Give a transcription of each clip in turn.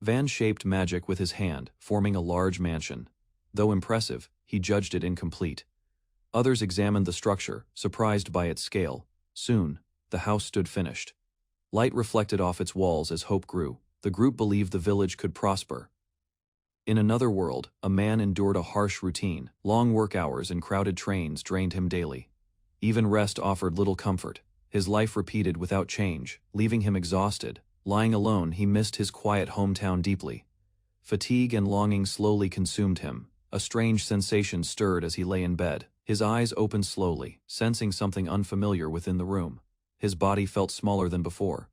Van shaped magic with his hand, forming a large mansion. Though impressive, he judged it incomplete. Others examined the structure, surprised by its scale. Soon, the house stood finished. Light reflected off its walls as hope grew. The group believed the village could prosper. In another world, a man endured a harsh routine. Long work hours and crowded trains drained him daily. Even rest offered little comfort. His life repeated without change, leaving him exhausted. Lying alone, he missed his quiet hometown deeply. Fatigue and longing slowly consumed him. A strange sensation stirred as he lay in bed. His eyes opened slowly, sensing something unfamiliar within the room. His body felt smaller than before.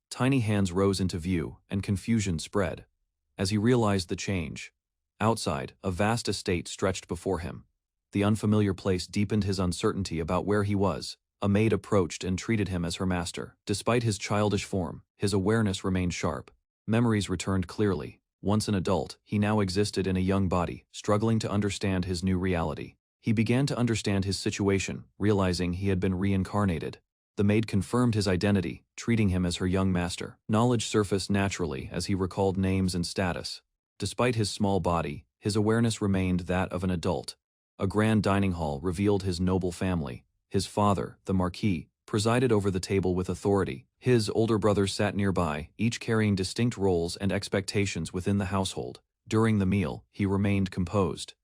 Tiny hands rose into view, and confusion spread. As he realized the change, outside, a vast estate stretched before him. The unfamiliar place deepened his uncertainty about where he was. A maid approached and treated him as her master. Despite his childish form, his awareness remained sharp. Memories returned clearly. Once an adult, he now existed in a young body, struggling to understand his new reality. He began to understand his situation, realizing he had been reincarnated. The maid confirmed his identity, treating him as her young master. Knowledge surfaced naturally as he recalled names and status. Despite his small body, his awareness remained that of an adult. A grand dining hall revealed his noble family. His father, the Marquis, presided over the table with authority. His older brothers sat nearby, each carrying distinct roles and expectations within the household. During the meal, he remained composed.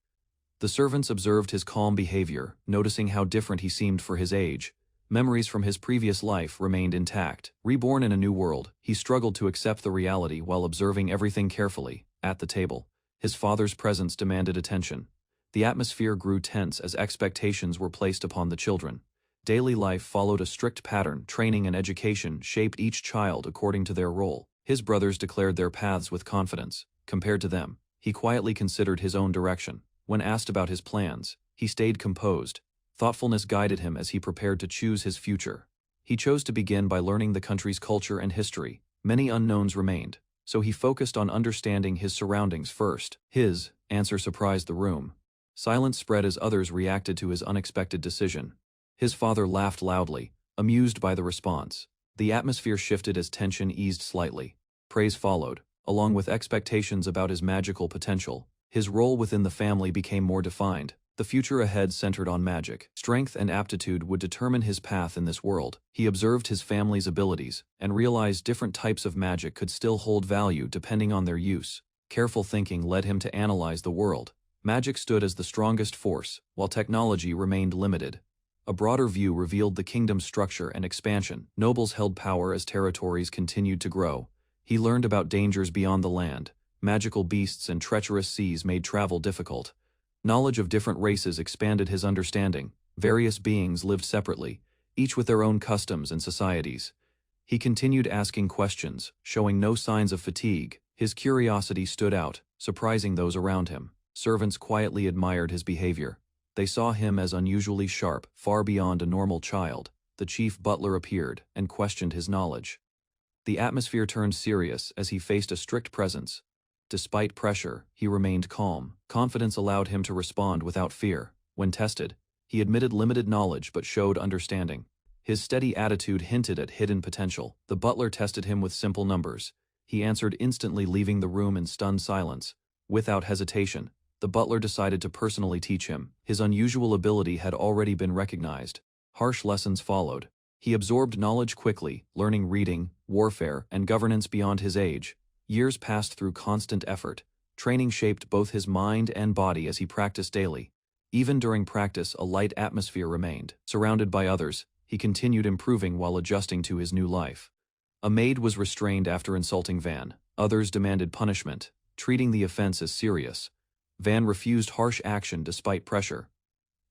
The servants observed his calm behavior, noticing how different he seemed for his age. Memories from his previous life remained intact. Reborn in a new world, he struggled to accept the reality while observing everything carefully. At the table, his father's presence demanded attention. The atmosphere grew tense as expectations were placed upon the children. Daily life followed a strict pattern. Training and education shaped each child according to their role. His brothers declared their paths with confidence. Compared to them, he quietly considered his own direction. When asked about his plans, he stayed composed. Thoughtfulness guided him as he prepared to choose his future. He chose to begin by learning the country's culture and history. Many unknowns remained, so he focused on understanding his surroundings first. His answer surprised the room. Silence spread as others reacted to his unexpected decision. His father laughed loudly, amused by the response. The atmosphere shifted as tension eased slightly. Praise followed, along with expectations about his magical potential. His role within the family became more defined. The future ahead centered on magic. Strength and aptitude would determine his path in this world. He observed his family's abilities and realized different types of magic could still hold value depending on their use. Careful thinking led him to analyze the world. Magic stood as the strongest force, while technology remained limited. A broader view revealed the kingdom's structure and expansion. Nobles held power as territories continued to grow. He learned about dangers beyond the land. Magical beasts and treacherous seas made travel difficult. Knowledge of different races expanded his understanding. Various beings lived separately, each with their own customs and societies. He continued asking questions, showing no signs of fatigue. His curiosity stood out, surprising those around him. Servants quietly admired his behavior. They saw him as unusually sharp, far beyond a normal child. The chief butler appeared and questioned his knowledge. The atmosphere turned serious as he faced a strict presence. Despite pressure, he remained calm. Confidence allowed him to respond without fear. When tested, he admitted limited knowledge but showed understanding. His steady attitude hinted at hidden potential. The butler tested him with simple numbers. He answered instantly, leaving the room in stunned silence. Without hesitation, the butler decided to personally teach him. His unusual ability had already been recognized. Harsh lessons followed. He absorbed knowledge quickly, learning reading, warfare, and governance beyond his age. Years passed through constant effort. Training shaped both his mind and body as he practiced daily. Even during practice, a light atmosphere remained. Surrounded by others, he continued improving while adjusting to his new life. A maid was restrained after insulting Van. Others demanded punishment, treating the offense as serious. Van refused harsh action despite pressure.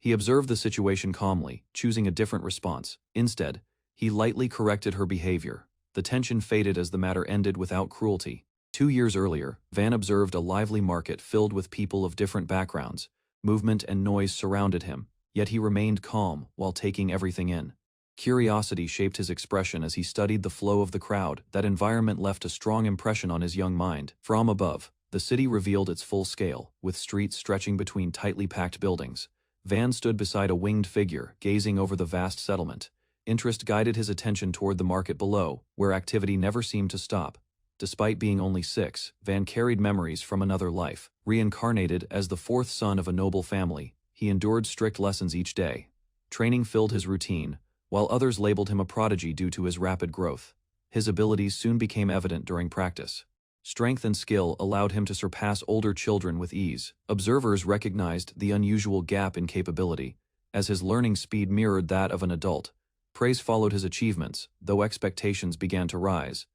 He observed the situation calmly, choosing a different response. Instead, he lightly corrected her behavior. The tension faded as the matter ended without cruelty. 2 years earlier, Van observed a lively market filled with people of different backgrounds. Movement and noise surrounded him, yet he remained calm while taking everything in. Curiosity shaped his expression as he studied the flow of the crowd. That environment left a strong impression on his young mind. From above, the city revealed its full scale, with streets stretching between tightly packed buildings. Van stood beside a winged figure, gazing over the vast settlement. Interest guided his attention toward the market below, where activity never seemed to stop. Despite being only 6, Van carried memories from another life. Reincarnated as the 4th son of a noble family, he endured strict lessons each day. Training filled his routine, while others labeled him a prodigy due to his rapid growth. His abilities soon became evident during practice. Strength and skill allowed him to surpass older children with ease. Observers recognized the unusual gap in capability, as his learning speed mirrored that of an adult. Praise followed his achievements, though expectations began to rise.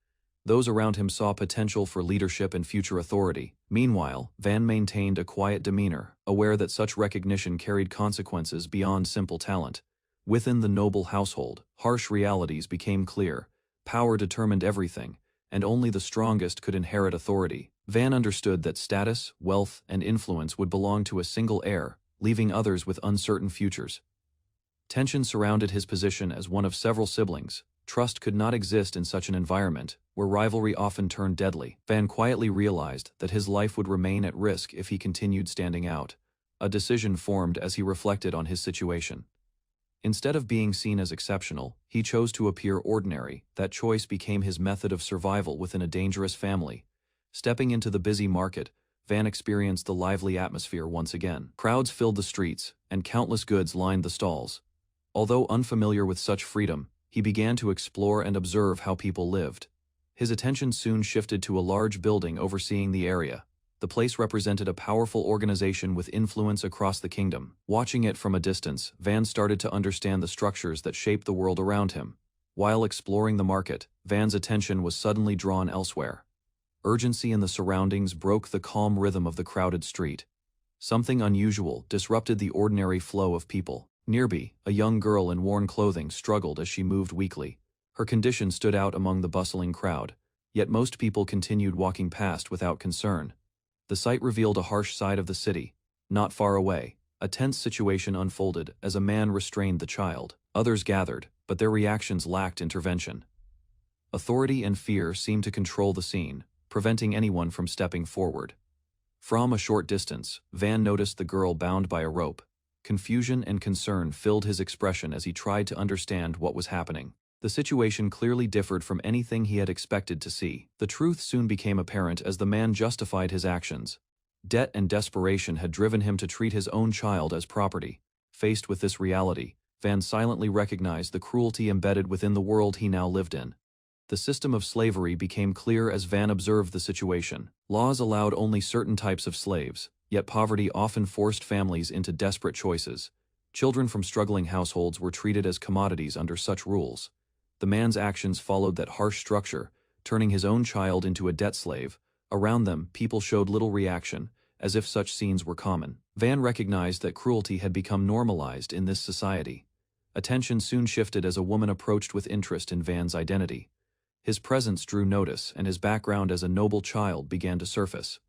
Those around him saw potential for leadership and future authority. Meanwhile, Van maintained a quiet demeanor, aware that such recognition carried consequences beyond simple talent. Within the noble household, harsh realities became clear. Power determined everything, and only the strongest could inherit authority. Van understood that status, wealth, and influence would belong to a single heir, leaving others with uncertain futures. Tension surrounded his position as one of several siblings. Trust could not exist in such an environment, where rivalry often turned deadly. Van quietly realized that his life would remain at risk if he continued standing out. A decision formed as he reflected on his situation. Instead of being seen as exceptional, he chose to appear ordinary. That choice became his method of survival within a dangerous family. Stepping into the busy market, Van experienced the lively atmosphere once again. Crowds filled the streets, and countless goods lined the stalls. Although unfamiliar with such freedom, he began to explore and observe how people lived. His attention soon shifted to a large building overseeing the area. The place represented a powerful organization with influence across the kingdom. Watching it from a distance, Van started to understand the structures that shaped the world around him. While exploring the market, Van's attention was suddenly drawn elsewhere. Urgency in the surroundings broke the calm rhythm of the crowded street. Something unusual disrupted the ordinary flow of people. Nearby, a young girl in worn clothing struggled as she moved weakly. Her condition stood out among the bustling crowd, yet most people continued walking past without concern. The sight revealed a harsh side of the city. Not far away, a tense situation unfolded as a man restrained the child. Others gathered, but their reactions lacked intervention. Authority and fear seemed to control the scene, preventing anyone from stepping forward. From a short distance, Van noticed the girl bound by a rope. Confusion and concern filled his expression as he tried to understand what was happening. The situation clearly differed from anything he had expected to see. The truth soon became apparent as the man justified his actions. Debt and desperation had driven him to treat his own child as property. Faced with this reality, Van silently recognized the cruelty embedded within the world he now lived in. The system of slavery became clear as Van observed the situation. Laws allowed only certain types of slaves, yet poverty often forced families into desperate choices. Children from struggling households were treated as commodities under such rules. The man's actions followed that harsh structure, turning his own child into a debt slave. Around them, people showed little reaction, as if such scenes were common. Van recognized that cruelty had become normalized in this society. Attention soon shifted as a woman approached with interest in Van's identity. His presence drew notice, and his background as a noble child began to surface.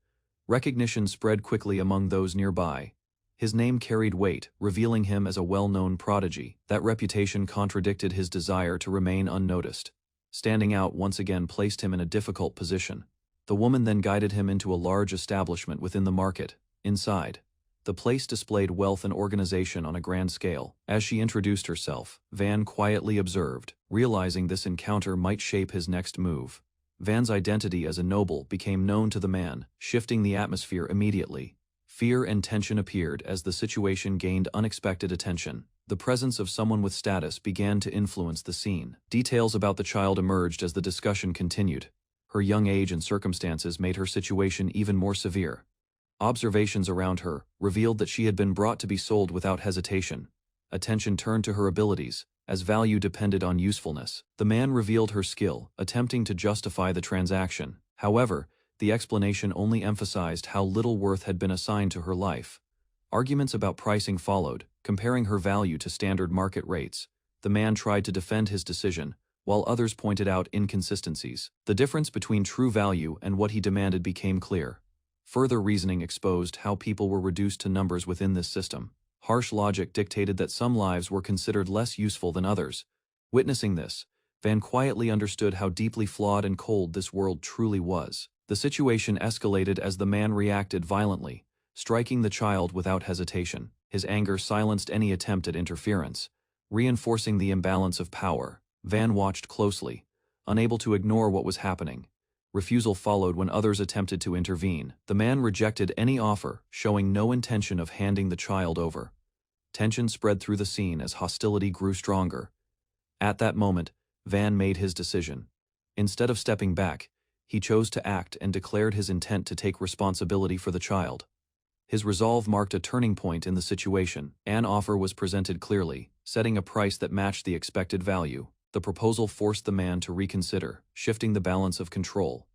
Recognition spread quickly among those nearby. His name carried weight, revealing him as a well-known prodigy. That reputation contradicted his desire to remain unnoticed. Standing out once again placed him in a difficult position. The woman then guided him into a large establishment within the market. Inside, the place displayed wealth and organization on a grand scale. As she introduced herself, Van quietly observed, realizing this encounter might shape his next move. Van's identity as a noble became known to the man, shifting the atmosphere immediately. Fear and tension appeared as the situation gained unexpected attention. The presence of someone with status began to influence the scene. Details about the child emerged as the discussion continued. Her young age and circumstances made her situation even more severe. Observations around her revealed that she had been brought to be sold without hesitation. Attention turned to her abilities, as value depended on usefulness. The man revealed her skill, attempting to justify the transaction. However, the explanation only emphasized how little worth had been assigned to her life. Arguments about pricing followed, comparing her value to standard market rates. The man tried to defend his decision, while others pointed out inconsistencies. The difference between true value and what he demanded became clear. Further reasoning exposed how people were reduced to numbers within this system. Harsh logic dictated that some lives were considered less useful than others. Witnessing this, Van quietly understood how deeply flawed and cold this world truly was. The situation escalated as the man reacted violently, striking the child without hesitation. His anger silenced any attempt at interference, reinforcing the imbalance of power. Van watched closely, unable to ignore what was happening. Refusal followed when others attempted to intervene. The man rejected any offer, showing no intention of handing the child over. Tension spread through the scene as hostility grew stronger. At that moment, Van made his decision. Instead of stepping back, he chose to act and declared his intent to take responsibility for the child. His resolve marked a turning point in the situation. An offer was presented clearly, setting a price that matched the expected value. The proposal forced the man to reconsider, shifting the balance of control.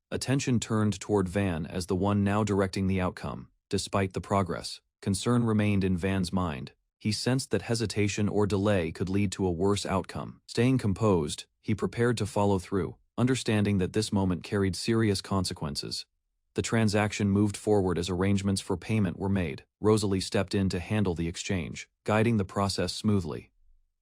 Attention turned toward Van as the one now directing the outcome. Despite the progress, concern remained in Van's mind. He sensed that hesitation or delay could lead to a worse outcome. Staying composed, he prepared to follow through, understanding that this moment carried serious consequences. The transaction moved forward as arrangements for payment were made. Rosalie stepped in to handle the exchange, guiding the process smoothly.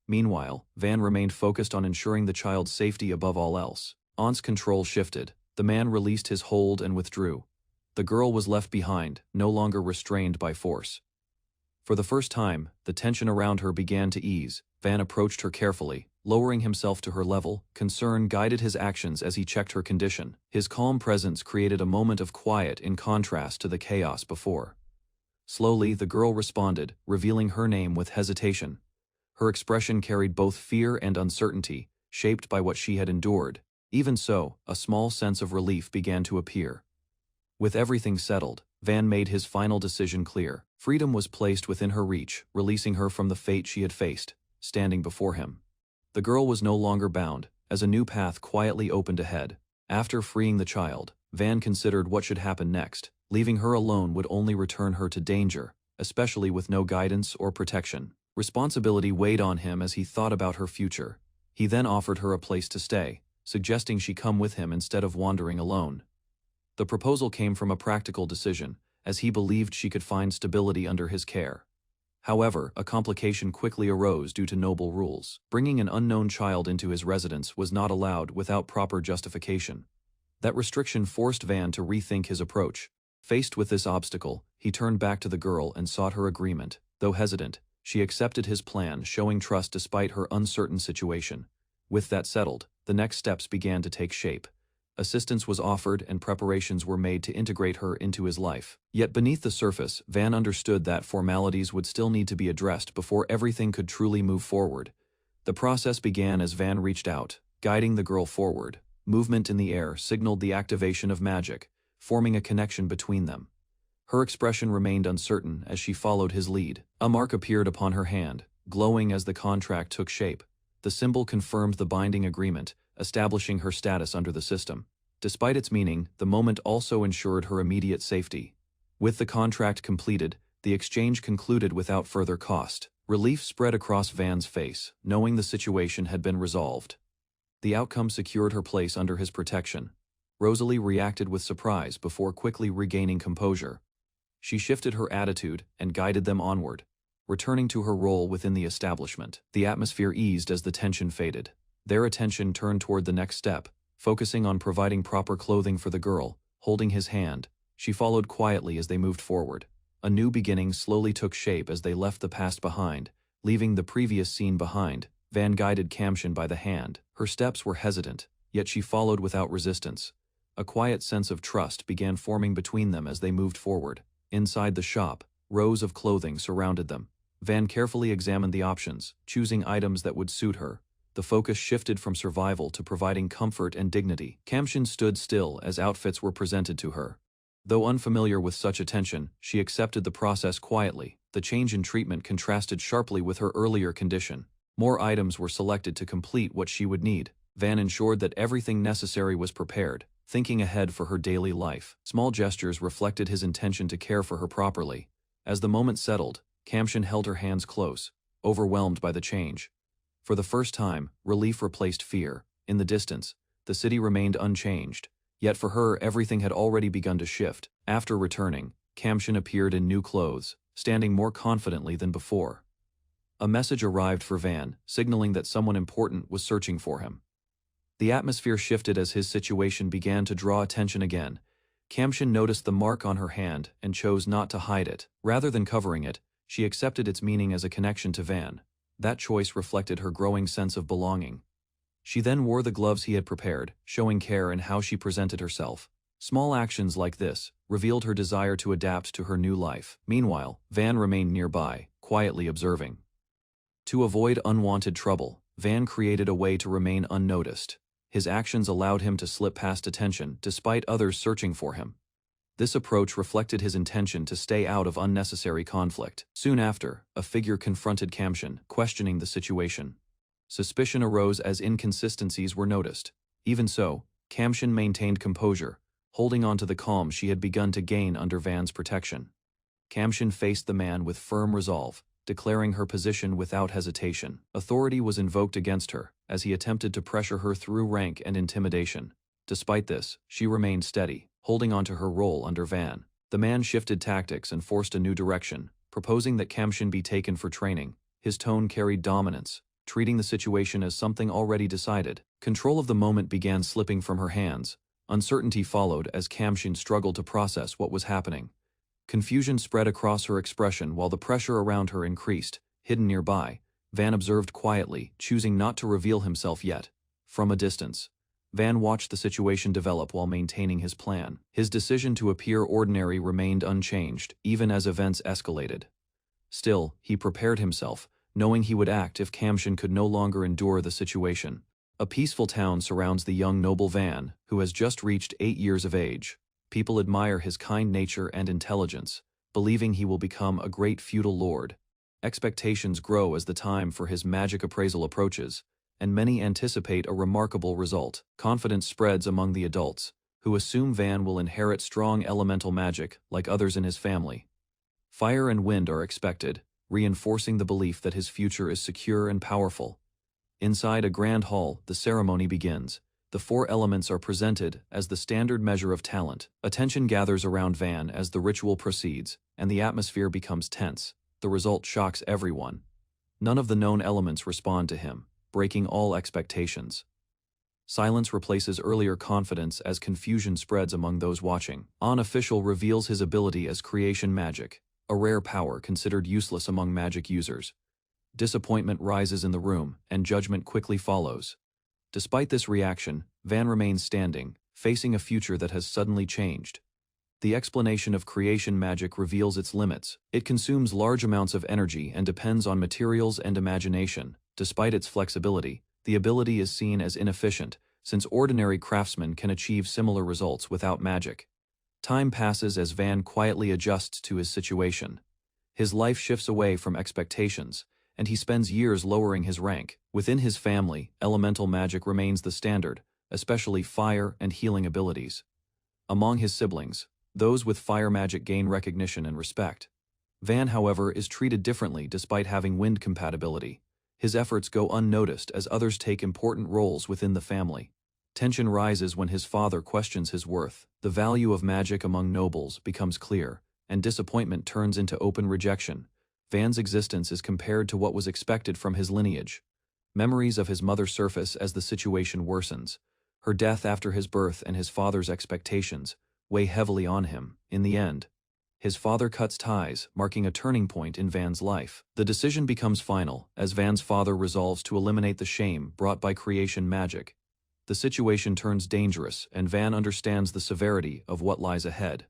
Meanwhile, Van remained focused on ensuring the child's safety above all else. Aunt's control shifted. The man released his hold and withdrew. The girl was left behind, no longer restrained by force. For the first time, the tension around her began to ease. Van approached her carefully, lowering himself to her level. Concern guided his actions as he checked her condition. His calm presence created a moment of quiet in contrast to the chaos before. Slowly, the girl responded, revealing her name with hesitation. Her expression carried both fear and uncertainty, shaped by what she had endured. Even so, a small sense of relief began to appear. With everything settled, Van made his final decision clear. Freedom was placed within her reach, releasing her from the fate she had faced, standing before him. The girl was no longer bound, as a new path quietly opened ahead. After freeing the child, Van considered what should happen next. Leaving her alone would only return her to danger, especially with no guidance or protection. Responsibility weighed on him as he thought about her future. He then offered her a place to stay, suggesting she come with him instead of wandering alone. The proposal came from a practical decision, as he believed she could find stability under his care. However, a complication quickly arose due to noble rules. Bringing an unknown child into his residence was not allowed without proper justification. That restriction forced Van to rethink his approach. Faced with this obstacle, he turned back to the girl and sought her agreement. Though hesitant, she accepted his plan, showing trust despite her uncertain situation. With that settled, the next steps began to take shape. Assistance was offered and preparations were made to integrate her into his life. Yet beneath the surface, Van understood that formalities would still need to be addressed before everything could truly move forward. The process began as Van reached out, guiding the girl forward. Movement in the air signaled the activation of magic, forming a connection between them. Her expression remained uncertain as she followed his lead. A mark appeared upon her hand, glowing as the contract took shape. The symbol confirmed the binding agreement, establishing her status under the system. Despite its meaning, the moment also ensured her immediate safety. With the contract completed, the exchange concluded without further cost. Relief spread across Van's face, knowing the situation had been resolved. The outcome secured her place under his protection. Rosalie reacted with surprise before quickly regaining composure. She shifted her attitude and guided them onward, returning to her role within the establishment. The atmosphere eased as the tension faded. Their attention turned toward the next step, focusing on providing proper clothing for the girl. Holding his hand, she followed quietly as they moved forward. A new beginning slowly took shape as they left the past behind, leaving the previous scene behind. Van guided Kamshin by the hand. Her steps were hesitant, yet she followed without resistance. A quiet sense of trust began forming between them as they moved forward. Inside the shop, rows of clothing surrounded them. Van carefully examined the options, choosing items that would suit her. The focus shifted from survival to providing comfort and dignity. Kamshin stood still as outfits were presented to her. Though unfamiliar with such attention, she accepted the process quietly. The change in treatment contrasted sharply with her earlier condition. More items were selected to complete what she would need. Van ensured that everything necessary was prepared, thinking ahead for her daily life. Small gestures reflected his intention to care for her properly. As the moment settled, Kamshin held her hands close, overwhelmed by the change. For the first time, relief replaced fear. In the distance, the city remained unchanged. Yet for her, everything had already begun to shift. After returning, Kamshin appeared in new clothes, standing more confidently than before. A message arrived for Van, signaling that someone important was searching for him. The atmosphere shifted as his situation began to draw attention again. Kamshin noticed the mark on her hand and chose not to hide it. Rather than covering it, she accepted its meaning as a connection to Van. That choice reflected her growing sense of belonging. She then wore the gloves he had prepared, showing care in how she presented herself. Small actions like this revealed her desire to adapt to her new life. Meanwhile, Van remained nearby, quietly observing. To avoid unwanted trouble, Van created a way to remain unnoticed. His actions allowed him to slip past attention despite others searching for him. This approach reflected his intention to stay out of unnecessary conflict. Soon after, a figure confronted Kamshin, questioning the situation. Suspicion arose as inconsistencies were noticed. Even so, Kamshin maintained composure, holding on to the calm she had begun to gain under Van's protection. Kamshin faced the man with firm resolve, declaring her position without hesitation. Authority was invoked against her, as he attempted to pressure her through rank and intimidation. Despite this, she remained steady, holding on to her role under Van. The man shifted tactics and forced a new direction, proposing that Kamshin be taken for training. His tone carried dominance, treating the situation as something already decided. Control of the moment began slipping from her hands. Uncertainty followed as Kamshin struggled to process what was happening. Confusion spread across her expression while the pressure around her increased. Hidden nearby, Van observed quietly, choosing not to reveal himself yet. From a distance, Van watched the situation develop while maintaining his plan. His decision to appear ordinary remained unchanged, even as events escalated. Still, he prepared himself, knowing he would act if Kamshin could no longer endure the situation. A peaceful town surrounds the young noble Van, who has just reached 8 years of age. People admire his kind nature and intelligence, believing he will become a great feudal lord. Expectations grow as the time for his magic appraisal approaches, and many anticipate a remarkable result. Confidence spreads among the adults, who assume Van will inherit strong elemental magic like others in his family. Fire and wind are expected, reinforcing the belief that his future is secure and powerful. Inside a grand hall, the ceremony begins. The 4 elements are presented as the standard measure of talent. Attention gathers around Van as the ritual proceeds, and the atmosphere becomes tense. The result shocks everyone. None of the known elements respond to him, breaking all expectations. Silence replaces earlier confidence as confusion spreads among those watching. An official reveals his ability as creation magic, a rare power considered useless among magic users. Disappointment rises in the room, and judgment quickly follows. Despite this reaction, Van remains standing, facing a future that has suddenly changed. The explanation of creation magic reveals its limits. It consumes large amounts of energy and depends on materials and imagination. Despite its flexibility, the ability is seen as inefficient, since ordinary craftsmen can achieve similar results without magic. Time passes as Van quietly adjusts to his situation. His life shifts away from expectations, and he spends years lowering his rank. Within his family, elemental magic remains the standard, especially fire and healing abilities. Among his siblings, those with fire magic gain recognition and respect. Van, however, is treated differently despite having wind compatibility. His efforts go unnoticed as others take important roles within the family. Tension rises when his father questions his worth. The value of magic among nobles becomes clear, and disappointment turns into open rejection. Van's existence is compared to what was expected from his lineage. Memories of his mother surface as the situation worsens. Her death after his birth and his father's expectations weigh heavily on him. In the end, his father cuts ties, marking a turning point in Van's life. The decision becomes final, as Van's father resolves to eliminate the shame brought by creation magic. The situation turns dangerous, and Van understands the severity of what lies ahead.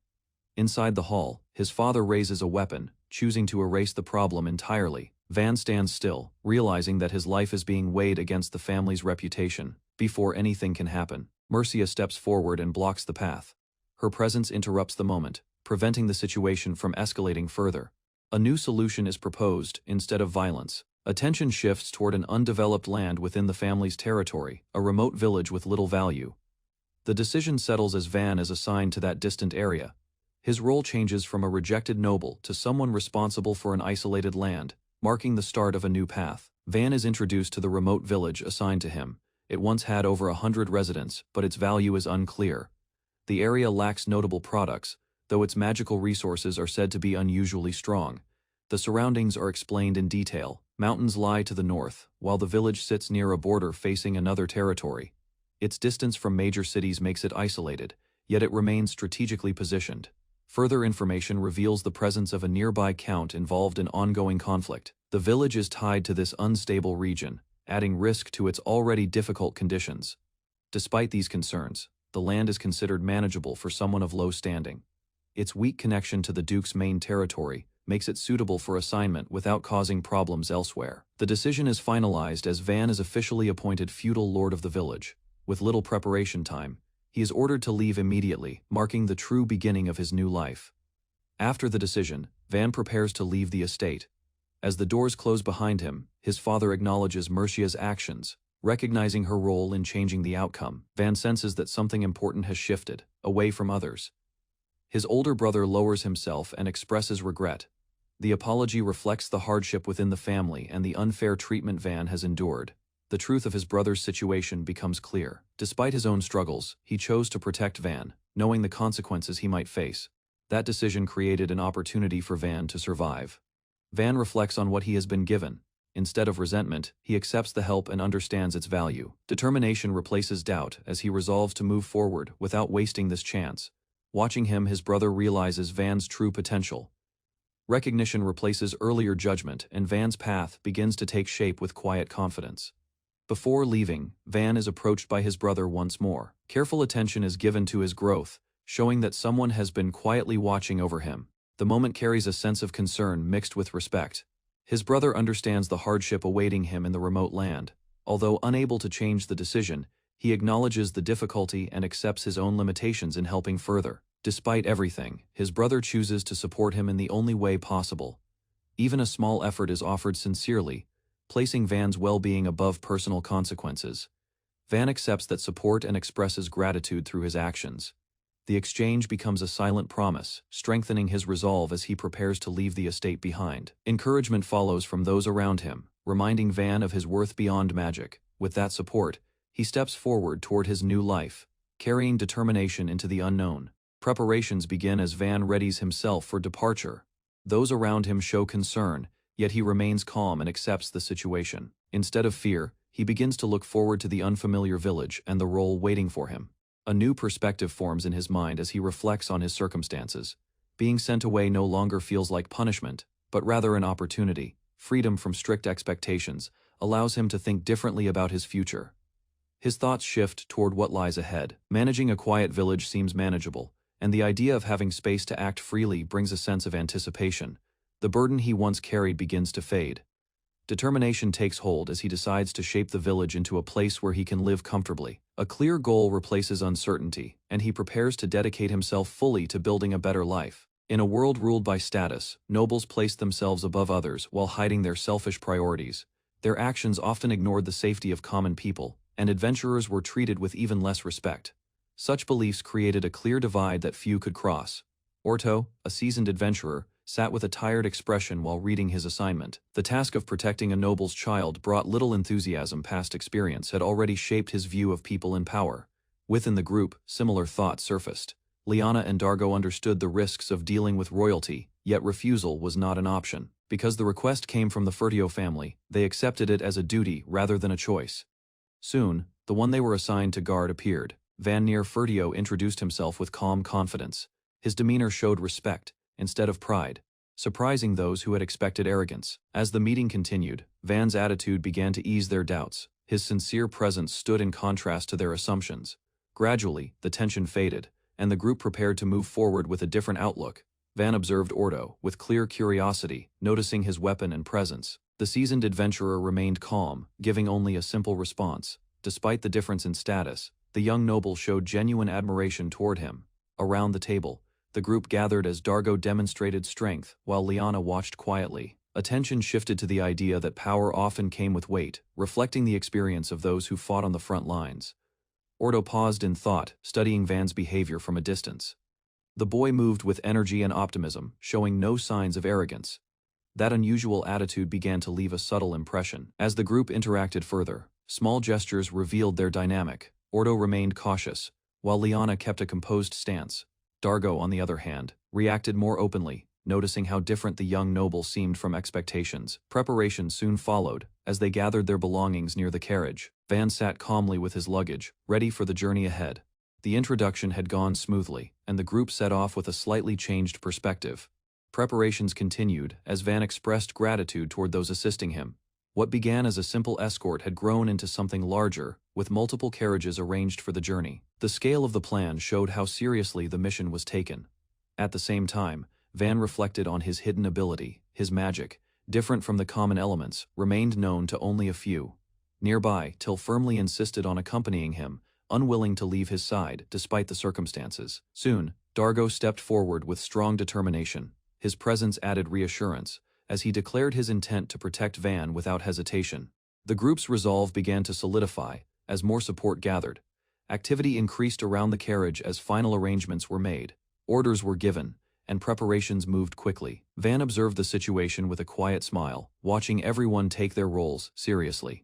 Inside the hall, his father raises a weapon, choosing to erase the problem entirely. Van stands still, realizing that his life is being weighed against the family's reputation. Before anything can happen, Mercia steps forward and blocks the path. Her presence interrupts the moment, preventing the situation from escalating further. A new solution is proposed instead of violence. Attention shifts toward an undeveloped land within the family's territory, a remote village with little value. The decision settles as Van is assigned to that distant area. His role changes from a rejected noble to someone responsible for an isolated land, marking the start of a new path. Van is introduced to the remote village assigned to him. It once had over 100 residents, but its value is unclear. The area lacks notable products, though its magical resources are said to be unusually strong. The surroundings are explained in detail. Mountains lie to the north, while the village sits near a border facing another territory. Its distance from major cities makes it isolated, yet it remains strategically positioned. Further information reveals the presence of a nearby count involved in ongoing conflict. The village is tied to this unstable region, adding risk to its already difficult conditions. Despite these concerns, the land is considered manageable for someone of low standing. Its weak connection to the Duke's main territory makes it suitable for assignment without causing problems elsewhere. The decision is finalized as Van is officially appointed feudal lord of the village. With little preparation time, he is ordered to leave immediately, marking the true beginning of his new life. After the decision, Van prepares to leave the estate. As the doors close behind him, his father acknowledges Mercia's actions, recognizing her role in changing the outcome. Van senses that something important has shifted, away from others. His older brother lowers himself and expresses regret. The apology reflects the hardship within the family and the unfair treatment Van has endured. The truth of his brother's situation becomes clear. Despite his own struggles, he chose to protect Van, knowing the consequences he might face. That decision created an opportunity for Van to survive. Van reflects on what he has been given. Instead of resentment, he accepts the help and understands its value. Determination replaces doubt as he resolves to move forward without wasting this chance. Watching him, his brother realizes Van's true potential. Recognition replaces earlier judgment, and Van's path begins to take shape with quiet confidence. Before leaving, Van is approached by his brother once more. Careful attention is given to his growth, showing that someone has been quietly watching over him. The moment carries a sense of concern mixed with respect. His brother understands the hardship awaiting him in the remote land. Although unable to change the decision, he acknowledges the difficulty and accepts his own limitations in helping further. Despite everything, his brother chooses to support him in the only way possible. Even a small effort is offered sincerely, placing Van's well-being above personal consequences. Van accepts that support and expresses gratitude through his actions. The exchange becomes a silent promise, strengthening his resolve as he prepares to leave the estate behind. Encouragement follows from those around him, reminding Van of his worth beyond magic. With that support, he steps forward toward his new life, carrying determination into the unknown. Preparations begin as Van readies himself for departure. Those around him show concern, yet he remains calm and accepts the situation. Instead of fear, he begins to look forward to the unfamiliar village and the role waiting for him. A new perspective forms in his mind as he reflects on his circumstances. Being sent away no longer feels like punishment, but rather an opportunity. Freedom from strict expectations allows him to think differently about his future. His thoughts shift toward what lies ahead. Managing a quiet village seems manageable, and the idea of having space to act freely brings a sense of anticipation. The burden he once carried begins to fade. Determination takes hold as he decides to shape the village into a place where he can live comfortably. A clear goal replaces uncertainty, and he prepares to dedicate himself fully to building a better life. In a world ruled by status, nobles placed themselves above others while hiding their selfish priorities. Their actions often ignored the safety of common people, and adventurers were treated with even less respect. Such beliefs created a clear divide that few could cross. Orto, a seasoned adventurer, sat with a tired expression while reading his assignment. The task of protecting a noble's child brought little enthusiasm. Past experience had already shaped his view of people in power. Within the group, similar thoughts surfaced. Liana and Dargo understood the risks of dealing with royalty, yet refusal was not an option. Because the request came from the Fertio family, they accepted it as a duty rather than a choice. Soon, the one they were assigned to guard appeared. Van near Fertio introduced himself with calm confidence. His demeanor showed respect, instead of pride, surprising those who had expected arrogance. As the meeting continued, Van's attitude began to ease their doubts. His sincere presence stood in contrast to their assumptions. Gradually, the tension faded, and the group prepared to move forward with a different outlook. Van observed Ordo with clear curiosity, noticing his weapon and presence. The seasoned adventurer remained calm, giving only a simple response. Despite the difference in status, the young noble showed genuine admiration toward him. Around the table, the group gathered as Dargo demonstrated strength, while Liana watched quietly. Attention shifted to the idea that power often came with weight, reflecting the experience of those who fought on the front lines. Ordo paused in thought, studying Van's behavior from a distance. The boy moved with energy and optimism, showing no signs of arrogance. That unusual attitude began to leave a subtle impression. As the group interacted further, small gestures revealed their dynamic. Ordo remained cautious, while Liana kept a composed stance. Dargo, on the other hand, reacted more openly, noticing how different the young noble seemed from expectations. Preparation soon followed, as they gathered their belongings near the carriage. Van sat calmly with his luggage, ready for the journey ahead. The introduction had gone smoothly, and the group set off with a slightly changed perspective. Preparations continued, as Van expressed gratitude toward those assisting him. What began as a simple escort had grown into something larger, with multiple carriages arranged for the journey. The scale of the plan showed how seriously the mission was taken. At the same time, Van reflected on his hidden ability. His magic, different from the common elements, remained known to only a few. Nearby, Till firmly insisted on accompanying him, unwilling to leave his side despite the circumstances. Soon, Dargo stepped forward with strong determination. His presence added reassurance, as he declared his intent to protect Van without hesitation. The group's resolve began to solidify, as more support gathered. Activity increased around the carriage as final arrangements were made. Orders were given, and preparations moved quickly. Van observed the situation with a quiet smile, watching everyone take their roles seriously.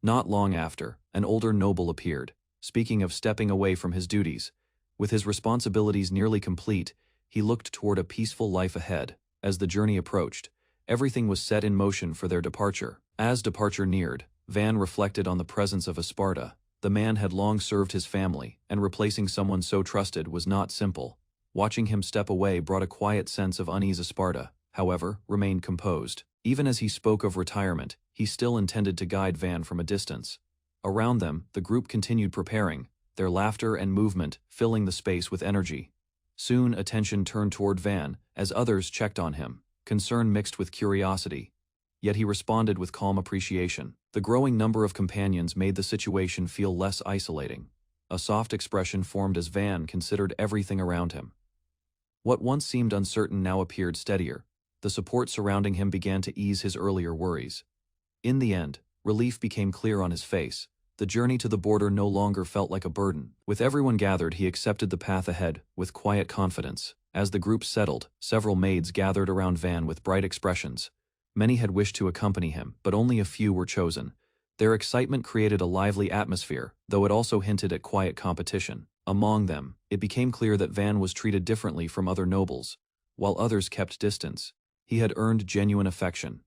Not long after, an older noble appeared, speaking of stepping away from his duties. With his responsibilities nearly complete, he looked toward a peaceful life ahead. As the journey approached, everything was set in motion for their departure. As departure neared, Van reflected on the presence of Esparta. The man had long served his family, and replacing someone so trusted was not simple. Watching him step away brought a quiet sense of unease. Esparta, however, remained composed. Even as he spoke of retirement, he still intended to guide Van from a distance. Around them, the group continued preparing, their laughter and movement filling the space with energy. Soon attention turned toward Van, as others checked on him, concern mixed with curiosity. Yet he responded with calm appreciation. The growing number of companions made the situation feel less isolating. A soft expression formed as Van considered everything around him. What once seemed uncertain now appeared steadier. The support surrounding him began to ease his earlier worries. In the end, relief became clear on his face. The journey to the border no longer felt like a burden. With everyone gathered, he accepted the path ahead with quiet confidence. As the group settled, several maids gathered around Van with bright expressions. Many had wished to accompany him, but only a few were chosen. Their excitement created a lively atmosphere, though it also hinted at quiet competition. Among them, it became clear that Van was treated differently from other nobles. While others kept distance, he had earned genuine affection.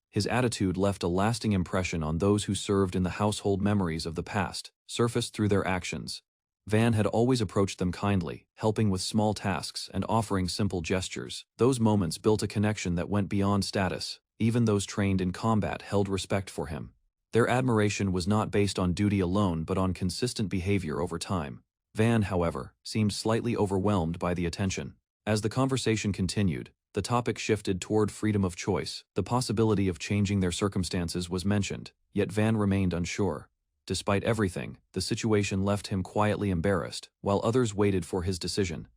His attitude left a lasting impression on those who served in the household. Memories of the past surfaced through their actions. Van had always approached them kindly, helping with small tasks and offering simple gestures. Those moments built a connection that went beyond status. Even those trained in combat held respect for him. Their admiration was not based on duty alone but on consistent behavior over time. Van, however, seemed slightly overwhelmed by the attention. As the conversation continued, the topic shifted toward freedom of choice. The possibility of changing their circumstances was mentioned, yet Van remained unsure. Despite everything, the situation left him quietly embarrassed, while others waited for his decision.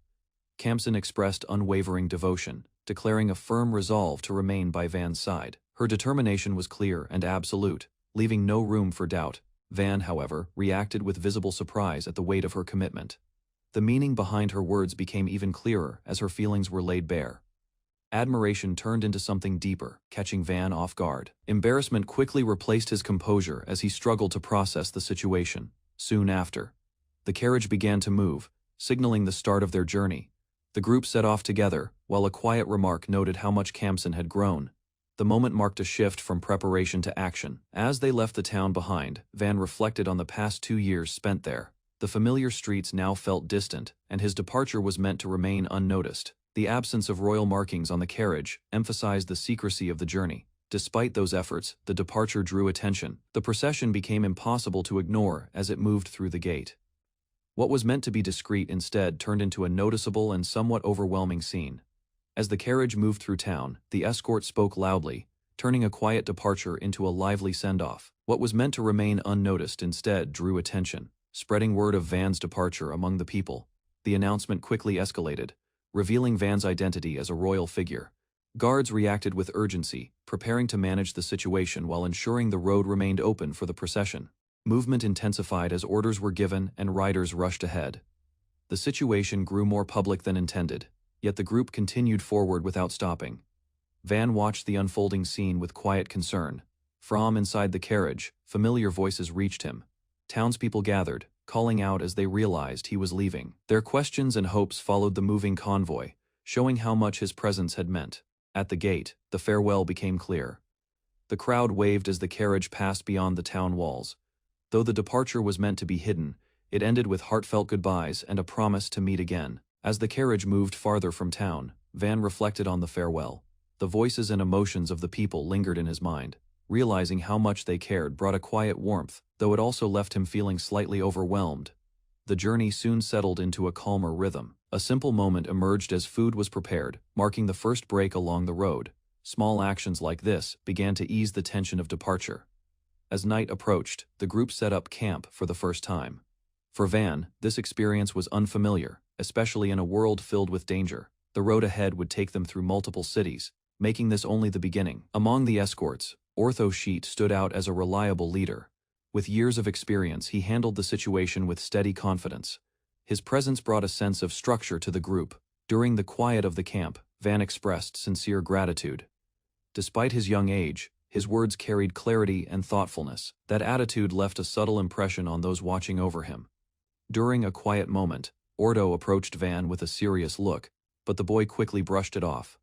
Kamsin expressed unwavering devotion, declaring a firm resolve to remain by Van's side. Her determination was clear and absolute, leaving no room for doubt. Van, however, reacted with visible surprise at the weight of her commitment. The meaning behind her words became even clearer as her feelings were laid bare. Admiration turned into something deeper, catching Van off guard. Embarrassment quickly replaced his composure as he struggled to process the situation. Soon after, the carriage began to move, signaling the start of their journey. The group set off together, while a quiet remark noted how much Kamsin had grown. The moment marked a shift from preparation to action. As they left the town behind, Van reflected on the past 2 years spent there. The familiar streets now felt distant, and his departure was meant to remain unnoticed. The absence of royal markings on the carriage emphasized the secrecy of the journey. Despite those efforts, the departure drew attention. The procession became impossible to ignore as it moved through the gate. What was meant to be discreet instead turned into a noticeable and somewhat overwhelming scene. As the carriage moved through town, the escort spoke loudly, turning a quiet departure into a lively send-off. What was meant to remain unnoticed instead drew attention, spreading word of Van's departure among the people. The announcement quickly escalated, revealing Van's identity as a royal figure. Guards reacted with urgency, preparing to manage the situation while ensuring the road remained open for the procession. Movement intensified as orders were given and riders rushed ahead. The situation grew more public than intended, yet the group continued forward without stopping. Van watched the unfolding scene with quiet concern. From inside the carriage, familiar voices reached him. Townspeople gathered, calling out as they realized he was leaving. Their questions and hopes followed the moving convoy, showing how much his presence had meant. At the gate, the farewell became clear. The crowd waved as the carriage passed beyond the town walls. Though the departure was meant to be hidden, it ended with heartfelt goodbyes and a promise to meet again. As the carriage moved farther from town, Van reflected on the farewell. The voices and emotions of the people lingered in his mind. realizing how much they cared brought a quiet warmth, though it also left him feeling slightly overwhelmed. The journey soon settled into a calmer rhythm. A simple moment emerged as food was prepared, marking the first break along the road. Small actions like this began to ease the tension of departure. As night approached, the group set up camp for the first time. For Van, this experience was unfamiliar, especially in a world filled with danger. The road ahead would take them through multiple cities, making this only the beginning. Among the escorts, Ortho Sheet stood out as a reliable leader. With years of experience, he handled the situation with steady confidence. His presence brought a sense of structure to the group. During the quiet of the camp, Van expressed sincere gratitude. Despite his young age, his words carried clarity and thoughtfulness. That attitude left a subtle impression on those watching over him. During a quiet moment, Ordo approached Van with a serious look, but the boy quickly brushed it off.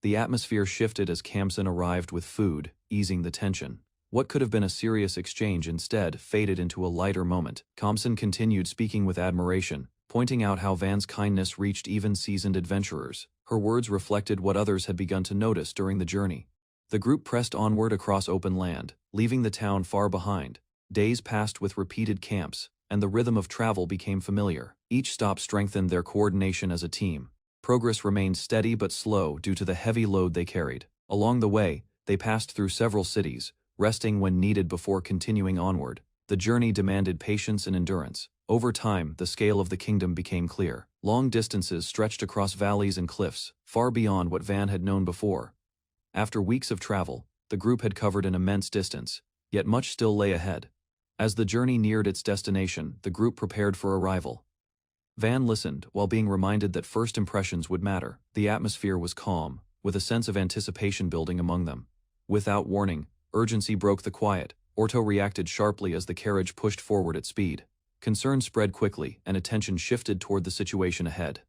The atmosphere shifted as Kamsen arrived with food, easing the tension. What could have been a serious exchange instead faded into a lighter moment. Kamsen continued speaking with admiration, pointing out how Van's kindness reached even seasoned adventurers. Her words reflected what others had begun to notice during the journey. The group pressed onward across open land, leaving the town far behind. Days passed with repeated camps, and the rhythm of travel became familiar. Each stop strengthened their coordination as a team. Progress remained steady but slow due to the heavy load they carried. Along the way, they passed through several cities, resting when needed before continuing onward. The journey demanded patience and endurance. Over time, the scale of the kingdom became clear. Long distances stretched across valleys and cliffs, far beyond what Van had known before. After weeks of travel, the group had covered an immense distance, yet much still lay ahead. As the journey neared its destination, the group prepared for arrival. Van listened while being reminded that first impressions would matter. The atmosphere was calm, with a sense of anticipation building among them. Without warning, urgency broke the quiet. Orto reacted sharply as the carriage pushed forward at speed. Concern spread quickly, and attention shifted toward the situation ahead.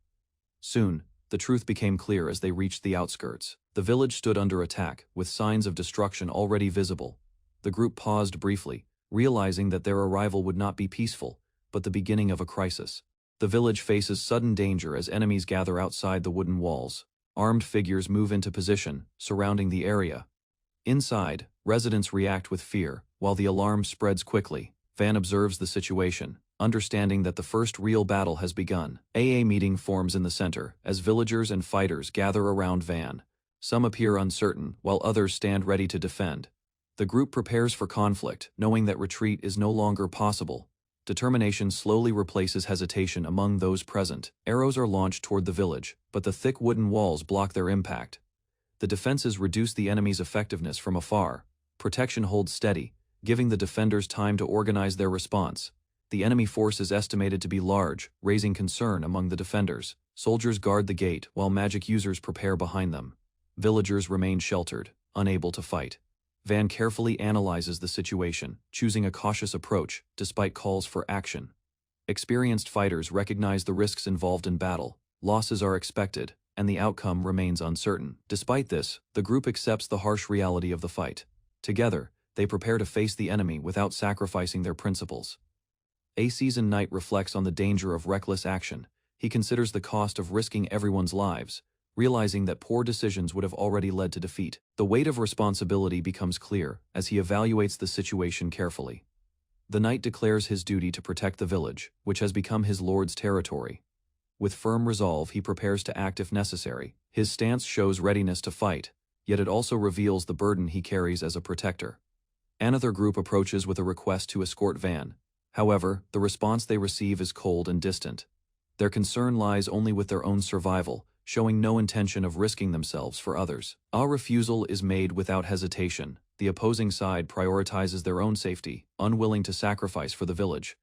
Soon, the truth became clear as they reached the outskirts. The village stood under attack, with signs of destruction already visible. The group paused briefly, realizing that their arrival would not be peaceful, but the beginning of a crisis. The village faces sudden danger as enemies gather outside the wooden walls. Armed figures move into position, surrounding the area. Inside, residents react with fear, while the alarm spreads quickly. Van observes the situation, understanding that the first real battle has begun. A meeting forms in the center, as villagers and fighters gather around Van. Some appear uncertain, while others stand ready to defend. The group prepares for conflict, knowing that retreat is no longer possible. Determination slowly replaces hesitation among those present. Arrows are launched toward the village, but the thick wooden walls block their impact. The defenses reduce the enemy's effectiveness from afar. Protection holds steady, giving the defenders time to organize their response. The enemy force is estimated to be large, raising concern among the defenders. Soldiers guard the gate while magic users prepare behind them. Villagers remain sheltered, unable to fight. Van carefully analyzes the situation, choosing a cautious approach despite calls for action. Experienced fighters recognize the risks involved in battle. Losses are expected, and the outcome remains uncertain. Despite this, the group accepts the harsh reality of the fight. Together, they prepare to face the enemy without sacrificing their principles. A seasoned knight reflects on the danger of reckless action. He considers the cost of risking everyone's lives, realizing that poor decisions would have already led to defeat. The weight of responsibility becomes clear as he evaluates the situation carefully. The knight declares his duty to protect the village, which has become his lord's territory. With firm resolve, he prepares to act if necessary. His stance shows readiness to fight, yet it also reveals the burden he carries as a protector. Another group approaches with a request to escort Van. However, the response they receive is cold and distant. Their concern lies only with their own survival, showing no intention of risking themselves for others. A refusal is made without hesitation. The opposing side prioritizes their own safety, unwilling to sacrifice for the village.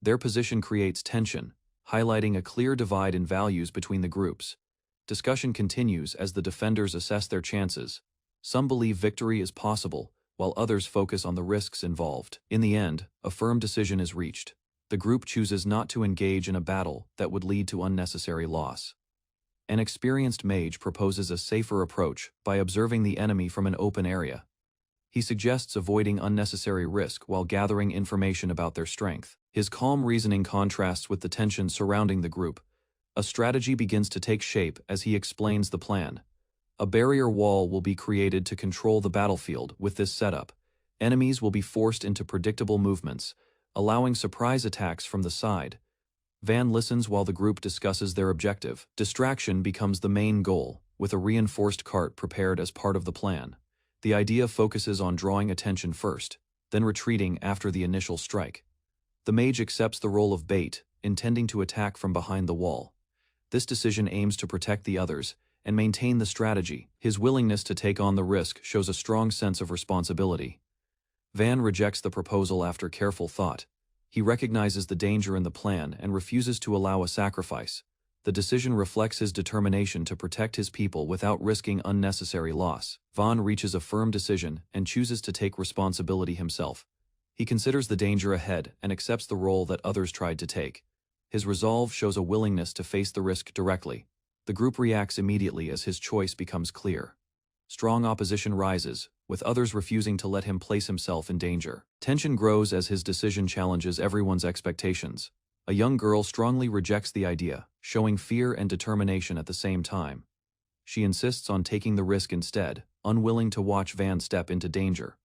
Their position creates tension, highlighting a clear divide in values between the groups. Discussion continues as the defenders assess their chances. Some believe victory is possible, while others focus on the risks involved. In the end, a firm decision is reached. The group chooses not to engage in a battle that would lead to unnecessary loss. An experienced mage proposes a safer approach by observing the enemy from an open area. He suggests avoiding unnecessary risk while gathering information about their strength. His calm reasoning contrasts with the tension surrounding the group. A strategy begins to take shape as he explains the plan. A barrier wall will be created to control the battlefield. With this setup, enemies will be forced into predictable movements, allowing surprise attacks from the side. Van listens while the group discusses their objective. Distraction becomes the main goal, with a reinforced cart prepared as part of the plan. The idea focuses on drawing attention first, then retreating after the initial strike. The mage accepts the role of bait, intending to attack from behind the wall. This decision aims to protect the others and maintain the strategy. His willingness to take on the risk shows a strong sense of responsibility. Van rejects the proposal after careful thought. He recognizes the danger in the plan and refuses to allow a sacrifice. The decision reflects his determination to protect his people without risking unnecessary loss. Van reaches a firm decision and chooses to take responsibility himself. He considers the danger ahead and accepts the role that others tried to take. His resolve shows a willingness to face the risk directly. The group reacts immediately as his choice becomes clear. Strong opposition rises, with others refusing to let him place himself in danger. Tension grows as his decision challenges everyone's expectations. A young girl strongly rejects the idea, showing fear and determination at the same time. She insists on taking the risk instead, unwilling to watch Van step into danger.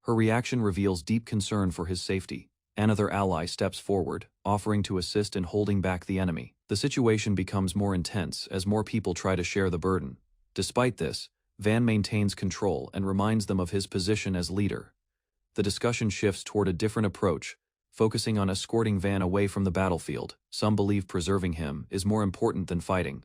Her reaction reveals deep concern for his safety. Another ally steps forward, offering to assist in holding back the enemy. The situation becomes more intense as more people try to share the burden. Despite this, Van maintains control and reminds them of his position as leader. The discussion shifts toward a different approach, focusing on escorting Van away from the battlefield. Some believe preserving him is more important than fighting.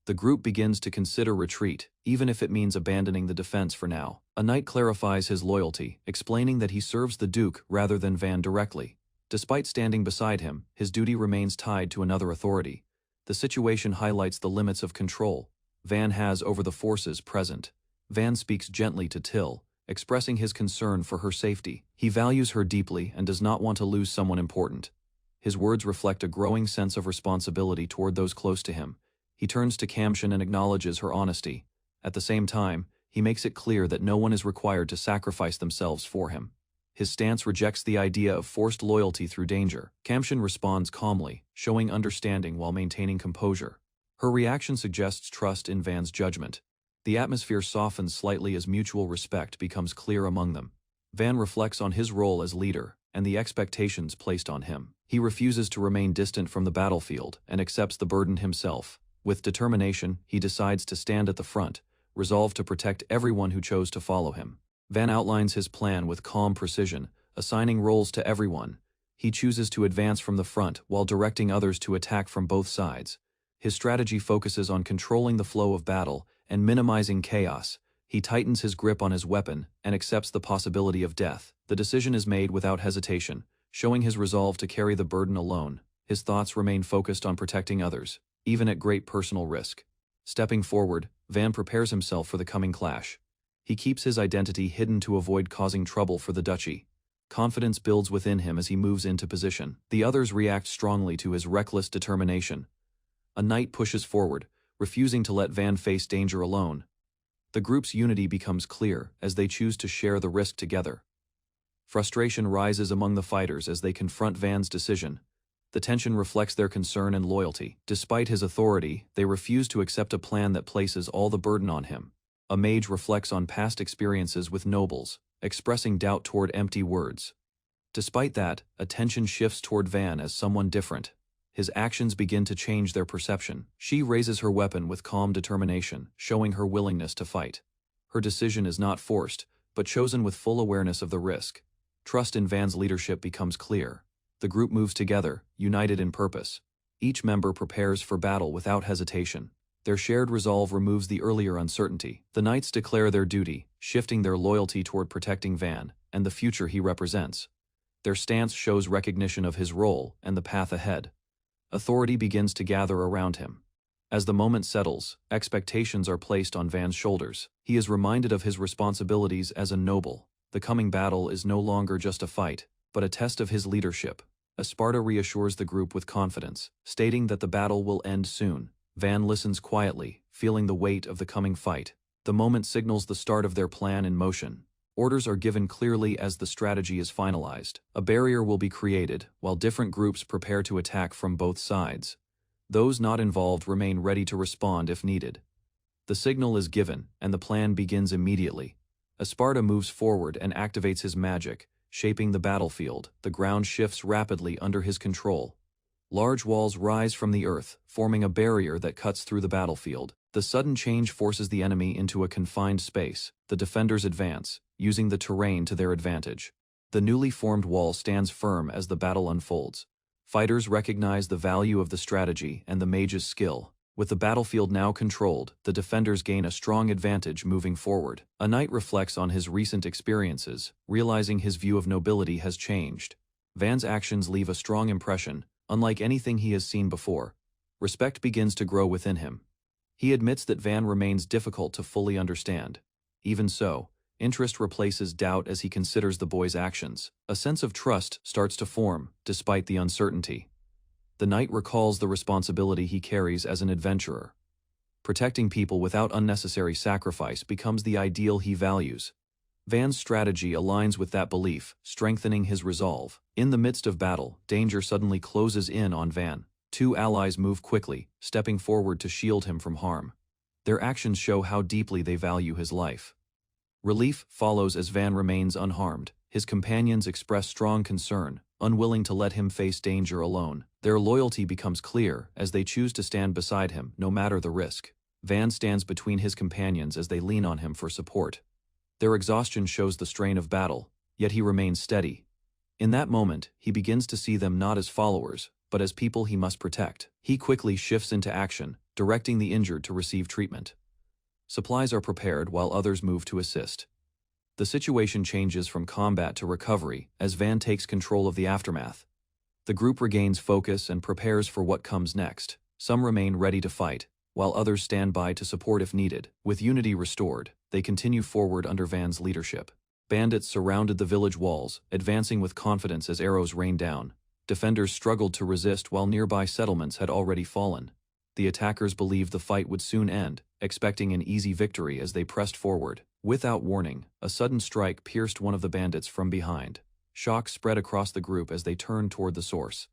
The group begins to consider retreat, even if it means abandoning the defense for now. A knight clarifies his loyalty, explaining that he serves the Duke rather than Van directly. Despite standing beside him, his duty remains tied to another authority. The situation highlights the limits of control Van has over the forces present. Van speaks gently to Till, expressing his concern for her safety. He values her deeply and does not want to lose someone important. His words reflect a growing sense of responsibility toward those close to him. He turns to Kamshin and acknowledges her honesty. At the same time, he makes it clear that no one is required to sacrifice themselves for him. His stance rejects the idea of forced loyalty through danger. Kamshin responds calmly, showing understanding while maintaining composure. Her reaction suggests trust in Van's judgment. The atmosphere softens slightly as mutual respect becomes clear among them. Van reflects on his role as leader and the expectations placed on him. He refuses to remain distant from the battlefield and accepts the burden himself. With determination, he decides to stand at the front, resolved to protect everyone who chose to follow him. Van outlines his plan with calm precision, assigning roles to everyone. He chooses to advance from the front while directing others to attack from both sides. His strategy focuses on controlling the flow of battle and minimizing chaos. He tightens his grip on his weapon and accepts the possibility of death. The decision is made without hesitation, showing his resolve to carry the burden alone. His thoughts remain focused on protecting others, even at great personal risk. Stepping forward, Van prepares himself for the coming clash. He keeps his identity hidden to avoid causing trouble for the duchy. Confidence builds within him as he moves into position. The others react strongly to his reckless determination. A knight pushes forward, refusing to let Van face danger alone. The group's unity becomes clear as they choose to share the risk together. Frustration rises among the fighters as they confront Van's decision. The tension reflects their concern and loyalty. Despite his authority, they refuse to accept a plan that places all the burden on him. A mage reflects on past experiences with nobles, expressing doubt toward empty words. Despite that, attention shifts toward Van as someone different. His actions begin to change their perception. She raises her weapon with calm determination, showing her willingness to fight. Her decision is not forced, but chosen with full awareness of the risk. Trust in Van's leadership becomes clear. The group moves together, united in purpose. Each member prepares for battle without hesitation. Their shared resolve removes the earlier uncertainty. The knights declare their duty, shifting their loyalty toward protecting Van and the future he represents. Their stance shows recognition of his role and the path ahead. Authority begins to gather around him. As the moment settles, expectations are placed on Van's shoulders. He is reminded of his responsibilities as a noble. The coming battle is no longer just a fight, but a test of his leadership. Esparta reassures the group with confidence, stating that the battle will end soon. Van listens quietly, feeling the weight of the coming fight. The moment signals the start of their plan in motion. Orders are given clearly as the strategy is finalized. A barrier will be created, while different groups prepare to attack from both sides. Those not involved remain ready to respond if needed. The signal is given, and the plan begins immediately. Esparta moves forward and activates his magic, shaping the battlefield. The ground shifts rapidly under his control. Large walls rise from the earth, forming a barrier that cuts through the battlefield. The sudden change forces the enemy into a confined space. The defenders advance, using the terrain to their advantage. The newly formed wall stands firm as the battle unfolds. Fighters recognize the value of the strategy and the mage's skill. With the battlefield now controlled, the defenders gain a strong advantage moving forward. A knight reflects on his recent experiences, realizing his view of nobility has changed. Van's actions leave a strong impression, unlike anything he has seen before. Respect begins to grow within him. He admits that Van remains difficult to fully understand. Even so, interest replaces doubt as he considers the boy's actions. A sense of trust starts to form, despite the uncertainty. The knight recalls the responsibility he carries as an adventurer. Protecting people without unnecessary sacrifice becomes the ideal he values. Van's strategy aligns with that belief, strengthening his resolve. In the midst of battle, danger suddenly closes in on Van. Two allies move quickly, stepping forward to shield him from harm. Their actions show how deeply they value his life. Relief follows as Van remains unharmed. His companions express strong concern, unwilling to let him face danger alone. Their loyalty becomes clear as they choose to stand beside him, no matter the risk. Van stands between his companions as they lean on him for support. Their exhaustion shows the strain of battle, yet he remains steady. In that moment, he begins to see them not as followers, but as people he must protect. He quickly shifts into action, directing the injured to receive treatment. Supplies are prepared while others move to assist. The situation changes from combat to recovery as Van takes control of the aftermath. The group regains focus and prepares for what comes next. Some remain ready to fight, while others stand by to support if needed. With unity restored, they continue forward under Van's leadership. Bandits surrounded the village walls, advancing with confidence as arrows rained down. Defenders struggled to resist while nearby settlements had already fallen. The attackers believed the fight would soon end, expecting an easy victory as they pressed forward. Without warning, a sudden strike pierced one of the bandits from behind. Shock spread across the group as they turned toward the source.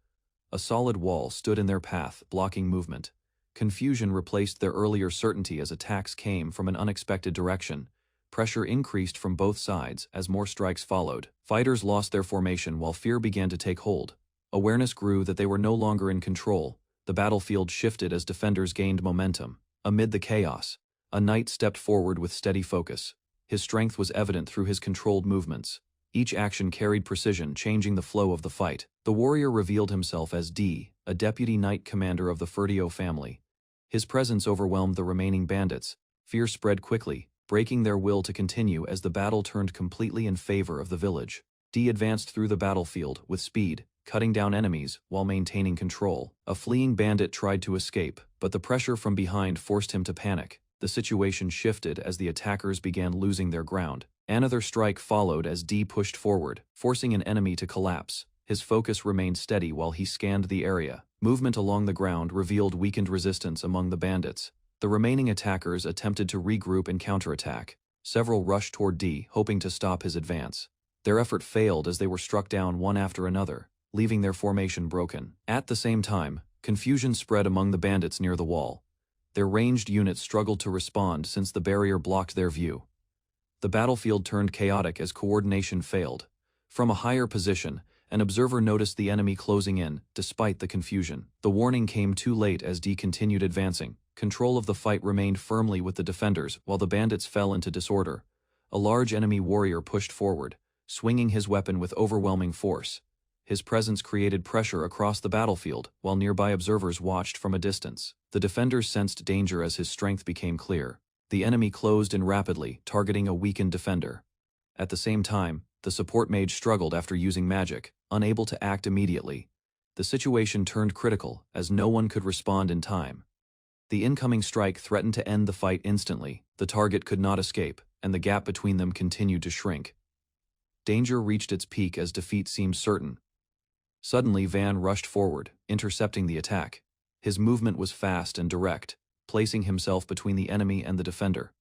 A solid wall stood in their path, blocking movement. Confusion replaced their earlier certainty as attacks came from an unexpected direction. Pressure increased from both sides as more strikes followed. Fighters lost their formation while fear began to take hold. Awareness grew that they were no longer in control. The battlefield shifted as defenders gained momentum. Amid the chaos, a knight stepped forward with steady focus. His strength was evident through his controlled movements. Each action carried precision, changing the flow of the fight. The warrior revealed himself as D, a deputy knight commander of the Furtio family. His presence overwhelmed the remaining bandits. Fear spread quickly, breaking their will to continue as the battle turned completely in favor of the village. D advanced through the battlefield with speed, cutting down enemies while maintaining control. A fleeing bandit tried to escape, but the pressure from behind forced him to panic. The situation shifted as the attackers began losing their ground. Another strike followed as D pushed forward, forcing an enemy to collapse. His focus remained steady while he scanned the area. Movement along the ground revealed weakened resistance among the bandits. The remaining attackers attempted to regroup and counterattack. Several rushed toward D, hoping to stop his advance. Their effort failed as they were struck down one after another, leaving their formation broken. At the same time, confusion spread among the bandits near the wall. Their ranged units struggled to respond since the barrier blocked their view. The battlefield turned chaotic as coordination failed. From a higher position, an observer noticed the enemy closing in, despite the confusion. The warning came too late as D continued advancing. Control of the fight remained firmly with the defenders while the bandits fell into disorder. A large enemy warrior pushed forward, swinging his weapon with overwhelming force. His presence created pressure across the battlefield, while nearby observers watched from a distance. The defenders sensed danger as his strength became clear. The enemy closed in rapidly, targeting a weakened defender. At the same time, the support mage struggled after using magic, unable to act immediately. The situation turned critical, as no one could respond in time. The incoming strike threatened to end the fight instantly. The target could not escape, and the gap between them continued to shrink. Danger reached its peak as defeat seemed certain. Suddenly Van rushed forward, intercepting the attack. His movement was fast and direct, placing himself between the enemy and the defender.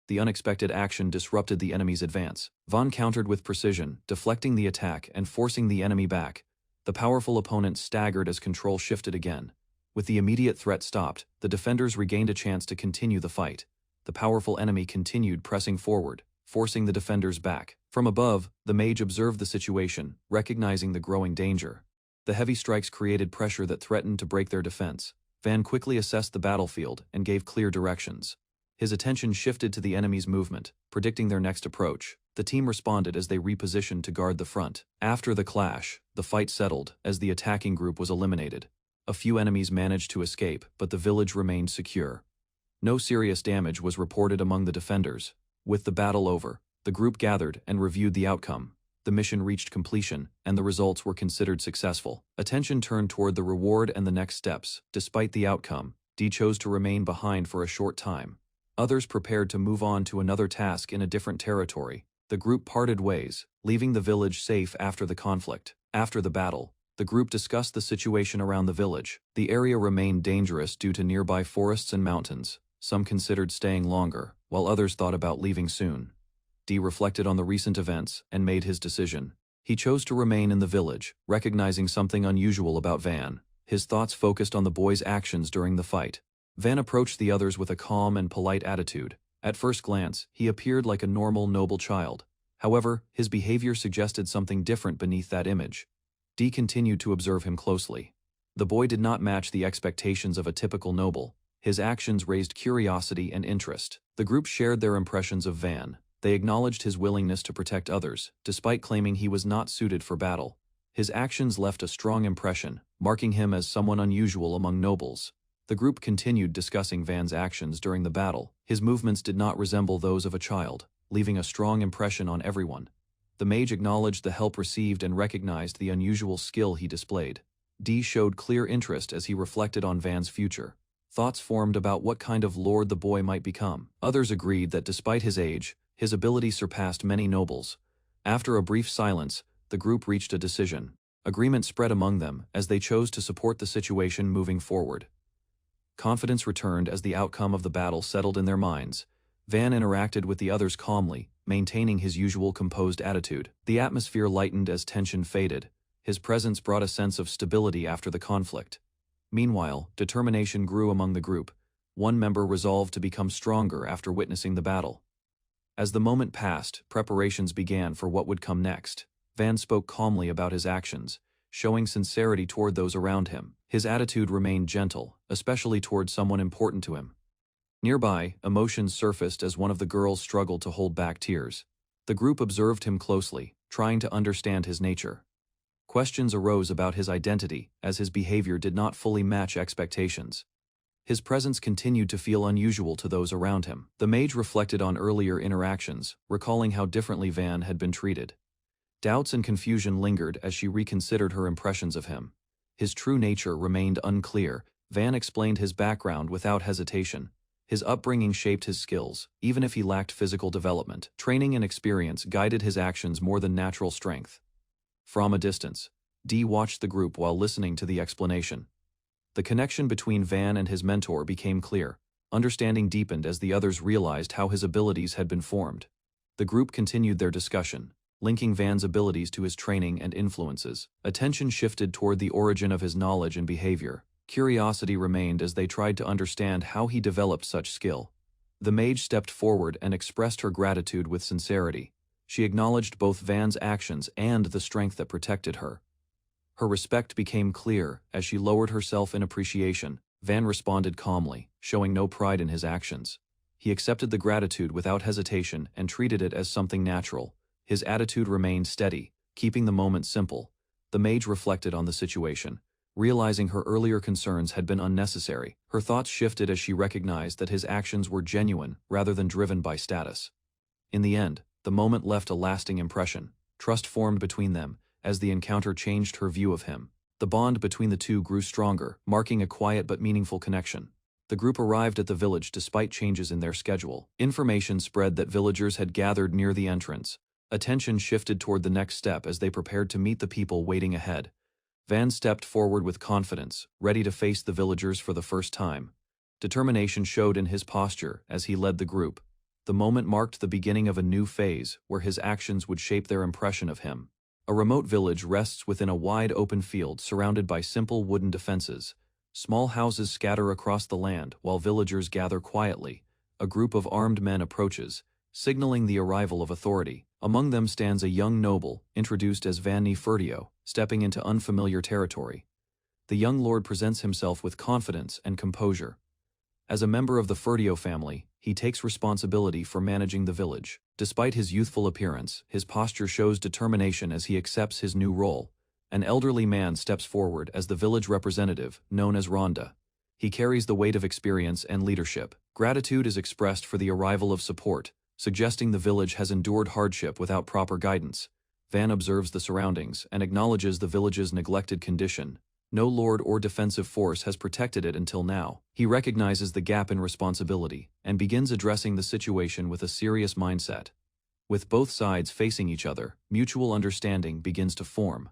The unexpected action disrupted the enemy's advance. Van countered with precision, deflecting the attack and forcing the enemy back. The powerful opponent staggered as control shifted again. With the immediate threat stopped, the defenders regained a chance to continue the fight. the powerful enemy continued pressing forward, forcing the defenders back. From above, the mage observed the situation, recognizing the growing danger. The heavy strikes created pressure that threatened to break their defense. Van quickly assessed the battlefield and gave clear directions. His attention shifted to the enemy's movement, predicting their next approach. The team responded as they repositioned to guard the front. After the clash, the fight settled as the attacking group was eliminated. A few enemies managed to escape, but the village remained secure. No serious damage was reported among the defenders. With the battle over, the group gathered and reviewed the outcome. The mission reached completion, and the results were considered successful. Attention turned toward the reward and the next steps. Despite the outcome, Dee chose to remain behind for a short time. Others prepared to move on to another task in a different territory. The group parted ways, leaving the village safe after the conflict. After the battle, the group discussed the situation around the village. The area remained dangerous due to nearby forests and mountains. Some considered staying longer, while others thought about leaving soon. Dee reflected on the recent events and made his decision. He chose to remain in the village, recognizing something unusual about Van. His thoughts focused on the boy's actions during the fight. Van approached the others with a calm and polite attitude. At first glance, he appeared like a normal, noble child. However, his behavior suggested something different beneath that image. Dee continued to observe him closely. The boy did not match the expectations of a typical noble. His actions raised curiosity and interest. The group shared their impressions of Van. They acknowledged his willingness to protect others, despite claiming he was not suited for battle. His actions left a strong impression, marking him as someone unusual among nobles. The group continued discussing Van's actions during the battle. His movements did not resemble those of a child, leaving a strong impression on everyone. The mage acknowledged the help received and recognized the unusual skill he displayed. Dee showed clear interest as he reflected on Van's future. Thoughts formed about what kind of lord the boy might become. Others agreed that despite his age, his ability surpassed many nobles. After a brief silence, the group reached a decision. Agreement spread among them as they chose to support the situation moving forward. Confidence returned as the outcome of the battle settled in their minds. Van interacted with the others calmly, maintaining his usual composed attitude. The atmosphere lightened as tension faded. His presence brought a sense of stability after the conflict. Meanwhile, determination grew among the group. One member resolved to become stronger after witnessing the battle. As the moment passed, preparations began for what would come next. Van spoke calmly about his actions, showing sincerity toward those around him. His attitude remained gentle, especially toward someone important to him. Nearby, emotions surfaced as one of the girls struggled to hold back tears. The group observed him closely, trying to understand his nature. Questions arose about his identity, as his behavior did not fully match expectations. His presence continued to feel unusual to those around him. The mage reflected on earlier interactions, recalling how differently Van had been treated. Doubts and confusion lingered as she reconsidered her impressions of him. His true nature remained unclear. Van explained his background without hesitation. His upbringing shaped his skills, even if he lacked physical development. Training and experience guided his actions more than natural strength. From a distance, Dee watched the group while listening to the explanation. The connection between Van and his mentor became clear. Understanding deepened as the others realized how his abilities had been formed. The group continued their discussion, linking Van's abilities to his training and influences. Attention shifted toward the origin of his knowledge and behavior. Curiosity remained as they tried to understand how he developed such skill. The mage stepped forward and expressed her gratitude with sincerity. She acknowledged both Van's actions and the strength that protected her. Her respect became clear as she lowered herself in appreciation. Van responded calmly, showing no pride in his actions. He accepted the gratitude without hesitation and treated it as something natural. His attitude remained steady, keeping the moment simple. The mage reflected on the situation, realizing her earlier concerns had been unnecessary. Her thoughts shifted as she recognized that his actions were genuine rather than driven by status. In the end, the moment left a lasting impression. Trust formed between them as the encounter changed her view of him. The bond between the two grew stronger, marking a quiet but meaningful connection. The group arrived at the village despite changes in their schedule. Information spread that villagers had gathered near the entrance. Attention shifted toward the next step as they prepared to meet the people waiting ahead. Van stepped forward with confidence, ready to face the villagers for the first time. Determination showed in his posture as he led the group. The moment marked the beginning of a new phase where his actions would shape their impression of him. A remote village rests within a wide open field surrounded by simple wooden defenses. Small houses scatter across the land while villagers gather quietly. a group of armed men approaches, signaling the arrival of authority. Among them stands a young noble, introduced as Van Nefertio, stepping into unfamiliar territory. The young lord presents himself with confidence and composure. As a member of the Fertio family, he takes responsibility for managing the village. Despite his youthful appearance, his posture shows determination as he accepts his new role. An elderly man steps forward as the village representative, known as Rhonda. He carries the weight of experience and leadership. Gratitude is expressed for the arrival of support, suggesting the village has endured hardship without proper guidance. Van observes the surroundings and acknowledges the village's neglected condition. No lord or defensive force has protected it until now. He recognizes the gap in responsibility and begins addressing the situation with a serious mindset. With both sides facing each other, mutual understanding begins to form.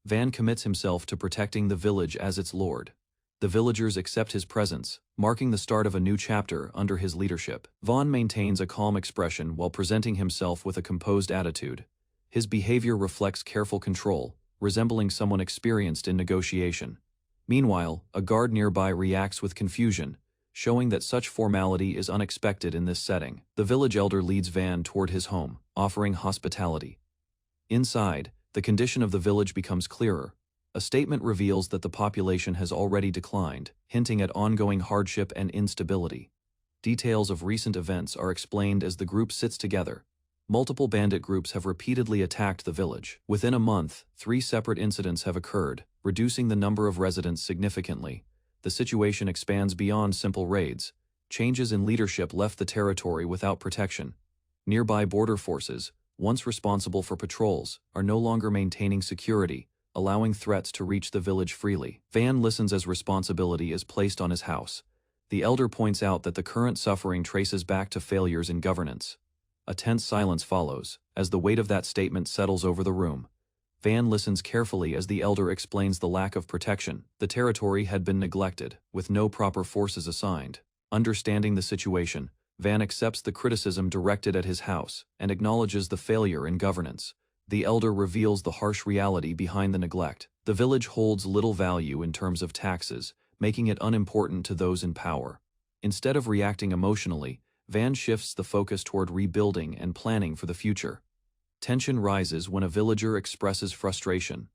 Van commits himself to protecting the village as its lord. The villagers accept his presence, marking the start of a new chapter under his leadership. Vaughn maintains a calm expression while presenting himself with a composed attitude. His behavior reflects careful control, resembling someone experienced in negotiation. Meanwhile, a guard nearby reacts with confusion, showing that such formality is unexpected in this setting. The village elder leads Van toward his home, offering hospitality. Inside, the condition of the village becomes clearer. A statement reveals that the population has already declined, hinting at ongoing hardship and instability. Details of recent events are explained as the group sits together. Multiple bandit groups have repeatedly attacked the village. Within a month, 3 separate incidents have occurred, reducing the number of residents significantly. The situation expands beyond simple raids. Changes in leadership left the territory without protection. Nearby border forces, once responsible for patrols, are no longer maintaining security, allowing threats to reach the village freely. Van listens as responsibility is placed on his house. The elder points out that the current suffering traces back to failures in governance. A tense silence follows, as the weight of that statement settles over the room. Van listens carefully as the elder explains the lack of protection. The territory had been neglected, with no proper forces assigned. Understanding the situation, Van accepts the criticism directed at his house and acknowledges the failure in governance. The elder reveals the harsh reality behind the neglect. The village holds little value in terms of taxes, making it unimportant to those in power. Instead of reacting emotionally, Van shifts the focus toward rebuilding and planning for the future. Tension rises when a villager expresses frustration.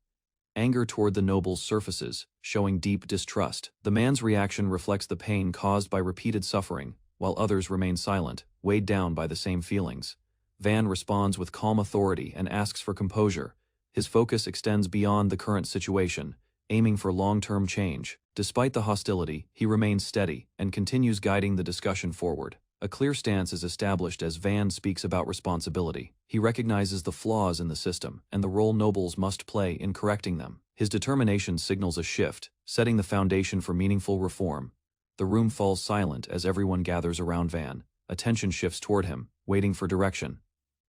Anger toward the nobles surfaces, showing deep distrust. The man's reaction reflects the pain caused by repeated suffering, while others remain silent, weighed down by the same feelings. Van responds with calm authority and asks for composure. His focus extends beyond the current situation, aiming for long-term change. Despite the hostility, he remains steady and continues guiding the discussion forward. A clear stance is established as Van speaks about responsibility. He recognizes the flaws in the system and the role nobles must play in correcting them. His determination signals a shift, setting the foundation for meaningful reform. The room falls silent as everyone gathers around Van. Attention shifts toward him, waiting for direction.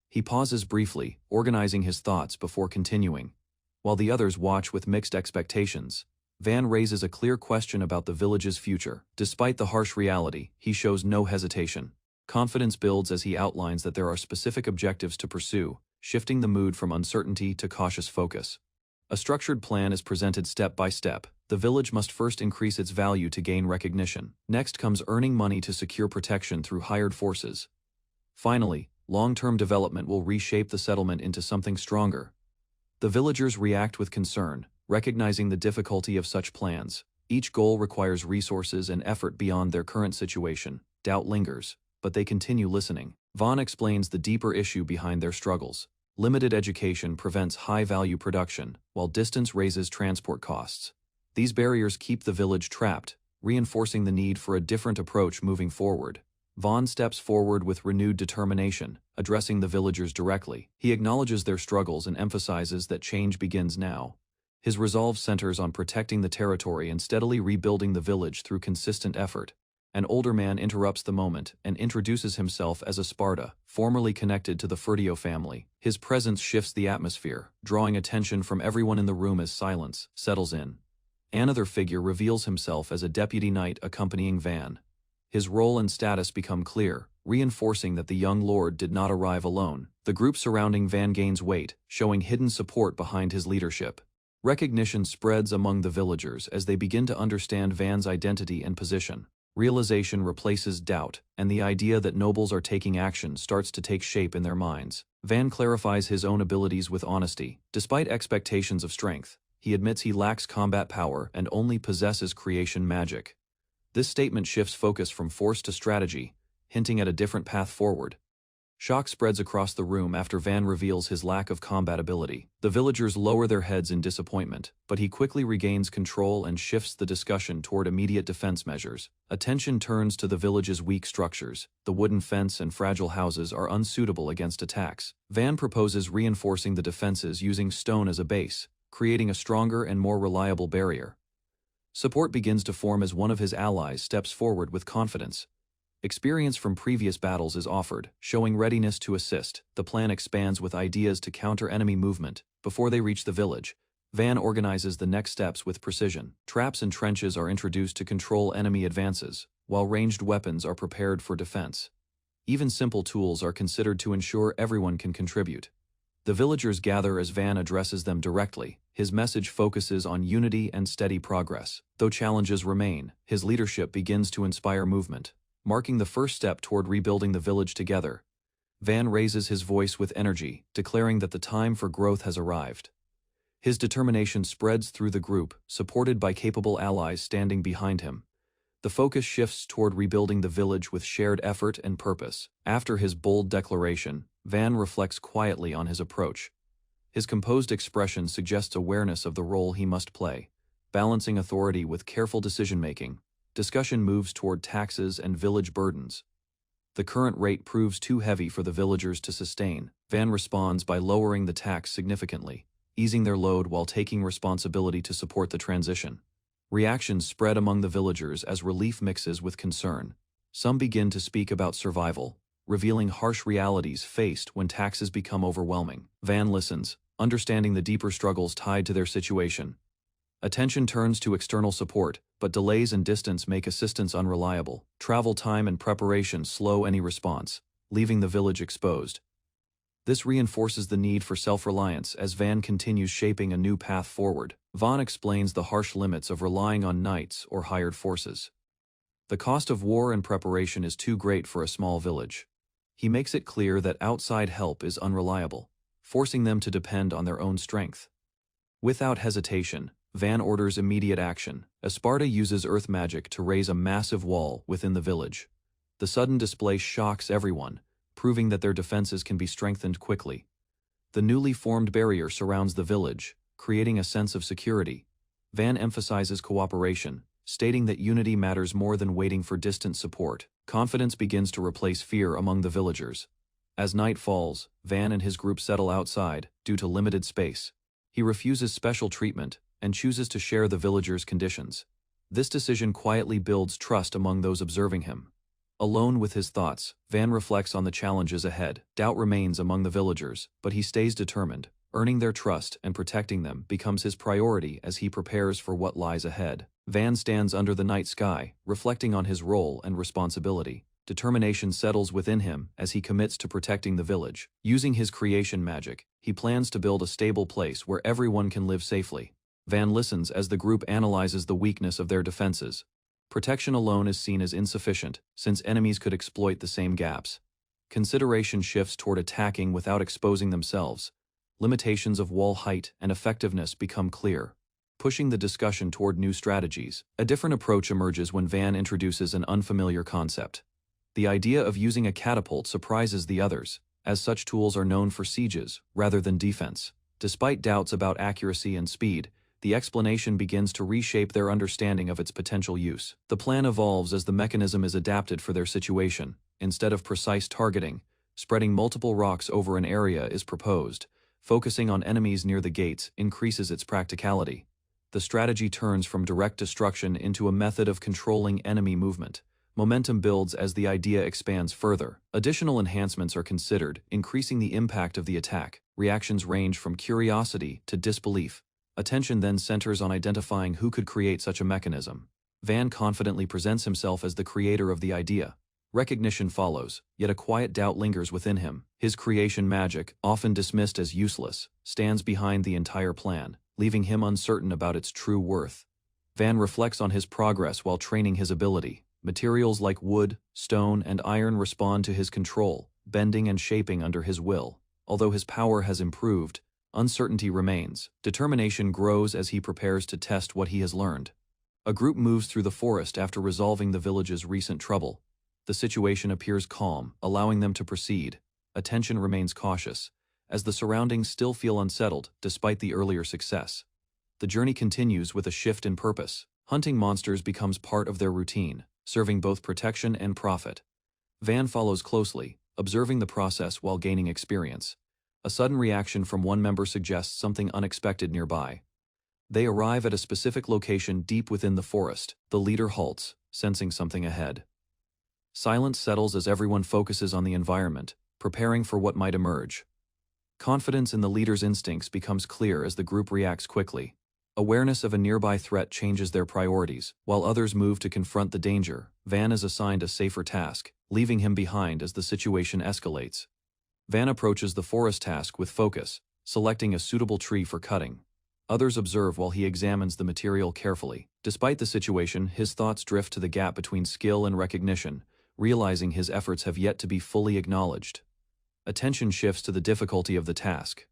He pauses briefly, organizing his thoughts before continuing. While the others watch with mixed expectations, Van raises a clear question about the village's future. Despite the harsh reality, he shows no hesitation. Confidence builds as he outlines that there are specific objectives to pursue, shifting the mood from uncertainty to cautious focus. A structured plan is presented step by step. The village must first increase its value to gain recognition. Next comes earning money to secure protection through hired forces. Finally, long-term development will reshape the settlement into something stronger. The villagers react with concern, recognizing the difficulty of such plans. Each goal requires resources and effort beyond their current situation. Doubt lingers, but they continue listening. Vaughn explains the deeper issue behind their struggles. Limited education prevents high-value production, while distance raises transport costs. These barriers keep the village trapped, reinforcing the need for a different approach moving forward. Vaughn steps forward with renewed determination, addressing the villagers directly. He acknowledges their struggles and emphasizes that change begins now. His resolve centers on protecting the territory and steadily rebuilding the village through consistent effort. An older man interrupts the moment and introduces himself as a Sparta, formerly connected to the Fertio family. His presence shifts the atmosphere, drawing attention from everyone in the room as silence settles in. Another figure reveals himself as a deputy knight accompanying Van. His role and status become clear, reinforcing that the young lord did not arrive alone. The group surrounding Van gains weight, showing hidden support behind his leadership. Recognition spreads among the villagers as they begin to understand Van's identity and position. Realization replaces doubt, and the idea that nobles are taking action starts to take shape in their minds. Van clarifies his own abilities with honesty. Despite expectations of strength, he admits he lacks combat power and only possesses creation magic. This statement shifts focus from force to strategy, hinting at a different path forward. Shock spreads across the room after Van reveals his lack of combat ability. The villagers lower their heads in disappointment, but he quickly regains control and shifts the discussion toward immediate defense measures. Attention turns to the village's weak structures. The wooden fence and fragile houses are unsuitable against attacks. Van proposes reinforcing the defenses using stone as a base, creating a stronger and more reliable barrier. Support begins to form as one of his allies steps forward with confidence. Experience from previous battles is offered, showing readiness to assist. The plan expands with ideas to counter enemy movement. Before they reach the village, Van organizes the next steps with precision. Traps and trenches are introduced to control enemy advances, while ranged weapons are prepared for defense. Even simple tools are considered to ensure everyone can contribute. The villagers gather as Van addresses them directly. His message focuses on unity and steady progress. Though challenges remain, his leadership begins to inspire movement. Marking the first step toward rebuilding the village together, Van raises his voice with energy, declaring that the time for growth has arrived. His determination spreads through the group, supported by capable allies standing behind him. The focus shifts toward rebuilding the village with shared effort and purpose. After his bold declaration, Van reflects quietly on his approach. His composed expression suggests awareness of the role he must play, balancing authority with careful decision-making. Discussion moves toward taxes and village burdens. The current rate proves too heavy for the villagers to sustain. Van responds by lowering the tax significantly, easing their load while taking responsibility to support the transition. Reactions spread among the villagers as relief mixes with concern. Some begin to speak about survival, revealing harsh realities faced when taxes become overwhelming. Van listens, understanding the deeper struggles tied to their situation. Attention turns to external support, but delays and distance make assistance unreliable. Travel time and preparation slow any response, leaving the village exposed. This reinforces the need for self-reliance as Van continues shaping a new path forward. Van explains the harsh limits of relying on knights or hired forces. The cost of war and preparation is too great for a small village. He makes it clear that outside help is unreliable, forcing them to depend on their own strength. Without hesitation, Van orders immediate action. Sparta uses earth magic to raise a massive wall within the village. The sudden display shocks everyone, proving that their defenses can be strengthened quickly. The newly formed barrier surrounds the village, creating a sense of security. Van emphasizes cooperation, stating that unity matters more than waiting for distant support. Confidence begins to replace fear among the villagers. As night falls, Van and his group settle outside, due to limited space. He refuses special treatment and chooses to share the villagers' conditions. This decision quietly builds trust among those observing him. Alone with his thoughts, Van reflects on the challenges ahead. Doubt remains among the villagers, but he stays determined. Earning their trust and protecting them becomes his priority as he prepares for what lies ahead. Van stands under the night sky, reflecting on his role and responsibility. Determination settles within him as he commits to protecting the village. Using his creation magic, he plans to build a stable place where everyone can live safely. Van listens as the group analyzes the weakness of their defenses. Protection alone is seen as insufficient, since enemies could exploit the same gaps. Consideration shifts toward attacking without exposing themselves. Limitations of wall height and effectiveness become clear, pushing the discussion toward new strategies. A different approach emerges when Van introduces an unfamiliar concept. The idea of using a catapult surprises the others, as such tools are known for sieges rather than defense. Despite doubts about accuracy and speed, the explanation begins to reshape their understanding of its potential use. The plan evolves as the mechanism is adapted for their situation. Instead of precise targeting, spreading multiple rocks over an area is proposed. Focusing on enemies near the gates increases its practicality. The strategy turns from direct destruction into a method of controlling enemy movement. Momentum builds as the idea expands further. Additional enhancements are considered, increasing the impact of the attack. Reactions range from curiosity to disbelief. Attention then centers on identifying who could create such a mechanism. Van confidently presents himself as the creator of the idea. Recognition follows, yet a quiet doubt lingers within him. His creation magic, often dismissed as useless, stands behind the entire plan, leaving him uncertain about its true worth. Van reflects on his progress while training his ability. Materials like wood, stone, and iron respond to his control, bending and shaping under his will. Although his power has improved, uncertainty remains. Determination grows as he prepares to test what he has learned. A group moves through the forest after resolving the village's recent trouble. The situation appears calm, allowing them to proceed. Attention remains cautious, as the surroundings still feel unsettled despite the earlier success. The journey continues with a shift in purpose. Hunting monsters becomes part of their routine, serving both protection and profit. Van follows closely, observing the process while gaining experience. A sudden reaction from one member suggests something unexpected nearby. They arrive at a specific location deep within the forest. The leader halts, sensing something ahead. Silence settles as everyone focuses on the environment, preparing for what might emerge. Confidence in the leader's instincts becomes clear as the group reacts quickly. Awareness of a nearby threat changes their priorities. While others move to confront the danger, Van is assigned a safer task, leaving him behind as the situation escalates. Van approaches the forest task with focus, selecting a suitable tree for cutting. Others observe while he examines the material carefully. Despite the situation, his thoughts drift to the gap between skill and recognition, realizing his efforts have yet to be fully acknowledged. Attention shifts to the difficulty of the task.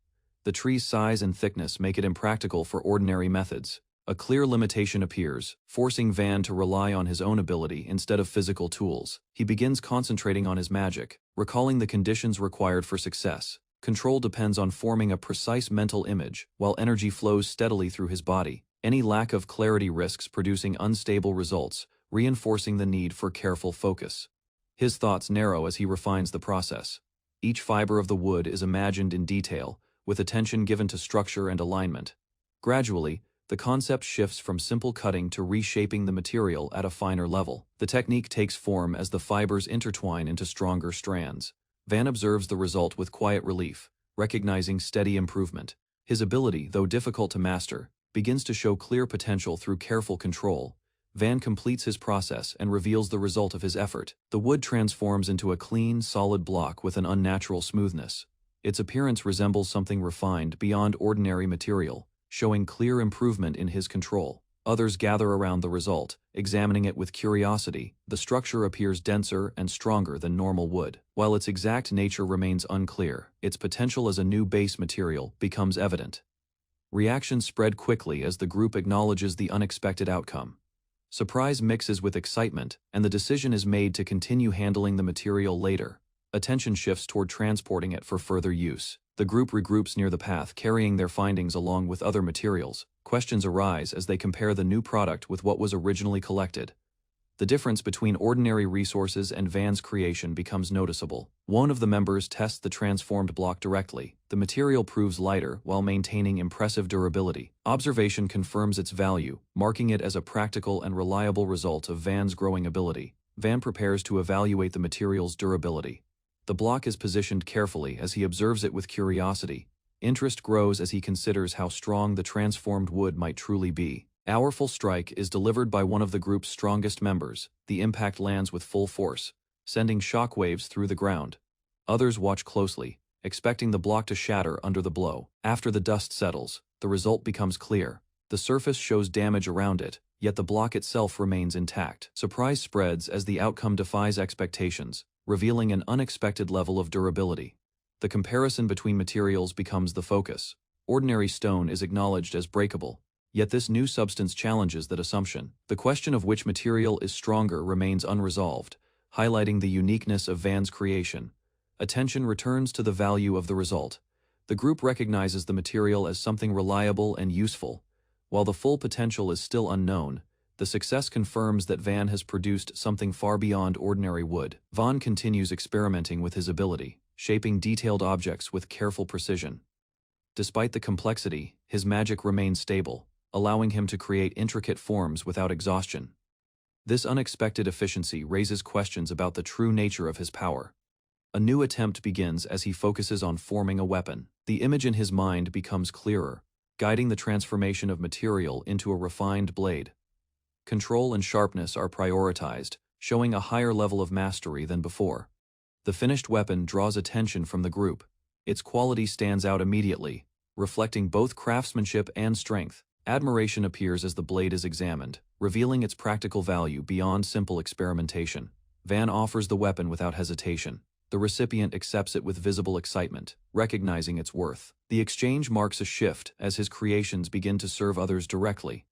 The tree's size and thickness make it impractical for ordinary methods. A clear limitation appears, forcing Van to rely on his own ability instead of physical tools. He begins concentrating on his magic, recalling the conditions required for success. Control depends on forming a precise mental image, while energy flows steadily through his body. Any lack of clarity risks producing unstable results, reinforcing the need for careful focus. His thoughts narrow as he refines the process. Each fiber of the wood is imagined in detail, with attention given to structure and alignment. Gradually, the concept shifts from simple cutting to reshaping the material at a finer level. The technique takes form as the fibers intertwine into stronger strands. Van observes the result with quiet relief, recognizing steady improvement. His ability, though difficult to master, begins to show clear potential through careful control. Van completes his process and reveals the result of his effort. The wood transforms into a clean, solid block with an unnatural smoothness. Its appearance resembles something refined beyond ordinary material, showing clear improvement in his control. Others gather around the result, examining it with curiosity. The structure appears denser and stronger than normal wood. While its exact nature remains unclear, its potential as a new base material becomes evident. Reactions spread quickly as the group acknowledges the unexpected outcome. Surprise mixes with excitement, and the decision is made to continue handling the material later. Attention shifts toward transporting it for further use. The group regroups near the path, carrying their findings along with other materials. Questions arise as they compare the new product with what was originally collected. The difference between ordinary resources and Van's creation becomes noticeable. One of the members tests the transformed block directly. The material proves lighter while maintaining impressive durability. Observation confirms its value, marking it as a practical and reliable result of Van's growing ability. Van prepares to evaluate the material's durability. The block is positioned carefully as he observes it with curiosity. Interest grows as he considers how strong the transformed wood might truly be. Powerful strike is delivered by one of the group's strongest members. The impact lands with full force, sending shockwaves through the ground. Others watch closely, expecting the block to shatter under the blow. After the dust settles, the result becomes clear. The surface shows damage around it, yet the block itself remains intact. Surprise spreads as the outcome defies expectations, revealing an unexpected level of durability. The comparison between materials becomes the focus. Ordinary stone is acknowledged as breakable, yet this new substance challenges that assumption. The question of which material is stronger remains unresolved, highlighting the uniqueness of Van's creation. Attention returns to the value of the result. The group recognizes the material as something reliable and useful. While the full potential is still unknown, the success confirms that Van has produced something far beyond ordinary wood. Van continues experimenting with his ability, shaping detailed objects with careful precision. Despite the complexity, his magic remains stable, allowing him to create intricate forms without exhaustion. This unexpected efficiency raises questions about the true nature of his power. A new attempt begins as he focuses on forming a weapon. The image in his mind becomes clearer, guiding the transformation of material into a refined blade. Control and sharpness are prioritized, showing a higher level of mastery than before. The finished weapon draws attention from the group. Its quality stands out immediately, reflecting both craftsmanship and strength. Admiration appears as the blade is examined, revealing its practical value beyond simple experimentation. Van offers the weapon without hesitation. The recipient accepts it with visible excitement, recognizing its worth. The exchange marks a shift as his creations begin to serve others directly.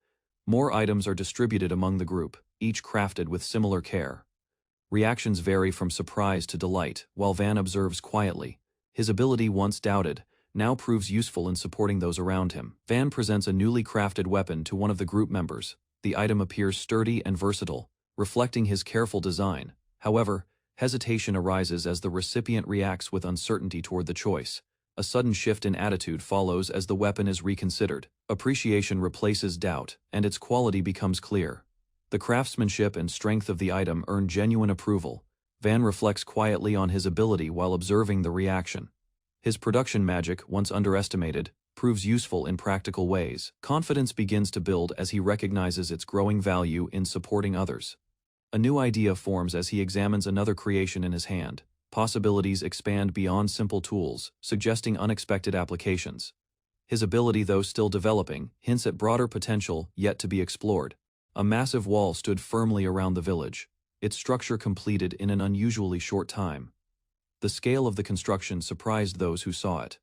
More items are distributed among the group, each crafted with similar care. Reactions vary from surprise to delight, while Van observes quietly. His ability, once doubted, now proves useful in supporting those around him. Van presents a newly crafted weapon to one of the group members. The item appears sturdy and versatile, reflecting his careful design. However, hesitation arises as the recipient reacts with uncertainty toward the choice. A sudden shift in attitude follows as the weapon is reconsidered. Appreciation replaces doubt, and its quality becomes clear. The craftsmanship and strength of the item earn genuine approval. Van reflects quietly on his ability while observing the reaction. His production magic, once underestimated, proves useful in practical ways. Confidence begins to build as he recognizes its growing value in supporting others. A new idea forms as he examines another creation in his hand. Possibilities expand beyond simple tools, suggesting unexpected applications. His ability, though still developing, hints at broader potential yet to be explored. A massive wall stood firmly around the village, its structure completed in an unusually short time. The scale of the construction surprised those who saw it,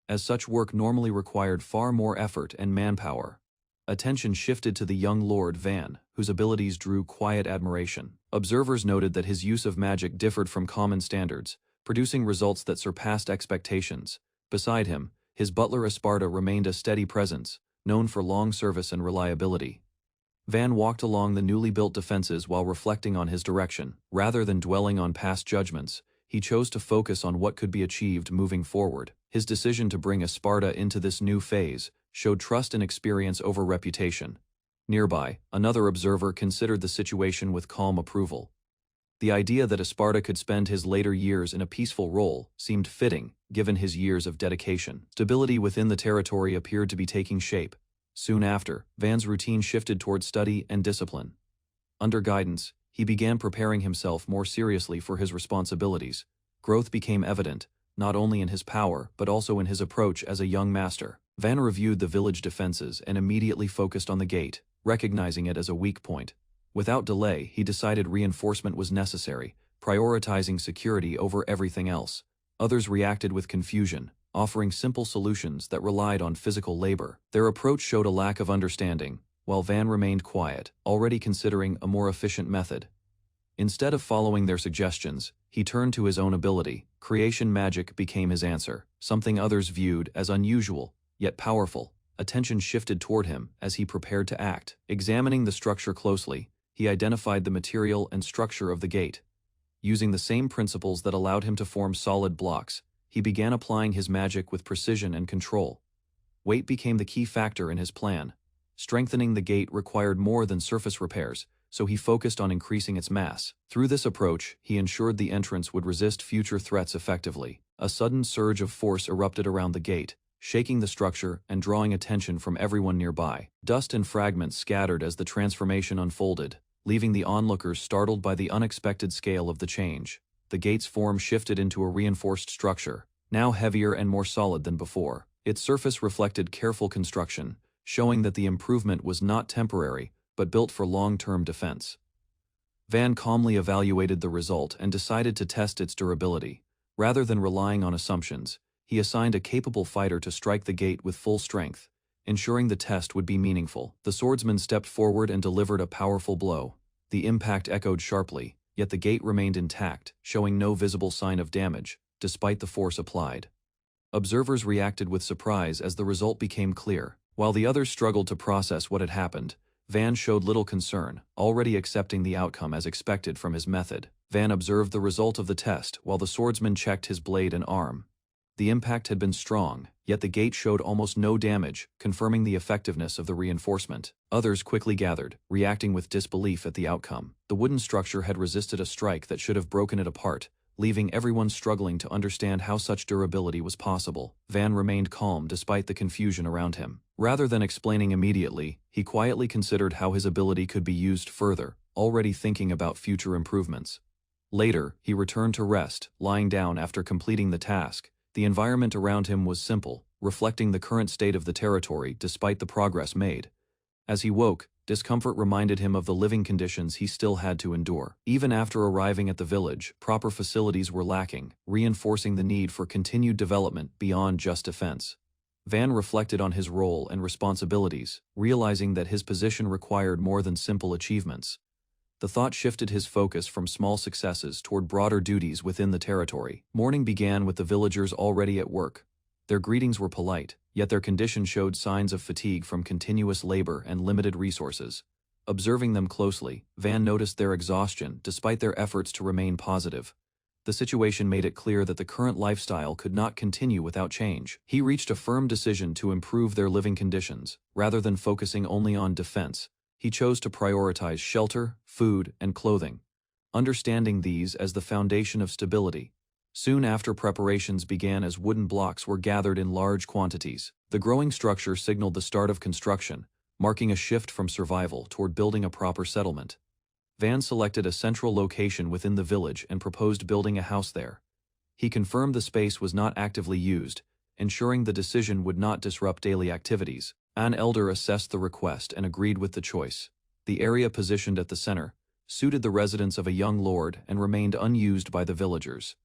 as such work normally required far more effort and manpower. Attention shifted to the young Lord Van, whose abilities drew quiet admiration. Observers noted that his use of magic differed from common standards, producing results that surpassed expectations. Beside him, his butler Esparta remained a steady presence, known for long service and reliability. Van walked along the newly built defenses while reflecting on his direction. Rather than dwelling on past judgments, he chose to focus on what could be achieved moving forward. His decision to bring Esparta into this new phase showed trust and experience over reputation. Nearby, another observer considered the situation with calm approval. The idea that Esparta could spend his later years in a peaceful role seemed fitting, given his years of dedication. Stability within the territory appeared to be taking shape. Soon after, Van's routine shifted toward study and discipline. Under guidance, he began preparing himself more seriously for his responsibilities. Growth became evident, not only in his power but also in his approach as a young master. Van reviewed the village defenses and immediately focused on the gate, recognizing it as a weak point. Without delay, he decided reinforcement was necessary, prioritizing security over everything else. Others reacted with confusion, offering simple solutions that relied on physical labor. Their approach showed a lack of understanding, while Van remained quiet, already considering a more efficient method. Instead of following their suggestions, he turned to his own ability. Creation magic became his answer, something others viewed as unusual, yet powerful. Attention shifted toward him as he prepared to act. Examining the structure closely, he identified the material and structure of the gate. Using the same principles that allowed him to form solid blocks, he began applying his magic with precision and control. Weight became the key factor in his plan. Strengthening the gate required more than surface repairs, so he focused on increasing its mass. Through this approach, he ensured the entrance would resist future threats effectively. A sudden surge of force erupted around the gate, shaking the structure and drawing attention from everyone nearby. Dust and fragments scattered as the transformation unfolded, leaving the onlookers startled by the unexpected scale of the change. The gate's form shifted into a reinforced structure, now heavier and more solid than before. Its surface reflected careful construction, showing that the improvement was not temporary, but built for long-term defense. Van calmly evaluated the result and decided to test its durability. Rather than relying on assumptions, he assigned a capable fighter to strike the gate with full strength, ensuring the test would be meaningful. The swordsman stepped forward and delivered a powerful blow. The impact echoed sharply, yet the gate remained intact, showing no visible sign of damage, despite the force applied. Observers reacted with surprise as the result became clear. While the others struggled to process what had happened, Van showed little concern, already accepting the outcome as expected from his method. Van observed the result of the test while the swordsman checked his blade and arm. The impact had been strong, yet the gate showed almost no damage, confirming the effectiveness of the reinforcement. Others quickly gathered, reacting with disbelief at the outcome. The wooden structure had resisted a strike that should have broken it apart, leaving everyone struggling to understand how such durability was possible. Van remained calm despite the confusion around him. Rather than explaining immediately, he quietly considered how his ability could be used further, already thinking about future improvements. Later, he returned to rest, lying down after completing the task. The environment around him was simple, reflecting the current state of the territory despite the progress made. As he woke, discomfort reminded him of the living conditions he still had to endure. Even after arriving at the village, proper facilities were lacking, reinforcing the need for continued development beyond just defense. Van reflected on his role and responsibilities, realizing that his position required more than simple achievements. The thought shifted his focus from small successes toward broader duties within the territory. Morning began with the villagers already at work. Their greetings were polite, yet their condition showed signs of fatigue from continuous labor and limited resources. Observing them closely, Van noticed their exhaustion despite their efforts to remain positive. The situation made it clear that the current lifestyle could not continue without change. He reached a firm decision to improve their living conditions, rather than focusing only on defense. He chose to prioritize shelter, food, and clothing, understanding these as the foundation of stability. Soon after, preparations began as wooden blocks were gathered in large quantities. The growing structure signaled the start of construction, marking a shift from survival toward building a proper settlement. Van selected a central location within the village and proposed building a house there. He confirmed the space was not actively used, ensuring the decision would not disrupt daily activities. An elder assessed the request and agreed with the choice. The area positioned at the center suited the residence of a young lord and remained unused by the villagers.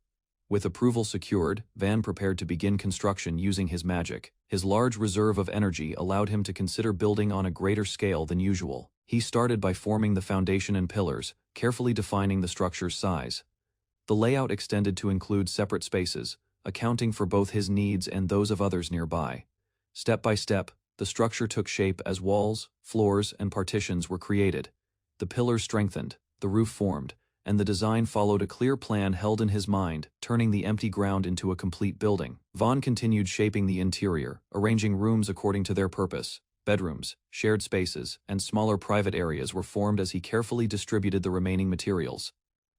With approval secured, Van prepared to begin construction using his magic. His large reserve of energy allowed him to consider building on a greater scale than usual. He started by forming the foundation and pillars, carefully defining the structure's size. The layout extended to include separate spaces, accounting for both his needs and those of others nearby. Step by step, the structure took shape as walls, floors, and partitions were created. The pillars strengthened, the roof formed, and the design followed a clear plan held in his mind, turning the empty ground into a complete building. Vaughn continued shaping the interior, arranging rooms according to their purpose. Bedrooms, shared spaces, and smaller private areas were formed as he carefully distributed the remaining materials.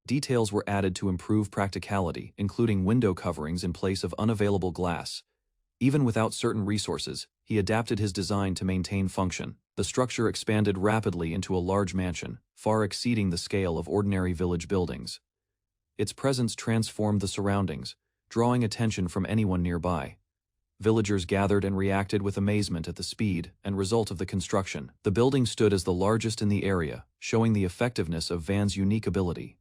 Details were added to improve practicality, including window coverings in place of unavailable glass. Even without certain resources, he adapted his design to maintain function. The structure expanded rapidly into a large mansion, far exceeding the scale of ordinary village buildings. Its presence transformed the surroundings, drawing attention from anyone nearby. Villagers gathered and reacted with amazement at the speed and result of the construction. The building stood as the largest in the area, showing the effectiveness of Van's unique ability.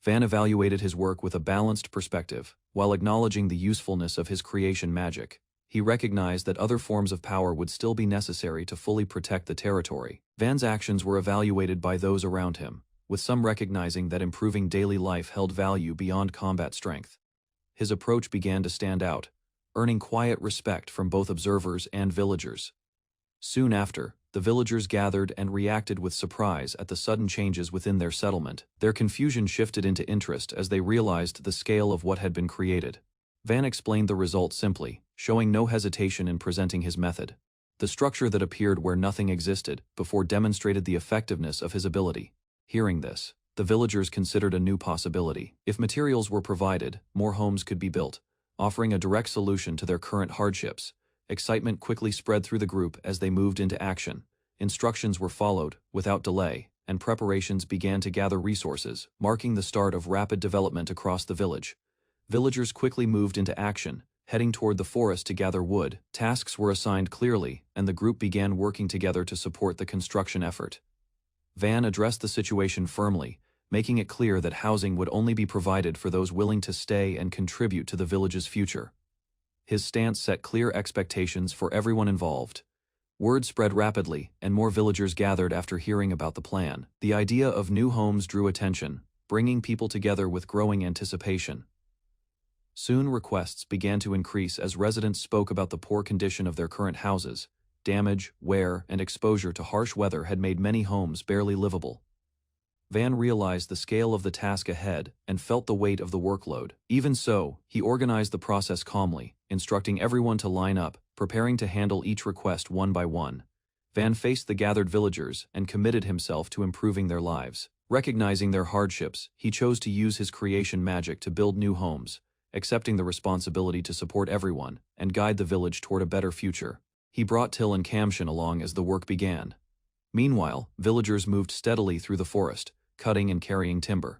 Van evaluated his work with a balanced perspective, while acknowledging the usefulness of his creation magic. He recognized that other forms of power would still be necessary to fully protect the territory. Van's actions were evaluated by those around him, with some recognizing that improving daily life held value beyond combat strength. His approach began to stand out, earning quiet respect from both observers and villagers. Soon after, the villagers gathered and reacted with surprise at the sudden changes within their settlement. Their confusion shifted into interest as they realized the scale of what had been created. Van explained the result simply, showing no hesitation in presenting his method. The structure that appeared where nothing existed before demonstrated the effectiveness of his ability. Hearing this, the villagers considered a new possibility. If materials were provided, more homes could be built, offering a direct solution to their current hardships. Excitement quickly spread through the group as they moved into action. Instructions were followed, without delay, and preparations began to gather resources, marking the start of rapid development across the village. Villagers quickly moved into action, heading toward the forest to gather wood. Tasks were assigned clearly, and the group began working together to support the construction effort. Van addressed the situation firmly, making it clear that housing would only be provided for those willing to stay and contribute to the village's future. His stance set clear expectations for everyone involved. Word spread rapidly, and more villagers gathered after hearing about the plan. The idea of new homes drew attention, bringing people together with growing anticipation. Soon requests began to increase as residents spoke about the poor condition of their current houses. Damage, wear, and exposure to harsh weather had made many homes barely livable. Van realized the scale of the task ahead and felt the weight of the workload. Even so, he organized the process calmly, instructing everyone to line up, preparing to handle each request one by one. Van faced the gathered villagers and committed himself to improving their lives. Recognizing their hardships, he chose to use his creation magic to build new homes, accepting the responsibility to support everyone and guide the village toward a better future. He brought Till and Kamshin along as the work began. Meanwhile, villagers moved steadily through the forest, cutting and carrying timber.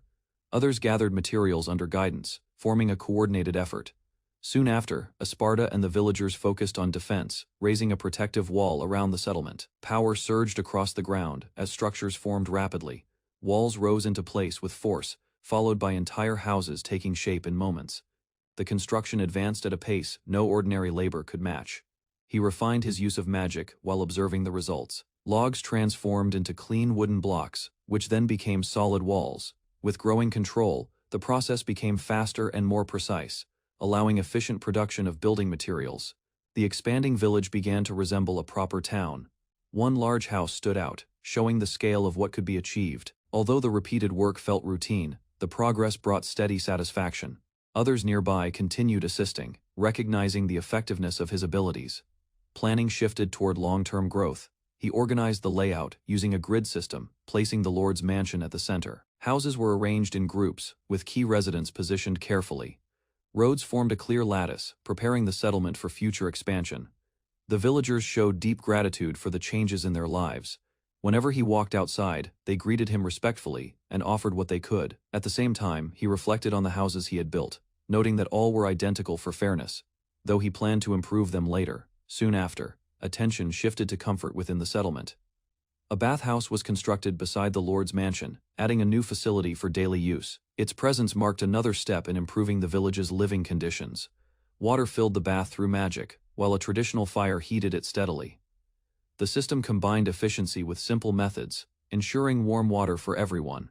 Others gathered materials under guidance, forming a coordinated effort. Soon after, Esparta and the villagers focused on defense, raising a protective wall around the settlement. Power surged across the ground as structures formed rapidly. Walls rose into place with force, followed by entire houses taking shape in moments. The construction advanced at a pace no ordinary labor could match. He refined his use of magic while observing the results. Logs transformed into clean wooden blocks, which then became solid walls. With growing control, the process became faster and more precise, allowing efficient production of building materials. The expanding village began to resemble a proper town. One large house stood out, showing the scale of what could be achieved. Although the repeated work felt routine, the progress brought steady satisfaction. Others nearby continued assisting, recognizing the effectiveness of his abilities. Planning shifted toward long-term growth. He organized the layout using a grid system, placing the Lord's mansion at the center. Houses were arranged in groups, with key residents positioned carefully. Roads formed a clear lattice, preparing the settlement for future expansion. The villagers showed deep gratitude for the changes in their lives. Whenever he walked outside, they greeted him respectfully and offered what they could. At the same time, he reflected on the houses he had built, noting that all were identical for fairness, though he planned to improve them later. Soon after, attention shifted to comfort within the settlement. A bathhouse was constructed beside the Lord's mansion, adding a new facility for daily use. Its presence marked another step in improving the village's living conditions. Water filled the bath through magic, while a traditional fire heated it steadily. The system combined efficiency with simple methods, ensuring warm water for everyone.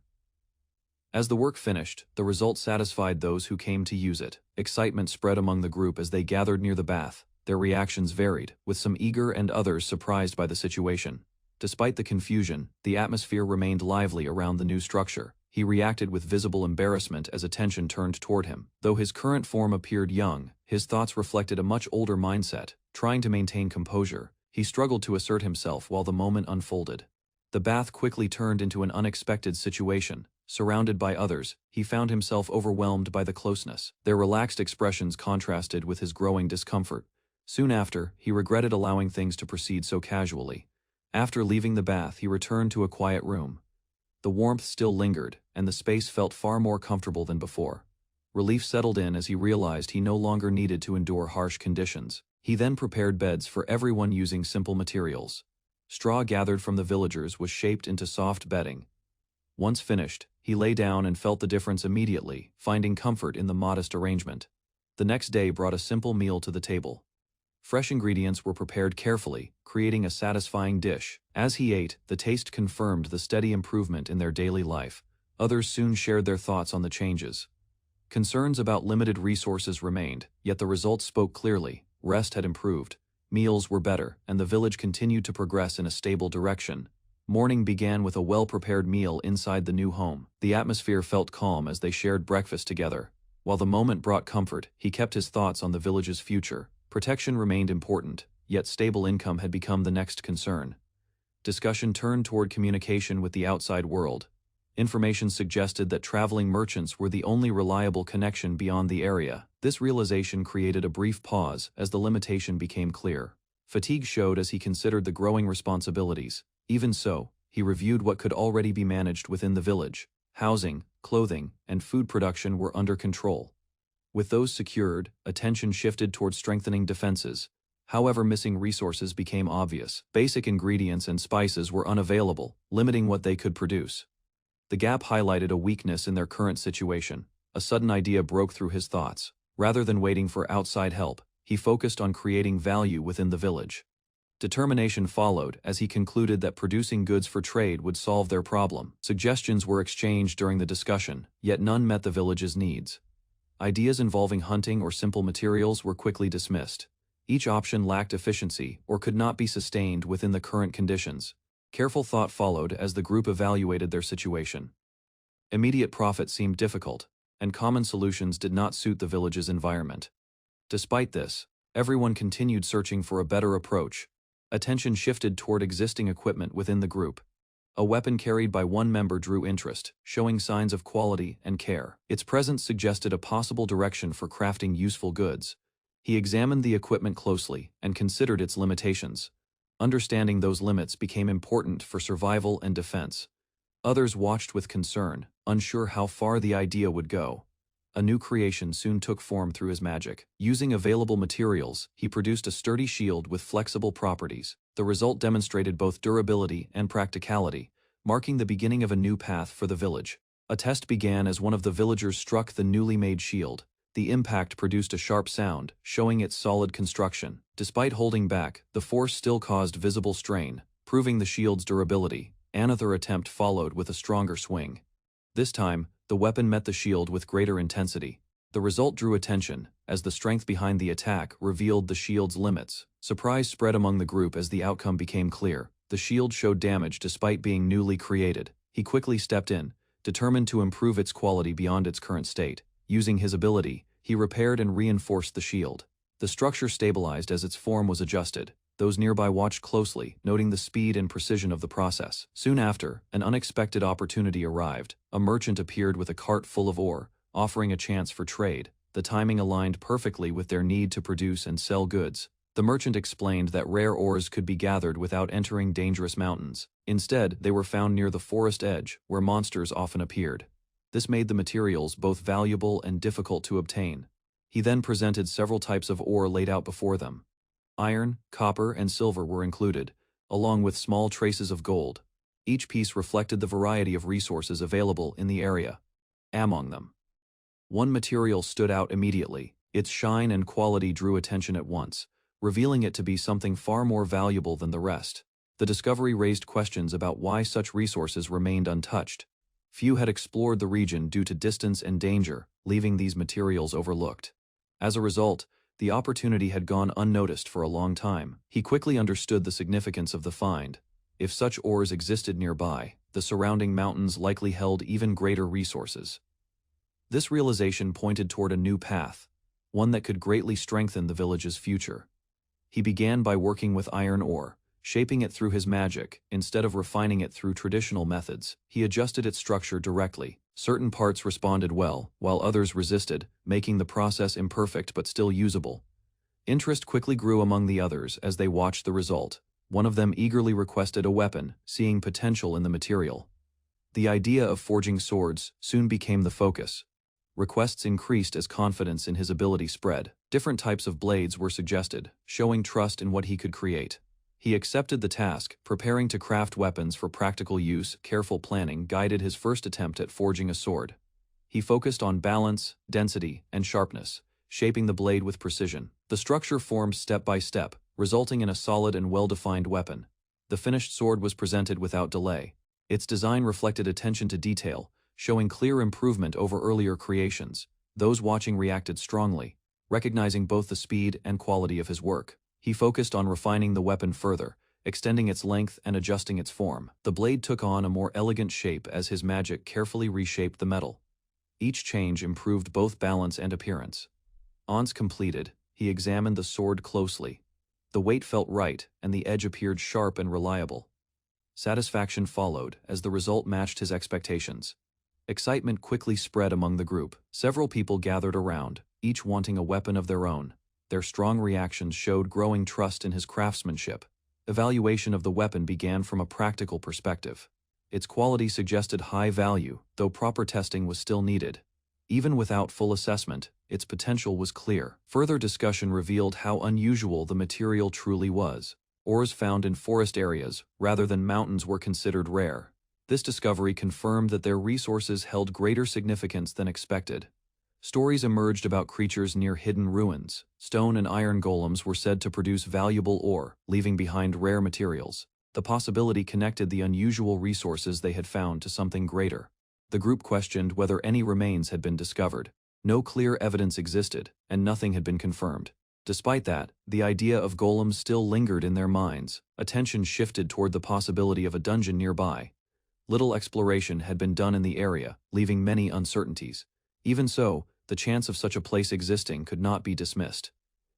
As the work finished, the result satisfied those who came to use it. Excitement spread among the group as they gathered near the bath. Their reactions varied, with some eager and others surprised by the situation. Despite the confusion, the atmosphere remained lively around the new structure. He reacted with visible embarrassment as attention turned toward him. Though his current form appeared young, his thoughts reflected a much older mindset. Trying to maintain composure, he struggled to assert himself while the moment unfolded. The bath quickly turned into an unexpected situation. Surrounded by others, he found himself overwhelmed by the closeness. Their relaxed expressions contrasted with his growing discomfort. Soon after, he regretted allowing things to proceed so casually. After leaving the bath, he returned to a quiet room. The warmth still lingered, and the space felt far more comfortable than before. Relief settled in as he realized he no longer needed to endure harsh conditions. He then prepared beds for everyone using simple materials. Straw gathered from the villagers was shaped into soft bedding. Once finished, he lay down and felt the difference immediately, finding comfort in the modest arrangement. The next day brought a simple meal to the table. Fresh ingredients were prepared carefully, creating a satisfying dish. As he ate, the taste confirmed the steady improvement in their daily life. Others soon shared their thoughts on the changes. Concerns about limited resources remained, yet the results spoke clearly. Rest had improved, meals were better, and the village continued to progress in a stable direction. Morning began with a well-prepared meal inside the new home. The atmosphere felt calm as they shared breakfast together. While the moment brought comfort, he kept his thoughts on the village's future. Protection remained important, yet stable income had become the next concern. Discussion turned toward communication with the outside world. Information suggested that traveling merchants were the only reliable connection beyond the area. This realization created a brief pause as the limitation became clear. Fatigue showed as he considered the growing responsibilities. Even so, he reviewed what could already be managed within the village. Housing, clothing, and food production were under control. With those secured, attention shifted toward strengthening defenses. However, missing resources became obvious. Basic ingredients and spices were unavailable, limiting what they could produce. The gap highlighted a weakness in their current situation. A sudden idea broke through his thoughts. Rather than waiting for outside help, he focused on creating value within the village. Determination followed as he concluded that producing goods for trade would solve their problem. Suggestions were exchanged during the discussion, yet none met the village's needs. Ideas involving hunting or simple materials were quickly dismissed. Each option lacked efficiency or could not be sustained within the current conditions. Careful thought followed as the group evaluated their situation. Immediate profit seemed difficult, and common solutions did not suit the village's environment. Despite this, everyone continued searching for a better approach. Attention shifted toward existing equipment within the group. A weapon carried by one member drew interest, showing signs of quality and care. Its presence suggested a possible direction for crafting useful goods. He examined the equipment closely and considered its limitations. Understanding those limits became important for survival and defense. Others watched with concern, unsure how far the idea would go. A new creation soon took form through his magic. Using available materials, he produced a sturdy shield with flexible properties. The result demonstrated both durability and practicality, marking the beginning of a new path for the village. A test began as one of the villagers struck the newly made shield. The impact produced a sharp sound, showing its solid construction. Despite holding back, the force still caused visible strain, proving the shield's durability. Another attempt followed with a stronger swing. This time, the weapon met the shield with greater intensity. The result drew attention, as the strength behind the attack revealed the shield's limits. Surprise spread among the group as the outcome became clear. The shield showed damage despite being newly created. He quickly stepped in, determined to improve its quality beyond its current state. Using his ability, he repaired and reinforced the shield. The structure stabilized as its form was adjusted. Those nearby watched closely, noting the speed and precision of the process. Soon after, an unexpected opportunity arrived. A merchant appeared with a cart full of ore, offering a chance for trade. The timing aligned perfectly with their need to produce and sell goods. The merchant explained that rare ores could be gathered without entering dangerous mountains. Instead, they were found near the forest edge, where monsters often appeared. This made the materials both valuable and difficult to obtain. He then presented several types of ore laid out before them. Iron, copper, and silver were included, along with small traces of gold. Each piece reflected the variety of resources available in the area. Among them, one material stood out immediately. Its shine and quality drew attention at once, revealing it to be something far more valuable than the rest. The discovery raised questions about why such resources remained untouched. Few had explored the region due to distance and danger, leaving these materials overlooked. As a result, the opportunity had gone unnoticed for a long time. He quickly understood the significance of the find. If such ores existed nearby, the surrounding mountains likely held even greater resources. This realization pointed toward a new path, one that could greatly strengthen the village's future. He began by working with iron ore, shaping it through his magic, instead of refining it through traditional methods. He adjusted its structure directly. Certain parts responded well, while others resisted, making the process imperfect but still usable. Interest quickly grew among the others as they watched the result. One of them eagerly requested a weapon, seeing potential in the material. The idea of forging swords soon became the focus. Requests increased as confidence in his ability spread. Different types of blades were suggested, showing trust in what he could create. He accepted the task, preparing to craft weapons for practical use. Careful planning guided his first attempt at forging a sword. He focused on balance, density, and sharpness, shaping the blade with precision. The structure formed step by step, resulting in a solid and well-defined weapon. The finished sword was presented without delay. Its design reflected attention to detail, showing clear improvement over earlier creations. Those watching reacted strongly, recognizing both the speed and quality of his work. He focused on refining the weapon further, extending its length and adjusting its form. The blade took on a more elegant shape as his magic carefully reshaped the metal. Each change improved both balance and appearance. Once completed, he examined the sword closely. The weight felt right, and the edge appeared sharp and reliable. Satisfaction followed as the result matched his expectations. Excitement quickly spread among the group. Several people gathered around, each wanting a weapon of their own. Their strong reactions showed growing trust in his craftsmanship. Evaluation of the weapon began from a practical perspective. Its quality suggested high value, though proper testing was still needed. Even without full assessment, its potential was clear. Further discussion revealed how unusual the material truly was. Ores found in forest areas, rather than mountains, were considered rare. This discovery confirmed that their resources held greater significance than expected. Stories emerged about creatures near hidden ruins. Stone and iron golems were said to produce valuable ore, leaving behind rare materials. The possibility connected the unusual resources they had found to something greater. The group questioned whether any remains had been discovered. No clear evidence existed, and nothing had been confirmed. Despite that, the idea of golems still lingered in their minds. Attention shifted toward the possibility of a dungeon nearby. Little exploration had been done in the area, leaving many uncertainties. Even so, the chance of such a place existing could not be dismissed.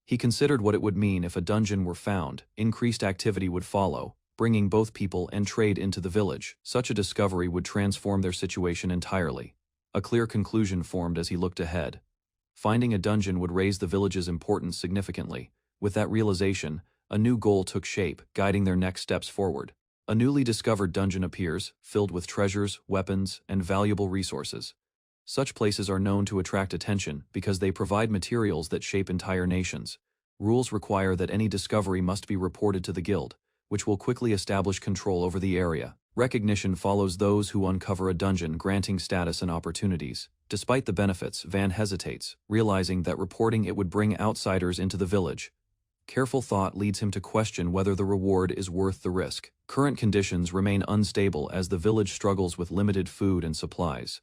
He considered what it would mean if a dungeon were found. Increased activity would follow, bringing both people and trade into the village. Such a discovery would transform their situation entirely. A clear conclusion formed as he looked ahead. Finding a dungeon would raise the village's importance significantly. With that realization, a new goal took shape, guiding their next steps forward. A newly discovered dungeon appears, filled with treasures, weapons, and valuable resources. Such places are known to attract attention because they provide materials that shape entire nations. Rules require that any discovery must be reported to the guild, which will quickly establish control over the area. Recognition follows those who uncover a dungeon, granting status and opportunities. Despite the benefits, Van hesitates, realizing that reporting it would bring outsiders into the village. Careful thought leads him to question whether the reward is worth the risk. Current conditions remain unstable as the village struggles with limited food and supplies.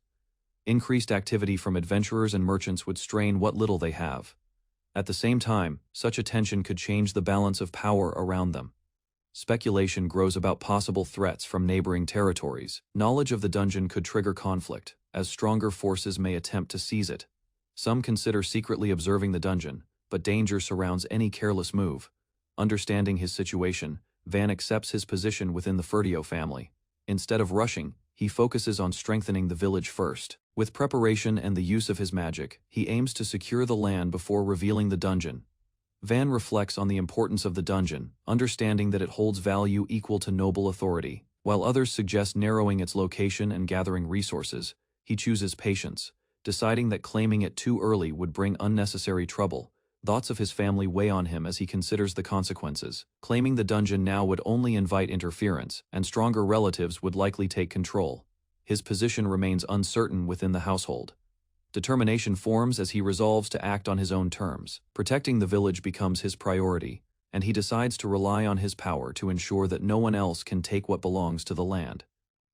Increased activity from adventurers and merchants would strain what little they have. At the same time, such attention could change the balance of power around them. Speculation grows about possible threats from neighboring territories. Knowledge of the dungeon could trigger conflict, as stronger forces may attempt to seize it. Some consider secretly observing the dungeon, but danger surrounds any careless move. Understanding his situation, Van accepts his position within the Ferdio family. Instead of rushing, he focuses on strengthening the village first. With preparation and the use of his magic, he aims to secure the land before revealing the dungeon. Van reflects on the importance of the dungeon, understanding that it holds value equal to noble authority. While others suggest narrowing its location and gathering resources, he chooses patience, deciding that claiming it too early would bring unnecessary trouble. Thoughts of his family weigh on him as he considers the consequences. Claiming the dungeon now would only invite interference, and stronger relatives would likely take control. His position remains uncertain within the household. Determination forms as he resolves to act on his own terms. Protecting the village becomes his priority, and he decides to rely on his power to ensure that no one else can take what belongs to the land.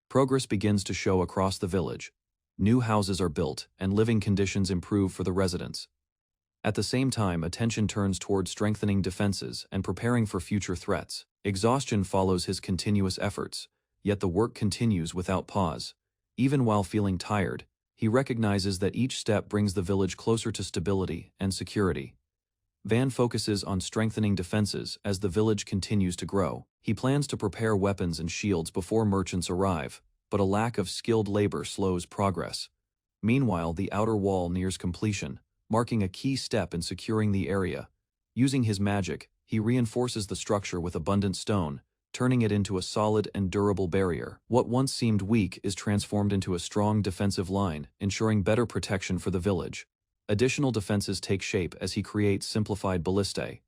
Progress begins to show across the village. New houses are built, and living conditions improve for the residents. At the same time, attention turns toward strengthening defenses and preparing for future threats. Exhaustion follows his continuous efforts, yet the work continues without pause. Even while feeling tired, he recognizes that each step brings the village closer to stability and security. Van focuses on strengthening defenses as the village continues to grow. He plans to prepare weapons and shields before merchants arrive, but a lack of skilled labor slows progress. Meanwhile, the outer wall nears completion, marking a key step in securing the area. Using his magic, he reinforces the structure with abundant stone, turning it into a solid and durable barrier. What once seemed weak is transformed into a strong defensive line, ensuring better protection for the village. Additional defenses take shape as he creates simplified ballistae.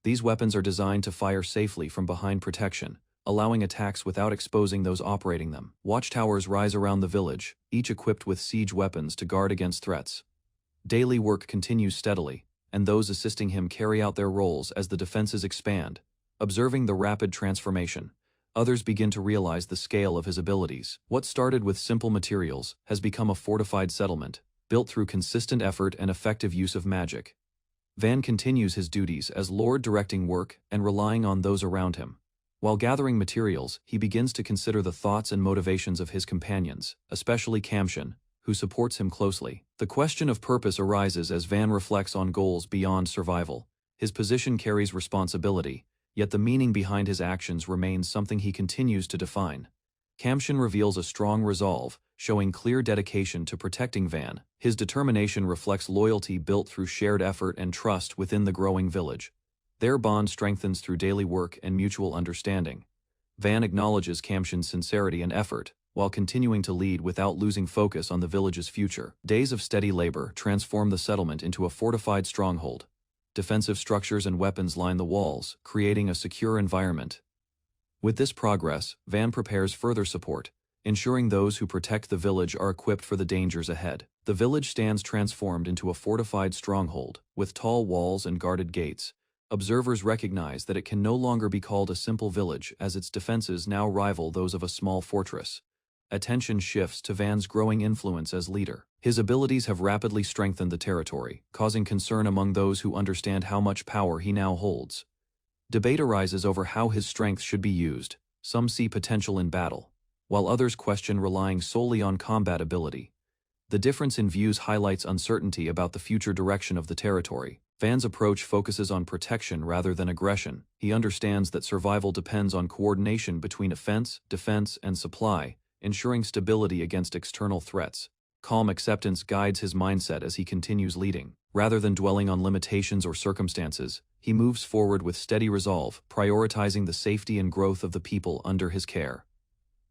These weapons are designed to fire safely from behind protection, allowing attacks without exposing those operating them. Watchtowers rise around the village, each equipped with siege weapons to guard against threats. Daily work continues steadily, and those assisting him carry out their roles as the defenses expand. Observing the rapid transformation, others begin to realize the scale of his abilities. What started with simple materials has become a fortified settlement, built through consistent effort and effective use of magic. Van continues his duties as lord, directing work and relying on those around him. While gathering materials, he begins to consider the thoughts and motivations of his companions, especially Kamshin, who supports him closely. The question of purpose arises as Van reflects on goals beyond survival. His position carries responsibility, yet the meaning behind his actions remains something he continues to define. Kamshin reveals a strong resolve, showing clear dedication to protecting Van. His determination reflects loyalty built through shared effort and trust within the growing village. Their bond strengthens through daily work and mutual understanding. Van acknowledges Kamshin's sincerity and effort, while continuing to lead without losing focus on the village's future. Days of steady labor transform the settlement into a fortified stronghold. Defensive structures and weapons line the walls, creating a secure environment. With this progress, Van prepares further support, ensuring those who protect the village are equipped for the dangers ahead. The village stands transformed into a fortified stronghold, with tall walls and guarded gates. Observers recognize that it can no longer be called a simple village as its defenses now rival those of a small fortress. Attention shifts to Van's growing influence as leader. His abilities have rapidly strengthened the territory, causing concern among those who understand how much power he now holds. Debate arises over how his strength should be used. Some see potential in battle, while others question relying solely on combat ability. The difference in views highlights uncertainty about the future direction of the territory. Van's approach focuses on protection rather than aggression. He understands that survival depends on coordination between offense, defense, and supply, ensuring stability against external threats. Calm acceptance guides his mindset as he continues leading. Rather than dwelling on limitations or circumstances, he moves forward with steady resolve, prioritizing the safety and growth of the people under his care.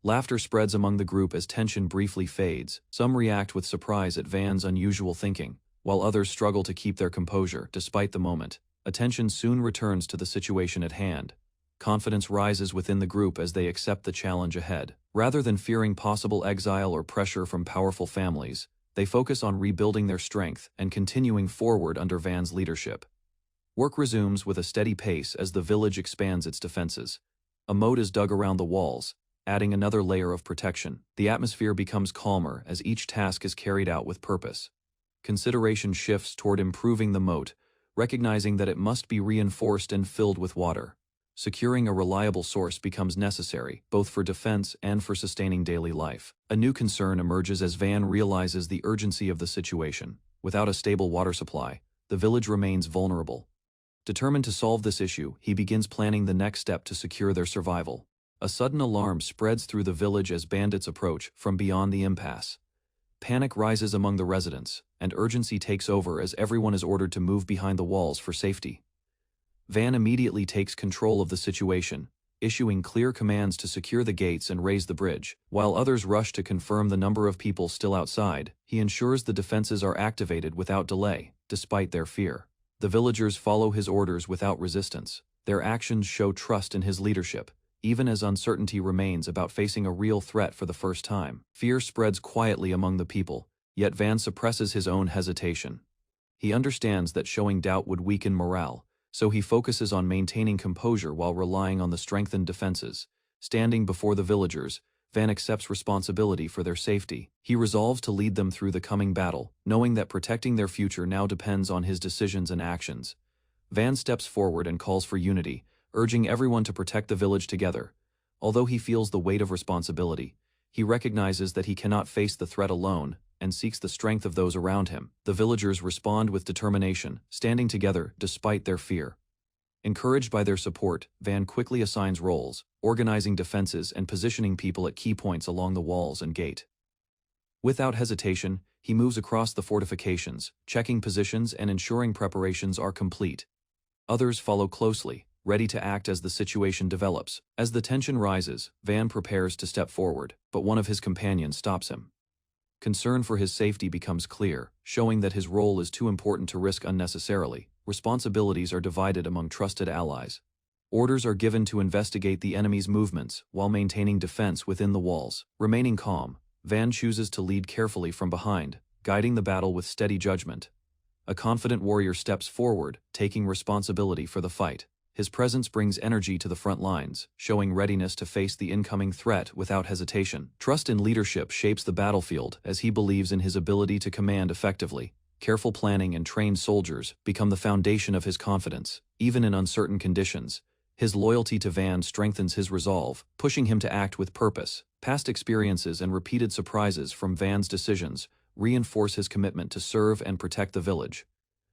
Laughter spreads among the group as tension briefly fades. Some react with surprise at Van's unusual thinking, while others struggle to keep their composure despite the moment. Attention soon returns to the situation at hand. Confidence rises within the group as they accept the challenge ahead. Rather than fearing possible exile or pressure from powerful families, they focus on rebuilding their strength and continuing forward under Van's leadership. Work resumes with a steady pace as the village expands its defenses. A moat is dug around the walls, adding another layer of protection. The atmosphere becomes calmer as each task is carried out with purpose. Consideration shifts toward improving the moat, recognizing that it must be reinforced and filled with water. Securing a reliable source becomes necessary, both for defense and for sustaining daily life. A new concern emerges as Van realizes the urgency of the situation. Without a stable water supply, the village remains vulnerable. Determined to solve this issue, he begins planning the next step to secure their survival. A sudden alarm spreads through the village as bandits approach from beyond the impasse. Panic rises among the residents, and urgency takes over as everyone is ordered to move behind the walls for safety. Van immediately takes control of the situation, issuing clear commands to secure the gates and raise the bridge. While others rush to confirm the number of people still outside, he ensures the defenses are activated without delay, despite their fear. The villagers follow his orders without resistance. Their actions show trust in his leadership, even as uncertainty remains about facing a real threat for the first time. Fear spreads quietly among the people, yet Van suppresses his own hesitation. He understands that showing doubt would weaken morale, so he focuses on maintaining composure while relying on the strengthened defenses. Standing before the villagers, Van accepts responsibility for their safety. He resolves to lead them through the coming battle, knowing that protecting their future now depends on his decisions and actions. Van steps forward and calls for unity, urging everyone to protect the village together. Although he feels the weight of responsibility, he recognizes that he cannot face the threat alone and seeks the strength of those around him. The villagers respond with determination, standing together despite their fear. Encouraged by their support, Van quickly assigns roles, organizing defenses and positioning people at key points along the walls and gate. Without hesitation, he moves across the fortifications, checking positions and ensuring preparations are complete. Others follow closely, ready to act as the situation develops. As the tension rises, Van prepares to step forward, but one of his companions stops him. Concern for his safety becomes clear, showing that his role is too important to risk unnecessarily. Responsibilities are divided among trusted allies. Orders are given to investigate the enemy's movements while maintaining defense within the walls. Remaining calm, Van chooses to lead carefully from behind, guiding the battle with steady judgment. A confident warrior steps forward, taking responsibility for the fight. His presence brings energy to the front lines, showing readiness to face the incoming threat without hesitation. Trust in leadership shapes the battlefield as he believes in his ability to command effectively. Careful planning and trained soldiers become the foundation of his confidence. Even in uncertain conditions, his loyalty to Van strengthens his resolve, pushing him to act with purpose. Past experiences and repeated surprises from Van's decisions reinforce his commitment to serve and protect the village.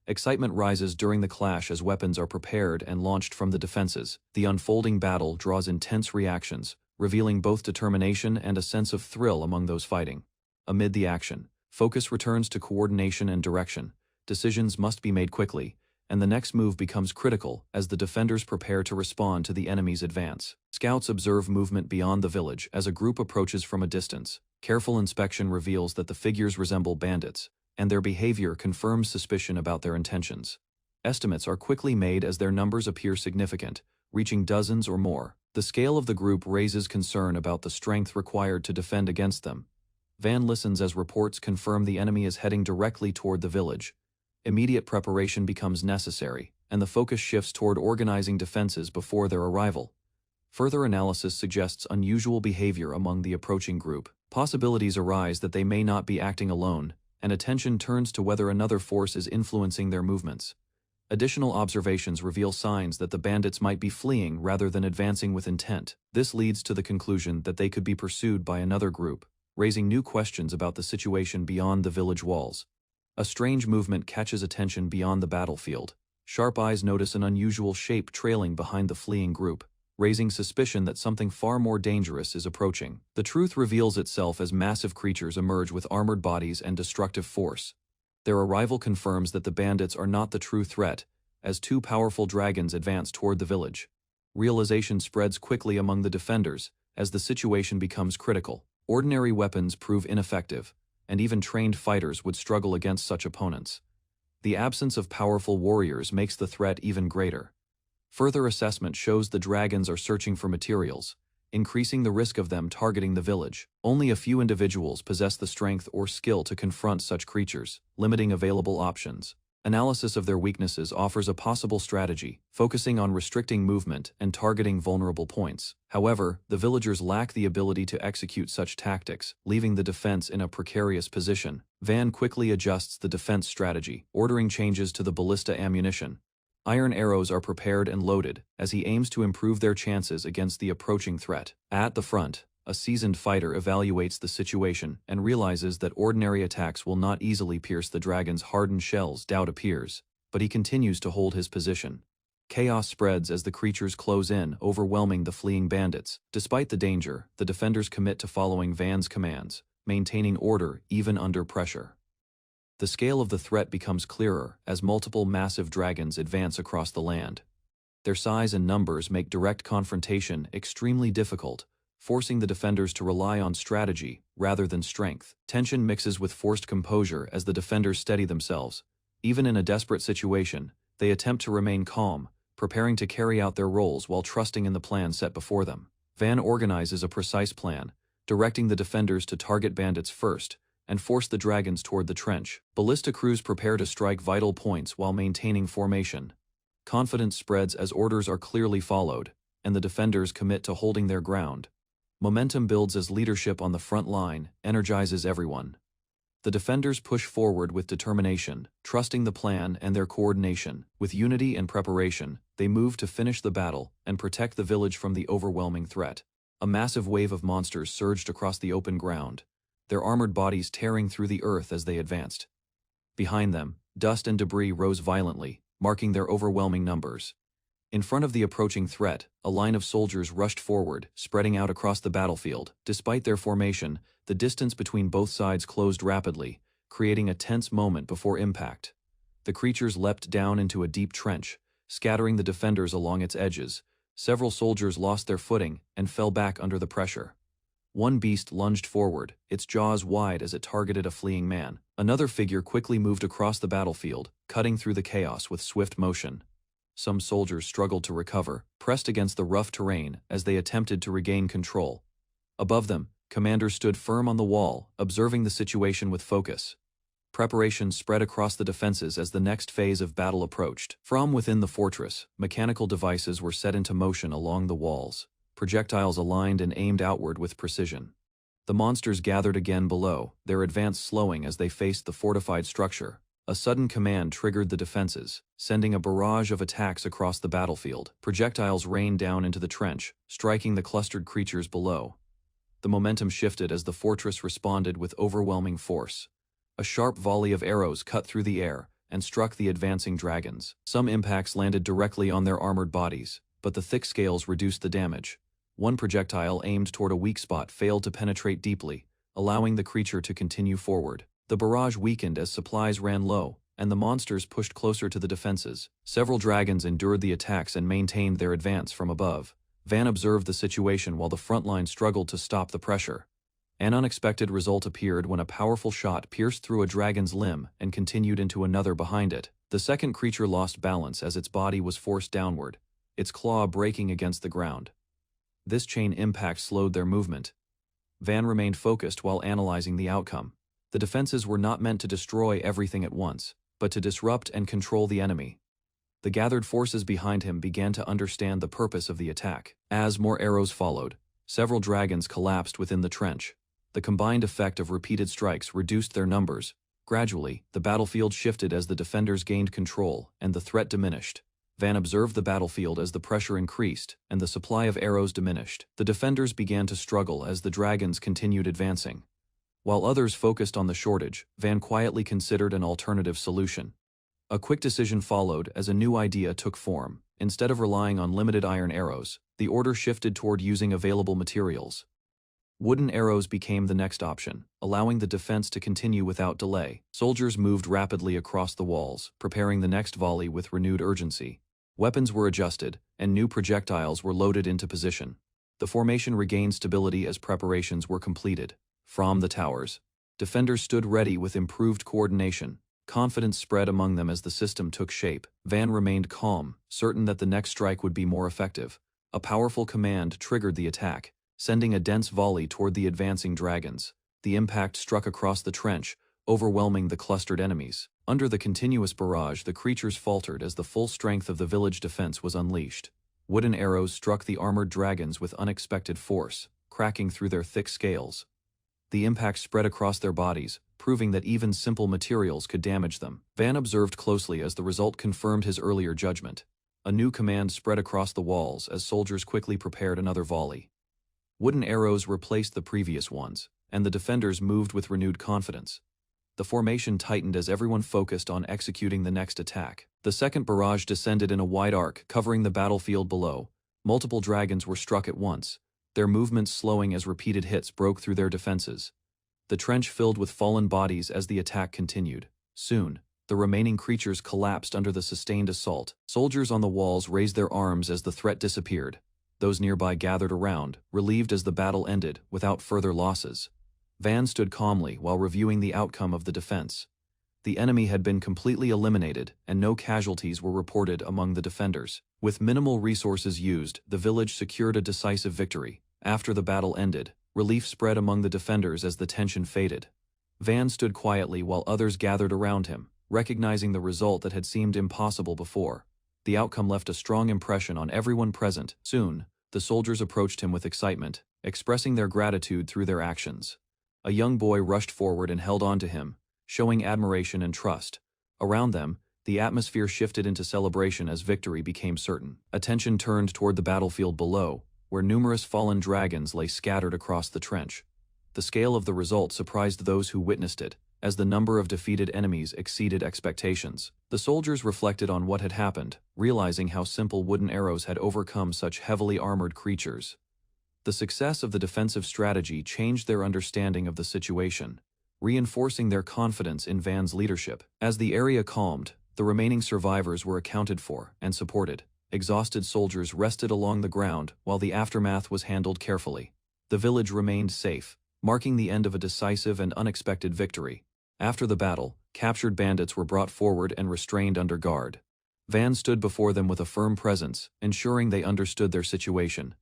Excitement rises during the clash as weapons are prepared and launched from the defenses. The unfolding battle draws intense reactions, revealing both determination and a sense of thrill among those fighting. Amid the action, focus returns to coordination and direction. Decisions must be made quickly, and the next move becomes critical as the defenders prepare to respond to the enemy's advance. Scouts observe movement beyond the village as a group approaches from a distance. Careful inspection reveals that the figures resemble bandits, and their behavior confirms suspicion about their intentions. Estimates are quickly made as their numbers appear significant, reaching dozens or more. The scale of the group raises concern about the strength required to defend against them. Van listens as reports confirm the enemy is heading directly toward the village. Immediate preparation becomes necessary, and the focus shifts toward organizing defenses before their arrival. Further analysis suggests unusual behavior among the approaching group. Possibilities arise that they may not be acting alone, and attention turns to whether another force is influencing their movements. Additional observations reveal signs that the bandits might be fleeing rather than advancing with intent. This leads to the conclusion that they could be pursued by another group, raising new questions about the situation beyond the village walls. A strange movement catches attention beyond the battlefield. Sharp eyes notice an unusual shape trailing behind the fleeing group, raising suspicion that something far more dangerous is approaching. The truth reveals itself as massive creatures emerge with armored bodies and destructive force. Their arrival confirms that the bandits are not the true threat, as two powerful dragons advance toward the village. Realization spreads quickly among the defenders, as the situation becomes critical. Ordinary weapons prove ineffective, and even trained fighters would struggle against such opponents. The absence of powerful warriors makes the threat even greater. Further assessment shows the dragons are searching for materials, increasing the risk of them targeting the village. Only a few individuals possess the strength or skill to confront such creatures, limiting available options. Analysis of their weaknesses offers a possible strategy, focusing on restricting movement and targeting vulnerable points. However, the villagers lack the ability to execute such tactics, leaving the defense in a precarious position. Van quickly adjusts the defense strategy, ordering changes to the ballista ammunition. Iron arrows are prepared and loaded, as he aims to improve their chances against the approaching threat. At the front, a seasoned fighter evaluates the situation and realizes that ordinary attacks will not easily pierce the dragon's hardened shells. Doubt appears, but he continues to hold his position. Chaos spreads as the creatures close in, overwhelming the fleeing bandits. Despite the danger, the defenders commit to following Van's commands, maintaining order even under pressure. The scale of the threat becomes clearer as multiple massive dragons advance across the land. Their size and numbers make direct confrontation extremely difficult, forcing the defenders to rely on strategy rather than strength. Tension mixes with forced composure as the defenders steady themselves. Even in a desperate situation, they attempt to remain calm, preparing to carry out their roles while trusting in the plan set before them. Van organizes a precise plan, directing the defenders to target bandits first and force the dragons toward the trench. Ballista crews prepare to strike vital points while maintaining formation. Confidence spreads as orders are clearly followed, and the defenders commit to holding their ground. Momentum builds as leadership on the front line energizes everyone. The defenders push forward with determination, trusting the plan and their coordination. With unity and preparation, they move to finish the battle and protect the village from the overwhelming threat. A massive wave of monsters surged across the open ground, their armored bodies tearing through the earth as they advanced. Behind them, dust and debris rose violently, marking their overwhelming numbers. In front of the approaching threat, a line of soldiers rushed forward, spreading out across the battlefield. Despite their formation, the distance between both sides closed rapidly, creating a tense moment before impact. The creatures leapt down into a deep trench, scattering the defenders along its edges. Several soldiers lost their footing and fell back under the pressure. One beast lunged forward, its jaws wide as it targeted a fleeing man. Another figure quickly moved across the battlefield, cutting through the chaos with swift motion. Some soldiers struggled to recover, pressed against the rough terrain as they attempted to regain control. Above them, commanders stood firm on the wall, observing the situation with focus. Preparations spread across the defenses as the next phase of battle approached. From within the fortress, mechanical devices were set into motion along the walls, projectiles aligned and aimed outward with precision. The monsters gathered again below, their advance slowing as they faced the fortified structure. A sudden command triggered the defenses, sending a barrage of attacks across the battlefield. Projectiles rained down into the trench, striking the clustered creatures below. The momentum shifted as the fortress responded with overwhelming force. A sharp volley of arrows cut through the air and struck the advancing dragons. Some impacts landed directly on their armored bodies, but the thick scales reduced the damage. One projectile aimed toward a weak spot failed to penetrate deeply, allowing the creature to continue forward. The barrage weakened as supplies ran low, and the monsters pushed closer to the defenses. Several dragons endured the attacks and maintained their advance from above. Van observed the situation while the front line struggled to stop the pressure. An unexpected result appeared when a powerful shot pierced through a dragon's limb and continued into another behind it. The second creature lost balance as its body was forced downward, its claw breaking against the ground. This chain impact slowed their movement. Van remained focused while analyzing the outcome. The defenses were not meant to destroy everything at once, but to disrupt and control the enemy. The gathered forces behind him began to understand the purpose of the attack. As more arrows followed, several dragons collapsed within the trench. The combined effect of repeated strikes reduced their numbers. Gradually, the battlefield shifted as the defenders gained control and the threat diminished. Van observed the battlefield as the pressure increased and the supply of arrows diminished. The defenders began to struggle as the dragons continued advancing. While others focused on the shortage, Van quietly considered an alternative solution. A quick decision followed as a new idea took form. Instead of relying on limited iron arrows, the order shifted toward using available materials. Wooden arrows became the next option, allowing the defense to continue without delay. Soldiers moved rapidly across the walls, preparing the next volley with renewed urgency. Weapons were adjusted, and new projectiles were loaded into position. The formation regained stability as preparations were completed. From the towers, defenders stood ready with improved coordination. Confidence spread among them as the system took shape. Van remained calm, certain that the next strike would be more effective. A powerful command triggered the attack, sending a dense volley toward the advancing dragons. The impact struck across the trench, overwhelming the clustered enemies. Under the continuous barrage, the creatures faltered as the full strength of the village defense was unleashed. Wooden arrows struck the armored dragons with unexpected force, cracking through their thick scales. The impact spread across their bodies, proving that even simple materials could damage them. Van observed closely as the result confirmed his earlier judgment. A new command spread across the walls as soldiers quickly prepared another volley. Wooden arrows replaced the previous ones, and the defenders moved with renewed confidence. The formation tightened as everyone focused on executing the next attack. The second barrage descended in a wide arc, covering the battlefield below. Multiple dragons were struck at once, their movements slowing as repeated hits broke through their defenses. The trench filled with fallen bodies as the attack continued. Soon, the remaining creatures collapsed under the sustained assault. Soldiers on the walls raised their arms as the threat disappeared. Those nearby gathered around, relieved as the battle ended, without further losses. Van stood calmly while reviewing the outcome of the defense. The enemy had been completely eliminated, and no casualties were reported among the defenders. With minimal resources used, the village secured a decisive victory. After the battle ended, relief spread among the defenders as the tension faded. Van stood quietly while others gathered around him, recognizing the result that had seemed impossible before. The outcome left a strong impression on everyone present. Soon, the soldiers approached him with excitement, expressing their gratitude through their actions. A young boy rushed forward and held on to him, showing admiration and trust. Around them, the atmosphere shifted into celebration as victory became certain. Attention turned toward the battlefield below, where numerous fallen dragons lay scattered across the trench. The scale of the result surprised those who witnessed it, as the number of defeated enemies exceeded expectations. The soldiers reflected on what had happened, realizing how simple wooden arrows had overcome such heavily armored creatures. The success of the defensive strategy changed their understanding of the situation, reinforcing their confidence in Van's leadership. As the area calmed, the remaining survivors were accounted for and supported. Exhausted soldiers rested along the ground while the aftermath was handled carefully. The village remained safe, marking the end of a decisive and unexpected victory. After the battle, captured bandits were brought forward and restrained under guard. Van stood before them with a firm presence, ensuring they understood their situation.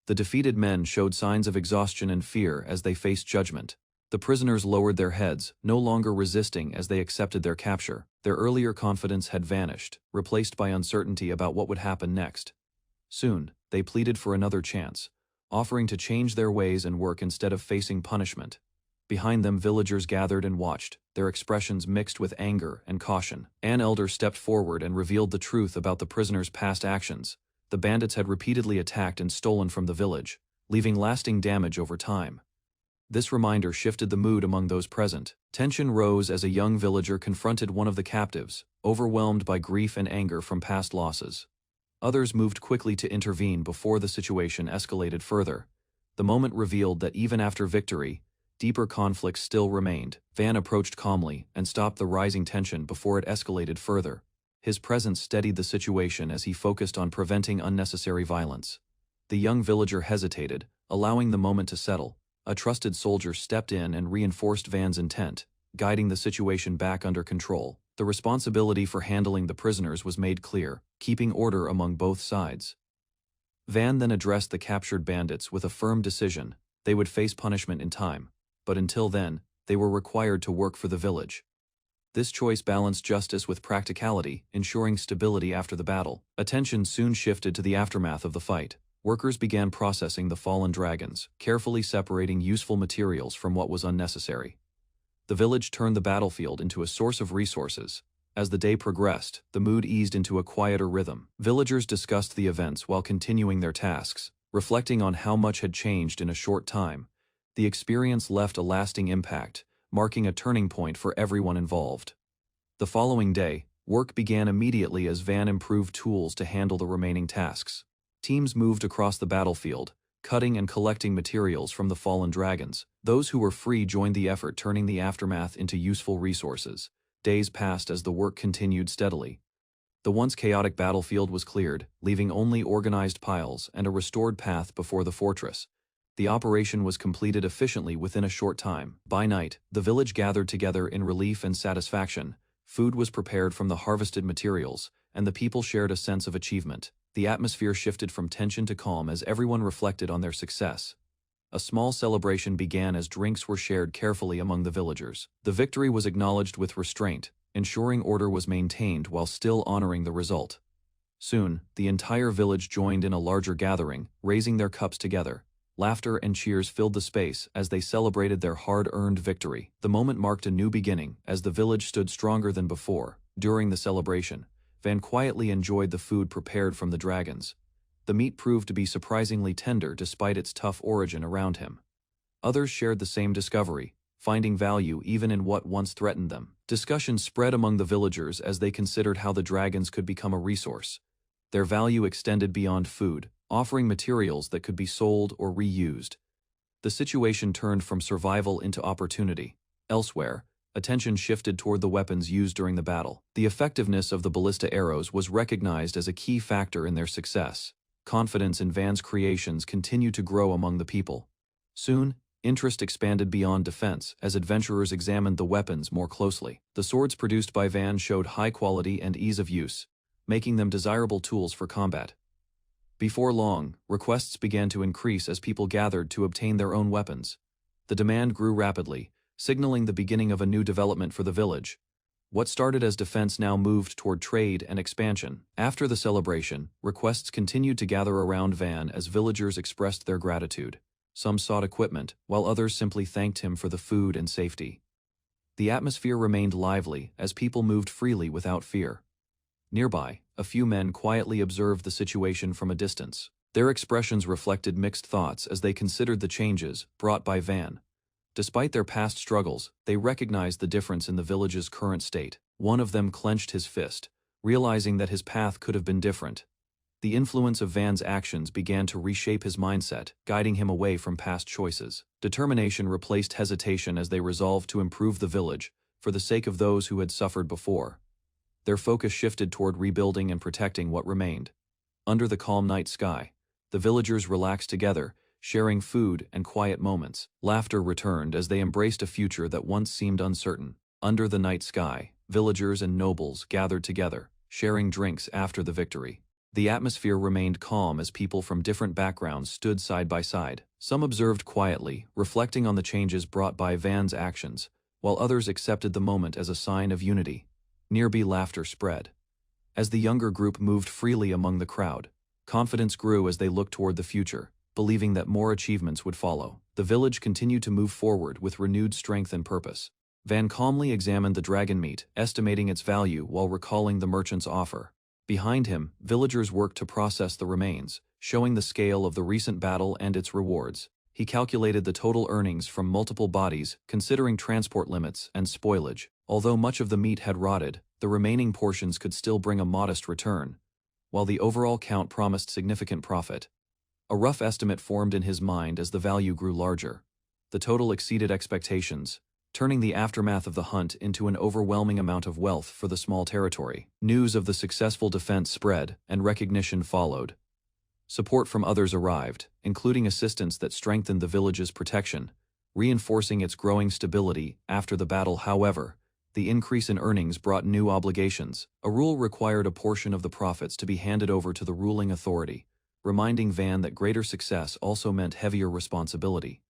The defeated men showed signs of exhaustion and fear as they faced judgment. The prisoners lowered their heads, no longer resisting as they accepted their capture. Their earlier confidence had vanished, replaced by uncertainty about what would happen next. Soon, they pleaded for another chance, offering to change their ways and work instead of facing punishment. Behind them, villagers gathered and watched, their expressions mixed with anger and caution. An elder stepped forward and revealed the truth about the prisoners' past actions. The bandits had repeatedly attacked and stolen from the village, leaving lasting damage over time. This reminder shifted the mood among those present. Tension rose as a young villager confronted one of the captives, overwhelmed by grief and anger from past losses. Others moved quickly to intervene before the situation escalated further. The moment revealed that even after victory, deeper conflicts still remained. Van approached calmly and stopped the rising tension before it escalated further. His presence steadied the situation as he focused on preventing unnecessary violence. The young villager hesitated, allowing the moment to settle. A trusted soldier stepped in and reinforced Van's intent, guiding the situation back under control. The responsibility for handling the prisoners was made clear, keeping order among both sides. Van then addressed the captured bandits with a firm decision. They would face punishment in time, but until then, they were required to work for the village. This choice balanced justice with practicality, ensuring stability after the battle. Attention soon shifted to the aftermath of the fight. Workers began processing the fallen dragons, carefully separating useful materials from what was unnecessary. The village turned the battlefield into a source of resources. As the day progressed, the mood eased into a quieter rhythm. Villagers discussed the events while continuing their tasks, reflecting on how much had changed in a short time. The experience left a lasting impact, marking a turning point for everyone involved. The following day, work began immediately as Van improved tools to handle the remaining tasks. Teams moved across the battlefield, cutting and collecting materials from the fallen dragons. Those who were free joined the effort, turning the aftermath into useful resources. Days passed as the work continued steadily. The once chaotic battlefield was cleared, leaving only organized piles and a restored path before the fortress. The operation was completed efficiently within a short time. By night, the village gathered together in relief and satisfaction. Food was prepared from the harvested materials, and the people shared a sense of achievement. The atmosphere shifted from tension to calm as everyone reflected on their success. A small celebration began as drinks were shared carefully among the villagers. The victory was acknowledged with restraint, ensuring order was maintained while still honoring the result. Soon, the entire village joined in a larger gathering, raising their cups together. Laughter and cheers filled the space as they celebrated their hard-earned victory. The moment marked a new beginning, as the village stood stronger than before. During the celebration, Van quietly enjoyed the food prepared from the dragons. The meat proved to be surprisingly tender despite its tough origin around him. Others shared the same discovery, finding value even in what once threatened them. Discussions spread among the villagers as they considered how the dragons could become a resource. Their value extended beyond food, offering materials that could be sold or reused. The situation turned from survival into opportunity. Elsewhere, attention shifted toward the weapons used during the battle. The effectiveness of the ballista arrows was recognized as a key factor in their success. Confidence in Van's creations continued to grow among the people. Soon, interest expanded beyond defense as adventurers examined the weapons more closely. The swords produced by Van showed high quality and ease of use, making them desirable tools for combat. Before long, requests began to increase as people gathered to obtain their own weapons. The demand grew rapidly, signaling the beginning of a new development for the village. What started as defense now moved toward trade and expansion. After the celebration, requests continued to gather around Van as villagers expressed their gratitude. Some sought equipment, while others simply thanked him for the food and safety. The atmosphere remained lively as people moved freely without fear. Nearby, a few men quietly observed the situation from a distance. Their expressions reflected mixed thoughts as they considered the changes brought by Van. Despite their past struggles, they recognized the difference in the village's current state. One of them clenched his fist, realizing that his path could have been different. The influence of Van's actions began to reshape his mindset, guiding him away from past choices. Determination replaced hesitation as they resolved to improve the village, for the sake of those who had suffered before. Their focus shifted toward rebuilding and protecting what remained. Under the calm night sky, the villagers relaxed together, sharing food and quiet moments. Laughter returned as they embraced a future that once seemed uncertain. Under the night sky, villagers and nobles gathered together, sharing drinks after the victory. The atmosphere remained calm as people from different backgrounds stood side by side. Some observed quietly, reflecting on the changes brought by Van's actions, while others accepted the moment as a sign of unity. Nearby laughter spread. As the younger group moved freely among the crowd, confidence grew as they looked toward the future, believing that more achievements would follow. The village continued to move forward with renewed strength and purpose. Van calmly examined the dragon meat, estimating its value while recalling the merchant's offer. Behind him, villagers worked to process the remains, showing the scale of the recent battle and its rewards. He calculated the total earnings from multiple bodies, considering transport limits and spoilage. Although much of the meat had rotted, the remaining portions could still bring a modest return, while the overall count promised significant profit. A rough estimate formed in his mind as the value grew larger. The total exceeded expectations, turning the aftermath of the hunt into an overwhelming amount of wealth for the small territory. News of the successful defense spread, and recognition followed. Support from others arrived, including assistance that strengthened the village's protection, reinforcing its growing stability. After the battle, however, the increase in earnings brought new obligations. A rule required a portion of the profits to be handed over to the ruling authority, reminding Van that greater success also meant heavier responsibility.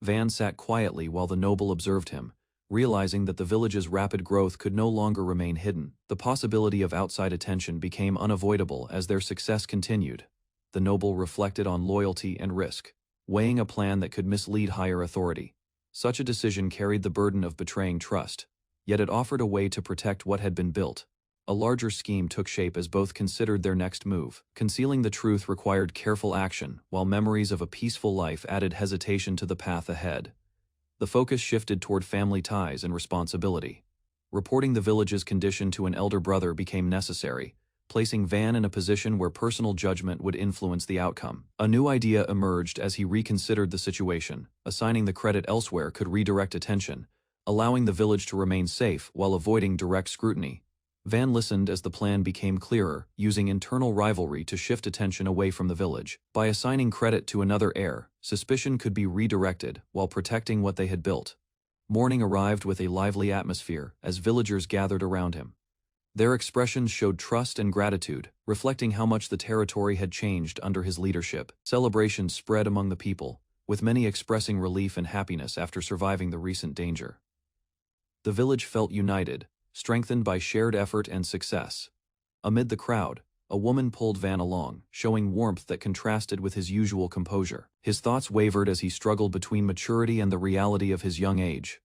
Van sat quietly while the noble observed him, realizing that the village's rapid growth could no longer remain hidden. The possibility of outside attention became unavoidable as their success continued. The noble reflected on loyalty and risk, weighing a plan that could mislead higher authority. Such a decision carried the burden of betraying trust, yet it offered a way to protect what had been built. A larger scheme took shape as both considered their next move. Concealing the truth required careful action, while memories of a peaceful life added hesitation to the path ahead. The focus shifted toward family ties and responsibility. Reporting the village's condition to an elder brother became necessary, placing Van in a position where personal judgment would influence the outcome. A new idea emerged as he reconsidered the situation. Assigning the credit elsewhere could redirect attention, allowing the village to remain safe while avoiding direct scrutiny. Van listened as the plan became clearer, using internal rivalry to shift attention away from the village. By assigning credit to another heir, suspicion could be redirected while protecting what they had built. Morning arrived with a lively atmosphere as villagers gathered around him. Their expressions showed trust and gratitude, reflecting how much the territory had changed under his leadership. Celebrations spread among the people, with many expressing relief and happiness after surviving the recent danger. The village felt united, strengthened by shared effort and success. Amid the crowd, a woman pulled Van along, showing warmth that contrasted with his usual composure. His thoughts wavered as he struggled between maturity and the reality of his young age.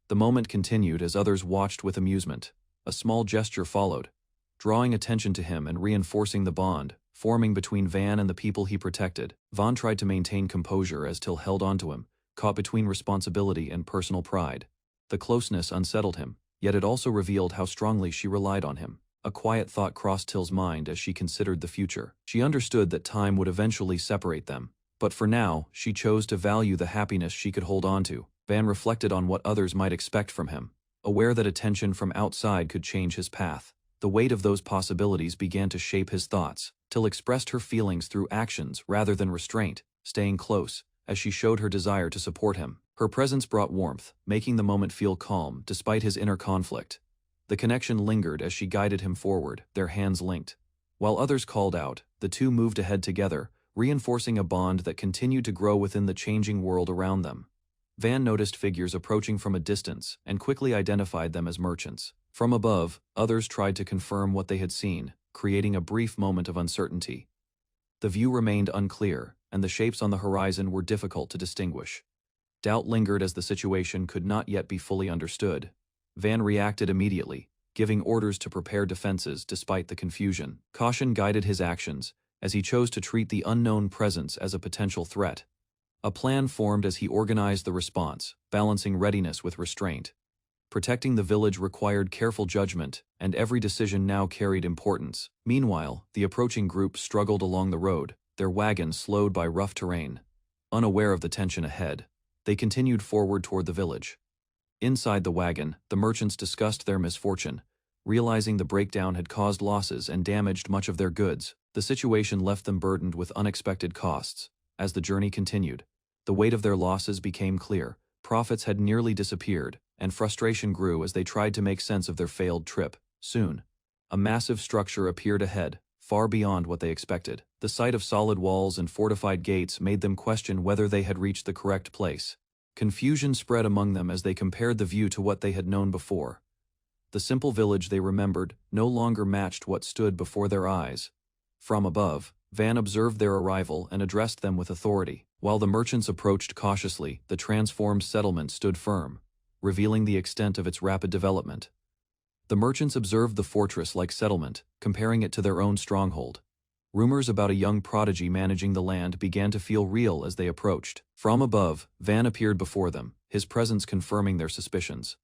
The moment continued as others watched with amusement. A small gesture followed, drawing attention to him and reinforcing the bond forming between Van and the people he protected. Van tried to maintain composure as Till held onto him, caught between responsibility and personal pride. The closeness unsettled him, yet it also revealed how strongly she relied on him. A quiet thought crossed Till's mind as she considered the future. She understood that time would eventually separate them, but for now, she chose to value the happiness she could hold on to. Van reflected on what others might expect from him, aware that attention from outside could change his path. The weight of those possibilities began to shape his thoughts. Till expressed her feelings through actions rather than restraint, staying close, as she showed her desire to support him. Her presence brought warmth, making the moment feel calm despite his inner conflict. The connection lingered as she guided him forward, their hands linked. While others called out, the two moved ahead together, reinforcing a bond that continued to grow within the changing world around them. Van noticed figures approaching from a distance and quickly identified them as merchants. From above, others tried to confirm what they had seen, creating a brief moment of uncertainty. The view remained unclear, and the shapes on the horizon were difficult to distinguish. Doubt lingered as the situation could not yet be fully understood. Van reacted immediately, giving orders to prepare defenses despite the confusion. Caution guided his actions, as he chose to treat the unknown presence as a potential threat. A plan formed as he organized the response, balancing readiness with restraint. Protecting the village required careful judgment, and every decision now carried importance. Meanwhile, the approaching group struggled along the road, their wagon slowed by rough terrain. Unaware of the tension ahead, they continued forward toward the village. Inside the wagon, the merchants discussed their misfortune, realizing the breakdown had caused losses and damaged much of their goods. The situation left them burdened with unexpected costs. As the journey continued, the weight of their losses became clear. Profits had nearly disappeared, and frustration grew as they tried to make sense of their failed trip. Soon, a massive structure appeared ahead, far beyond what they expected. The sight of solid walls and fortified gates made them question whether they had reached the correct place. Confusion spread among them as they compared the view to what they had known before. The simple village they remembered no longer matched what stood before their eyes. From above, Van observed their arrival and addressed them with authority. While the merchants approached cautiously, the transformed settlement stood firm, revealing the extent of its rapid development. The merchants observed the fortress-like settlement, comparing it to their own stronghold. Rumors about a young prodigy managing the land began to feel real as they approached. From above, Van appeared before them, his presence confirming their suspicions.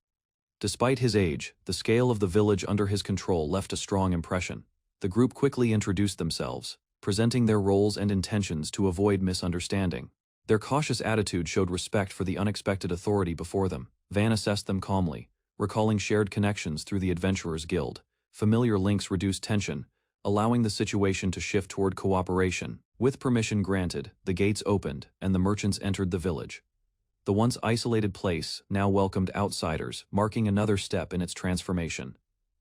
Despite his age, the scale of the village under his control left a strong impression. The group quickly introduced themselves, presenting their roles and intentions to avoid misunderstanding. Their cautious attitude showed respect for the unexpected authority before them. Van assessed them calmly, recalling shared connections through the Adventurers Guild. Familiar links reduced tension, allowing the situation to shift toward cooperation. With permission granted, the gates opened, and the merchants entered the village. The once isolated place now welcomed outsiders, marking another step in its transformation.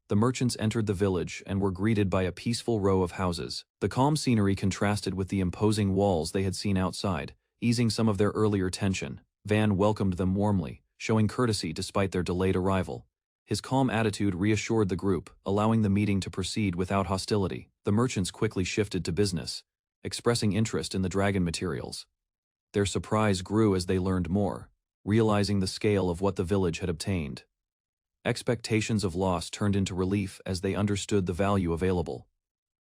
The merchants entered the village and were greeted by a peaceful row of houses. The calm scenery contrasted with the imposing walls they had seen outside, easing some of their earlier tension. Van welcomed them warmly, showing courtesy despite their delayed arrival. His calm attitude reassured the group, allowing the meeting to proceed without hostility. The merchants quickly shifted to business, expressing interest in the dragon materials. Their surprise grew as they learned more, realizing the scale of what the village had obtained. Expectations of loss turned into relief as they understood the value available.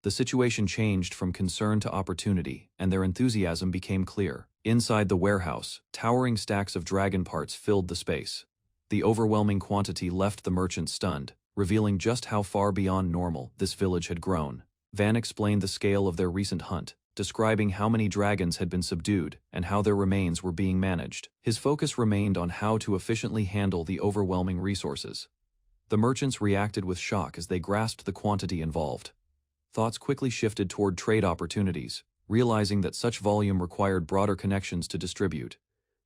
The situation changed from concern to opportunity, and their enthusiasm became clear. Inside the warehouse, towering stacks of dragon parts filled the space. The overwhelming quantity left the merchants stunned, revealing just how far beyond normal this village had grown. Van explained the scale of their recent hunt, describing how many dragons had been subdued and how their remains were being managed. His focus remained on how to efficiently handle the overwhelming resources. The merchants reacted with shock as they grasped the quantity involved. Thoughts quickly shifted toward trade opportunities, realizing that such volume required broader connections to distribute.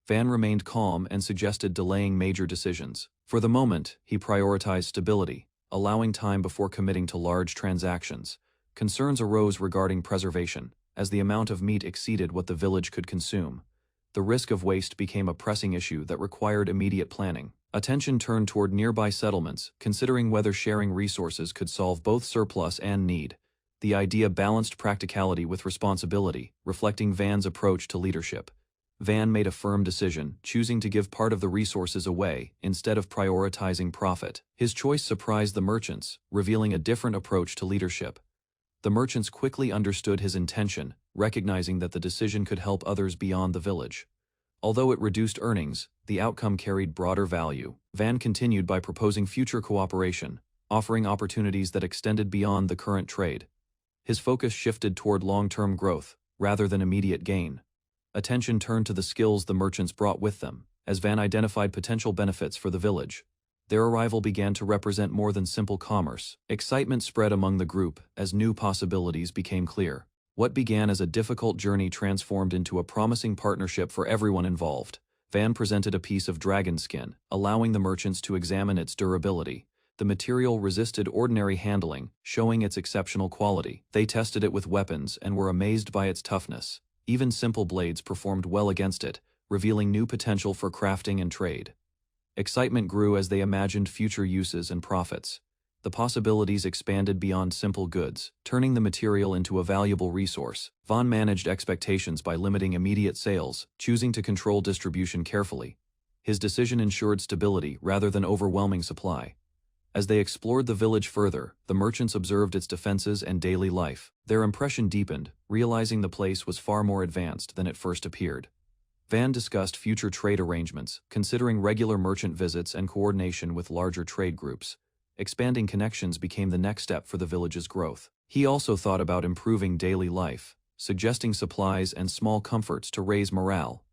Van remained calm and suggested delaying major decisions. For the moment, he prioritized stability, allowing time before committing to large transactions. Concerns arose regarding preservation, as the amount of meat exceeded what the village could consume. The risk of waste became a pressing issue that required immediate planning. Attention turned toward nearby settlements, considering whether sharing resources could solve both surplus and need. The idea balanced practicality with responsibility, reflecting Van's approach to leadership. Van made a firm decision, choosing to give part of the resources away instead of prioritizing profit. His choice surprised the merchants, revealing a different approach to leadership. The merchants quickly understood his intention, recognizing that the decision could help others beyond the village. Although it reduced earnings, the outcome carried broader value. Van continued by proposing future cooperation, offering opportunities that extended beyond the current trade. His focus shifted toward long-term growth, rather than immediate gain. Attention turned to the skills the merchants brought with them, as Van identified potential benefits for the village. Their arrival began to represent more than simple commerce. Excitement spread among the group as new possibilities became clear. What began as a difficult journey transformed into a promising partnership for everyone involved. Van presented a piece of dragon skin, allowing the merchants to examine its durability. The material resisted ordinary handling, showing its exceptional quality. They tested it with weapons and were amazed by its toughness. Even simple blades performed well against it, revealing new potential for crafting and trade. Excitement grew as they imagined future uses and profits. The possibilities expanded beyond simple goods, turning the material into a valuable resource. Van managed expectations by limiting immediate sales, choosing to control distribution carefully. His decision ensured stability rather than overwhelming supply. As they explored the village further, the merchants observed its defenses and daily life. Their impression deepened, realizing the place was far more advanced than it first appeared. Van discussed future trade arrangements, considering regular merchant visits and coordination with larger trade groups. Expanding connections became the next step for the village's growth. He also thought about improving daily life, suggesting supplies and small comforts to raise morale.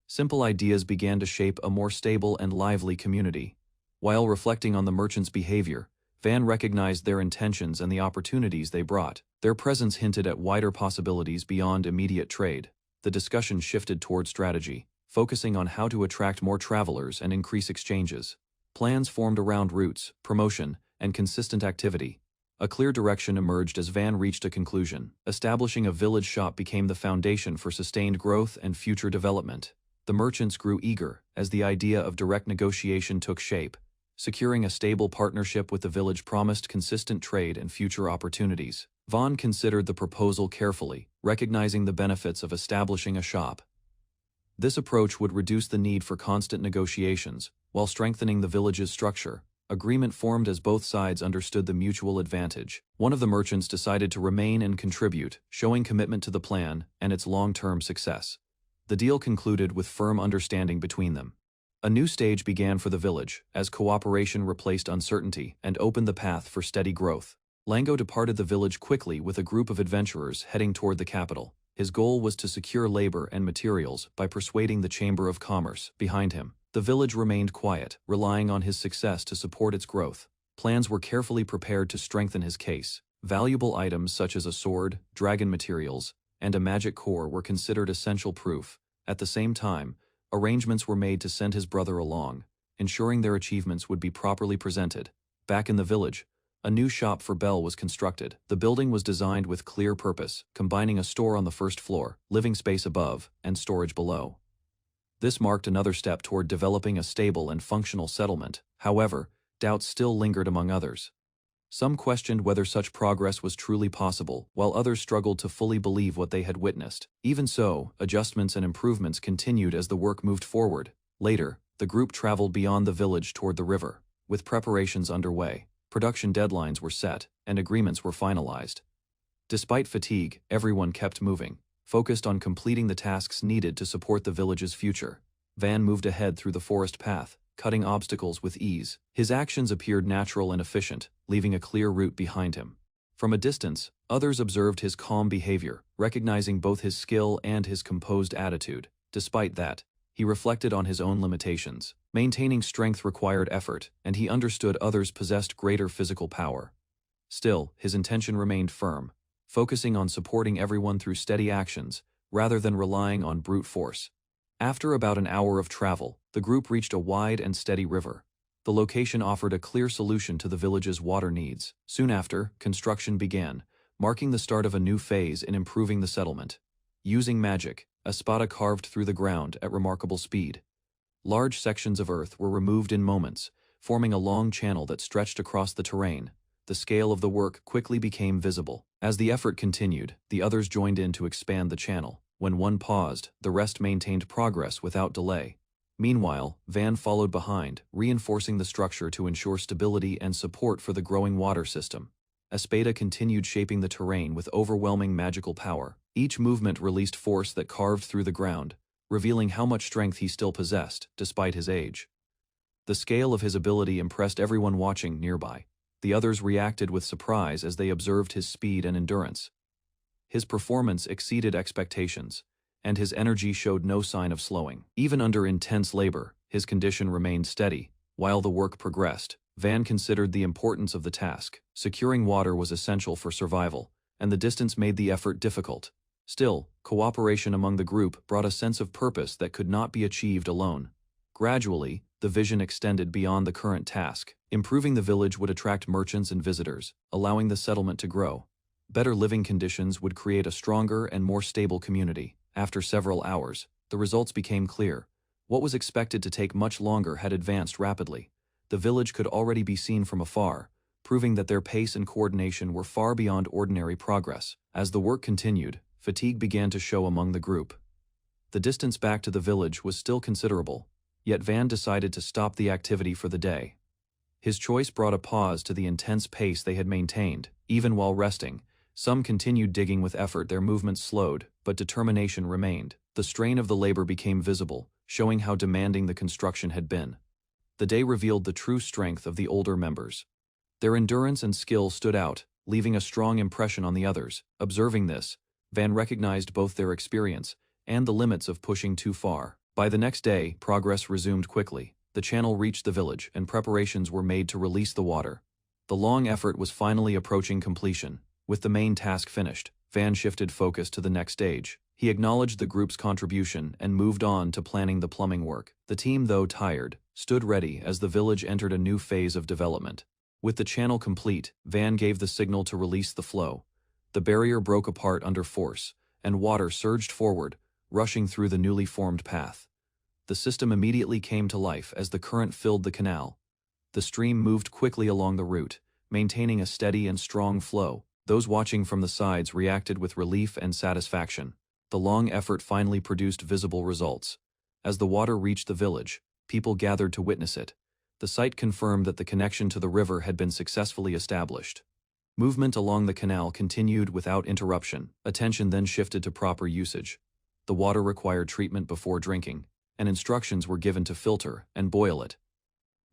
Simple ideas began to shape a more stable and lively community. While reflecting on the merchants' behavior, Van recognized their intentions and the opportunities they brought. Their presence hinted at wider possibilities beyond immediate trade. The discussion shifted toward strategy, focusing on how to attract more travelers and increase exchanges. Plans formed around routes, promotion, and consistent activity. A clear direction emerged as Van reached a conclusion. Establishing a village shop became the foundation for sustained growth and future development. The merchants grew eager as the idea of direct negotiation took shape. Securing a stable partnership with the village promised consistent trade and future opportunities. Van considered the proposal carefully, recognizing the benefits of establishing a shop. This approach would reduce the need for constant negotiations, while strengthening the village's structure. Agreement formed as both sides understood the mutual advantage. One of the merchants decided to remain and contribute, showing commitment to the plan and its long-term success. The deal concluded with firm understanding between them. A new stage began for the village, as cooperation replaced uncertainty and opened the path for steady growth. Lango departed the village quickly with a group of adventurers heading toward the capital. His goal was to secure labor and materials by persuading the Chamber of Commerce behind him. The village remained quiet, relying on his success to support its growth. Plans were carefully prepared to strengthen his case. Valuable items such as a sword, dragon materials, and a magic core were considered essential proof. At the same time, arrangements were made to send his brother along, ensuring their achievements would be properly presented. Back in the village, a new shop for Belle was constructed. The building was designed with clear purpose, combining a store on the first floor, living space above, and storage below. This marked another step toward developing a stable and functional settlement. However, doubts still lingered among others. Some questioned whether such progress was truly possible, while others struggled to fully believe what they had witnessed. Even so, adjustments and improvements continued as the work moved forward. Later, the group traveled beyond the village toward the river. With preparations underway, production deadlines were set, and agreements were finalized. Despite fatigue, everyone kept moving, focused on completing the tasks needed to support the village's future. Van moved ahead through the forest path, cutting obstacles with ease. His actions appeared natural and efficient, leaving a clear route behind him. From a distance, others observed his calm behavior, recognizing both his skill and his composed attitude. Despite that, He reflected on his own limitations. Maintaining strength required effort, and he understood others possessed greater physical power. Still, his intention remained firm, focusing on supporting everyone through steady actions, rather than relying on brute force. After about an hour of travel, the group reached a wide and steady river. The location offered a clear solution to the village's water needs. Soon after, construction began, marking the start of a new phase in improving the settlement. Using magic, a spada carved through the ground at remarkable speed. Large sections of earth were removed in moments, forming a long channel that stretched across the terrain. The scale of the work quickly became visible. As the effort continued, the others joined in to expand the channel. When one paused, the rest maintained progress without delay. Meanwhile, Van followed behind, reinforcing the structure to ensure stability and support for the growing water system. Espada continued shaping the terrain with overwhelming magical power. Each movement released force that carved through the ground, revealing how much strength he still possessed, despite his age. The scale of his ability impressed everyone watching nearby. The others reacted with surprise as they observed his speed and endurance. His performance exceeded expectations, and his energy showed no sign of slowing. Even under intense labor, his condition remained steady. While the work progressed, Van considered the importance of the task. Securing water was essential for survival, and the distance made the effort difficult. Still, cooperation among the group brought a sense of purpose that could not be achieved alone. Gradually, the vision extended beyond the current task. Improving the village would attract merchants and visitors, allowing the settlement to grow. Better living conditions would create a stronger and more stable community. After several hours, the results became clear. What was expected to take much longer had advanced rapidly. The village could already be seen from afar, proving that their pace and coordination were far beyond ordinary progress. As the work continued, fatigue began to show among the group. The distance back to the village was still considerable, yet Van decided to stop the activity for the day. His choice brought a pause to the intense pace they had maintained. Even while resting, some continued digging with effort. Their movements slowed, but determination remained. The strain of the labor became visible, showing how demanding the construction had been. The day revealed the true strength of the older members. Their endurance and skill stood out, leaving a strong impression on the others. Observing this, Van recognized both their experience and the limits of pushing too far. By the next day, progress resumed quickly. The channel reached the village, and preparations were made to release the water. The long effort was finally approaching completion. With the main task finished, Van shifted focus to the next stage. He acknowledged the group's contribution and moved on to planning the plumbing work. The team, though tired, stood ready as the village entered a new phase of development. With the channel complete, Van gave the signal to release the flow. The barrier broke apart under force, and water surged forward, rushing through the newly formed path. The system immediately came to life as the current filled the canal. The stream moved quickly along the route, maintaining a steady and strong flow. Those watching from the sides reacted with relief and satisfaction. The long effort finally produced visible results. As the water reached the village, people gathered to witness it. The sight confirmed that the connection to the river had been successfully established. Movement along the canal continued without interruption. Attention then shifted to proper usage. The water required treatment before drinking, and instructions were given to filter and boil it.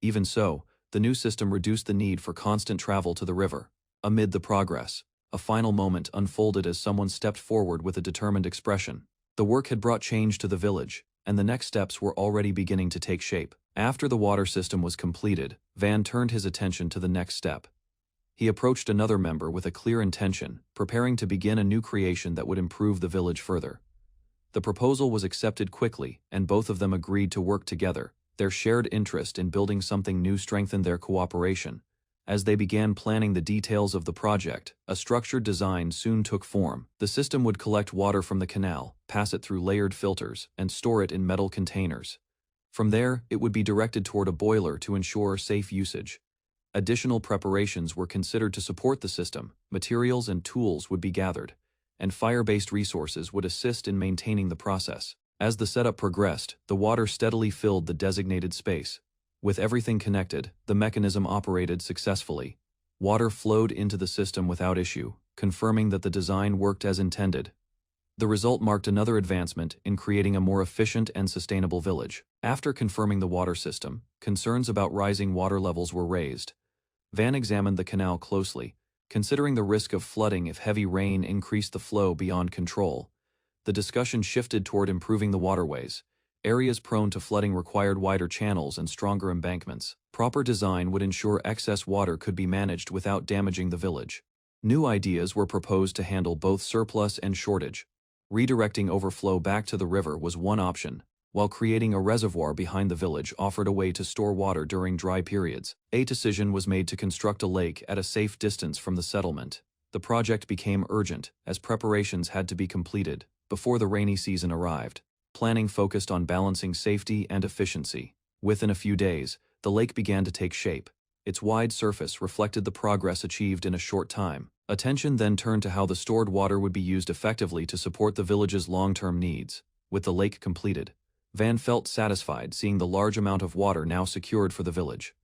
Even so, the new system reduced the need for constant travel to the river. Amid the progress, a final moment unfolded as someone stepped forward with a determined expression. The work had brought change to the village, and the next steps were already beginning to take shape. After the water system was completed, Van turned his attention to the next step. He approached another member with a clear intention, preparing to begin a new creation that would improve the village further. The proposal was accepted quickly, and both of them agreed to work together. Their shared interest in building something new strengthened their cooperation. As they began planning the details of the project, a structured design soon took form. The system would collect water from the canal, pass it through layered filters, and store it in metal containers. From there, it would be directed toward a boiler to ensure safe usage. Additional preparations were considered to support the system. Materials and tools would be gathered, and fire-based resources would assist in maintaining the process. As the setup progressed, the water steadily filled the designated space. With everything connected, the mechanism operated successfully. Water flowed into the system without issue, confirming that the design worked as intended. The result marked another advancement in creating a more efficient and sustainable village. After confirming the water system, concerns about rising water levels were raised. Van examined the canal closely, considering the risk of flooding if heavy rain increased the flow beyond control. The discussion shifted toward improving the waterways, Areas prone to flooding required wider channels and stronger embankments. Proper design would ensure excess water could be managed without damaging the village. New ideas were proposed to handle both surplus and shortage. Redirecting overflow back to the river was one option, while creating a reservoir behind the village offered a way to store water during dry periods. A decision was made to construct a lake at a safe distance from the settlement. The project became urgent, as preparations had to be completed before the rainy season arrived. Planning focused on balancing safety and efficiency. Within a few days, the lake began to take shape. Its wide surface reflected the progress achieved in a short time. Attention then turned to how the stored water would be used effectively to support the village's long-term needs. With the lake completed, Van felt satisfied seeing the large amount of water now secured for the village.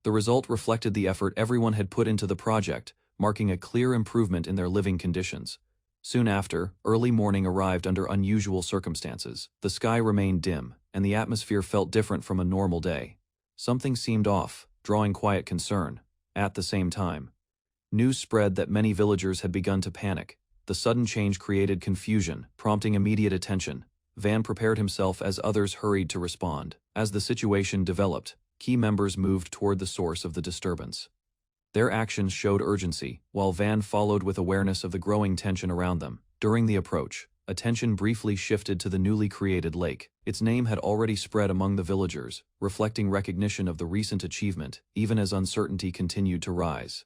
The result reflected the effort everyone had put into the project, marking a clear improvement in their living conditions. Soon after, early morning arrived under unusual circumstances. The sky remained dim, and the atmosphere felt different from a normal day. Something seemed off, drawing quiet concern. At the same time, news spread that many villagers had begun to panic. The sudden change created confusion, prompting immediate attention. Van prepared himself as others hurried to respond. As the situation developed, key members moved toward the source of the disturbance. Their actions showed urgency, while Van followed with awareness of the growing tension around them. During the approach, attention briefly shifted to the newly created lake. Its name had already spread among the villagers, reflecting recognition of the recent achievement, even as uncertainty continued to rise.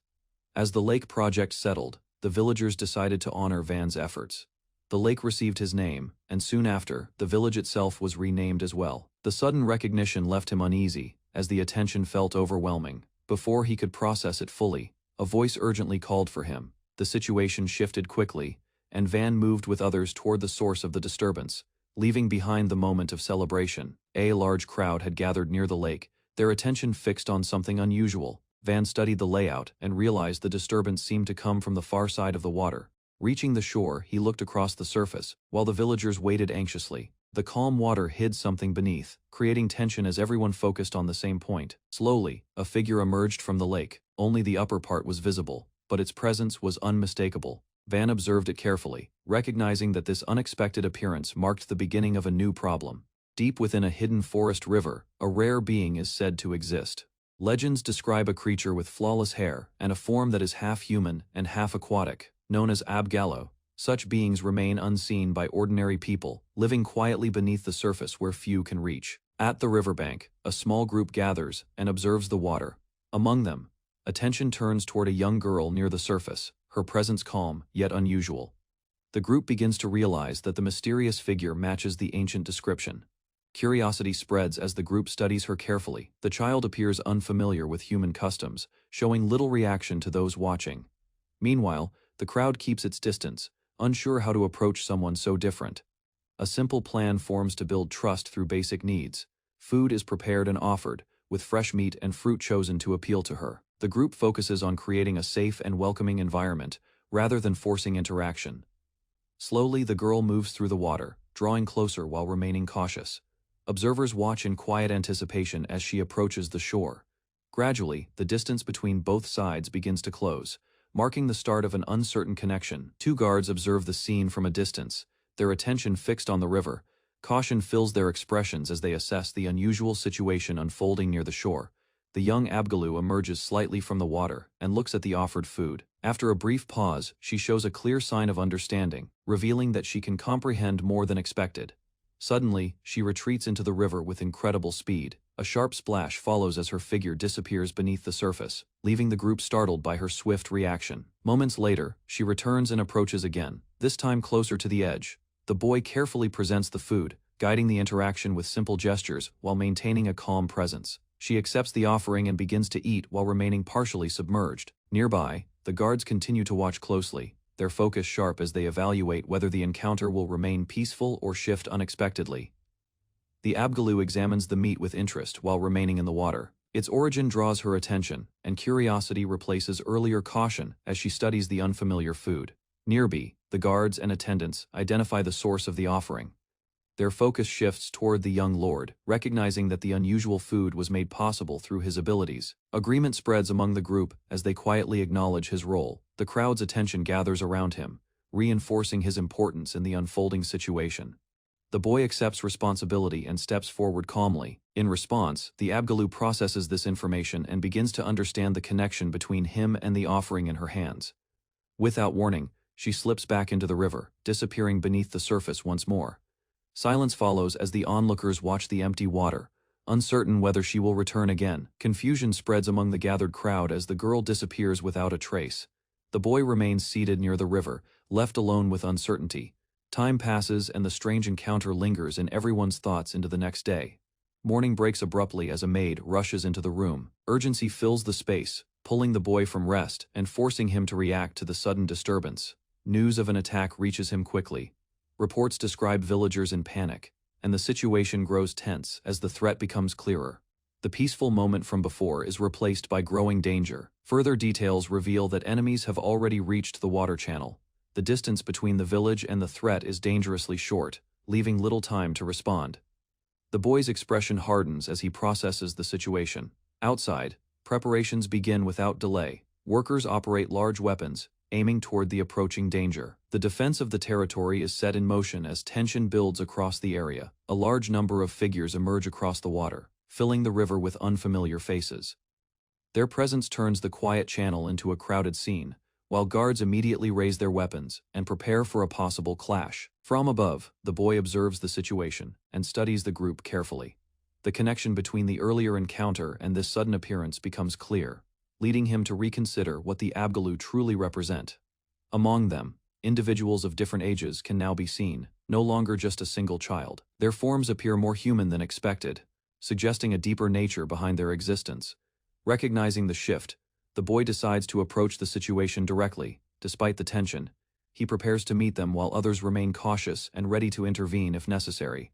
As the lake project settled, the villagers decided to honor Van's efforts. The lake received his name, and soon after, the village itself was renamed as well. The sudden recognition left him uneasy, as the attention felt overwhelming. Before he could process it fully, a voice urgently called for him. The situation shifted quickly, and Van moved with others toward the source of the disturbance, leaving behind the moment of celebration. A large crowd had gathered near the lake, their attention fixed on something unusual. Van studied the layout and realized the disturbance seemed to come from the far side of the water. Reaching the shore, he looked across the surface, while the villagers waited anxiously. The calm water hid something beneath, creating tension as everyone focused on the same point. Slowly, a figure emerged from the lake. Only the upper part was visible, but its presence was unmistakable. Van observed it carefully, recognizing that this unexpected appearance marked the beginning of a new problem. Deep within a hidden forest river, a rare being is said to exist. Legends describe a creature with flawless hair and a form that is half human and half aquatic, known as Abgallo. Such beings remain unseen by ordinary people, living quietly beneath the surface where few can reach. At the riverbank, a small group gathers and observes the water. Among them, attention turns toward a young girl near the surface, her presence calm, yet unusual. The group begins to realize that the mysterious figure matches the ancient description. Curiosity spreads as the group studies her carefully. The child appears unfamiliar with human customs, showing little reaction to those watching. Meanwhile, the crowd keeps its distance, unsure how to approach someone so different. A simple plan forms to build trust through basic needs. Food is prepared and offered, with fresh meat and fruit chosen to appeal to her. The group focuses on creating a safe and welcoming environment, rather than forcing interaction. Slowly, the girl moves through the water, drawing closer while remaining cautious. Observers watch in quiet anticipation as she approaches the shore. Gradually, the distance between both sides begins to close, marking the start of an uncertain connection. Two guards observe the scene from a distance, their attention fixed on the river. Caution fills their expressions as they assess the unusual situation unfolding near the shore. The young Abgaloo emerges slightly from the water and looks at the offered food. After a brief pause, she shows a clear sign of understanding, revealing that she can comprehend more than expected. Suddenly, she retreats into the river with incredible speed. A sharp splash follows as her figure disappears beneath the surface, leaving the group startled by her swift reaction. Moments later, she returns and approaches again, this time closer to the edge. The boy carefully presents the food, guiding the interaction with simple gestures while maintaining a calm presence. She accepts the offering and begins to eat while remaining partially submerged. Nearby, the guards continue to watch closely, their focus sharp as they evaluate whether the encounter will remain peaceful or shift unexpectedly. The Abgaloo examines the meat with interest while remaining in the water. Its origin draws her attention, and curiosity replaces earlier caution as she studies the unfamiliar food. Nearby, the guards and attendants identify the source of the offering. Their focus shifts toward the young lord, recognizing that the unusual food was made possible through his abilities. Agreement spreads among the group as they quietly acknowledge his role. The crowd's attention gathers around him, reinforcing his importance in the unfolding situation. The boy accepts responsibility and steps forward calmly. In response, the Abgalu processes this information and begins to understand the connection between him and the offering in her hands. Without warning, she slips back into the river, disappearing beneath the surface once more. Silence follows as the onlookers watch the empty water, uncertain whether she will return again. Confusion spreads among the gathered crowd as the girl disappears without a trace. The boy remains seated near the river, left alone with uncertainty. Time passes and the strange encounter lingers in everyone's thoughts into the next day. Morning breaks abruptly as a maid rushes into the room. Urgency fills the space, pulling the boy from rest and forcing him to react to the sudden disturbance. News of an attack reaches him quickly. Reports describe villagers in panic, and the situation grows tense as the threat becomes clearer. The peaceful moment from before is replaced by growing danger. Further details reveal that enemies have already reached the water channel. The distance between the village and the threat is dangerously short, leaving little time to respond. The boy's expression hardens as he processes the situation. Outside, preparations begin without delay. Workers operate large weapons, aiming toward the approaching danger. The defense of the territory is set in motion as tension builds across the area. A large number of figures emerge across the water, filling the river with unfamiliar faces. Their presence turns the quiet channel into a crowded scene, while guards immediately raise their weapons and prepare for a possible clash. From above, the boy observes the situation and studies the group carefully. The connection between the earlier encounter and this sudden appearance becomes clear, leading him to reconsider what the Abgalu truly represent. Among them, individuals of different ages can now be seen, no longer just a single child. Their forms appear more human than expected, suggesting a deeper nature behind their existence. Recognizing the shift, the boy decides to approach the situation directly. Despite the tension, he prepares to meet them while others remain cautious and ready to intervene if necessary.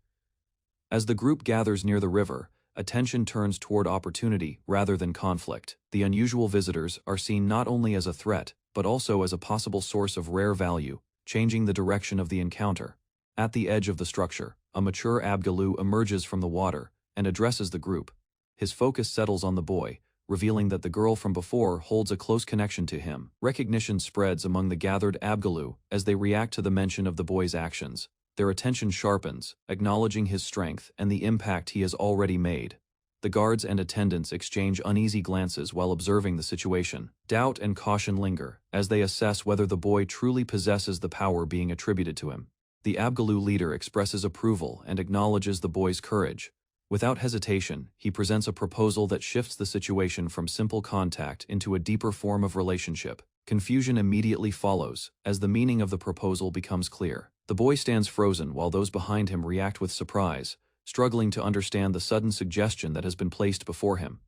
As the group gathers near the river, attention turns toward opportunity rather than conflict. The unusual visitors are seen not only as a threat, but also as a possible source of rare value, changing the direction of the encounter. At the edge of the structure, a mature Abgalu emerges from the water and addresses the group. His focus settles on the boy, revealing that the girl from before holds a close connection to him. Recognition spreads among the gathered Abgalu as they react to the mention of the boy's actions. Their attention sharpens, acknowledging his strength and the impact he has already made. The guards and attendants exchange uneasy glances while observing the situation. Doubt and caution linger as they assess whether the boy truly possesses the power being attributed to him. The Abgalu leader expresses approval and acknowledges the boy's courage. Without hesitation, he presents a proposal that shifts the situation from simple contact into a deeper form of relationship. Confusion immediately follows, as the meaning of the proposal becomes clear. The boy stands frozen while those behind him react with surprise, struggling to understand the sudden suggestion that has been placed before him.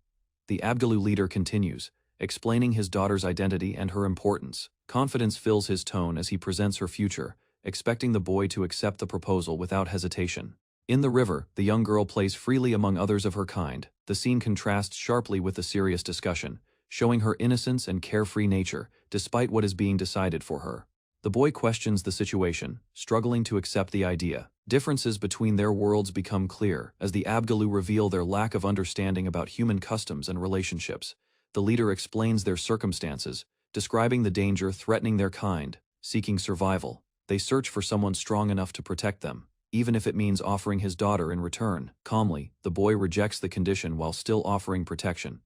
The Abgalu leader continues, explaining his daughter's identity and her importance. Confidence fills his tone as he presents her future, expecting the boy to accept the proposal without hesitation. In the river, the young girl plays freely among others of her kind. The scene contrasts sharply with the serious discussion, showing her innocence and carefree nature, despite what is being decided for her. The boy questions the situation, struggling to accept the idea. Differences between their worlds become clear as the Abgalu reveal their lack of understanding about human customs and relationships. The leader explains their circumstances, describing the danger threatening their kind. Seeking survival, they search for someone strong enough to protect them, even if it means offering his daughter in return. Calmly, the boy rejects the condition while still offering protection.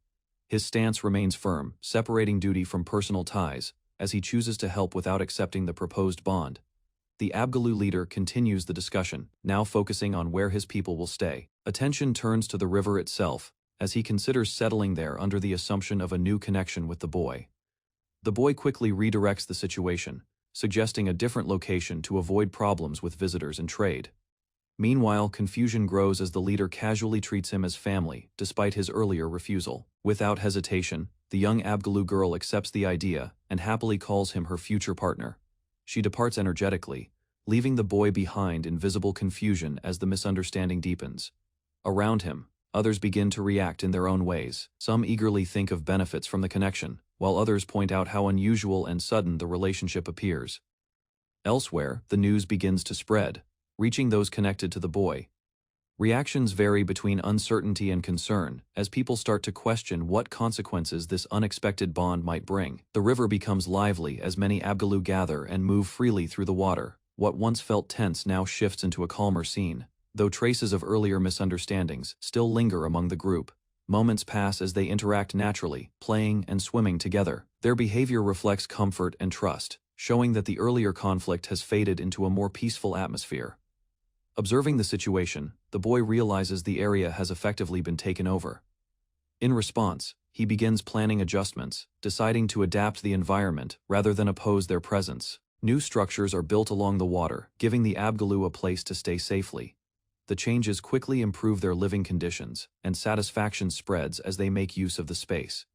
His stance remains firm, separating duty from personal ties, as he chooses to help without accepting the proposed bond. The Abgalu leader continues the discussion, now focusing on where his people will stay. Attention turns to the river itself, as he considers settling there under the assumption of a new connection with the boy. The boy quickly redirects the situation, suggesting a different location to avoid problems with visitors and trade. Meanwhile, confusion grows as the leader casually treats him as family, despite his earlier refusal. Without hesitation, the young Abgalu girl accepts the idea and happily calls him her future partner. She departs energetically, leaving the boy behind in visible confusion as the misunderstanding deepens. Around him, others begin to react in their own ways. Some eagerly think of benefits from the connection, while others point out how unusual and sudden the relationship appears. Elsewhere, the news begins to spread, reaching those connected to the boy. Reactions vary between uncertainty and concern, as people start to question what consequences this unexpected bond might bring. The river becomes lively as many Abgalu gather and move freely through the water, What once felt tense now shifts into a calmer scene, though traces of earlier misunderstandings still linger among the group. Moments pass as they interact naturally, playing and swimming together. Their behavior reflects comfort and trust, showing that the earlier conflict has faded into a more peaceful atmosphere. Observing the situation, the boy realizes the area has effectively been taken over. In response, he begins planning adjustments, deciding to adapt the environment rather than oppose their presence. New structures are built along the water, giving the Abgaloo a place to stay safely. The changes quickly improve their living conditions, and satisfaction spreads as they make use of the space.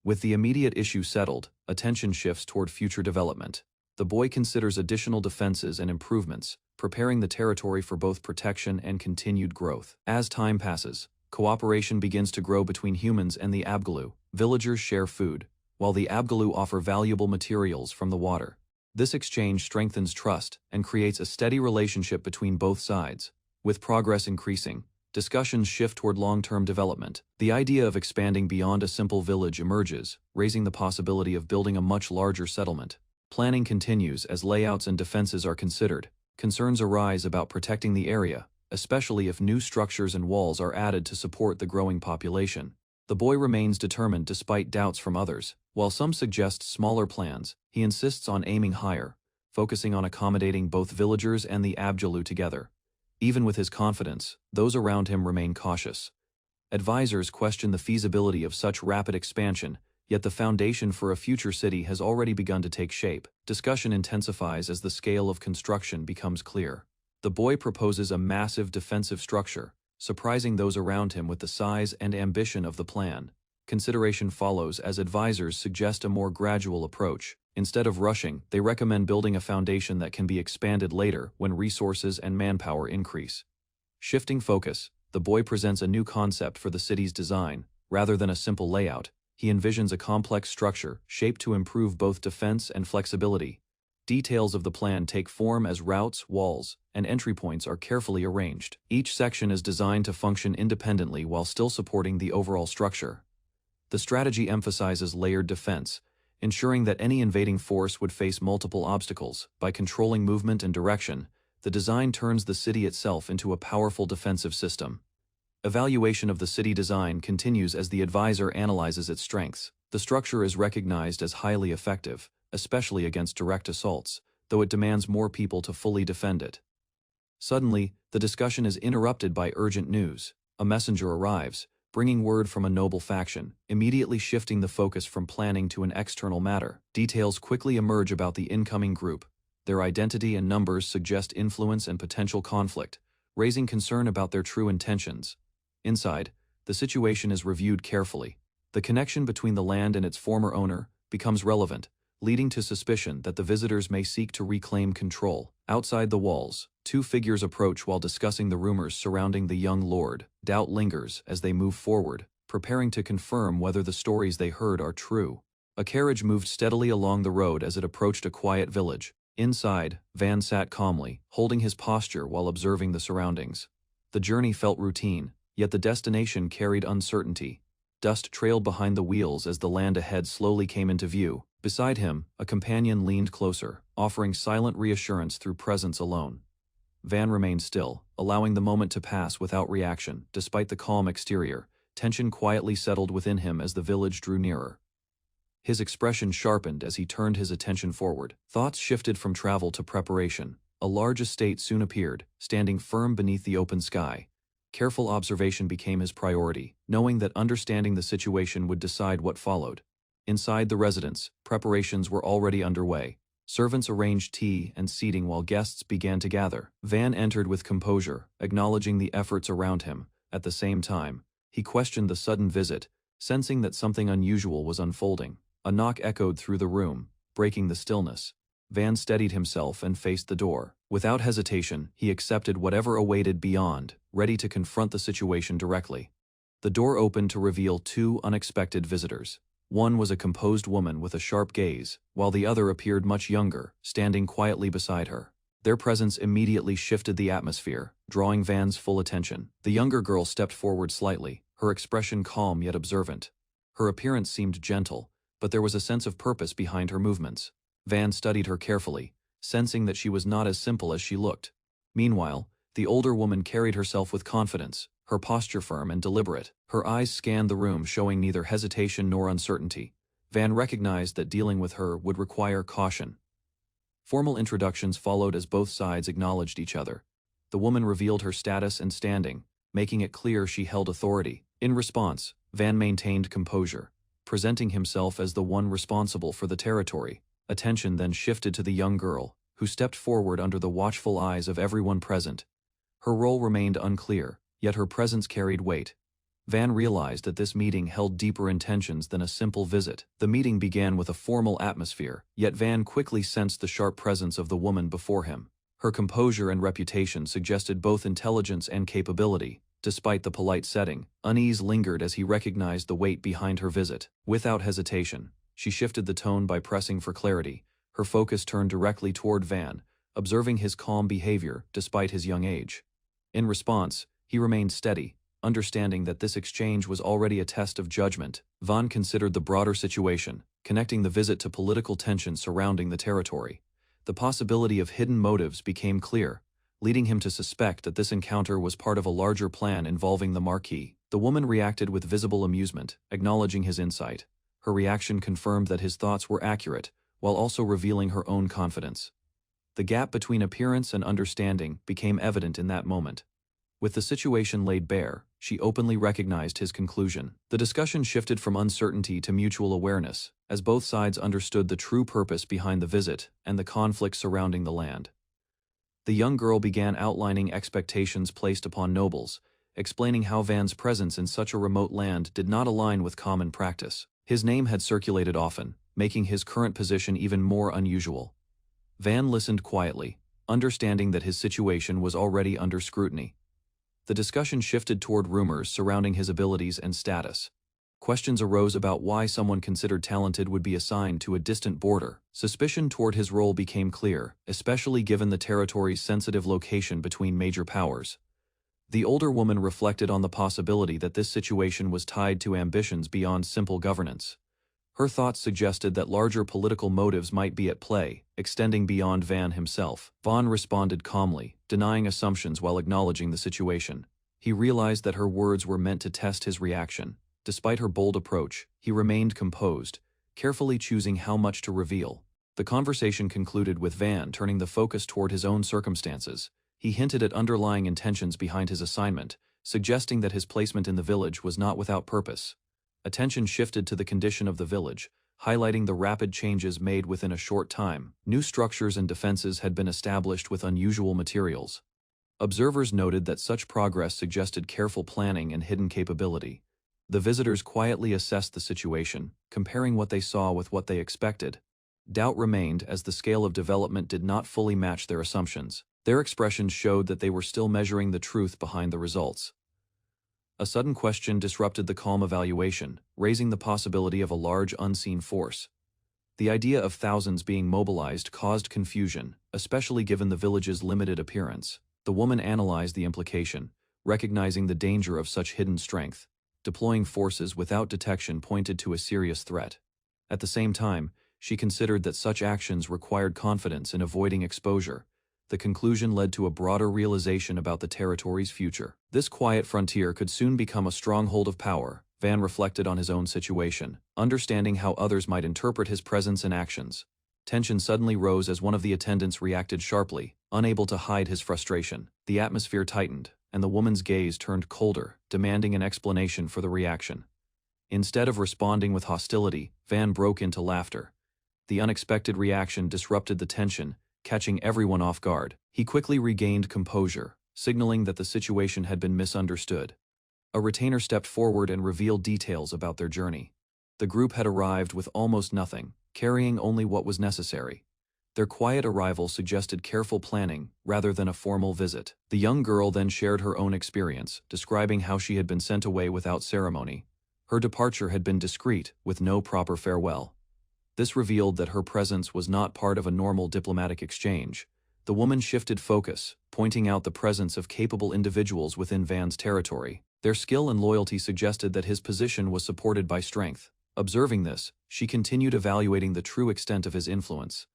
With the immediate issue settled, attention shifts toward future development. The boy considers additional defenses and improvements, preparing the territory for both protection and continued growth. As time passes, cooperation begins to grow between humans and the Abgaloo. Villagers share food, while the Abgaloo offer valuable materials from the water. This exchange strengthens trust and creates a steady relationship between both sides. With progress increasing, discussions shift toward long-term development. The idea of expanding beyond a simple village emerges, raising the possibility of building a much larger settlement. Planning continues as layouts and defenses are considered. Concerns arise about protecting the area, especially if new structures and walls are added to support the growing population. The boy remains determined despite doubts from others. While some suggest smaller plans, he insists on aiming higher, focusing on accommodating both villagers and the Abgaloo together. Even with his confidence, those around him remain cautious. Advisors question the feasibility of such rapid expansion, yet the foundation for a future city has already begun to take shape. Discussion intensifies as the scale of construction becomes clear. The boy proposes a massive defensive structure, surprising those around him with the size and ambition of the plan. Consideration follows as advisors suggest a more gradual approach. Instead of rushing, they recommend building a foundation that can be expanded later when resources and manpower increase. Shifting focus, the boy presents a new concept for the city's design. Rather than a simple layout, he envisions a complex structure shaped to improve both defense and flexibility. Details of the plan take form as routes, walls, and entry points are carefully arranged. Each section is designed to function independently while still supporting the overall structure. The strategy emphasizes layered defense, ensuring that any invading force would face multiple obstacles. By controlling movement and direction, the design turns the city itself into a powerful defensive system. Evaluation of the city design continues as the advisor analyzes its strengths. The structure is recognized as highly effective, especially against direct assaults, though it demands more people to fully defend it. Suddenly, the discussion is interrupted by urgent news. A messenger arrives, bringing word from a noble faction, immediately shifting the focus from planning to an external matter. Details quickly emerge about the incoming group. Their identity and numbers suggest influence and potential conflict, raising concern about their true intentions. Inside, the situation is reviewed carefully. The connection between the land and its former owner becomes relevant, leading to suspicion that the visitors may seek to reclaim control. Outside the walls, two figures approach while discussing the rumors surrounding the young lord. Doubt lingers as they move forward, preparing to confirm whether the stories they heard are true. A carriage moved steadily along the road as it approached a quiet village. Inside, Van sat calmly, holding his posture while observing the surroundings. The journey felt routine, yet the destination carried uncertainty. Dust trailed behind the wheels as the land ahead slowly came into view. Beside him, a companion leaned closer, offering silent reassurance through presence alone. Van remained still, allowing the moment to pass without reaction. Despite the calm exterior, tension quietly settled within him as the village drew nearer. His expression sharpened as he turned his attention forward. Thoughts shifted from travel to preparation. A large estate soon appeared, standing firm beneath the open sky. Careful observation became his priority, knowing that understanding the situation would decide what followed. Inside the residence, preparations were already underway. Servants arranged tea and seating while guests began to gather. Van entered with composure, acknowledging the efforts around him. At the same time, he questioned the sudden visit, sensing that something unusual was unfolding. A knock echoed through the room, breaking the stillness. Van steadied himself and faced the door. Without hesitation, he accepted whatever awaited beyond, ready to confront the situation directly. The door opened to reveal two unexpected visitors. One was a composed woman with a sharp gaze, while the other appeared much younger, standing quietly beside her. Their presence immediately shifted the atmosphere, drawing Van's full attention. The younger girl stepped forward slightly, her expression calm yet observant. Her appearance seemed gentle, but there was a sense of purpose behind her movements. Van studied her carefully, sensing that she was not as simple as she looked. Meanwhile, the older woman carried herself with confidence, her posture firm and deliberate. Her eyes scanned the room, showing neither hesitation nor uncertainty. Van recognized that dealing with her would require caution. Formal introductions followed as both sides acknowledged each other. The woman revealed her status and standing, making it clear she held authority. In response, Van maintained composure, presenting himself as the one responsible for the territory. Attention then shifted to the young girl, who stepped forward under the watchful eyes of everyone present. Her role remained unclear, yet her presence carried weight. Van realized that this meeting held deeper intentions than a simple visit. The meeting began with a formal atmosphere, yet Van quickly sensed the sharp presence of the woman before him. Her composure and reputation suggested both intelligence and capability. Despite the polite setting, unease lingered as he recognized the weight behind her visit. Without hesitation, she shifted the tone by pressing for clarity. Her focus turned directly toward Van, observing his calm behavior despite his young age. In response, he remained steady, understanding that this exchange was already a test of judgment. Van considered the broader situation, connecting the visit to political tension surrounding the territory. The possibility of hidden motives became clear, leading him to suspect that this encounter was part of a larger plan involving the Marquis. The woman reacted with visible amusement, acknowledging his insight. Her reaction confirmed that his thoughts were accurate, while also revealing her own confidence. The gap between appearance and understanding became evident in that moment. With the situation laid bare, she openly recognized his conclusion. The discussion shifted from uncertainty to mutual awareness, as both sides understood the true purpose behind the visit and the conflict surrounding the land. The young girl began outlining expectations placed upon nobles, explaining how Van's presence in such a remote land did not align with common practice. His name had circulated often, making his current position even more unusual. Van listened quietly, understanding that his situation was already under scrutiny. The discussion shifted toward rumors surrounding his abilities and status. Questions arose about why someone considered talented would be assigned to a distant border. Suspicion toward his role became clear, especially given the territory's sensitive location between major powers. The older woman reflected on the possibility that this situation was tied to ambitions beyond simple governance. Her thoughts suggested that larger political motives might be at play, extending beyond Van himself. Van responded calmly, denying assumptions while acknowledging the situation. He realized that her words were meant to test his reaction. Despite her bold approach, he remained composed, carefully choosing how much to reveal. The conversation concluded with Van turning the focus toward his own circumstances. He hinted at underlying intentions behind his assignment, suggesting that his placement in the village was not without purpose. Attention shifted to the condition of the village, highlighting the rapid changes made within a short time. New structures and defenses had been established with unusual materials. Observers noted that such progress suggested careful planning and hidden capability. The visitors quietly assessed the situation, comparing what they saw with what they expected. Doubt remained as the scale of development did not fully match their assumptions. Their expressions showed that they were still measuring the truth behind the results. A sudden question disrupted the calm evaluation, raising the possibility of a large unseen force. The idea of thousands being mobilized caused confusion, especially given the village's limited appearance. The woman analyzed the implication, recognizing the danger of such hidden strength. Deploying forces without detection pointed to a serious threat. At the same time, she considered that such actions required confidence in avoiding exposure. The conclusion led to a broader realization about the territory's future. This quiet frontier could soon become a stronghold of power. Van reflected on his own situation, understanding how others might interpret his presence and actions. Tension suddenly rose as one of the attendants reacted sharply, unable to hide his frustration. The atmosphere tightened, and the woman's gaze turned colder, demanding an explanation for the reaction. Instead of responding with hostility, Van broke into laughter. The unexpected reaction disrupted the tension, catching everyone off guard. He quickly regained composure, signaling that the situation had been misunderstood. A retainer stepped forward and revealed details about their journey. The group had arrived with almost nothing, carrying only what was necessary. Their quiet arrival suggested careful planning rather than a formal visit. The young girl then shared her own experience, describing how she had been sent away without ceremony. Her departure had been discreet, with no proper farewell. This revealed that her presence was not part of a normal diplomatic exchange. The woman shifted focus, pointing out the presence of capable individuals within Van's territory. Their skill and loyalty suggested that his position was supported by strength. Observing this, she continued evaluating the true extent of his influence.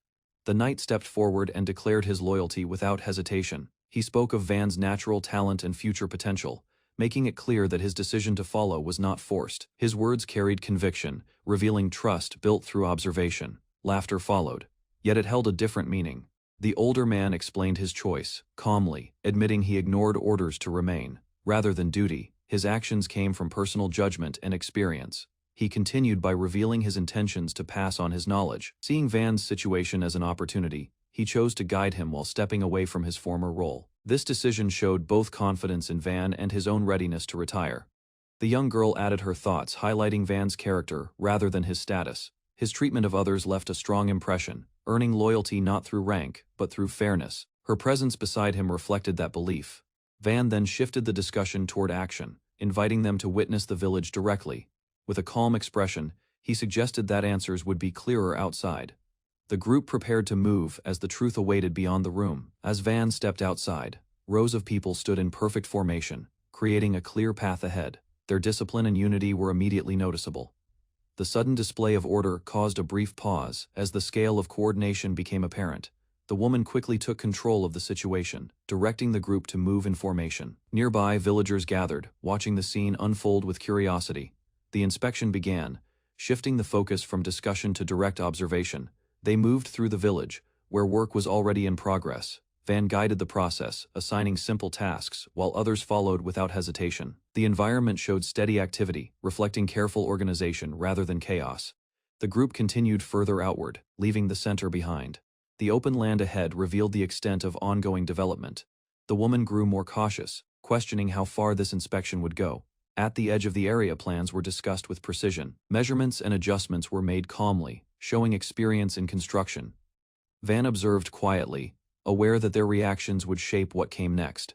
The knight stepped forward and declared his loyalty without hesitation. He spoke of Van's natural talent and future potential, making it clear that his decision to follow was not forced. His words carried conviction, revealing trust built through observation. Laughter followed, yet it held a different meaning. The older man explained his choice, calmly, admitting he ignored orders to remain. Rather than duty, his actions came from personal judgment and experience. He continued by revealing his intentions to pass on his knowledge. Seeing Van's situation as an opportunity, he chose to guide him while stepping away from his former role. This decision showed both confidence in Van and his own readiness to retire. The young girl added her thoughts, highlighting Van's character rather than his status. His treatment of others left a strong impression, earning loyalty not through rank, but through fairness. Her presence beside him reflected that belief. Van then shifted the discussion toward action, inviting them to witness the village directly. With a calm expression, he suggested that answers would be clearer outside. The group prepared to move as the truth awaited beyond the room. As Van stepped outside, rows of people stood in perfect formation, creating a clear path ahead. Their discipline and unity were immediately noticeable. The sudden display of order caused a brief pause as the scale of coordination became apparent. The woman quickly took control of the situation, directing the group to move in formation. Nearby, villagers gathered, watching the scene unfold with curiosity. The inspection began, shifting the focus from discussion to direct observation. They moved through the village, where work was already in progress. Van guided the process, assigning simple tasks, while others followed without hesitation. The environment showed steady activity, reflecting careful organization rather than chaos. The group continued further outward, leaving the center behind. The open land ahead revealed the extent of ongoing development. The woman grew more cautious, questioning how far this inspection would go. At the edge of the area, plans were discussed with precision. Measurements and adjustments were made calmly, showing experience in construction. Van observed quietly, aware that their reactions would shape what came next.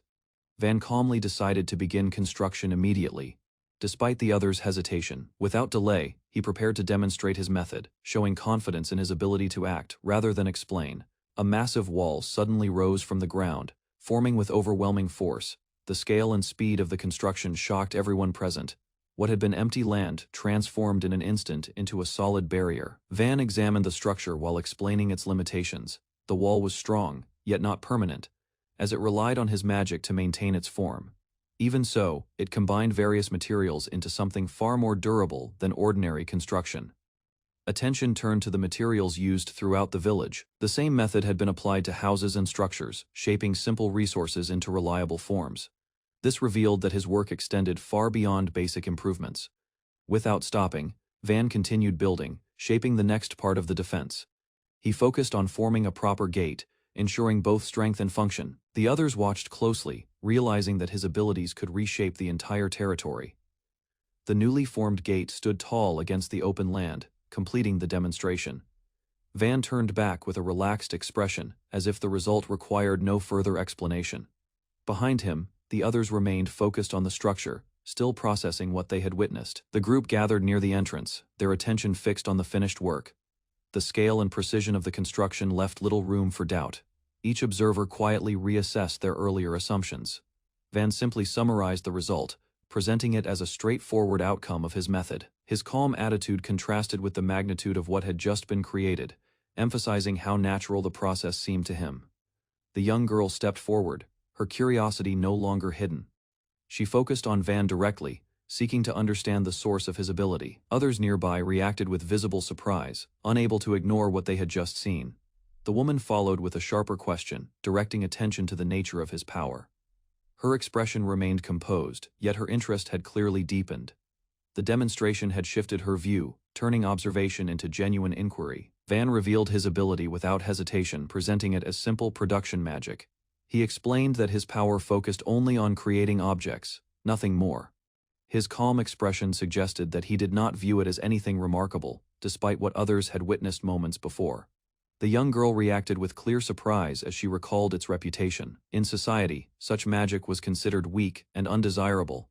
Van calmly decided to begin construction immediately, despite the others' hesitation. Without delay, he prepared to demonstrate his method, showing confidence in his ability to act rather than explain. A massive wall suddenly rose from the ground, forming with overwhelming force. The scale and speed of the construction shocked everyone present. What had been empty land transformed in an instant into a solid barrier. Van examined the structure while explaining its limitations. The wall was strong, yet not permanent, as it relied on his magic to maintain its form. Even so, it combined various materials into something far more durable than ordinary construction. Attention turned to the materials used throughout the village. The same method had been applied to houses and structures, shaping simple resources into reliable forms. This revealed that his work extended far beyond basic improvements. Without stopping, Van continued building, shaping the next part of the defense. He focused on forming a proper gate, ensuring both strength and function. The others watched closely, realizing that his abilities could reshape the entire territory. The newly formed gate stood tall against the open land, completing the demonstration. Van turned back with a relaxed expression, as if the result required no further explanation. Behind him, the others remained focused on the structure, still processing what they had witnessed. The group gathered near the entrance, their attention fixed on the finished work. The scale and precision of the construction left little room for doubt. Each observer quietly reassessed their earlier assumptions. Van simply summarized the result, presenting it as a straightforward outcome of his method. His calm attitude contrasted with the magnitude of what had just been created, emphasizing how natural the process seemed to him. The young girl stepped forward, her curiosity no longer hidden. She focused on Van directly, seeking to understand the source of his ability. Others nearby reacted with visible surprise, unable to ignore what they had just seen. The woman followed with a sharper question, directing attention to the nature of his power. Her expression remained composed, yet her interest had clearly deepened. The demonstration had shifted her view, turning observation into genuine inquiry. Van revealed his ability without hesitation, presenting it as simple production magic. He explained that his power focused only on creating objects, nothing more. His calm expression suggested that he did not view it as anything remarkable, despite what others had witnessed moments before. The young girl reacted with clear surprise as she recalled its reputation. In society, such magic was considered weak and undesirable.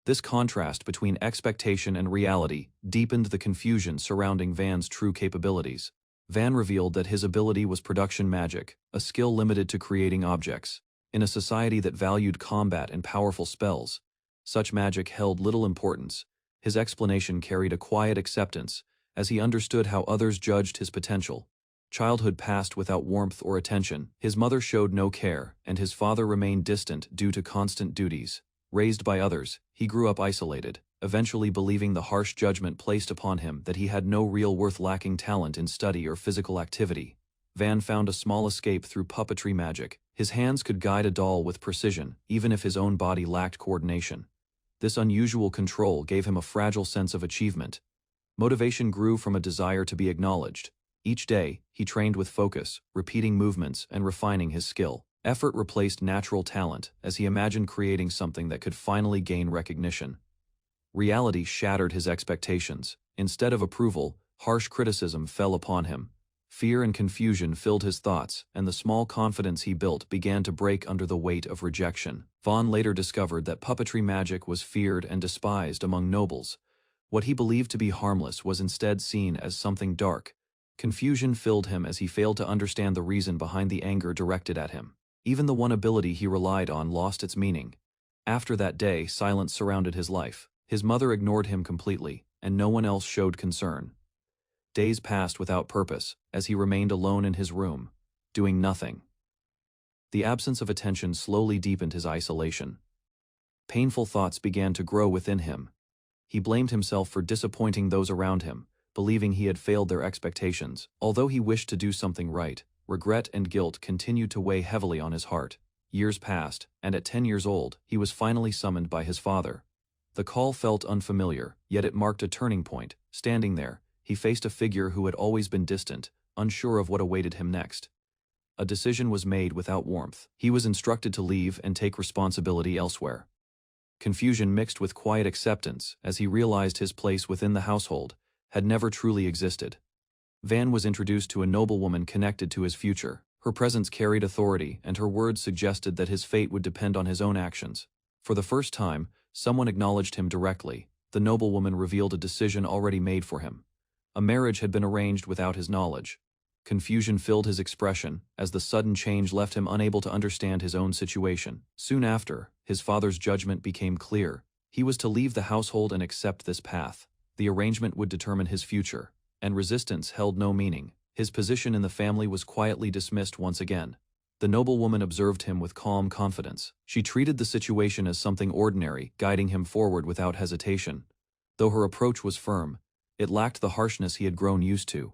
This contrast between expectation and reality deepened the confusion surrounding Van's true capabilities. Van revealed that his ability was production magic, a skill limited to creating objects. In a society that valued combat and powerful spells, such magic held little importance. His explanation carried a quiet acceptance, as he understood how others judged his potential. Childhood passed without warmth or attention. His mother showed no care, and his father remained distant due to constant duties. Raised by others, he grew up isolated, eventually believing the harsh judgment placed upon him that he had no real worth, lacking talent in study or physical activity. Van found a small escape through puppetry magic. His hands could guide a doll with precision, even if his own body lacked coordination. This unusual control gave him a fragile sense of achievement. Motivation grew from a desire to be acknowledged. Each day, he trained with focus, repeating movements and refining his skill. Effort replaced natural talent as he imagined creating something that could finally gain recognition. Reality shattered his expectations. Instead of approval, harsh criticism fell upon him. Fear and confusion filled his thoughts, and the small confidence he built began to break under the weight of rejection. Vaughn later discovered that puppetry magic was feared and despised among nobles. What he believed to be harmless was instead seen as something dark. Confusion filled him as he failed to understand the reason behind the anger directed at him. Even the one ability he relied on lost its meaning. After that day, silence surrounded his life. His mother ignored him completely, and no one else showed concern. Days passed without purpose, as he remained alone in his room, doing nothing. The absence of attention slowly deepened his isolation. Painful thoughts began to grow within him. He blamed himself for disappointing those around him, believing he had failed their expectations. Although he wished to do something right, regret and guilt continued to weigh heavily on his heart. Years passed, and at 10 years old, he was finally summoned by his father. The call felt unfamiliar, yet it marked a turning point. Standing there, he faced a figure who had always been distant, unsure of what awaited him next. A decision was made without warmth. He was instructed to leave and take responsibility elsewhere. Confusion mixed with quiet acceptance as he realized his place within the household had never truly existed. Van was introduced to a noblewoman connected to his future. Her presence carried authority, and her words suggested that his fate would depend on his own actions. For the first time, someone acknowledged him directly. The noblewoman revealed a decision already made for him. A marriage had been arranged without his knowledge. Confusion filled his expression, as the sudden change left him unable to understand his own situation. Soon after, his father's judgment became clear. He was to leave the household and accept this path. The arrangement would determine his future, and resistance held no meaning. His position in the family was quietly dismissed once again. The noblewoman observed him with calm confidence. She treated the situation as something ordinary, guiding him forward without hesitation. Though her approach was firm, it lacked the harshness he had grown used to.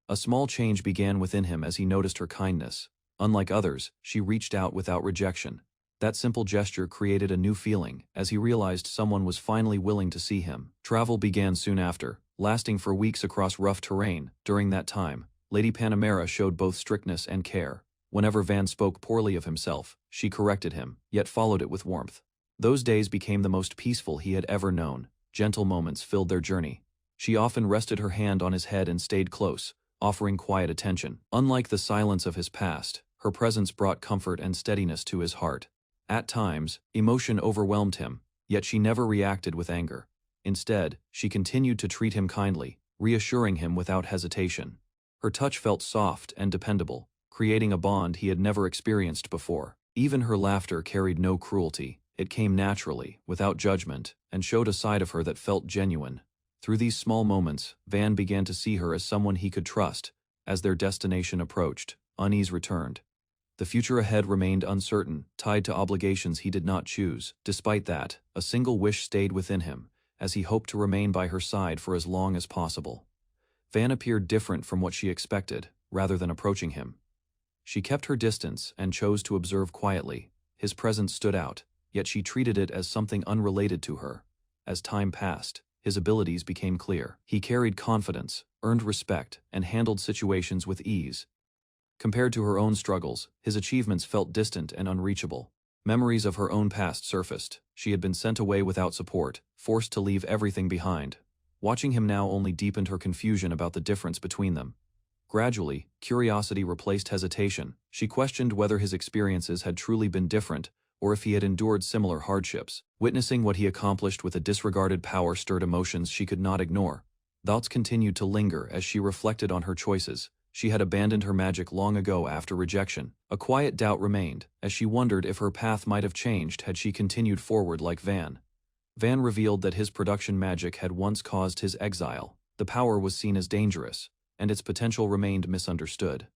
A small change began within him as he noticed her kindness. Unlike others, she reached out without rejection. That simple gesture created a new feeling, as he realized someone was finally willing to see him. Travel began soon after, lasting for weeks across rough terrain. During that time, Lady Panamera showed both strictness and care. Whenever Van spoke poorly of himself, she corrected him, yet followed it with warmth. Those days became the most peaceful he had ever known. Gentle moments filled their journey. She often rested her hand on his head and stayed close, offering quiet attention. Unlike the silence of his past, her presence brought comfort and steadiness to his heart. At times, emotion overwhelmed him, yet she never reacted with anger. Instead, she continued to treat him kindly, reassuring him without hesitation. Her touch felt soft and dependable, creating a bond he had never experienced before. Even her laughter carried no cruelty. It came naturally, without judgment, and showed a side of her that felt genuine. Through these small moments, Van began to see her as someone he could trust. As their destination approached, unease returned. The future ahead remained uncertain, tied to obligations he did not choose. Despite that, a single wish stayed within him, as he hoped to remain by her side for as long as possible. Van appeared different from what she expected, rather than approaching him. She kept her distance and chose to observe quietly. His presence stood out, yet she treated it as something unrelated to her. As time passed, his abilities became clear. He carried confidence, earned respect, and handled situations with ease. Compared to her own struggles, his achievements felt distant and unreachable. Memories of her own past surfaced. She had been sent away without support, forced to leave everything behind. Watching him now only deepened her confusion about the difference between them. Gradually, curiosity replaced hesitation. She questioned whether his experiences had truly been different, or if he had endured similar hardships. Witnessing what he accomplished with a disregarded power stirred emotions she could not ignore. Thoughts continued to linger as she reflected on her choices. She had abandoned her magic long ago after rejection. A quiet doubt remained, as she wondered if her path might have changed had she continued forward like Van. Van revealed that his production magic had once caused his exile. The power was seen as dangerous, and its potential remained misunderstood.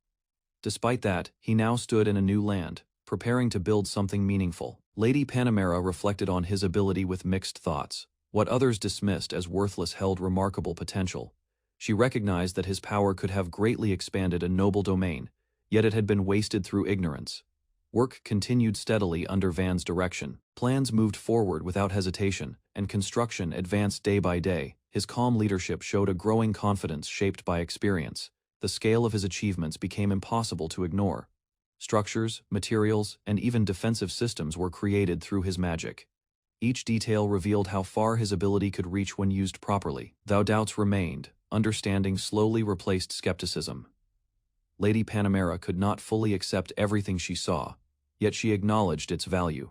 Despite that, he now stood in a new land, preparing to build something meaningful. Lady Panamera reflected on his ability with mixed thoughts. What others dismissed as worthless held remarkable potential. She recognized that his power could have greatly expanded a noble domain, yet it had been wasted through ignorance. Work continued steadily under Van's direction. Plans moved forward without hesitation, and construction advanced day by day. His calm leadership showed a growing confidence shaped by experience. The scale of his achievements became impossible to ignore. Structures, materials, and even defensive systems were created through his magic. Each detail revealed how far his ability could reach when used properly. Though doubts remained, understanding slowly replaced skepticism. Lady Panamera could not fully accept everything she saw, yet she acknowledged its value.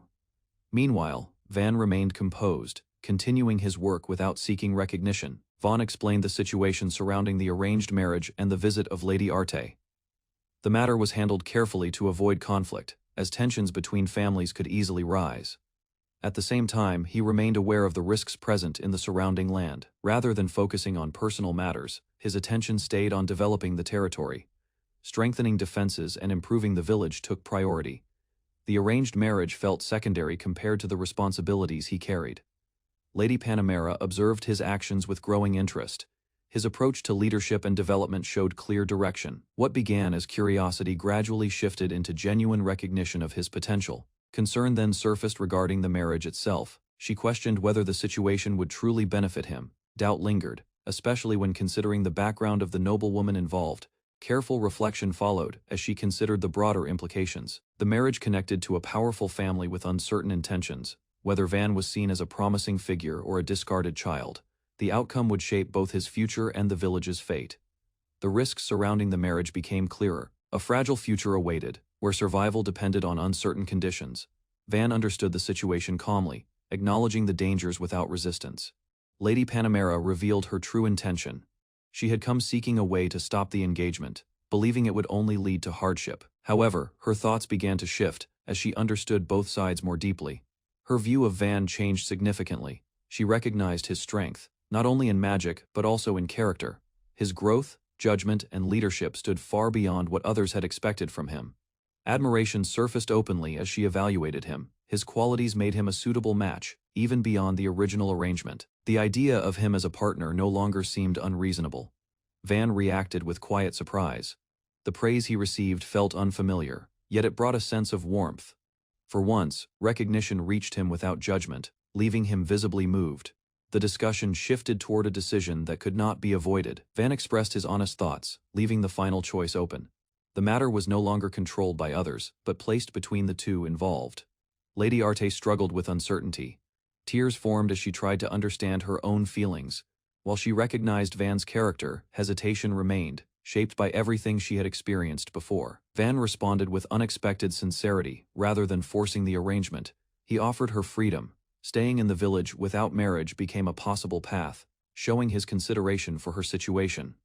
Meanwhile, Van remained composed, continuing his work without seeking recognition. Vaughn explained the situation surrounding the arranged marriage and the visit of Lady Arte. The matter was handled carefully to avoid conflict, as tensions between families could easily rise. At the same time, he remained aware of the risks present in the surrounding land. Rather than focusing on personal matters, his attention stayed on developing the territory. Strengthening defenses and improving the village took priority. The arranged marriage felt secondary compared to the responsibilities he carried. Lady Panamera observed his actions with growing interest. His approach to leadership and development showed clear direction. What began as curiosity gradually shifted into genuine recognition of his potential. Concern then surfaced regarding the marriage itself. She questioned whether the situation would truly benefit him. Doubt lingered, especially when considering the background of the noblewoman involved. Careful reflection followed as she considered the broader implications. The marriage connected to a powerful family with uncertain intentions. Whether Van was seen as a promising figure or a discarded child, the outcome would shape both his future and the village's fate. The risks surrounding the marriage became clearer. A fragile future awaited, where survival depended on uncertain conditions. Van understood the situation calmly, acknowledging the dangers without resistance. Lady Panamera revealed her true intention. She had come seeking a way to stop the engagement, believing it would only lead to hardship. However, her thoughts began to shift as she understood both sides more deeply. Her view of Van changed significantly. She recognized his strength, not only in magic but also in character. His growth, judgment, and leadership stood far beyond what others had expected from him. Admiration surfaced openly as she evaluated him. His qualities made him a suitable match, even beyond the original arrangement. The idea of him as a partner no longer seemed unreasonable. Van reacted with quiet surprise. The praise he received felt unfamiliar, yet it brought a sense of warmth. For once, recognition reached him without judgment, leaving him visibly moved. The discussion shifted toward a decision that could not be avoided. Van expressed his honest thoughts, leaving the final choice open. The matter was no longer controlled by others, but placed between the two involved. Lady Arte struggled with uncertainty. Tears formed as she tried to understand her own feelings. While she recognized Van's character, hesitation remained, shaped by everything she had experienced before. Van responded with unexpected sincerity, rather than forcing the arrangement. He offered her freedom. Staying in the village without marriage became a possible path, showing his consideration for her situation.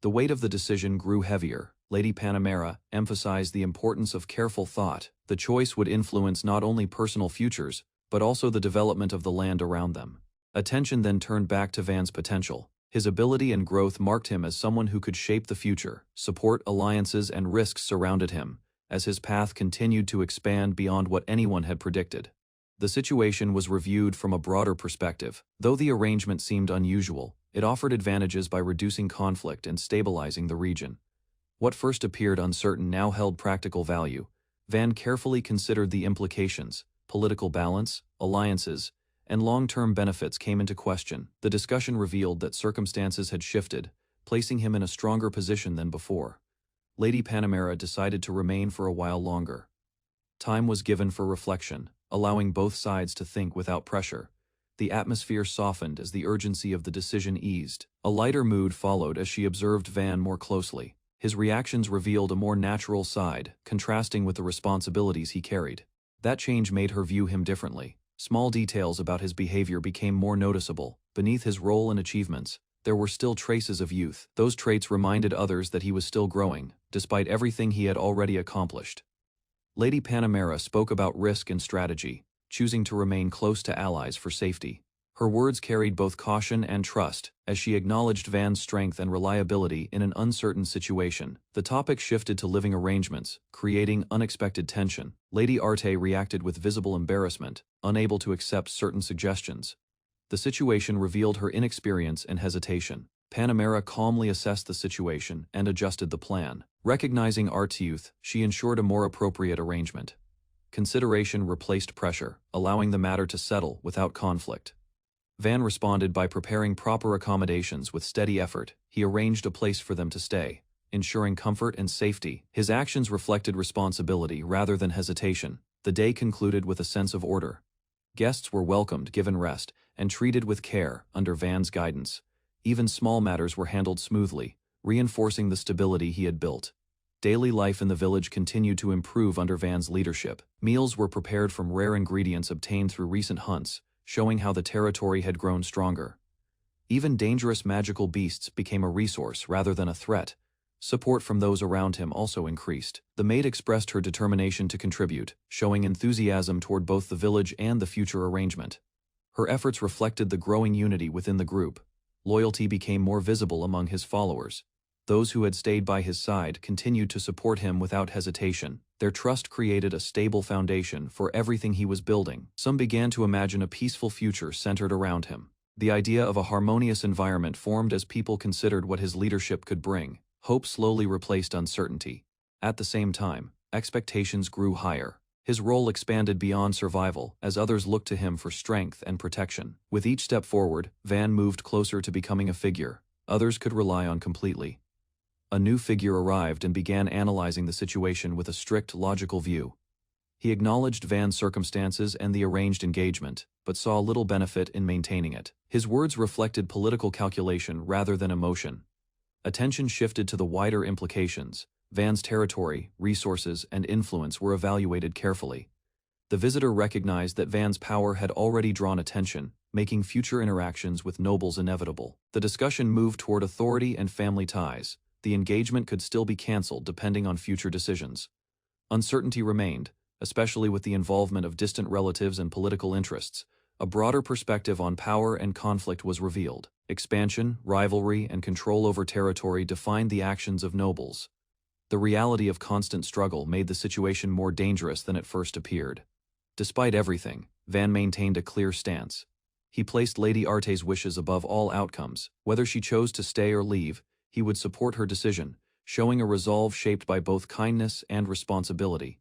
The weight of the decision grew heavier. Lady Panamera emphasized the importance of careful thought. The choice would influence not only personal futures, but also the development of the land around them. Attention then turned back to Van's potential. His ability and growth marked him as someone who could shape the future. Support, alliances, and risks surrounded him, as his path continued to expand beyond what anyone had predicted. The situation was reviewed from a broader perspective. Though the arrangement seemed unusual, it offered advantages by reducing conflict and stabilizing the region. What first appeared uncertain now held practical value. Van carefully considered the implications. Political balance, alliances, and long-term benefits came into question. The discussion revealed that circumstances had shifted, placing him in a stronger position than before. Lady Panamera decided to remain for a while longer. Time was given for reflection, allowing both sides to think without pressure. The atmosphere softened as the urgency of the decision eased. A lighter mood followed as she observed Van more closely. His reactions revealed a more natural side, contrasting with the responsibilities he carried. That change made her view him differently. Small details about his behavior became more noticeable. Beneath his role and achievements, there were still traces of youth. Those traits reminded others that he was still growing, despite everything he had already accomplished. Lady Panamera spoke about risk and strategy, choosing to remain close to allies for safety. Her words carried both caution and trust, as she acknowledged Van's strength and reliability in an uncertain situation. The topic shifted to living arrangements, creating unexpected tension. Lady Arte reacted with visible embarrassment, unable to accept certain suggestions. The situation revealed her inexperience and hesitation. Panamera calmly assessed the situation and adjusted the plan. Recognizing Art's youth, she ensured a more appropriate arrangement. Consideration replaced pressure, allowing the matter to settle without conflict. Van responded by preparing proper accommodations with steady effort. He arranged a place for them to stay, ensuring comfort and safety. His actions reflected responsibility rather than hesitation. The day concluded with a sense of order. Guests were welcomed, given rest, and treated with care under Van's guidance. Even small matters were handled smoothly, reinforcing the stability he had built. Daily life in the village continued to improve under Van's leadership. Meals were prepared from rare ingredients obtained through recent hunts, showing how the territory had grown stronger. Even dangerous magical beasts became a resource rather than a threat. Support from those around him also increased. The maid expressed her determination to contribute, showing enthusiasm toward both the village and the future arrangement. Her efforts reflected the growing unity within the group. Loyalty became more visible among his followers. Those who had stayed by his side continued to support him without hesitation. Their trust created a stable foundation for everything he was building. Some began to imagine a peaceful future centered around him. The idea of a harmonious environment formed as people considered what his leadership could bring. Hope slowly replaced uncertainty. At the same time, expectations grew higher. His role expanded beyond survival as others looked to him for strength and protection. With each step forward, Van moved closer to becoming a figure others could rely on completely. A new figure arrived and began analyzing the situation with a strict, logical view. He acknowledged Van's circumstances and the arranged engagement, but saw little benefit in maintaining it. His words reflected political calculation rather than emotion. Attention shifted to the wider implications. Van's territory, resources, and influence were evaluated carefully. The visitor recognized that Van's power had already drawn attention, making future interactions with nobles inevitable. The discussion moved toward authority and family ties. The engagement could still be cancelled depending on future decisions. Uncertainty remained, especially with the involvement of distant relatives and political interests. A broader perspective on power and conflict was revealed. Expansion, rivalry, and control over territory defined the actions of nobles. The reality of constant struggle made the situation more dangerous than it first appeared. Despite everything, Van maintained a clear stance. He placed Lady Arte's wishes above all outcomes. Whether she chose to stay or leave, he would support her decision, showing a resolve shaped by both kindness and responsibility.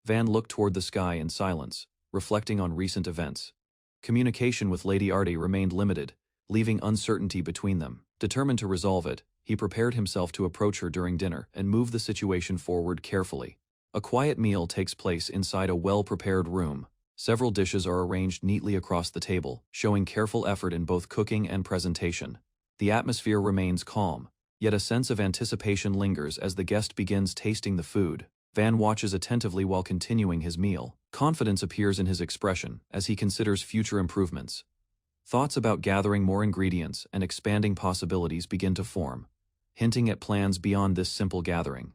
Van looked toward the sky in silence, reflecting on recent events. Communication with Lady Arte remained limited, leaving uncertainty between them. Determined to resolve it, he prepared himself to approach her during dinner and move the situation forward carefully. A quiet meal takes place inside a well-prepared room. Several dishes are arranged neatly across the table, showing careful effort in both cooking and presentation. The atmosphere remains calm, yet a sense of anticipation lingers as the guest begins tasting the food. Van watches attentively while continuing his meal. Confidence appears in his expression as he considers future improvements. Thoughts about gathering more ingredients and expanding possibilities begin to form, hinting at plans beyond this simple gathering.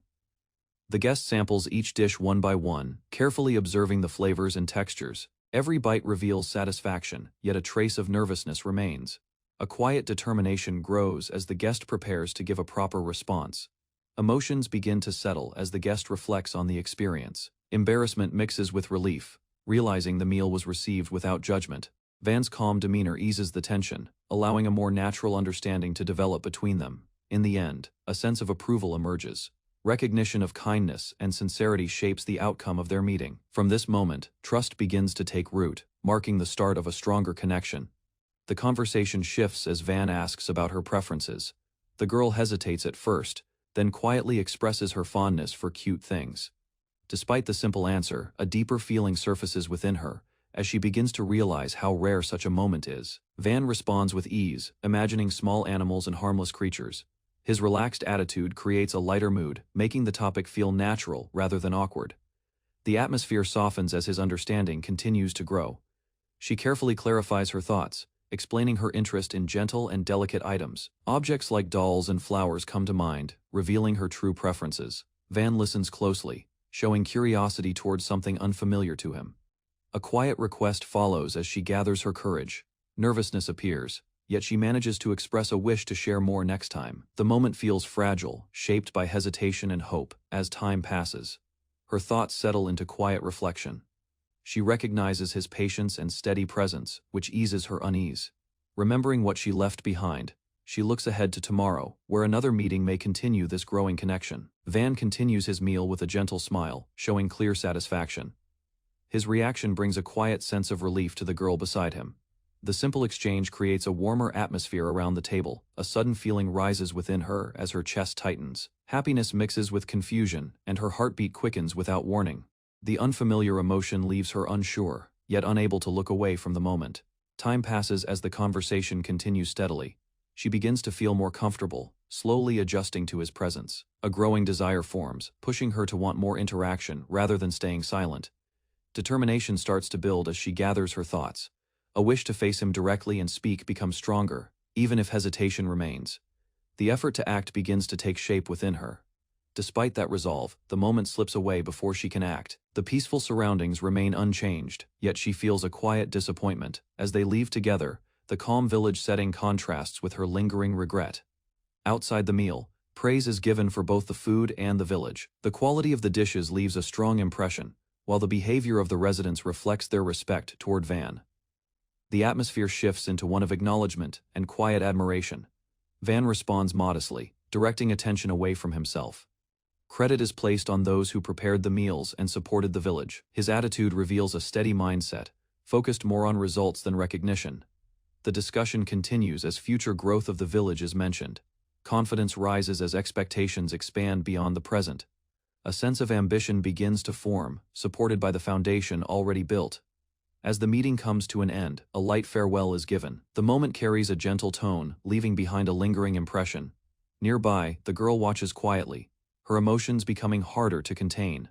The guest samples each dish one by one, carefully observing the flavors and textures. Every bite reveals satisfaction, yet a trace of nervousness remains. A quiet determination grows as the guest prepares to give a proper response. Emotions begin to settle as the guest reflects on the experience. Embarrassment mixes with relief, realizing the meal was received without judgment. Van's calm demeanor eases the tension, allowing a more natural understanding to develop between them. In the end, a sense of approval emerges. Recognition of kindness and sincerity shapes the outcome of their meeting. From this moment, trust begins to take root, marking the start of a stronger connection. The conversation shifts as Van asks about her preferences. The girl hesitates at first, then quietly expresses her fondness for cute things. Despite the simple answer, a deeper feeling surfaces within her, as she begins to realize how rare such a moment is. Van responds with ease, imagining small animals and harmless creatures. His relaxed attitude creates a lighter mood, making the topic feel natural rather than awkward. The atmosphere softens as his understanding continues to grow. She carefully clarifies her thoughts, explaining her interest in gentle and delicate items. Objects like dolls and flowers come to mind, revealing her true preferences. Van listens closely, showing curiosity towards something unfamiliar to him. A quiet request follows as she gathers her courage. Nervousness appears, yet she manages to express a wish to share more next time. The moment feels fragile, shaped by hesitation and hope. As time passes, her thoughts settle into quiet reflection. She recognizes his patience and steady presence, which eases her unease. Remembering what she left behind, she looks ahead to tomorrow, where another meeting may continue this growing connection. Van continues his meal with a gentle smile, showing clear satisfaction. His reaction brings a quiet sense of relief to the girl beside him. The simple exchange creates a warmer atmosphere around the table. A sudden feeling rises within her as her chest tightens. Happiness mixes with confusion, and her heartbeat quickens without warning. The unfamiliar emotion leaves her unsure, yet unable to look away from the moment. Time passes as the conversation continues steadily. She begins to feel more comfortable, slowly adjusting to his presence. A growing desire forms, pushing her to want more interaction rather than staying silent. Determination starts to build as she gathers her thoughts. A wish to face him directly and speak becomes stronger, even if hesitation remains. The effort to act begins to take shape within her. Despite that resolve, the moment slips away before she can act. The peaceful surroundings remain unchanged, yet she feels a quiet disappointment. As they leave together, the calm village setting contrasts with her lingering regret. Outside the meal, praise is given for both the food and the village. The quality of the dishes leaves a strong impression, while the behavior of the residents reflects their respect toward Van. The atmosphere shifts into one of acknowledgement and quiet admiration. Van responds modestly, directing attention away from himself. Credit is placed on those who prepared the meals and supported the village. His attitude reveals a steady mindset, focused more on results than recognition. The discussion continues as future growth of the village is mentioned. Confidence rises as expectations expand beyond the present. A sense of ambition begins to form, supported by the foundation already built. As the meeting comes to an end, a light farewell is given. The moment carries a gentle tone, leaving behind a lingering impression. Nearby, the girl watches quietly, her emotions becoming harder to contain.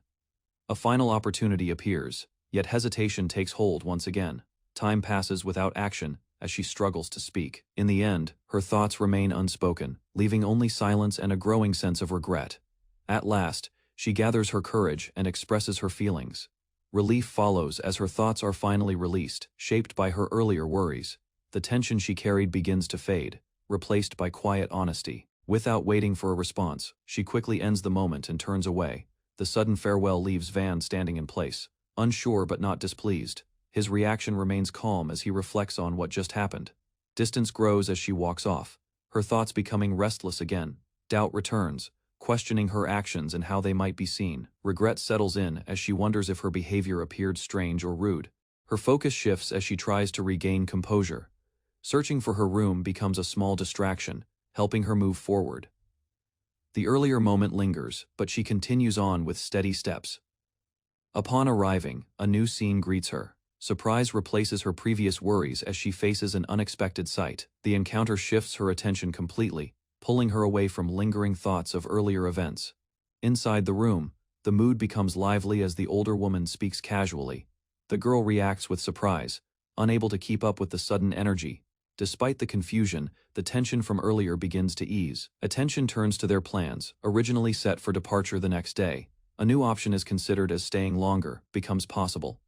A final opportunity appears, yet hesitation takes hold once again. Time passes without action, as she struggles to speak. In the end, her thoughts remain unspoken, leaving only silence and a growing sense of regret. At last, she gathers her courage and expresses her feelings. Relief follows as her thoughts are finally released, shaped by her earlier worries. The tension she carried begins to fade, replaced by quiet honesty. Without waiting for a response, she quickly ends the moment and turns away. The sudden farewell leaves Van standing in place, unsure but not displeased. His reaction remains calm as he reflects on what just happened. Distance grows as she walks off, her thoughts becoming restless again. Doubt returns, questioning her actions and how they might be seen. Regret settles in as she wonders if her behavior appeared strange or rude. Her focus shifts as she tries to regain composure. Searching for her room becomes a small distraction, helping her move forward. The earlier moment lingers, but she continues on with steady steps. Upon arriving, a new scene greets her. Surprise replaces her previous worries as she faces an unexpected sight. The encounter shifts her attention completely, pulling her away from lingering thoughts of earlier events. Inside the room, the mood becomes lively as the older woman speaks casually. The girl reacts with surprise, unable to keep up with the sudden energy. Despite the confusion, the tension from earlier begins to ease. Attention turns to their plans, originally set for departure the next day. A new option is considered as staying longer, becomes possible.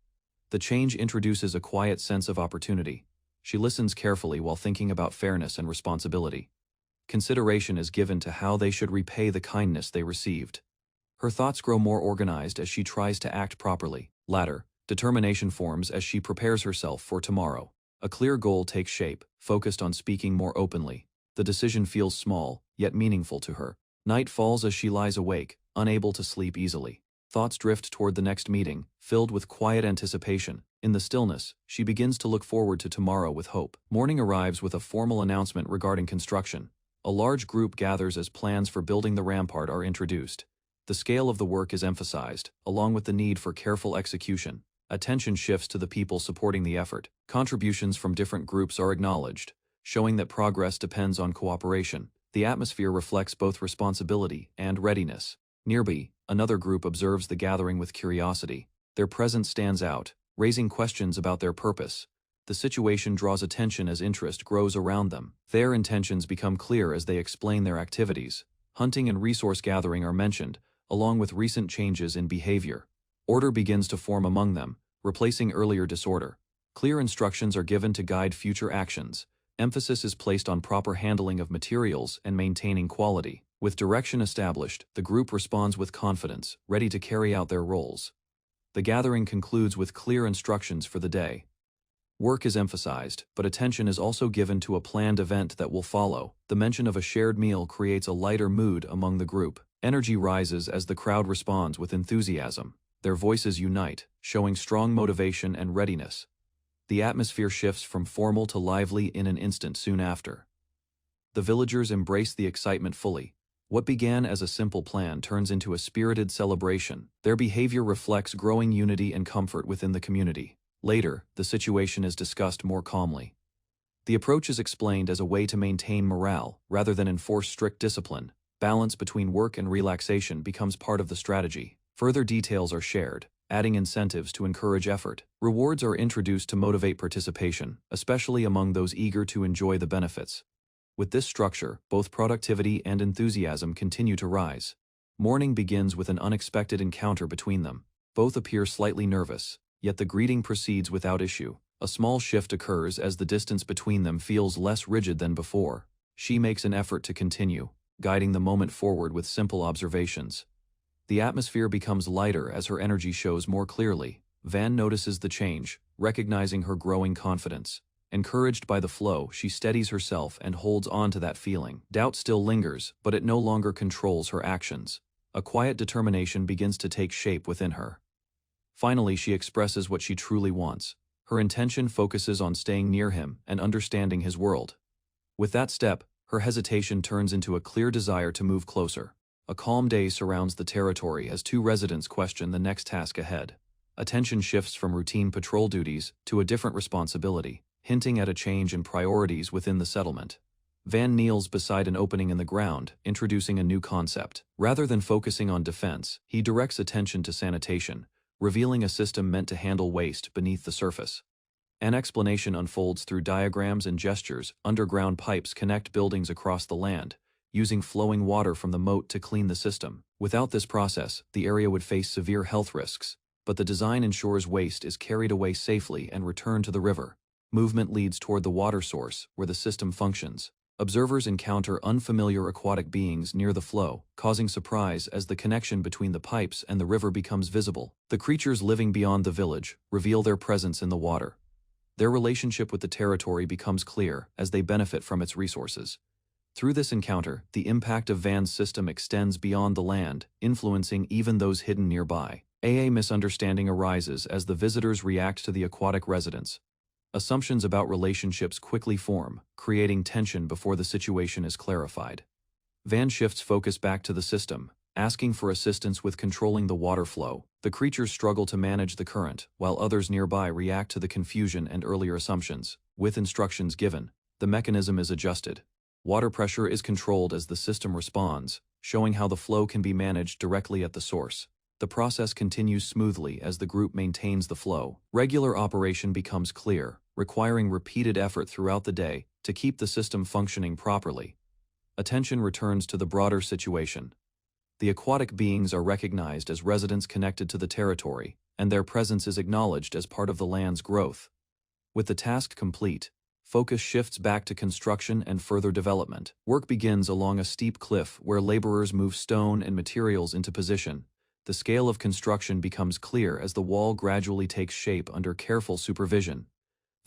The change introduces a quiet sense of opportunity. She listens carefully while thinking about fairness and responsibility. Consideration is given to how they should repay the kindness they received. Her thoughts grow more organized as she tries to act properly. Later, determination forms as she prepares herself for tomorrow. A clear goal takes shape, focused on speaking more openly. The decision feels small, yet meaningful to her. Night falls as she lies awake, unable to sleep easily. Thoughts drift toward the next meeting, filled with quiet anticipation. In the stillness, she begins to look forward to tomorrow with hope. Morning arrives with a formal announcement regarding construction. A large group gathers as plans for building the rampart are introduced. The scale of the work is emphasized, along with the need for careful execution. Attention shifts to the people supporting the effort. Contributions from different groups are acknowledged, showing that progress depends on cooperation. The atmosphere reflects both responsibility and readiness. Nearby, another group observes the gathering with curiosity. Their presence stands out, raising questions about their purpose. The situation draws attention as interest grows around them. Their intentions become clear as they explain their activities. Hunting and resource gathering are mentioned, along with recent changes in behavior. Order begins to form among them, replacing earlier disorder. Clear instructions are given to guide future actions. Emphasis is placed on proper handling of materials and maintaining quality. With direction established, the group responds with confidence, ready to carry out their roles. The gathering concludes with clear instructions for the day. Work is emphasized, but attention is also given to a planned event that will follow. The mention of a shared meal creates a lighter mood among the group. Energy rises as the crowd responds with enthusiasm. Their voices unite, showing strong motivation and readiness. The atmosphere shifts from formal to lively in an instant soon after. The villagers embrace the excitement fully. What began as a simple plan turns into a spirited celebration. Their behavior reflects growing unity and comfort within the community. Later, the situation is discussed more calmly. The approach is explained as a way to maintain morale, rather than enforce strict discipline. Balance between work and relaxation becomes part of the strategy. Further details are shared, adding incentives to encourage effort. Rewards are introduced to motivate participation, especially among those eager to enjoy the benefits. With this structure, both productivity and enthusiasm continue to rise. Morning begins with an unexpected encounter between them. Both appear slightly nervous, yet the greeting proceeds without issue. A small shift occurs as the distance between them feels less rigid than before. She makes an effort to continue, guiding the moment forward with simple observations. The atmosphere becomes lighter as her energy shows more clearly. Van notices the change, recognizing her growing confidence. Encouraged by the flow, she steadies herself and holds on to that feeling. Doubt still lingers, but it no longer controls her actions. A quiet determination begins to take shape within her. Finally, she expresses what she truly wants. Her intention focuses on staying near him and understanding his world. With that step, her hesitation turns into a clear desire to move closer. A calm day surrounds the territory as two residents question the next task ahead. Attention shifts from routine patrol duties to a different responsibility, hinting at a change in priorities within the settlement. Van kneels beside an opening in the ground, introducing a new concept. Rather than focusing on defense, he directs attention to sanitation, revealing a system meant to handle waste beneath the surface. An explanation unfolds through diagrams and gestures. Underground pipes connect buildings across the land, using flowing water from the moat to clean the system. Without this process, the area would face severe health risks, but the design ensures waste is carried away safely and returned to the river. Movement leads toward the water source, where the system functions. Observers encounter unfamiliar aquatic beings near the flow, causing surprise as the connection between the pipes and the river becomes visible. The creatures living beyond the village reveal their presence in the water. Their relationship with the territory becomes clear as they benefit from its resources. Through this encounter, the impact of Van's system extends beyond the land, influencing even those hidden nearby. A misunderstanding arises as the visitors react to the aquatic residents. Assumptions about relationships quickly form, creating tension before the situation is clarified. Van shifts focus back to the system, asking for assistance with controlling the water flow. The creatures struggle to manage the current, while others nearby react to the confusion and earlier assumptions. With instructions given, the mechanism is adjusted. Water pressure is controlled as the system responds, showing how the flow can be managed directly at the source. The process continues smoothly as the group maintains the flow. Regular operation becomes clear, requiring repeated effort throughout the day to keep the system functioning properly. Attention returns to the broader situation. The aquatic beings are recognized as residents connected to the territory, and their presence is acknowledged as part of the land's growth. With the task complete, focus shifts back to construction and further development. Work begins along a steep cliff where laborers move stone and materials into position. The scale of construction becomes clear as the wall gradually takes shape under careful supervision.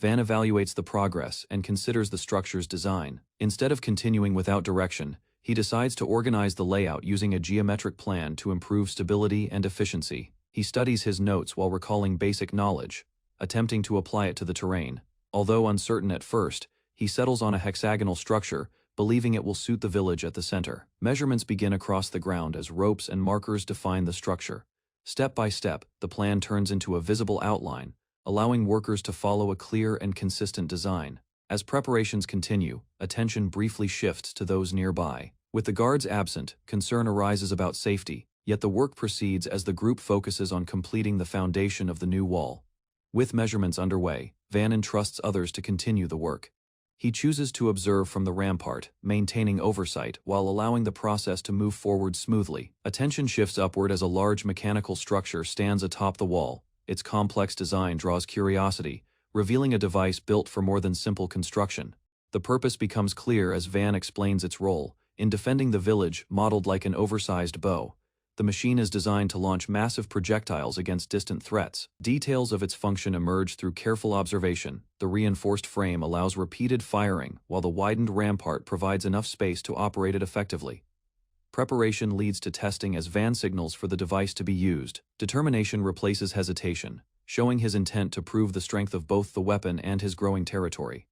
Van evaluates the progress and considers the structure's design. Instead of continuing without direction, he decides to organize the layout using a geometric plan to improve stability and efficiency. He studies his notes while recalling basic knowledge, attempting to apply it to the terrain. Although uncertain at first, he settles on a hexagonal structure, believing it will suit the village at the center. Measurements begin across the ground as ropes and markers define the structure. Step by step, the plan turns into a visible outline, allowing workers to follow a clear and consistent design. As preparations continue, attention briefly shifts to those nearby. With the guards absent, concern arises about safety, yet the work proceeds as the group focuses on completing the foundation of the new wall. With measurements underway, Van entrusts others to continue the work. He chooses to observe from the rampart, maintaining oversight while allowing the process to move forward smoothly. Attention shifts upward as a large mechanical structure stands atop the wall. Its complex design draws curiosity, revealing a device built for more than simple construction. The purpose becomes clear as Van explains its role. In defending the village, modeled like an oversized bow, the machine is designed to launch massive projectiles against distant threats. Details of its function emerge through careful observation. The reinforced frame allows repeated firing, while the widened rampart provides enough space to operate it effectively. Preparation leads to testing as Van signals for the device to be used. Determination replaces hesitation, showing his intent to prove the strength of both the weapon and his growing territory.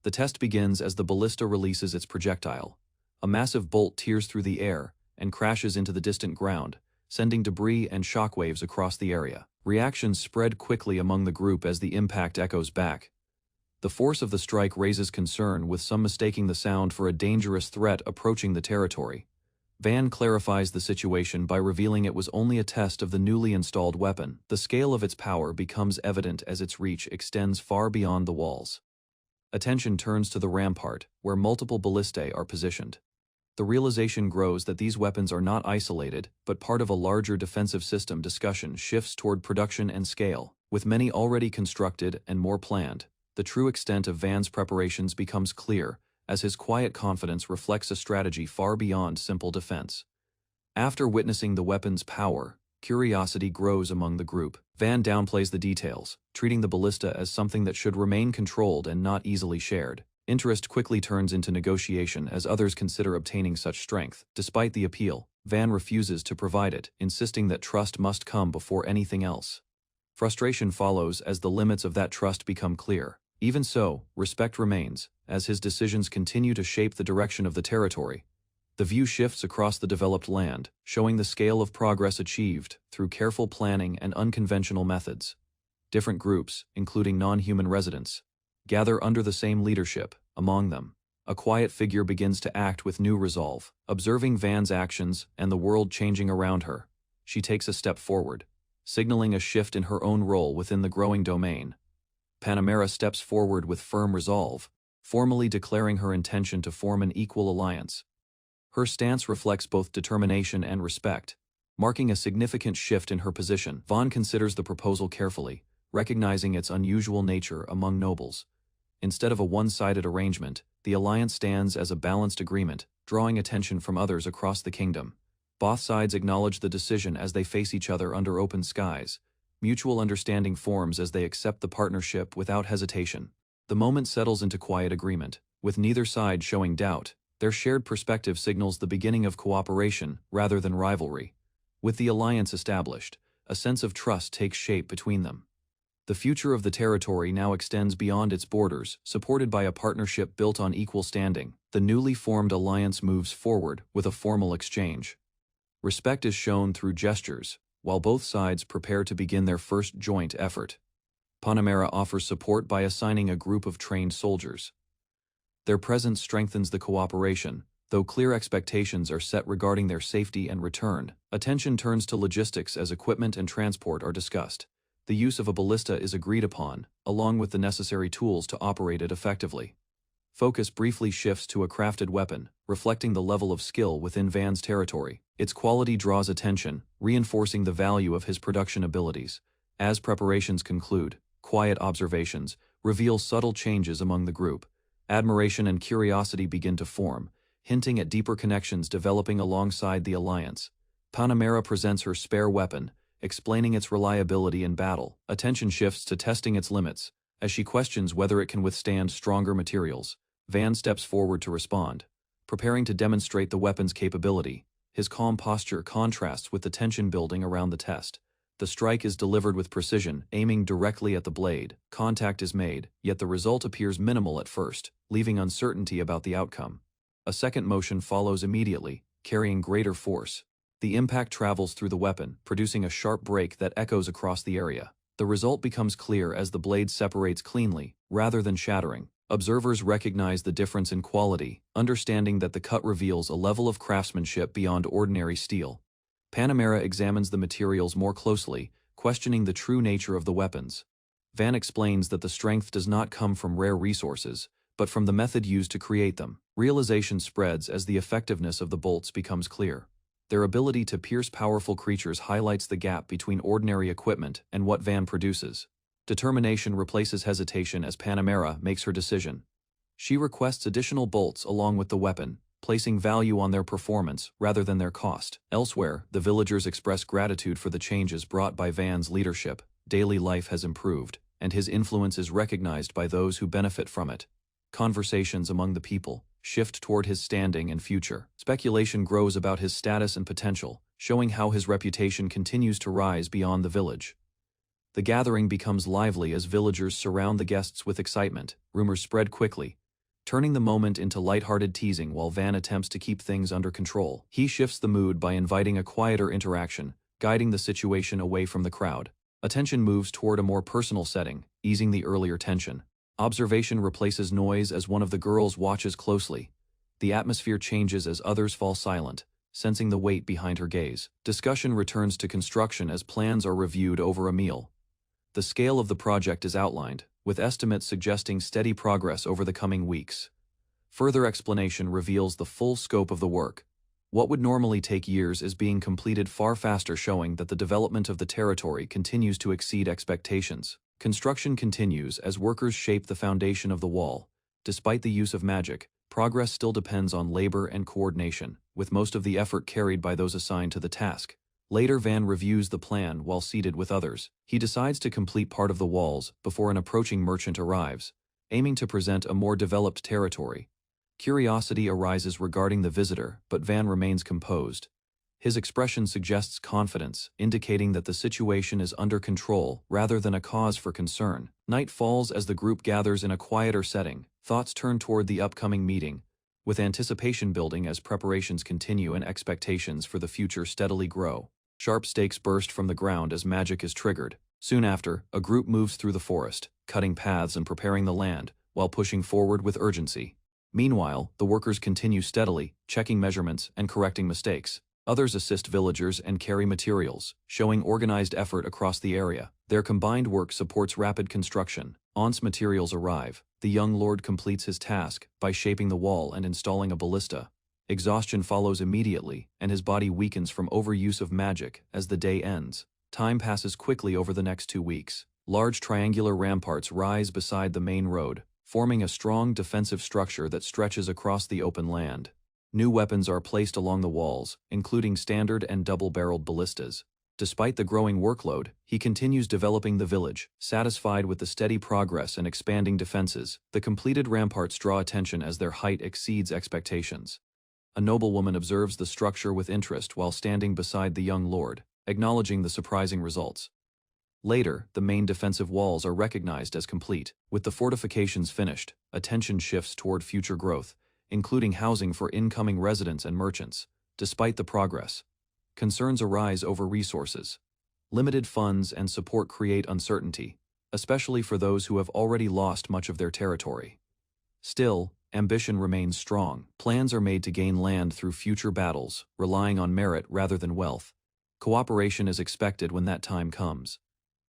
The test begins as the ballista releases its projectile. A massive bolt tears through the air and crashes into the distant ground, sending debris and shockwaves across the area. Reactions spread quickly among the group as the impact echoes back. The force of the strike raises concern, with some mistaking the sound for a dangerous threat approaching the territory. Van clarifies the situation by revealing it was only a test of the newly installed weapon. The scale of its power becomes evident as its reach extends far beyond the walls. Attention turns to the rampart, where multiple ballistae are positioned. The realization grows that these weapons are not isolated, but part of a larger defensive system. Discussion shifts toward production and scale. With many already constructed and more planned, the true extent of Van's preparations becomes clear, as his quiet confidence reflects a strategy far beyond simple defense. After witnessing the weapon's power, curiosity grows among the group. Van downplays the details, treating the ballista as something that should remain controlled and not easily shared. Interest quickly turns into negotiation as others consider obtaining such strength. Despite the appeal, Van refuses to provide it, insisting that trust must come before anything else. Frustration follows as the limits of that trust become clear. Even so, respect remains, as his decisions continue to shape the direction of the territory. The view shifts across the developed land, showing the scale of progress achieved through careful planning and unconventional methods. Different groups, including non-human residents, gather under the same leadership. Among them, a quiet figure begins to act with new resolve. Observing Van's actions and the world changing around her, she takes a step forward, signaling a shift in her own role within the growing domain. Panamera steps forward with firm resolve, formally declaring her intention to form an equal alliance. Her stance reflects both determination and respect, marking a significant shift in her position. Van considers the proposal carefully, recognizing its unusual nature among nobles. Instead of a one-sided arrangement, the alliance stands as a balanced agreement, drawing attention from others across the kingdom. Both sides acknowledge the decision as they face each other under open skies. Mutual understanding forms as they accept the partnership without hesitation. The moment settles into quiet agreement, with neither side showing doubt. Their shared perspective signals the beginning of cooperation rather than rivalry. With the alliance established, a sense of trust takes shape between them. The future of the territory now extends beyond its borders, supported by a partnership built on equal standing. The newly formed alliance moves forward with a formal exchange. Respect is shown through gestures, while both sides prepare to begin their first joint effort. Panamera offers support by assigning a group of trained soldiers. Their presence strengthens the cooperation, though clear expectations are set regarding their safety and return. Attention turns to logistics as equipment and transport are discussed. The use of a ballista is agreed upon, along with the necessary tools to operate it effectively. Focus briefly shifts to a crafted weapon, reflecting the level of skill within Van's territory. Its quality draws attention, reinforcing the value of his production abilities. As preparations conclude, quiet observations reveal subtle changes among the group. Admiration and curiosity begin to form, hinting at deeper connections developing alongside the alliance. Panamera presents her spare weapon, explaining its reliability in battle. Attention shifts to testing its limits, as she questions whether it can withstand stronger materials. Van steps forward to respond, preparing to demonstrate the weapon's capability. His calm posture contrasts with the tension building around the test. The strike is delivered with precision, aiming directly at the blade. Contact is made, yet the result appears minimal at first, leaving uncertainty about the outcome. A second motion follows immediately, carrying greater force. The impact travels through the weapon, producing a sharp break that echoes across the area. The result becomes clear as the blade separates cleanly, rather than shattering. Observers recognize the difference in quality, understanding that the cut reveals a level of craftsmanship beyond ordinary steel. Panamera examines the materials more closely, questioning the true nature of the weapons. Van explains that the strength does not come from rare resources, but from the method used to create them. Realization spreads as the effectiveness of the bolts becomes clear. Their ability to pierce powerful creatures highlights the gap between ordinary equipment and what Van produces. Determination replaces hesitation as Panamera makes her decision. She requests additional bolts along with the weapon, placing value on their performance rather than their cost. Elsewhere, the villagers express gratitude for the changes brought by Van's leadership. Daily life has improved, and his influence is recognized by those who benefit from it. Conversations among the people shift toward his standing and future. Speculation grows about his status and potential, showing how his reputation continues to rise beyond the village. The gathering becomes lively as villagers surround the guests with excitement. Rumors spread quickly, turning the moment into lighthearted teasing while Van attempts to keep things under control. He shifts the mood by inviting a quieter interaction, guiding the situation away from the crowd. Attention moves toward a more personal setting, easing the earlier tension. Observation replaces noise as one of the girls watches closely. The atmosphere changes as others fall silent, sensing the weight behind her gaze. Discussion returns to construction as plans are reviewed over a meal. The scale of the project is outlined, with estimates suggesting steady progress over the coming weeks. Further explanation reveals the full scope of the work. What would normally take years is being completed far faster, showing that the development of the territory continues to exceed expectations. Construction continues as workers shape the foundation of the wall. Despite the use of magic, progress still depends on labor and coordination, with most of the effort carried by those assigned to the task. Later, Van reviews the plan while seated with others. He decides to complete part of the walls before an approaching merchant arrives, aiming to present a more developed territory. Curiosity arises regarding the visitor, but Van remains composed. His expression suggests confidence, indicating that the situation is under control rather than a cause for concern. Night falls as the group gathers in a quieter setting. Thoughts turn toward the upcoming meeting, with anticipation building as preparations continue and expectations for the future steadily grow. Sharp stakes burst from the ground as magic is triggered. Soon after, a group moves through the forest, cutting paths and preparing the land, while pushing forward with urgency. Meanwhile, the workers continue steadily, checking measurements and correcting mistakes. Others assist villagers and carry materials, showing organized effort across the area. Their combined work supports rapid construction. Once materials arrive, the young lord completes his task by shaping the wall and installing a ballista. Exhaustion follows immediately, and his body weakens from overuse of magic as the day ends. Time passes quickly over the next 2 weeks. Large triangular ramparts rise beside the main road, forming a strong defensive structure that stretches across the open land. New weapons are placed along the walls, including standard and double-barreled ballistas. Despite the growing workload, he continues developing the village, satisfied with the steady progress and expanding defenses. The completed ramparts draw attention as their height exceeds expectations. A noblewoman observes the structure with interest while standing beside the young lord, acknowledging the surprising results. Later, the main defensive walls are recognized as complete. With the fortifications finished, attention shifts toward future growth, including housing for incoming residents and merchants. Despite the progress, concerns arise over resources. Limited funds and support create uncertainty, especially for those who have already lost much of their territory. Still, ambition remains strong. Plans are made to gain land through future battles, relying on merit rather than wealth. Cooperation is expected when that time comes.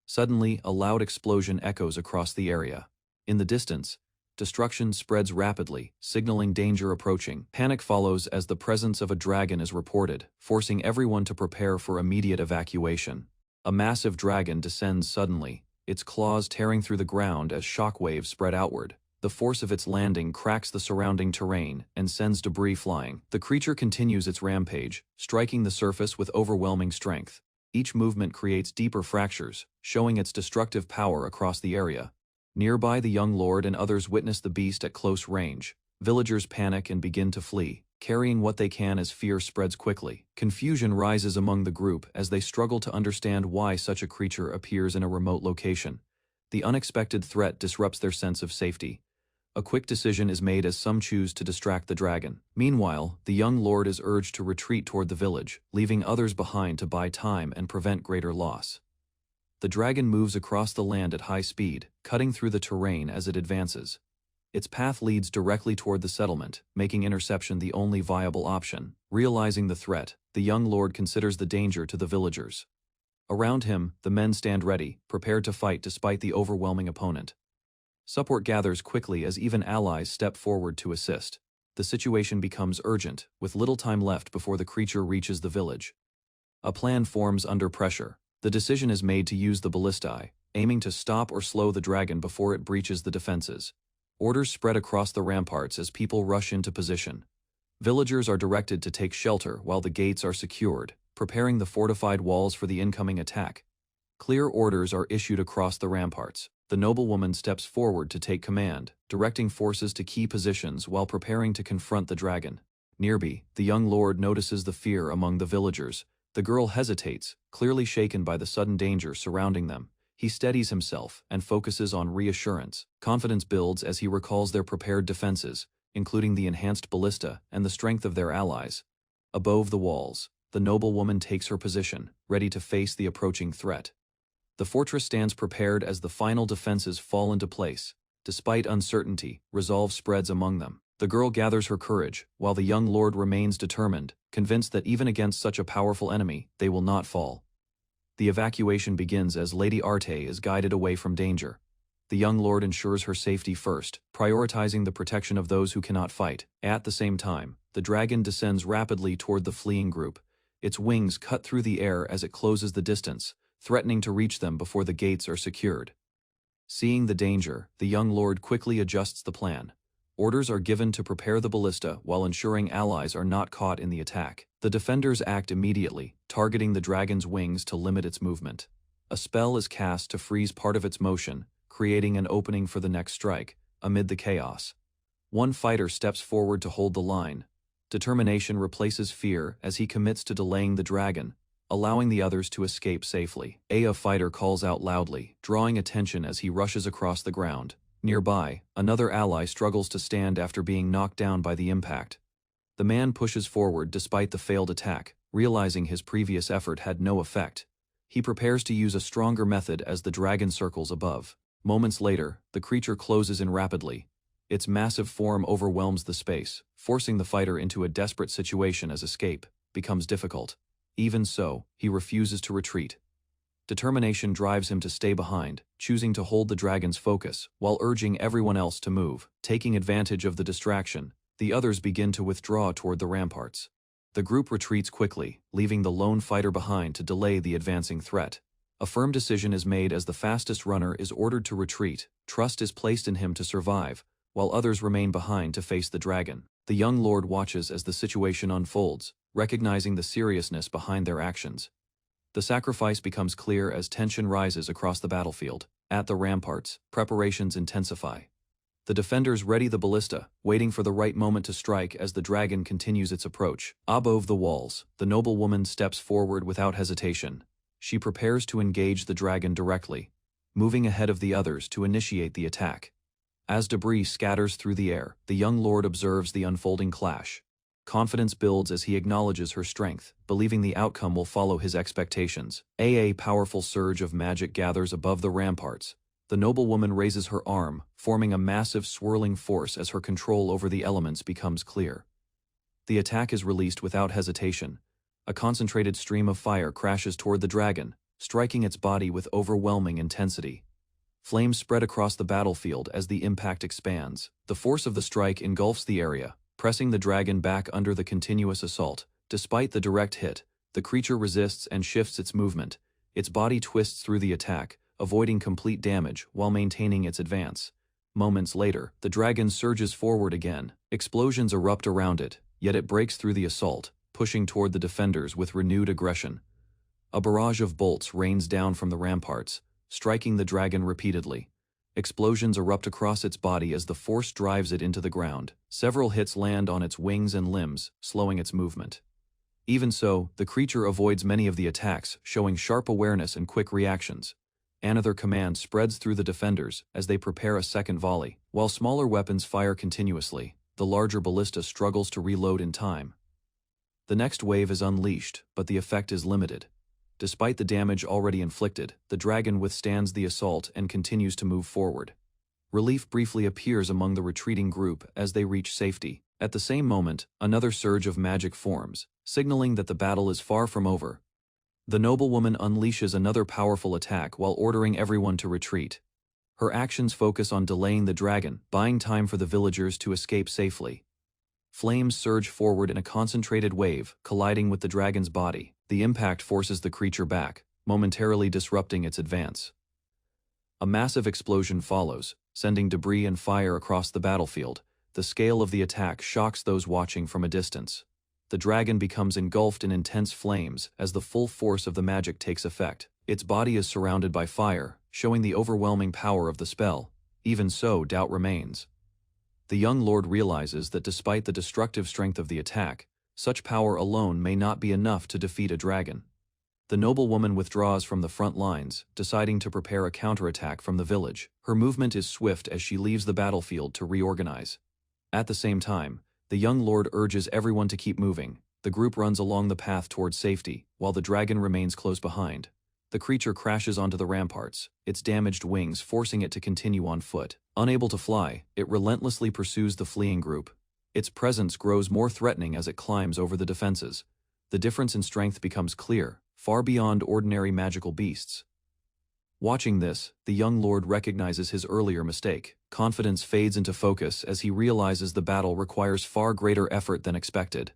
Suddenly, a loud explosion echoes across the area. In the distance, destruction spreads rapidly, signaling danger approaching. Panic follows as the presence of a dragon is reported, forcing everyone to prepare for immediate evacuation. A massive dragon descends suddenly, its claws tearing through the ground as shockwaves spread outward. The force of its landing cracks the surrounding terrain and sends debris flying. The creature continues its rampage, striking the surface with overwhelming strength. Each movement creates deeper fractures, showing its destructive power across the area. Nearby, the young lord and others witness the beast at close range. Villagers panic and begin to flee, carrying what they can as fear spreads quickly. Confusion rises among the group as they struggle to understand why such a creature appears in a remote location. The unexpected threat disrupts their sense of safety. A quick decision is made as some choose to distract the dragon. Meanwhile, the young lord is urged to retreat toward the village, leaving others behind to buy time and prevent greater loss. The dragon moves across the land at high speed, cutting through the terrain as it advances. Its path leads directly toward the settlement, making interception the only viable option. Realizing the threat, the young lord considers the danger to the villagers. Around him, the men stand ready, prepared to fight despite the overwhelming opponent. Support gathers quickly as even allies step forward to assist. The situation becomes urgent, with little time left before the creature reaches the village. A plan forms under pressure. The decision is made to use the ballistae, aiming to stop or slow the dragon before it breaches the defenses. Orders spread across the ramparts as people rush into position. Villagers are directed to take shelter while the gates are secured, preparing the fortified walls for the incoming attack. Clear orders are issued across the ramparts. The noblewoman steps forward to take command, directing forces to key positions while preparing to confront the dragon. Nearby, the young lord notices the fear among the villagers. The girl hesitates, clearly shaken by the sudden danger surrounding them. He steadies himself and focuses on reassurance. Confidence builds as he recalls their prepared defenses, including the enhanced ballista and the strength of their allies. Above the walls, the noblewoman takes her position, ready to face the approaching threat. The fortress stands prepared as the final defenses fall into place. Despite uncertainty, resolve spreads among them. The girl gathers her courage, while the young lord remains determined, convinced that even against such a powerful enemy, they will not fall. The evacuation begins as Lady Arte is guided away from danger. The young lord ensures her safety first, prioritizing the protection of those who cannot fight. At the same time, the dragon descends rapidly toward the fleeing group. Its wings cut through the air as it closes the distance, threatening to reach them before the gates are secured. Seeing the danger, the young lord quickly adjusts the plan. Orders are given to prepare the ballista while ensuring allies are not caught in the attack. The defenders act immediately, targeting the dragon's wings to limit its movement. A spell is cast to freeze part of its motion, creating an opening for the next strike. Amid the chaos, one fighter steps forward to hold the line. Determination replaces fear as he commits to delaying the dragon, allowing the others to escape safely. A fighter calls out loudly, drawing attention as he rushes across the ground. Nearby, another ally struggles to stand after being knocked down by the impact. The man pushes forward despite the failed attack, realizing his previous effort had no effect. He prepares to use a stronger method as the dragon circles above. Moments later, the creature closes in rapidly. Its massive form overwhelms the space, forcing the fighter into a desperate situation as escape becomes difficult. Even so, he refuses to retreat. Determination drives him to stay behind, choosing to hold the dragon's focus, while urging everyone else to move. Taking advantage of the distraction, the others begin to withdraw toward the ramparts. The group retreats quickly, leaving the lone fighter behind to delay the advancing threat. A firm decision is made as the fastest runner is ordered to retreat. Trust is placed in him to survive, while others remain behind to face the dragon. The young lord watches as the situation unfolds, recognizing the seriousness behind their actions. The sacrifice becomes clear as tension rises across the battlefield. At the ramparts, preparations intensify. The defenders ready the ballista, waiting for the right moment to strike as the dragon continues its approach. Above the walls, the noblewoman steps forward without hesitation. She prepares to engage the dragon directly, moving ahead of the others to initiate the attack. As debris scatters through the air, the young lord observes the unfolding clash. Confidence builds as he acknowledges her strength, believing the outcome will follow his expectations. A powerful surge of magic gathers above the ramparts. The noblewoman raises her arm, forming a massive swirling force as her control over the elements becomes clear. The attack is released without hesitation. A concentrated stream of fire crashes toward the dragon, striking its body with overwhelming intensity. Flames spread across the battlefield as the impact expands. The force of the strike engulfs the area, pressing the dragon back under the continuous assault. Despite the direct hit, the creature resists and shifts its movement. Its body twists through the attack, avoiding complete damage while maintaining its advance. Moments later, the dragon surges forward again. Explosions erupt around it, yet it breaks through the assault, pushing toward the defenders with renewed aggression. A barrage of bolts rains down from the ramparts, striking the dragon repeatedly. Explosions erupt across its body as the force drives it into the ground. Several hits land on its wings and limbs, slowing its movement. Even so, the creature avoids many of the attacks, showing sharp awareness and quick reactions. Another command spreads through the defenders as they prepare a second volley. While smaller weapons fire continuously, the larger ballista struggles to reload in time. The next wave is unleashed, but the effect is limited. Despite the damage already inflicted, the dragon withstands the assault and continues to move forward. Relief briefly appears among the retreating group as they reach safety. At the same moment, another surge of magic forms, signaling that the battle is far from over. The noblewoman unleashes another powerful attack while ordering everyone to retreat. Her actions focus on delaying the dragon, buying time for the villagers to escape safely. Flames surge forward in a concentrated wave, colliding with the dragon's body. The impact forces the creature back, momentarily disrupting its advance. A massive explosion follows, sending debris and fire across the battlefield. The scale of the attack shocks those watching from a distance. The dragon becomes engulfed in intense flames as the full force of the magic takes effect. Its body is surrounded by fire, showing the overwhelming power of the spell. Even so, doubt remains. The young lord realizes that despite the destructive strength of the attack, such power alone may not be enough to defeat a dragon. The noblewoman withdraws from the front lines, deciding to prepare a counterattack from the village. Her movement is swift as she leaves the battlefield to reorganize. At the same time, the young lord urges everyone to keep moving. The group runs along the path towards safety, while the dragon remains close behind. The creature crashes onto the ramparts, its damaged wings forcing it to continue on foot. Unable to fly, it relentlessly pursues the fleeing group. Its presence grows more threatening as it climbs over the defenses. The difference in strength becomes clear, far beyond ordinary magical beasts. Watching this, the young lord recognizes his earlier mistake. Confidence fades into focus as he realizes the battle requires far greater effort than expected.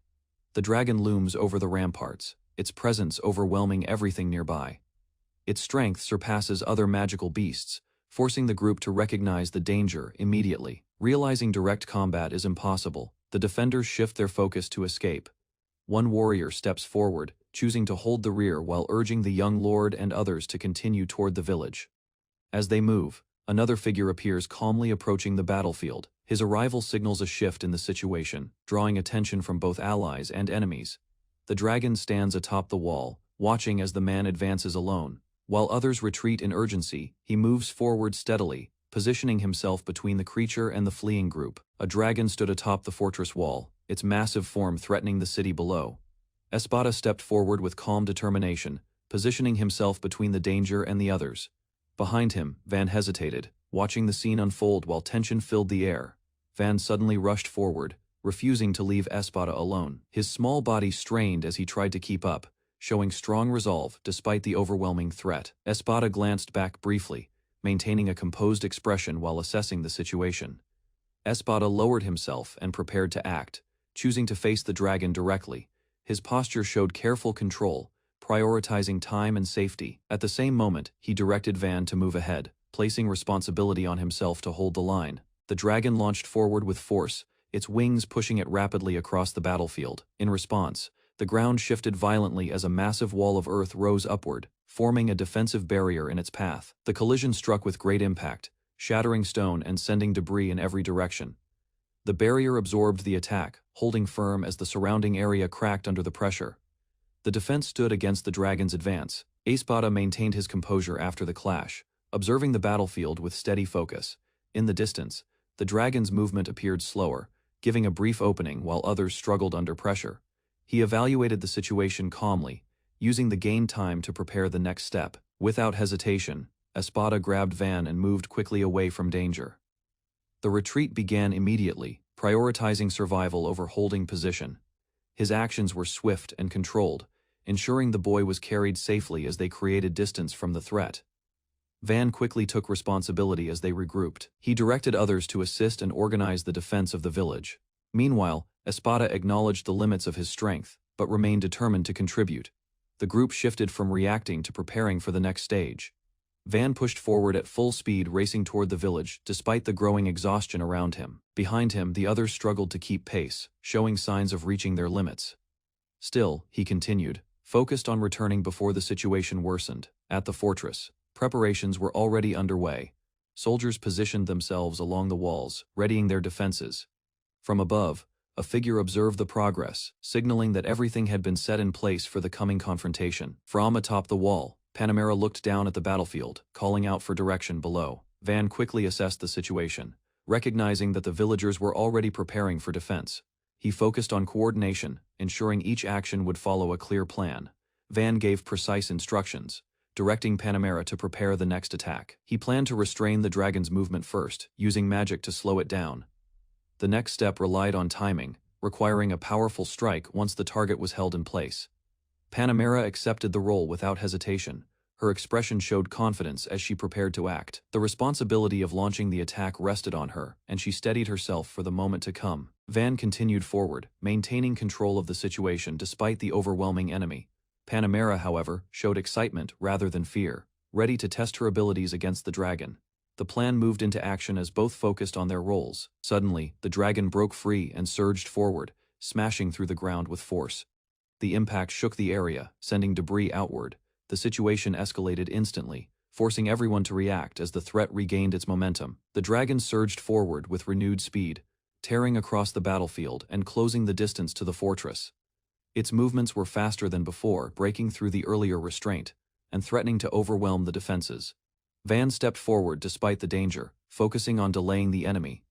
The dragon looms over the ramparts, its presence overwhelming everything nearby. Its strength surpasses other magical beasts, forcing the group to recognize the danger immediately. Realizing direct combat is impossible, the defenders shift their focus to escape. One warrior steps forward, choosing to hold the rear while urging the young lord and others to continue toward the village. As they move, another figure appears calmly approaching the battlefield. His arrival signals a shift in the situation, drawing attention from both allies and enemies. The dragon stands atop the wall, watching as the man advances alone. While others retreat in urgency, he moves forward steadily, positioning himself between the creature and the fleeing group. A dragon stood atop the fortress wall, its massive form threatening the city below. Espada stepped forward with calm determination, positioning himself between the danger and the others. Behind him, Van hesitated, watching the scene unfold while tension filled the air. Van suddenly rushed forward, refusing to leave Espada alone. His small body strained as he tried to keep up, showing strong resolve despite the overwhelming threat. Espada glanced back briefly, maintaining a composed expression while assessing the situation. Espada lowered himself and prepared to act, choosing to face the dragon directly. His posture showed careful control, prioritizing time and safety. At the same moment, he directed Van to move ahead, placing responsibility on himself to hold the line. The dragon launched forward with force, its wings pushing it rapidly across the battlefield. In response, the ground shifted violently as a massive wall of earth rose upward, forming a defensive barrier in its path. The collision struck with great impact, shattering stone and sending debris in every direction. The barrier absorbed the attack, holding firm as the surrounding area cracked under the pressure. The defense stood against the dragon's advance. Espada maintained his composure after the clash, observing the battlefield with steady focus. In the distance, the dragon's movement appeared slower, giving a brief opening while others struggled under pressure. He evaluated the situation calmly, using the gained time to prepare the next step. Without hesitation, Espada grabbed Van and moved quickly away from danger. The retreat began immediately, prioritizing survival over holding position. His actions were swift and controlled, ensuring the boy was carried safely as they created distance from the threat. Van quickly took responsibility as they regrouped. He directed others to assist and organize the defense of the village. Meanwhile, Espada acknowledged the limits of his strength, but remained determined to contribute. The group shifted from reacting to preparing for the next stage. Van pushed forward at full speed, racing toward the village, despite the growing exhaustion around him. Behind him, the others struggled to keep pace, showing signs of reaching their limits. Still, he continued, focused on returning before the situation worsened. At the fortress, preparations were already underway. Soldiers positioned themselves along the walls, readying their defenses. From above, a figure observed the progress, signaling that everything had been set in place for the coming confrontation. From atop the wall, Panamera looked down at the battlefield, calling out for direction below. Van quickly assessed the situation, recognizing that the villagers were already preparing for defense. He focused on coordination, ensuring each action would follow a clear plan. Van gave precise instructions, directing Panamera to prepare the next attack. He planned to restrain the dragon's movement first, using magic to slow it down. The next step relied on timing, requiring a powerful strike once the target was held in place. Panamera accepted the role without hesitation. Her expression showed confidence as she prepared to act. The responsibility of launching the attack rested on her, and she steadied herself for the moment to come. Van continued forward, maintaining control of the situation despite the overwhelming enemy. Panamera, however, showed excitement rather than fear. ready to test her abilities against the dragon. The plan moved into action as both focused on their roles. Suddenly, the dragon broke free and surged forward, smashing through the ground with force. The impact shook the area, sending debris outward. The situation escalated instantly, forcing everyone to react as the threat regained its momentum. The dragon surged forward with renewed speed, tearing across the battlefield and closing the distance to the fortress. Its movements were faster than before, breaking through the earlier restraint and threatening to overwhelm the defenses. Van stepped forward despite the danger, focusing on delaying the enemy.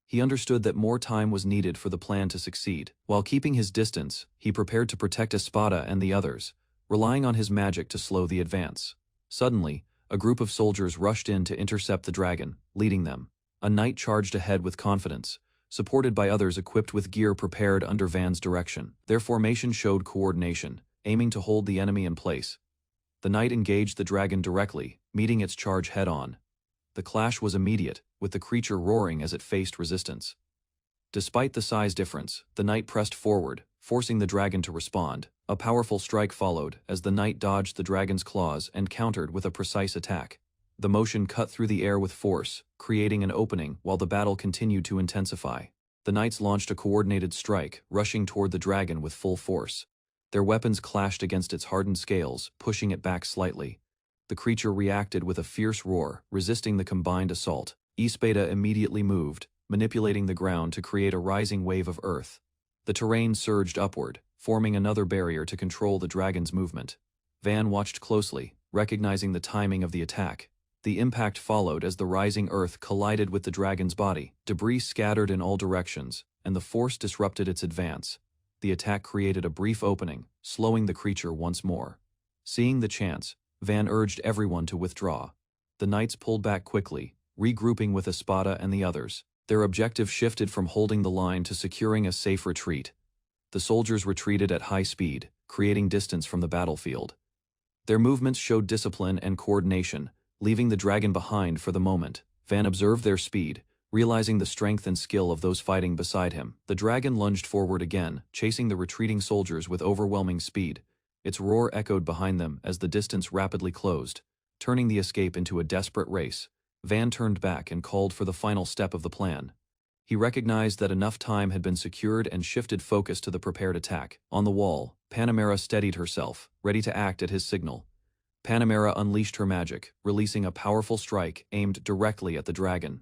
He understood that more time was needed for the plan to succeed. While keeping his distance, he prepared to protect Espada and the others, relying on his magic to slow the advance. Suddenly, a group of soldiers rushed in to intercept the dragon, leading them. A knight charged ahead with confidence, supported by others equipped with gear prepared under Van's direction. Their formation showed coordination, aiming to hold the enemy in place. The knight engaged the dragon directly, meeting its charge head-on. The clash was immediate, with the creature roaring as it faced resistance. Despite the size difference, the knight pressed forward, forcing the dragon to respond. A powerful strike followed as the knight dodged the dragon's claws and countered with a precise attack. The motion cut through the air with force, creating an opening while the battle continued to intensify. The knights launched a coordinated strike, rushing toward the dragon with full force. Their weapons clashed against its hardened scales, pushing it back slightly. The creature reacted with a fierce roar, resisting the combined assault. Espada immediately moved, manipulating the ground to create a rising wave of earth. The terrain surged upward, forming another barrier to control the dragon's movement. Van watched closely, recognizing the timing of the attack. The impact followed as the rising earth collided with the dragon's body. Debris scattered in all directions, and the force disrupted its advance. The attack created a brief opening, slowing the creature once more. Seeing the chance, Van urged everyone to withdraw. The knights pulled back quickly, regrouping with Espada and the others. Their objective shifted from holding the line to securing a safe retreat. The soldiers retreated at high speed, creating distance from the battlefield. Their movements showed discipline and coordination, leaving the dragon behind for the moment. Van observed their speed, realizing the strength and skill of those fighting beside him. The dragon lunged forward again, chasing the retreating soldiers with overwhelming speed. Its roar echoed behind them as the distance rapidly closed, turning the escape into a desperate race. Van turned back and called for the final step of the plan. He recognized that enough time had been secured and shifted focus to the prepared attack. On the wall, Panamera steadied herself, ready to act at his signal. Panamera unleashed her magic, releasing a powerful strike aimed directly at the dragon.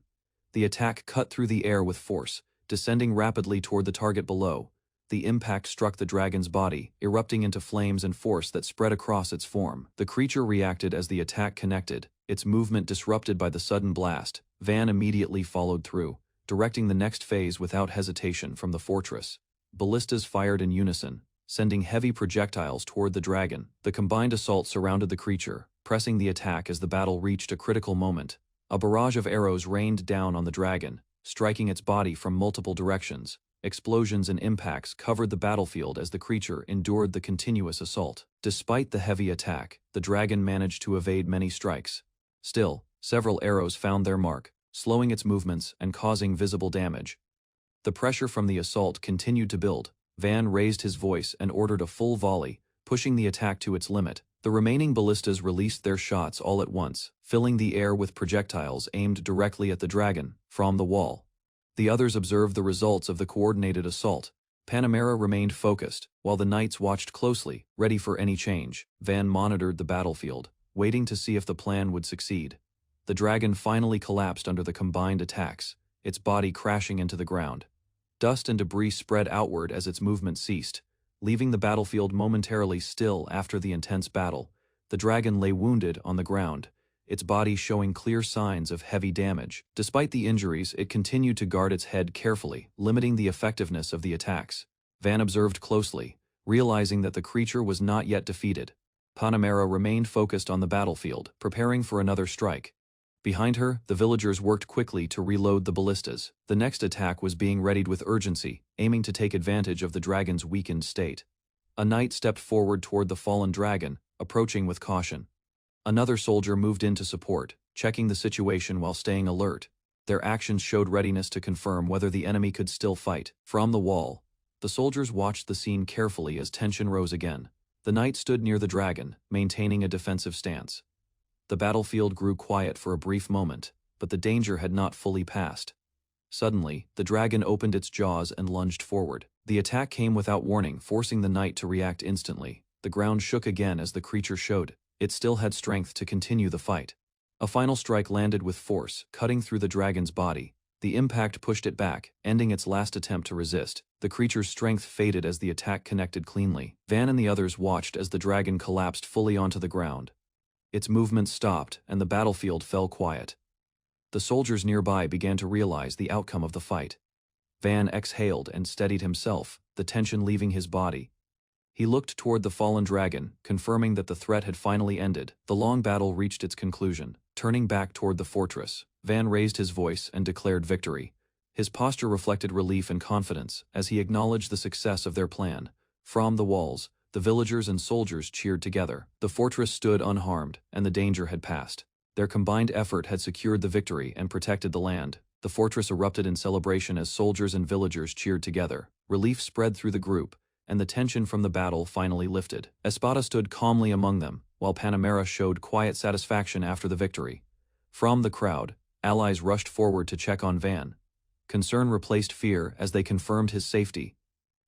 The attack cut through the air with force, descending rapidly toward the target below. The impact struck the dragon's body, erupting into flames and force that spread across its form. The creature reacted as the attack connected, its movement disrupted by the sudden blast. Van immediately followed through, directing the next phase without hesitation from the fortress. Ballistas fired in unison, sending heavy projectiles toward the dragon. The combined assault surrounded the creature, pressing the attack as the battle reached a critical moment. A barrage of arrows rained down on the dragon, striking its body from multiple directions. Explosions and impacts covered the battlefield as the creature endured the continuous assault. Despite the heavy attack, the dragon managed to evade many strikes. Still, several arrows found their mark, slowing its movements and causing visible damage. The pressure from the assault continued to build. Van raised his voice and ordered a full volley, pushing the attack to its limit. The remaining ballistas released their shots all at once, filling the air with projectiles aimed directly at the dragon from the wall. The others observed the results of the coordinated assault. Panamera remained focused, while the knights watched closely, ready for any change. Van monitored the battlefield, waiting to see if the plan would succeed. The dragon finally collapsed under the combined attacks, its body crashing into the ground. Dust and debris spread outward as its movement ceased, leaving the battlefield momentarily still after the intense battle. The dragon lay wounded on the ground, its body showing clear signs of heavy damage. Despite the injuries, it continued to guard its head carefully, limiting the effectiveness of the attacks. Van observed closely, realizing that the creature was not yet defeated. Panamera remained focused on the battlefield, preparing for another strike. Behind her, the villagers worked quickly to reload the ballistas. The next attack was being readied with urgency, aiming to take advantage of the dragon's weakened state. A knight stepped forward toward the fallen dragon, approaching with caution. Another soldier moved in to support, checking the situation while staying alert. Their actions showed readiness to confirm whether the enemy could still fight. From the wall, the soldiers watched the scene carefully as tension rose again. The knight stood near the dragon, maintaining a defensive stance. The battlefield grew quiet for a brief moment, but the danger had not fully passed. Suddenly, the dragon opened its jaws and lunged forward. The attack came without warning, forcing the knight to react instantly. The ground shook again as the creature showed it still had strength to continue the fight. A final strike landed with force, cutting through the dragon's body. The impact pushed it back, ending its last attempt to resist. The creature's strength faded as the attack connected cleanly. Van and the others watched as the dragon collapsed fully onto the ground. Its movement stopped, and the battlefield fell quiet. The soldiers nearby began to realize the outcome of the fight. Van exhaled and steadied himself, the tension leaving his body. He looked toward the fallen dragon, confirming that the threat had finally ended. The long battle reached its conclusion. Turning back toward the fortress, Van raised his voice and declared victory. His posture reflected relief and confidence as he acknowledged the success of their plan. From the walls, the villagers and soldiers cheered together. The fortress stood unharmed, and the danger had passed. Their combined effort had secured the victory and protected the land. The fortress erupted in celebration as soldiers and villagers cheered together. Relief spread through the group, and the tension from the battle finally lifted. Espada stood calmly among them, while Panamera showed quiet satisfaction after the victory. From the crowd, allies rushed forward to check on Van. Concern replaced fear as they confirmed his safety.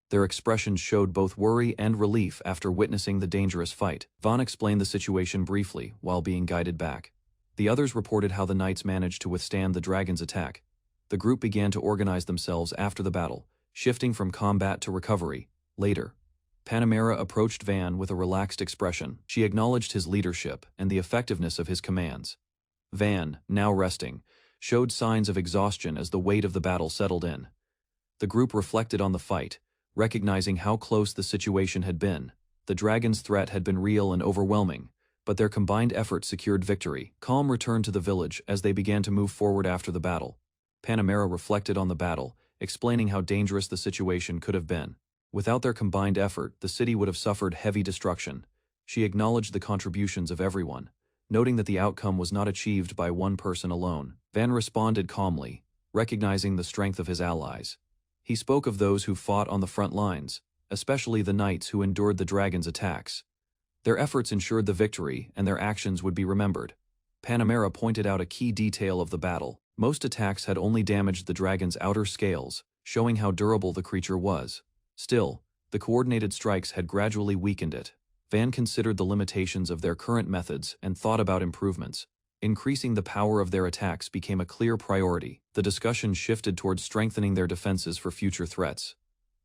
Their expressions showed both worry and relief after witnessing the dangerous fight. Van explained the situation briefly while being guided back. The others reported how the knights managed to withstand the dragon's attack. The group began to organize themselves after the battle, shifting from combat to recovery. Later, Panamera approached Van with a relaxed expression. She acknowledged his leadership and the effectiveness of his commands. Van, now resting, showed signs of exhaustion as the weight of the battle settled in. The group reflected on the fight, recognizing how close the situation had been. The dragon's threat had been real and overwhelming, but their combined efforts secured victory. Calm returned to the village as they began to move forward after the battle. Panamera reflected on the battle, explaining how dangerous the situation could have been. Without their combined effort, the city would have suffered heavy destruction. She acknowledged the contributions of everyone, noting that the outcome was not achieved by one person alone. Van responded calmly, recognizing the strength of his allies. He spoke of those who fought on the front lines, especially the knights who endured the dragon's attacks. Their efforts ensured the victory, and their actions would be remembered. Panamera pointed out a key detail of the battle. Most attacks had only damaged the dragon's outer scales, showing how durable the creature was. Still, the coordinated strikes had gradually weakened it. Van considered the limitations of their current methods and thought about improvements. Increasing the power of their attacks became a clear priority. The discussion shifted towards strengthening their defenses for future threats.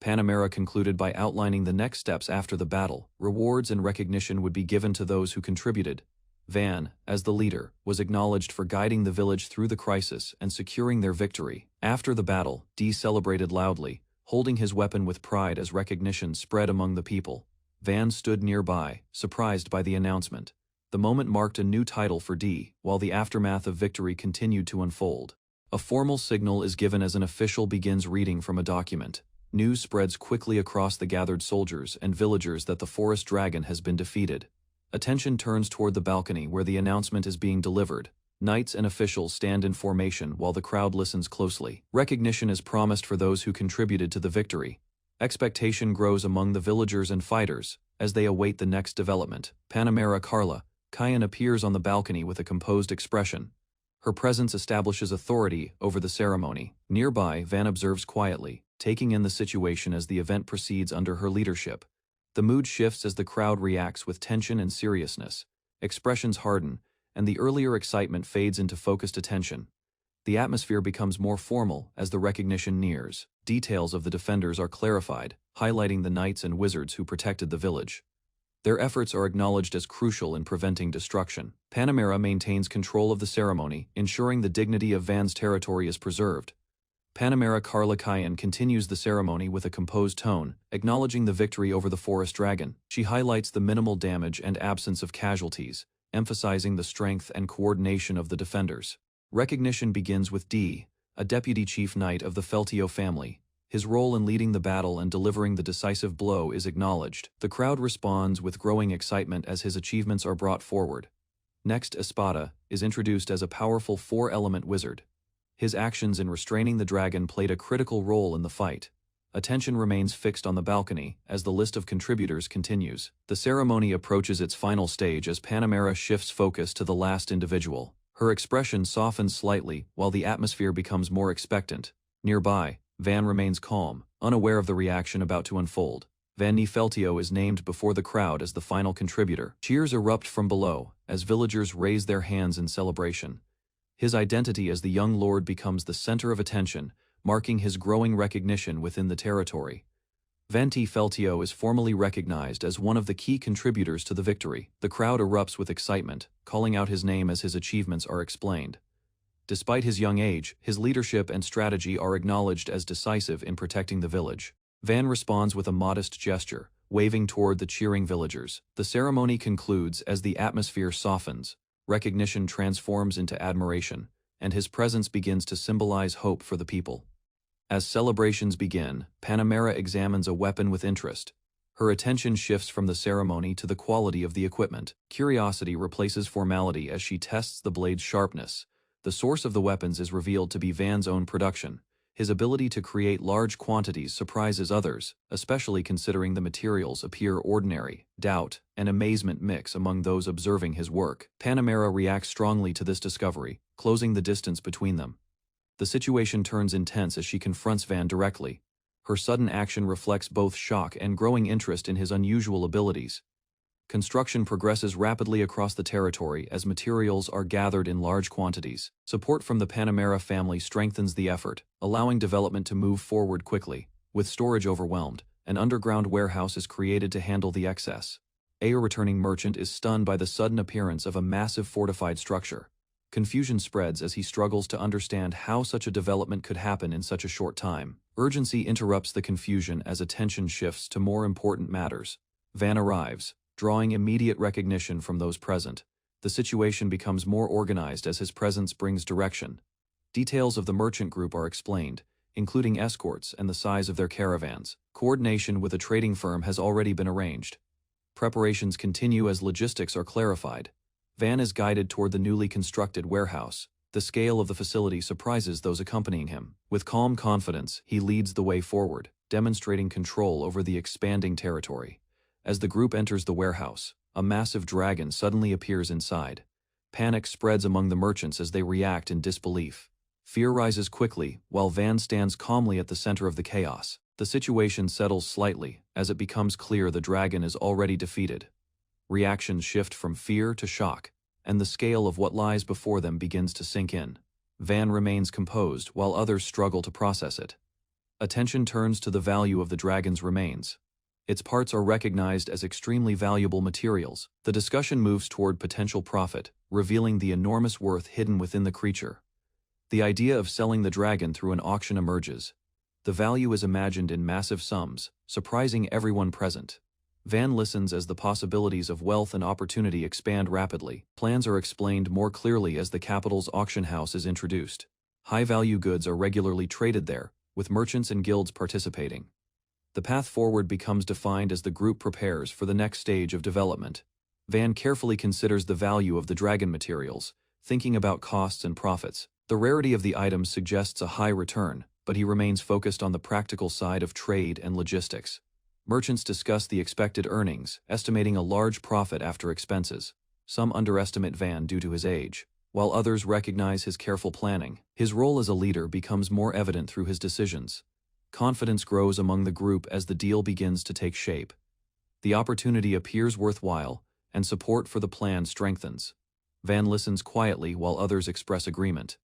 Panamera concluded by outlining the next steps after the battle. Rewards and recognition would be given to those who contributed. Van, as the leader, was acknowledged for guiding the village through the crisis and securing their victory. After the battle, Dee celebrated loudly, holding his weapon with pride as recognition spread among the people. Van stood nearby, surprised by the announcement. The moment marked a new title for Dee, while the aftermath of victory continued to unfold. A formal signal is given as an official begins reading from a document. News spreads quickly across the gathered soldiers and villagers that the forest dragon has been defeated. Attention turns toward the balcony where the announcement is being delivered. Knights and officials stand in formation while the crowd listens closely. Recognition is promised for those who contributed to the victory. Expectation grows among the villagers and fighters as they await the next development. Panamera Carla Kyan appears on the balcony with a composed expression. Her presence establishes authority over the ceremony. Nearby, Van observes quietly, taking in the situation as the event proceeds under her leadership. The mood shifts as the crowd reacts with tension and seriousness. Expressions harden, and the earlier excitement fades into focused attention. The atmosphere becomes more formal as the recognition nears. Details of the defenders are clarified, highlighting the knights and wizards who protected the village. Their efforts are acknowledged as crucial in preventing destruction. Panamera maintains control of the ceremony, ensuring the dignity of Van's territory is preserved. Panamera Carla Kyan continues the ceremony with a composed tone, acknowledging the victory over the forest dragon. She highlights the minimal damage and absence of casualties, emphasizing the strength and coordination of the defenders. Recognition begins with D, a deputy chief knight of the Feltio family. His role in leading the battle and delivering the decisive blow is acknowledged. The crowd responds with growing excitement as his achievements are brought forward. Next, Espada is introduced as a powerful four-element wizard. His actions in restraining the dragon played a critical role in the fight. Attention remains fixed on the balcony as the list of contributors continues. The ceremony approaches its final stage as Panamera shifts focus to the last individual. Her expression softens slightly while the atmosphere becomes more expectant. Nearby, Van remains calm, unaware of the reaction about to unfold. Van Nefeltio is named before the crowd as the final contributor. Cheers erupt from below as villagers raise their hands in celebration. His identity as the young lord becomes the center of attention, marking his growing recognition within the territory. Van Nefeltio is formally recognized as one of the key contributors to the victory. The crowd erupts with excitement, calling out his name as his achievements are explained. Despite his young age, his leadership and strategy are acknowledged as decisive in protecting the village. Van responds with a modest gesture, waving toward the cheering villagers. The ceremony concludes as the atmosphere softens, recognition transforms into admiration, and his presence begins to symbolize hope for the people. As celebrations begin, Panamera examines a weapon with interest. Her attention shifts from the ceremony to the quality of the equipment. Curiosity replaces formality as she tests the blade's sharpness. The source of the weapons is revealed to be Van's own production. His ability to create large quantities surprises others, especially considering the materials appear ordinary. Doubt and amazement mix among those observing his work. Panamera reacts strongly to this discovery, closing the distance between them. The situation turns intense as she confronts Van directly. Her sudden action reflects both shock and growing interest in his unusual abilities. Construction progresses rapidly across the territory as materials are gathered in large quantities. Support from the Panamera family strengthens the effort, allowing development to move forward quickly. With storage overwhelmed, an underground warehouse is created to handle the excess. A returning merchant is stunned by the sudden appearance of a massive fortified structure. Confusion spreads as he struggles to understand how such a development could happen in such a short time. Urgency interrupts the confusion as attention shifts to more important matters. Van arrives, drawing immediate recognition from those present. The situation becomes more organized as his presence brings direction. Details of the merchant group are explained, including escorts and the size of their caravans. Coordination with a trading firm has already been arranged. Preparations continue as logistics are clarified. Van is guided toward the newly constructed warehouse. The scale of the facility surprises those accompanying him. With calm confidence, he leads the way forward, demonstrating control over the expanding territory. As the group enters the warehouse, a massive dragon suddenly appears inside. Panic spreads among the merchants as they react in disbelief. Fear rises quickly, while Van stands calmly at the center of the chaos. The situation settles slightly, as it becomes clear the dragon is already defeated. Reactions shift from fear to shock, and the scale of what lies before them begins to sink in. Van remains composed while others struggle to process it. Attention turns to the value of the dragon's remains. Its parts are recognized as extremely valuable materials. The discussion moves toward potential profit, revealing the enormous worth hidden within the creature. The idea of selling the dragon through an auction emerges. The value is imagined in massive sums, surprising everyone present. Van listens as the possibilities of wealth and opportunity expand rapidly. Plans are explained more clearly as the capital's auction house is introduced. High-value goods are regularly traded there, with merchants and guilds participating. The path forward becomes defined as the group prepares for the next stage of development. Van carefully considers the value of the dragon materials, thinking about costs and profits. The rarity of the items suggests a high return, but he remains focused on the practical side of trade and logistics. Merchants discuss the expected earnings, estimating a large profit after expenses. Some underestimate Van due to his age, while others recognize his careful planning. His role as a leader becomes more evident through his decisions. Confidence grows among the group as the deal begins to take shape. The opportunity appears worthwhile, and support for the plan strengthens. Van listens quietly while others express agreement.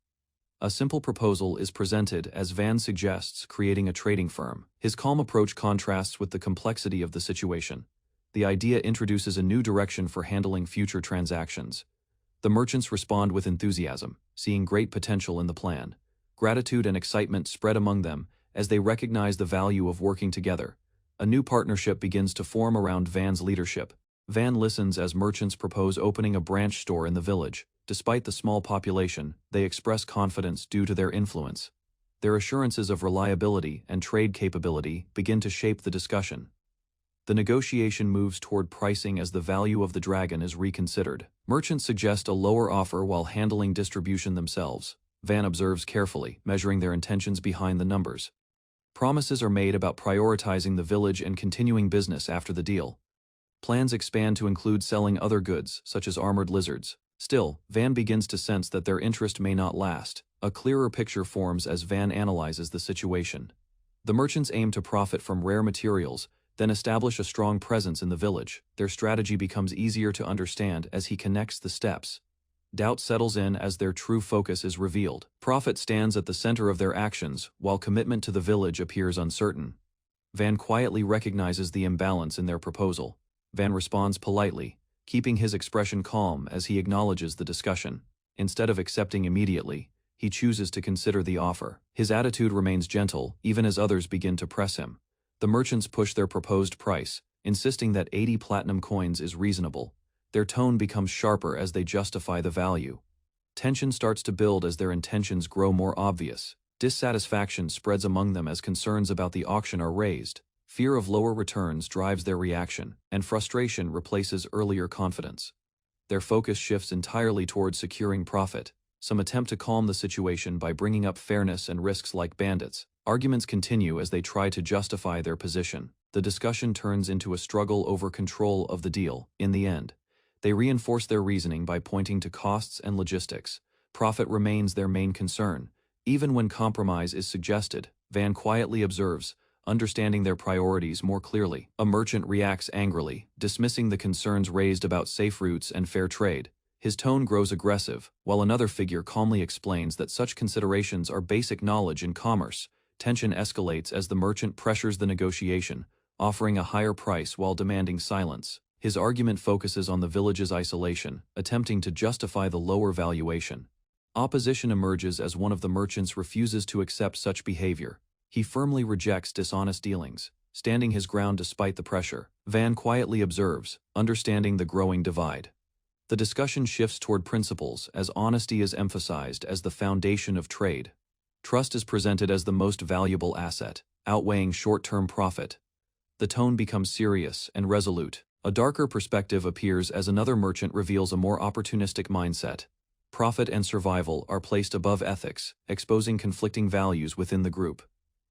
A simple proposal is presented as Van suggests creating a trading firm. His calm approach contrasts with the complexity of the situation. The idea introduces a new direction for handling future transactions. The merchants respond with enthusiasm, seeing great potential in the plan. Gratitude and excitement spread among them as they recognize the value of working together. A new partnership begins to form around Van's leadership. Van listens as merchants propose opening a branch store in the village. Despite the small population, they express confidence due to their influence. Their assurances of reliability and trade capability begin to shape the discussion. The negotiation moves toward pricing as the value of the dragon is reconsidered. Merchants suggest a lower offer while handling distribution themselves. Van observes carefully, measuring their intentions behind the numbers. Promises are made about prioritizing the village and continuing business after the deal. Plans expand to include selling other goods, such as armored lizards. Still, Van begins to sense that their interest may not last. A clearer picture forms as Van analyzes the situation. The merchants aim to profit from rare materials, then establish a strong presence in the village. Their strategy becomes easier to understand as he connects the steps. Doubt settles in as their true focus is revealed. Profit stands at the center of their actions, while commitment to the village appears uncertain. Van quietly recognizes the imbalance in their proposal. Van responds politely, keeping his expression calm as he acknowledges the discussion. Instead of accepting immediately, he chooses to consider the offer. His attitude remains gentle, even as others begin to press him. The merchants push their proposed price, insisting that 80 platinum coins is reasonable. Their tone becomes sharper as they justify the value. Tension starts to build as their intentions grow more obvious. Dissatisfaction spreads among them as concerns about the auction are raised. Fear of lower returns drives their reaction, and frustration replaces earlier confidence. Their focus shifts entirely toward securing profit. Some attempt to calm the situation by bringing up fairness and risks like bandits. Arguments continue as they try to justify their position. The discussion turns into a struggle over control of the deal. In the end, they reinforce their reasoning by pointing to costs and logistics. Profit remains their main concern. Even when compromise is suggested, Van quietly observes, understanding their priorities more clearly. A merchant reacts angrily, dismissing the concerns raised about safe routes and fair trade. His tone grows aggressive, while another figure calmly explains that such considerations are basic knowledge in commerce. Tension escalates as the merchant pressures the negotiation, offering a higher price while demanding silence. His argument focuses on the village's isolation, attempting to justify the lower valuation. Opposition emerges as one of the merchants refuses to accept such behavior. He firmly rejects dishonest dealings, standing his ground despite the pressure. Van quietly observes, understanding the growing divide. The discussion shifts toward principles as honesty is emphasized as the foundation of trade. Trust is presented as the most valuable asset, outweighing short-term profit. The tone becomes serious and resolute. A darker perspective appears as another merchant reveals a more opportunistic mindset. Profit and survival are placed above ethics, exposing conflicting values within the group.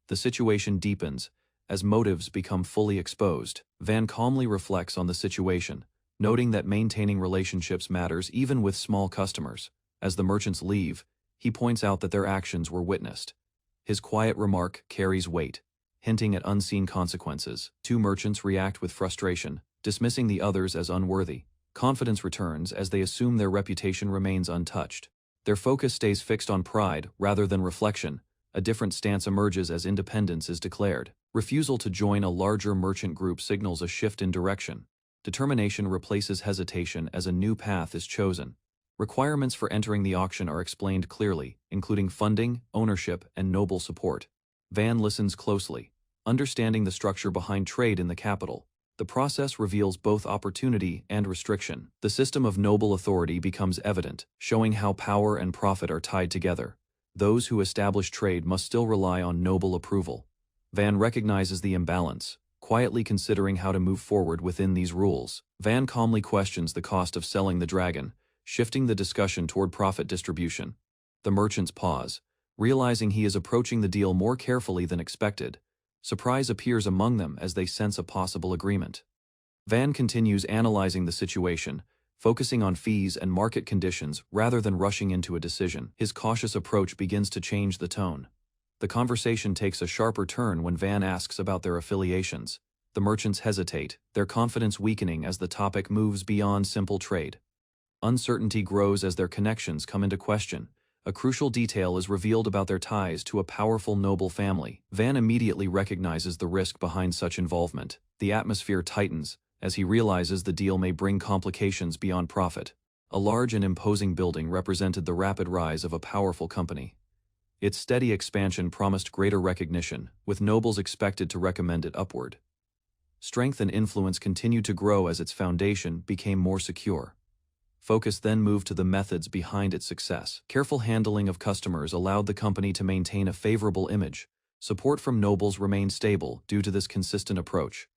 The situation deepens as motives become fully exposed. Van calmly reflects on the situation, noting that maintaining relationships matters even with small customers. As the merchants leave, he points out that their actions were witnessed. His quiet remark carries weight, hinting at unseen consequences. Two merchants react with frustration, dismissing the others as unworthy. Confidence returns as they assume their reputation remains untouched. Their focus stays fixed on pride rather than reflection. A different stance emerges as independence is declared. Refusal to join a larger merchant group signals a shift in direction. Determination replaces hesitation as a new path is chosen. Requirements for entering the auction are explained clearly, including funding, ownership, and noble support. Van listens closely, understanding the structure behind trade in the capital. The process reveals both opportunity and restriction. The system of noble authority becomes evident, showing how power and profit are tied together. Those who establish trade must still rely on noble approval. Van recognizes the imbalance, quietly considering how to move forward within these rules. Van calmly questions the cost of selling the dragon, shifting the discussion toward profit distribution. The merchants pause, realizing he is approaching the deal more carefully than expected. Surprise appears among them as they sense a possible agreement. Van continues analyzing the situation, focusing on fees and market conditions rather than rushing into a decision. His cautious approach begins to change the tone. The conversation takes a sharper turn when Van asks about their affiliations. The merchants hesitate, their confidence weakening as the topic moves beyond simple trade. Uncertainty grows as their connections come into question. A crucial detail is revealed about their ties to a powerful noble family. Van immediately recognizes the risk behind such involvement. The atmosphere tightens as he realizes the deal may bring complications beyond profit. A large and imposing building represented the rapid rise of a powerful company. Its steady expansion promised greater recognition, with nobles expected to recommend it upward. Strength and influence continued to grow as its foundation became more secure. Focus then moved to the methods behind its success. Careful handling of customers allowed the company to maintain a favorable image. Support from nobles remained stable due to this consistent approach.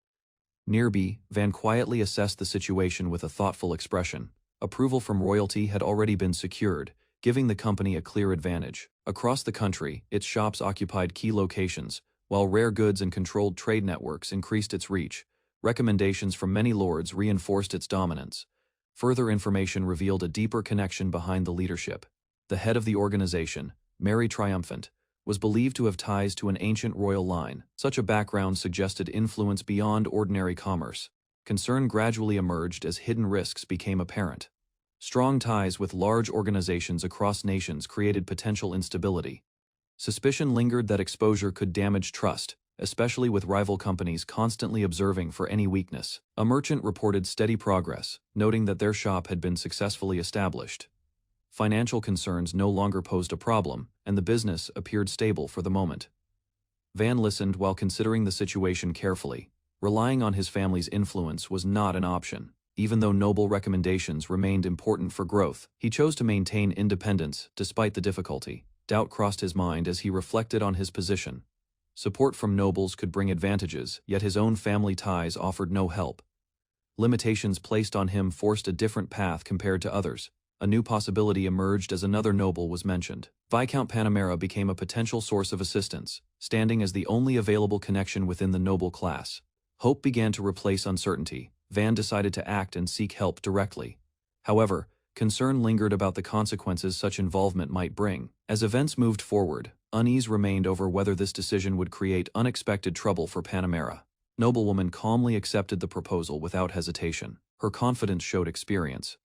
Nearby, Van quietly assessed the situation with a thoughtful expression. Approval from royalty had already been secured, giving the company a clear advantage. Across the country, its shops occupied key locations, While rare goods and controlled trade networks increased its reach, recommendations from many lords reinforced its dominance. Further information revealed a deeper connection behind the leadership. The head of the organization, Mary Triumphant, was believed to have ties to an ancient royal line. Such a background suggested influence beyond ordinary commerce. Concern gradually emerged as hidden risks became apparent. Strong ties with large organizations across nations created potential instability. Suspicion lingered that exposure could damage trust, especially with rival companies constantly observing for any weakness. A merchant reported steady progress, noting that their shop had been successfully established. Financial concerns no longer posed a problem, and the business appeared stable for the moment. Van listened while considering the situation carefully. Relying on his family's influence was not an option. Even though noble recommendations remained important for growth, he chose to maintain independence despite the difficulty. Doubt crossed his mind as he reflected on his position. Support from nobles could bring advantages, yet his own family ties offered no help. Limitations placed on him forced a different path compared to others. A new possibility emerged as another noble was mentioned. Viscount Panamera became a potential source of assistance, standing as the only available connection within the noble class. Hope began to replace uncertainty. Van decided to act and seek help directly. However, concern lingered about the consequences such involvement might bring. As events moved forward, unease remained over whether this decision would create unexpected trouble for Panamera. Noblewoman calmly accepted the proposal without hesitation. Her confidence showed experience.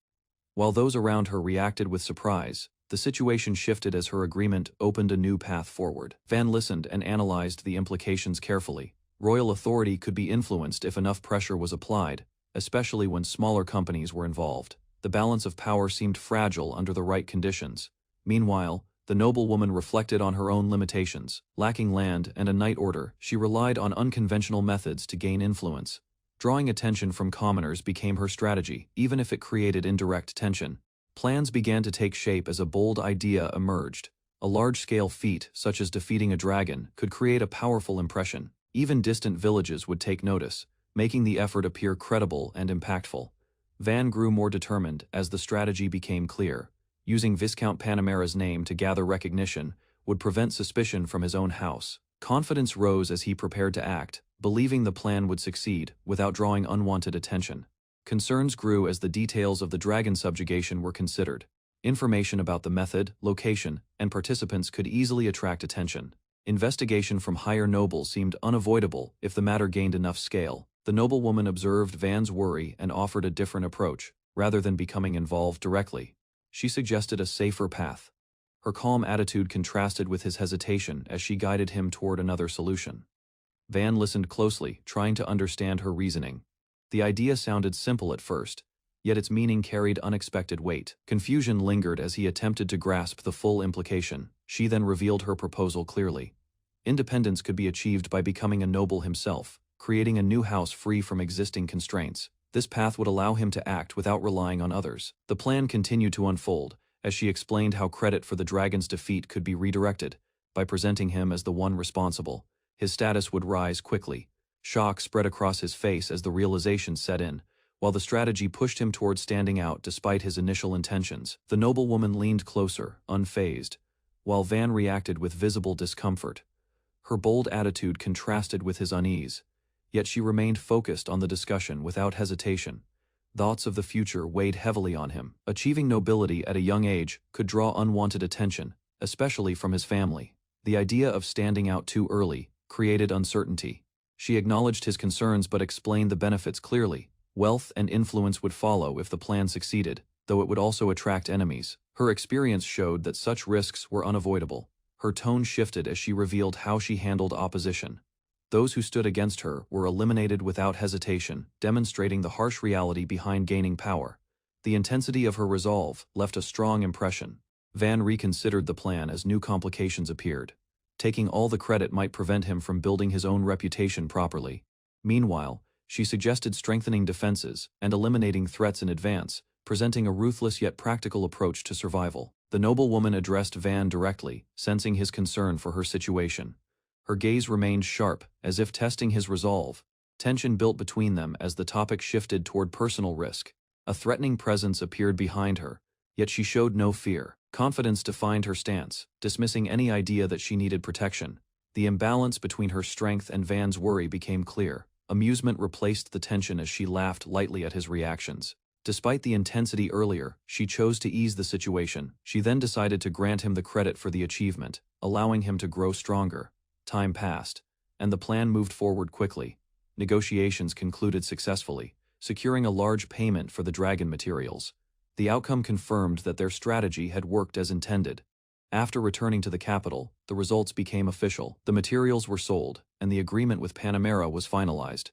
While those around her reacted with surprise, the situation shifted as her agreement opened a new path forward. Van listened and analyzed the implications carefully. Royal authority could be influenced if enough pressure was applied, especially when smaller companies were involved. The balance of power seemed fragile under the right conditions. Meanwhile, the noblewoman reflected on her own limitations. Lacking land and a knight order, she relied on unconventional methods to gain influence. Drawing attention from commoners became her strategy, even if it created indirect tension. Plans began to take shape as a bold idea emerged. A large-scale feat, such as defeating a dragon, could create a powerful impression. Even distant villages would take notice, making the effort appear credible and impactful. Van grew more determined as the strategy became clear. Using Viscount Panamera's name to gather recognition would prevent suspicion from his own house. Confidence rose as he prepared to act, believing the plan would succeed without drawing unwanted attention. Concerns grew as the details of the dragon subjugation were considered. Information about the method, location, and participants could easily attract attention. Investigation from higher nobles seemed unavoidable if the matter gained enough scale. The noblewoman observed Van's worry and offered a different approach. Rather than becoming involved directly, she suggested a safer path. Her calm attitude contrasted with his hesitation as she guided him toward another solution. Van listened closely, trying to understand her reasoning. The idea sounded simple at first, yet its meaning carried unexpected weight. Confusion lingered as he attempted to grasp the full implication. She then revealed her proposal clearly. Independence could be achieved by becoming a noble himself, creating a new house free from existing constraints. This path would allow him to act without relying on others. The plan continued to unfold, as she explained how credit for the dragon's defeat could be redirected. By presenting him as the one responsible, his status would rise quickly. Shock spread across his face as the realization set in, while the strategy pushed him toward standing out despite his initial intentions. The noblewoman leaned closer, unfazed, while Van reacted with visible discomfort. Her bold attitude contrasted with his unease, yet she remained focused on the discussion without hesitation. Thoughts of the future weighed heavily on him. Achieving nobility at a young age could draw unwanted attention, especially from his family. The idea of standing out too early created uncertainty. She acknowledged his concerns but explained the benefits clearly. Wealth and influence would follow if the plan succeeded, though it would also attract enemies. Her experience showed that such risks were unavoidable. Her tone shifted as she revealed how she handled opposition. Those who stood against her were eliminated without hesitation, demonstrating the harsh reality behind gaining power. The intensity of her resolve left a strong impression. Van reconsidered the plan as new complications appeared. Taking all the credit might prevent him from building his own reputation properly. Meanwhile, she suggested strengthening defenses and eliminating threats in advance, presenting a ruthless yet practical approach to survival. The noblewoman addressed Van directly, sensing his concern for her situation. Her gaze remained sharp, as if testing his resolve. Tension built between them as the topic shifted toward personal risk. A threatening presence appeared behind her, yet she showed no fear. Confidence defined her stance, dismissing any idea that she needed protection. The imbalance between her strength and Van's worry became clear. Amusement replaced the tension as she laughed lightly at his reactions. Despite the intensity earlier, she chose to ease the situation. She then decided to grant him the credit for the achievement, allowing him to grow stronger. Time passed, and the plan moved forward quickly. Negotiations concluded successfully, securing a large payment for the dragon materials. The outcome confirmed that their strategy had worked as intended. After returning to the capital, the results became official. The materials were sold, and the agreement with Panamera was finalized.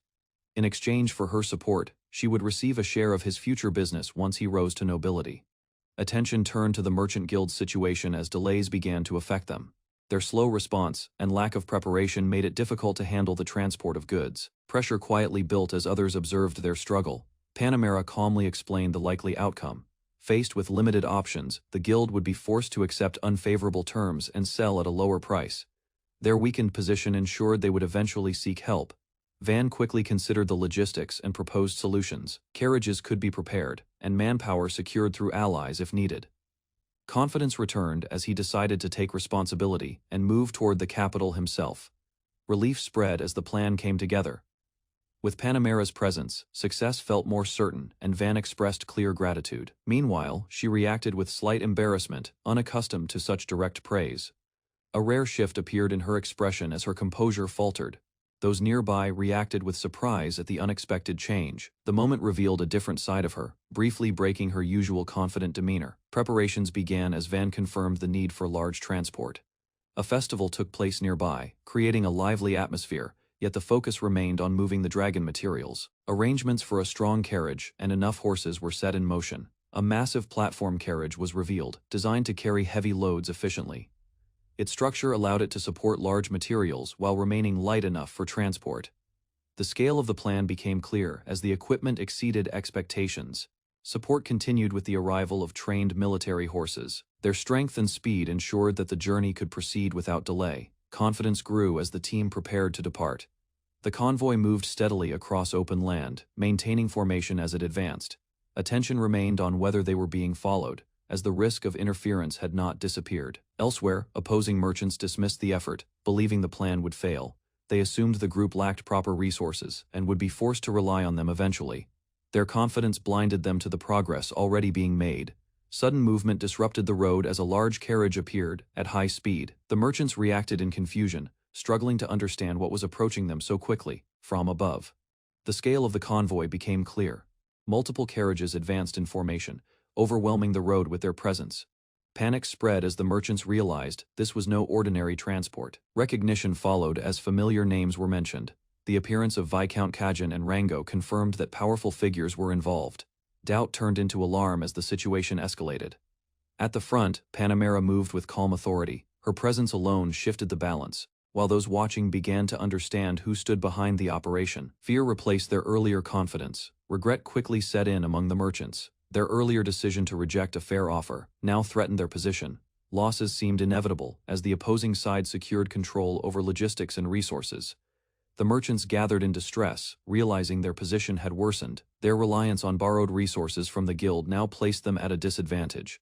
In exchange for her support, she would receive a share of his future business once he rose to nobility. Attention turned to the Merchant Guild's situation as delays began to affect them. Their slow response and lack of preparation made it difficult to handle the transport of goods. Pressure quietly built as others observed their struggle. Panamera calmly explained the likely outcome. Faced with limited options, the guild would be forced to accept unfavorable terms and sell at a lower price. Their weakened position ensured they would eventually seek help. Van quickly considered the logistics and proposed solutions. Carriages could be prepared, and manpower secured through allies if needed. Confidence returned as he decided to take responsibility and move toward the capital himself. Relief spread as the plan came together. With Panamera's presence, success felt more certain, and Van expressed clear gratitude. Meanwhile, she reacted with slight embarrassment, unaccustomed to such direct praise. A rare shift appeared in her expression as her composure faltered. Those nearby reacted with surprise at the unexpected change. The moment revealed a different side of her, briefly breaking her usual confident demeanor. Preparations began as Van confirmed the need for large transport. A festival took place nearby, creating a lively atmosphere, yet the focus remained on moving the dragon materials. Arrangements for a strong carriage and enough horses were set in motion. A massive platform carriage was revealed, designed to carry heavy loads efficiently. Its structure allowed it to support large materials while remaining light enough for transport. The scale of the plan became clear as the equipment exceeded expectations. Support continued with the arrival of trained military horses. Their strength and speed ensured that the journey could proceed without delay. Confidence grew as the team prepared to depart. The convoy moved steadily across open land, maintaining formation as it advanced. Attention remained on whether they were being followed, as the risk of interference had not disappeared. Elsewhere, opposing merchants dismissed the effort, believing the plan would fail. They assumed the group lacked proper resources and would be forced to rely on them eventually. Their confidence blinded them to the progress already being made. Sudden movement disrupted the road as a large carriage appeared, at high speed. The merchants reacted in confusion, struggling to understand what was approaching them so quickly, from above. The scale of the convoy became clear. Multiple carriages advanced in formation, overwhelming the road with their presence. Panic spread as the merchants realized this was no ordinary transport. Recognition followed as familiar names were mentioned. The appearance of Viscount Kajin and Rango confirmed that powerful figures were involved. Doubt turned into alarm as the situation escalated. At the front, Panamera moved with calm authority. Her presence alone shifted the balance. While those watching began to understand who stood behind the operation, fear replaced their earlier confidence. Regret quickly set in among the merchants. Their earlier decision to reject a fair offer now threatened their position. Losses seemed inevitable as the opposing side secured control over logistics and resources. The merchants gathered in distress, realizing their position had worsened. Their reliance on borrowed resources from the guild now placed them at a disadvantage.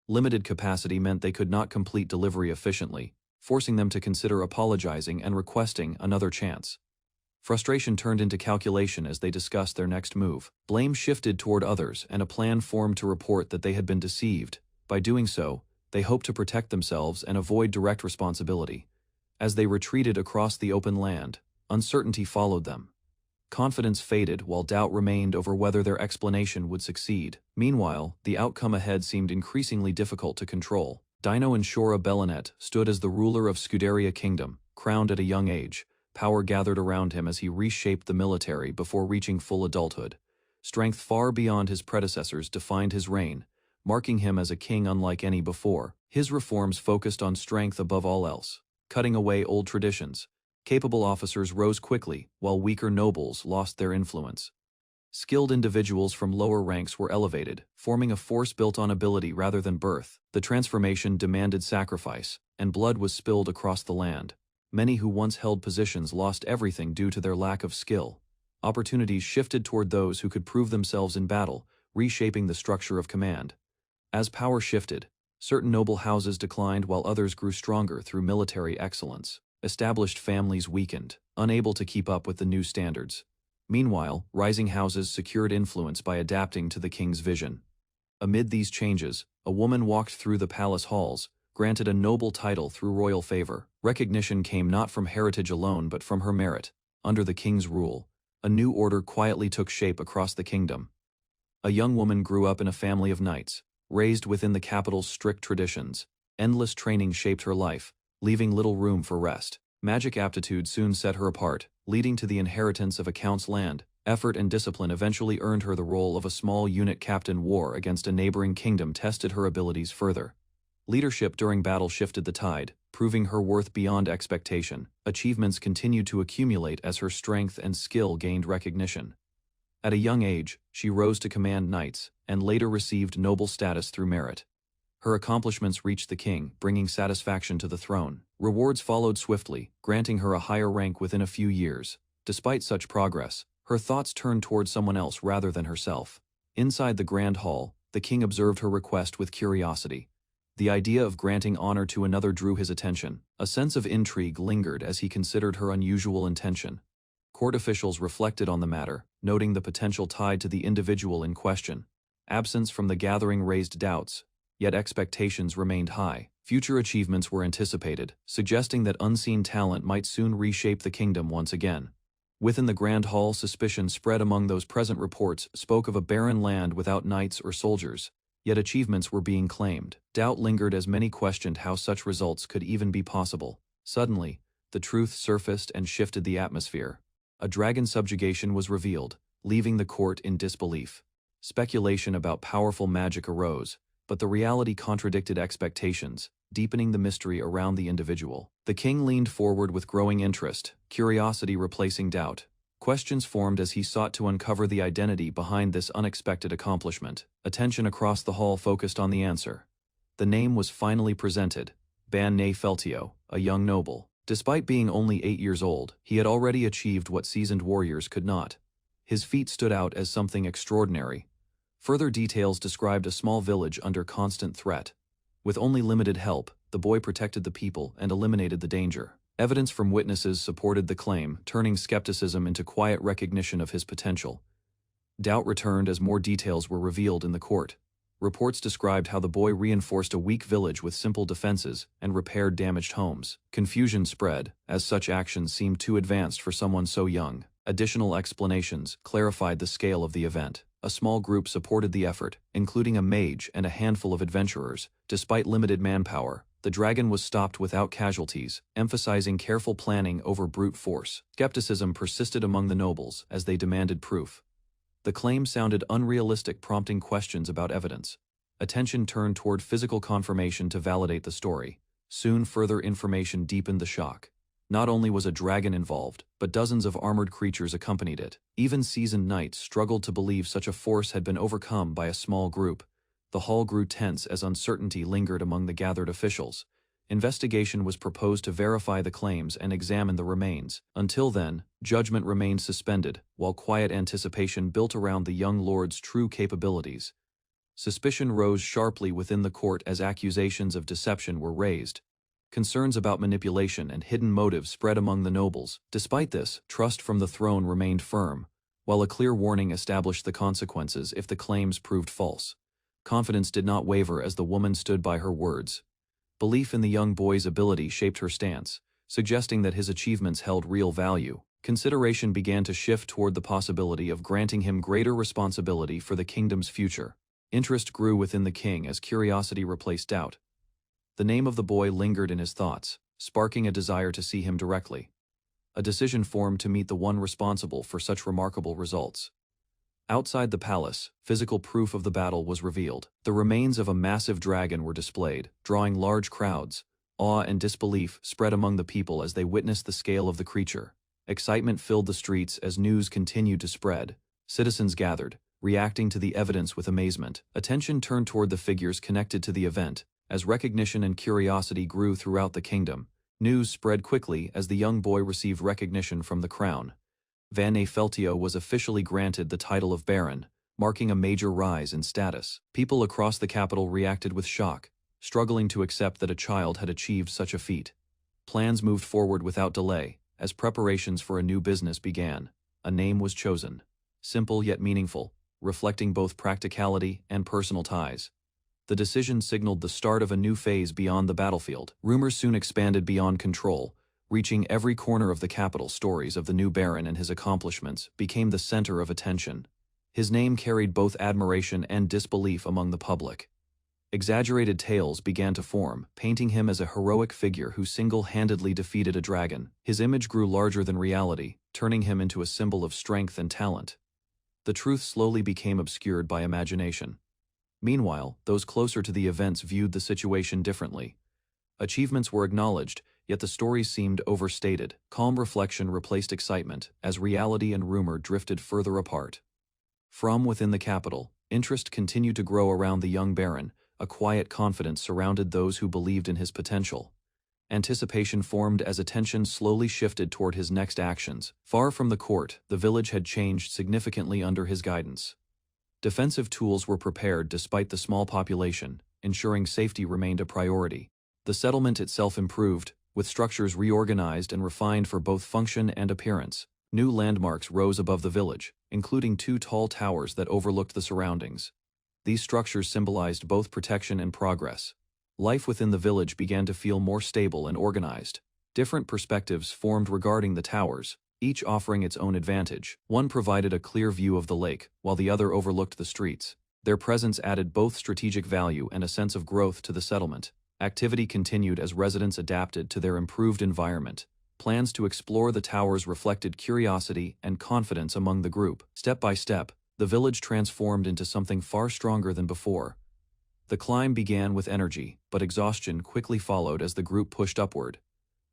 Limited capacity meant they could not complete delivery efficiently, forcing them to consider apologizing and requesting another chance. Frustration turned into calculation as they discussed their next move. Blame shifted toward others, and a plan formed to report that they had been deceived. By doing so, they hoped to protect themselves and avoid direct responsibility. As they retreated across the open land, uncertainty followed them. Confidence faded while doubt remained over whether their explanation would succeed. Meanwhile, the outcome ahead seemed increasingly difficult to control. Dino Inshora Bellinet stood as the ruler of Scuderia Kingdom, crowned at a young age. Power gathered around him as he reshaped the military before reaching full adulthood. Strength far beyond his predecessors defined his reign, marking him as a king unlike any before. His reforms focused on strength above all else, cutting away old traditions. Capable officers rose quickly, while weaker nobles lost their influence. Skilled individuals from lower ranks were elevated, forming a force built on ability rather than birth. The transformation demanded sacrifice, and blood was spilled across the land. Many who once held positions lost everything due to their lack of skill. Opportunities shifted toward those who could prove themselves in battle, reshaping the structure of command. As power shifted, certain noble houses declined while others grew stronger through military excellence. Established families weakened, unable to keep up with the new standards. Meanwhile, rising houses secured influence by adapting to the king's vision. Amid these changes, a woman walked through the palace halls, granted a noble title through royal favor. Recognition came not from heritage alone but from her merit. Under the king's rule, a new order quietly took shape across the kingdom. A young woman grew up in a family of knights, raised within the capital's strict traditions. Endless training shaped her life, leaving little room for rest. Magic aptitude soon set her apart, leading to the inheritance of a count's land. Effort and discipline eventually earned her the role of a small unit captain. War against a neighboring kingdom tested her abilities further. Leadership during battle shifted the tide, proving her worth beyond expectation. Achievements continued to accumulate as her strength and skill gained recognition. At a young age, she rose to command knights, and later received noble status through merit. Her accomplishments reached the king, bringing satisfaction to the throne. Rewards followed swiftly, granting her a higher rank within a few years. Despite such progress, her thoughts turned toward someone else rather than herself. Inside the grand hall, the king observed her request with curiosity. The idea of granting honor to another drew his attention. A sense of intrigue lingered as he considered her unusual intention. Court officials reflected on the matter, noting the potential tied to the individual in question. Absence from the gathering raised doubts, yet expectations remained high. Future achievements were anticipated, suggesting that unseen talent might soon reshape the kingdom once again. Within the grand hall, suspicion spread among those present. Reports spoke of a barren land without knights or soldiers, yet achievements were being claimed. Doubt lingered as many questioned how such results could even be possible. Suddenly, the truth surfaced and shifted the atmosphere. A dragon subjugation was revealed, leaving the court in disbelief. Speculation about powerful magic arose, but the reality contradicted expectations, deepening the mystery around the individual. The king leaned forward with growing interest, curiosity replacing doubt. Questions formed as he sought to uncover the identity behind this unexpected accomplishment. Attention across the hall focused on the answer. The name was finally presented: Ban-ne Feltio, a young noble. Despite being only 8 years old, he had already achieved what seasoned warriors could not. His feat stood out as something extraordinary. Further details described a small village under constant threat. With only limited help, the boy protected the people and eliminated the danger. Evidence from witnesses supported the claim, turning skepticism into quiet recognition of his potential. Doubt returned as more details were revealed in the court. Reports described how the boy reinforced a weak village with simple defenses and repaired damaged homes. Confusion spread, as such actions seemed too advanced for someone so young. Additional explanations clarified the scale of the event. A small group supported the effort, including a mage and a handful of adventurers. Despite limited manpower, the dragon was stopped without casualties, emphasizing careful planning over brute force. Skepticism persisted among the nobles as they demanded proof. The claim sounded unrealistic, prompting questions about evidence. Attention turned toward physical confirmation to validate the story. Soon further information deepened the shock. Not only was a dragon involved, but dozens of armored creatures accompanied it. Even seasoned knights struggled to believe such a force had been overcome by a small group. The hall grew tense as uncertainty lingered among the gathered officials. Investigation was proposed to verify the claims and examine the remains. Until then, judgment remained suspended, while quiet anticipation built around the young lord's true capabilities. Suspicion rose sharply within the court as accusations of deception were raised. Concerns about manipulation and hidden motives spread among the nobles. Despite this, trust from the throne remained firm, while a clear warning established the consequences if the claims proved false. Confidence did not waver as the woman stood by her words. Belief in the young boy's ability shaped her stance, suggesting that his achievements held real value. Consideration began to shift toward the possibility of granting him greater responsibility for the kingdom's future. Interest grew within the king as curiosity replaced doubt. The name of the boy lingered in his thoughts, sparking a desire to see him directly. A decision formed to meet the one responsible for such remarkable results. Outside the palace, physical proof of the battle was revealed. The remains of a massive dragon were displayed, drawing large crowds. Awe and disbelief spread among the people as they witnessed the scale of the creature. Excitement filled the streets as news continued to spread. Citizens gathered, reacting to the evidence with amazement. Attention turned toward the figures connected to the event. As recognition and curiosity grew throughout the kingdom, news spread quickly as the young boy received recognition from the crown. Ban-ne Feltio was officially granted the title of Baron, marking a major rise in status. People across the capital reacted with shock, struggling to accept that a child had achieved such a feat. Plans moved forward without delay, as preparations for a new business began. A name was chosen. Simple yet meaningful, reflecting both practicality and personal ties. The decision signaled the start of a new phase beyond the battlefield. Rumors soon expanded beyond control, reaching every corner of the capital. Stories of the new baron and his accomplishments became the center of attention. His name carried both admiration and disbelief among the public. Exaggerated tales began to form, painting him as a heroic figure who single-handedly defeated a dragon. His image grew larger than reality, turning him into a symbol of strength and talent. The truth slowly became obscured by imagination. Meanwhile, those closer to the events viewed the situation differently. Achievements were acknowledged, yet the stories seemed overstated. Calm reflection replaced excitement, as reality and rumor drifted further apart. From within the capital, interest continued to grow around the young baron. A quiet confidence surrounded those who believed in his potential. Anticipation formed as attention slowly shifted toward his next actions. Far from the court, the village had changed significantly under his guidance. Defensive tools were prepared despite the small population, ensuring safety remained a priority. The settlement itself improved, with structures reorganized and refined for both function and appearance. New landmarks rose above the village, including 2 tall towers that overlooked the surroundings. These structures symbolized both protection and progress. Life within the village began to feel more stable and organized. Different perspectives formed regarding the towers, each offering its own advantage. One provided a clear view of the lake, while the other overlooked the streets. Their presence added both strategic value and a sense of growth to the settlement. Activity continued as residents adapted to their improved environment. Plans to explore the towers reflected curiosity and confidence among the group. Step by step, the village transformed into something far stronger than before. The climb began with energy, but exhaustion quickly followed as the group pushed upward.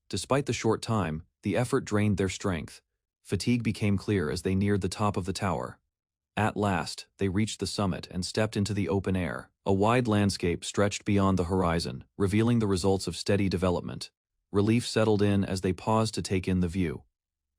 Despite the short time, the effort drained their strength. Fatigue became clear as they neared the top of the tower. At last, they reached the summit and stepped into the open air. A wide landscape stretched beyond the horizon, revealing the results of steady development. Relief settled in as they paused to take in the view.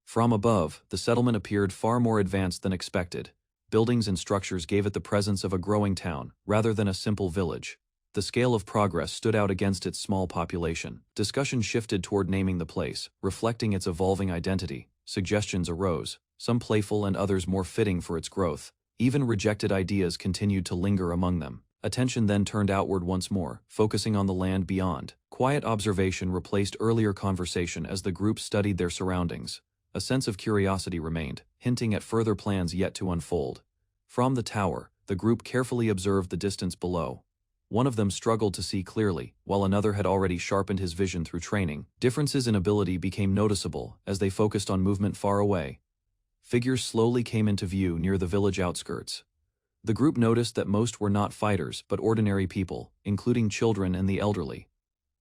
From above, the settlement appeared far more advanced than expected. Buildings and structures gave it the presence of a growing town, rather than a simple village. The scale of progress stood out against its small population. Discussion shifted toward naming the place, reflecting its evolving identity. Suggestions arose, some playful and others more fitting for its growth. Even rejected ideas continued to linger among them. Attention then turned outward once more, focusing on the land beyond. Quiet observation replaced earlier conversation as the group studied their surroundings. A sense of curiosity remained, hinting at further plans yet to unfold. From the tower, the group carefully observed the distance below. One of them struggled to see clearly, while another had already sharpened his vision through training. Differences in ability became noticeable as they focused on movement far away. Figures slowly came into view near the village outskirts. The group noticed that most were not fighters but ordinary people, including children and the elderly.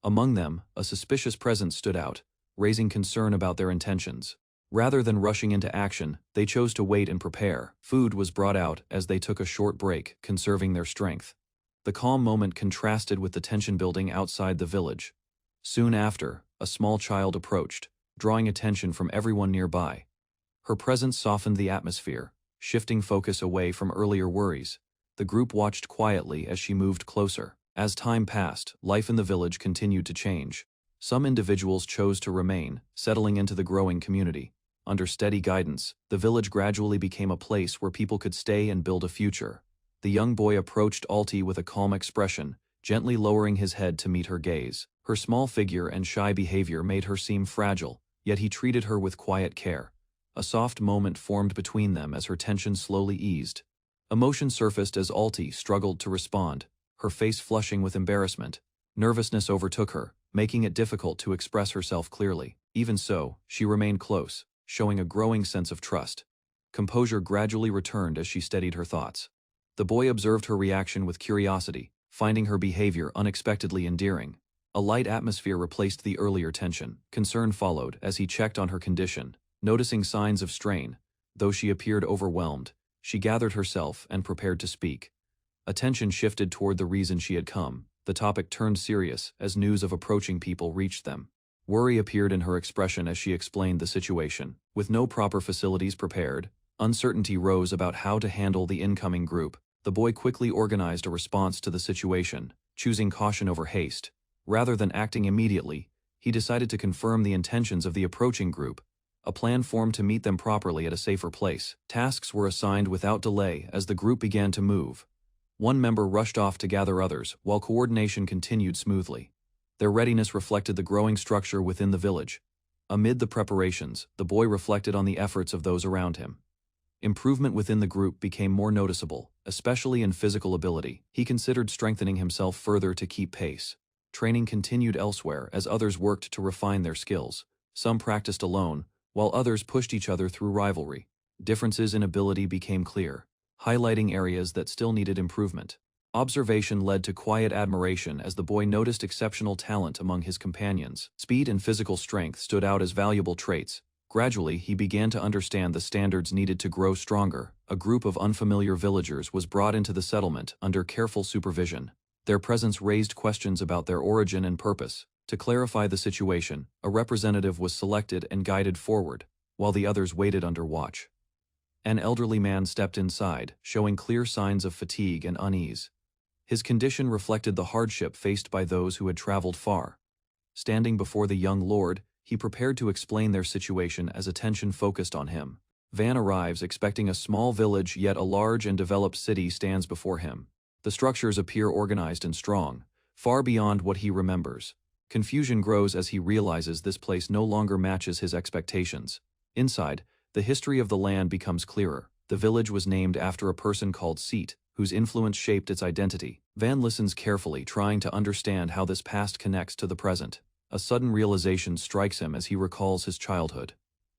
Among them, a suspicious presence stood out, raising concern about their intentions. Rather than rushing into action, they chose to wait and prepare. Food was brought out as they took a short break, conserving their strength. The calm moment contrasted with the tension building outside the village. Soon after, a small child approached, drawing attention from everyone nearby. Her presence softened the atmosphere, shifting focus away from earlier worries. The group watched quietly as she moved closer. As time passed, life in the village continued to change. Some individuals chose to remain, settling into the growing community. Under steady guidance, the village gradually became a place where people could stay and build a future. The young boy approached Alti with a calm expression, gently lowering his head to meet her gaze. Her small figure and shy behavior made her seem fragile, yet he treated her with quiet care. A soft moment formed between them as her tension slowly eased. Emotion surfaced as Alti struggled to respond, her face flushing with embarrassment. Nervousness overtook her, making it difficult to express herself clearly. Even so, she remained close, showing a growing sense of trust. Composure gradually returned as she steadied her thoughts. The boy observed her reaction with curiosity, finding her behavior unexpectedly endearing. A light atmosphere replaced the earlier tension. Concern followed as he checked on her condition. Noticing signs of strain, though she appeared overwhelmed, she gathered herself and prepared to speak. Attention shifted toward the reason she had come. The topic turned serious as news of approaching people reached them. Worry appeared in her expression as she explained the situation. With no proper facilities prepared, uncertainty rose about how to handle the incoming group. The boy quickly organized a response to the situation, choosing caution over haste. Rather than acting immediately, he decided to confirm the intentions of the approaching group. A plan formed to meet them properly at a safer place. Tasks were assigned without delay as the group began to move. One member rushed off to gather others, while coordination continued smoothly. Their readiness reflected the growing structure within the village. Amid the preparations, the boy reflected on the efforts of those around him. Improvement within the group became more noticeable, especially in physical ability. He considered strengthening himself further to keep pace. Training continued elsewhere as others worked to refine their skills. Some practiced alone, while others pushed each other through rivalry. Differences in ability became clear, highlighting areas that still needed improvement. Observation led to quiet admiration as the boy noticed exceptional talent among his companions. Speed and physical strength stood out as valuable traits. Gradually, he began to understand the standards needed to grow stronger. A group of unfamiliar villagers was brought into the settlement under careful supervision. Their presence raised questions about their origin and purpose. To clarify the situation, a representative was selected and guided forward, while the others waited under watch. An elderly man stepped inside, showing clear signs of fatigue and unease. His condition reflected the hardship faced by those who had traveled far. Standing before the young lord, he prepared to explain their situation as attention focused on him. Van arrives expecting a small village, yet a large and developed city stands before him. The structures appear organized and strong, far beyond what he remembers. Confusion grows as he realizes this place no longer matches his expectations. Inside, the history of the land becomes clearer. The village was named after a person called Seat, whose influence shaped its identity. Van listens carefully, trying to understand how this past connects to the present. A sudden realization strikes him as he recalls his childhood.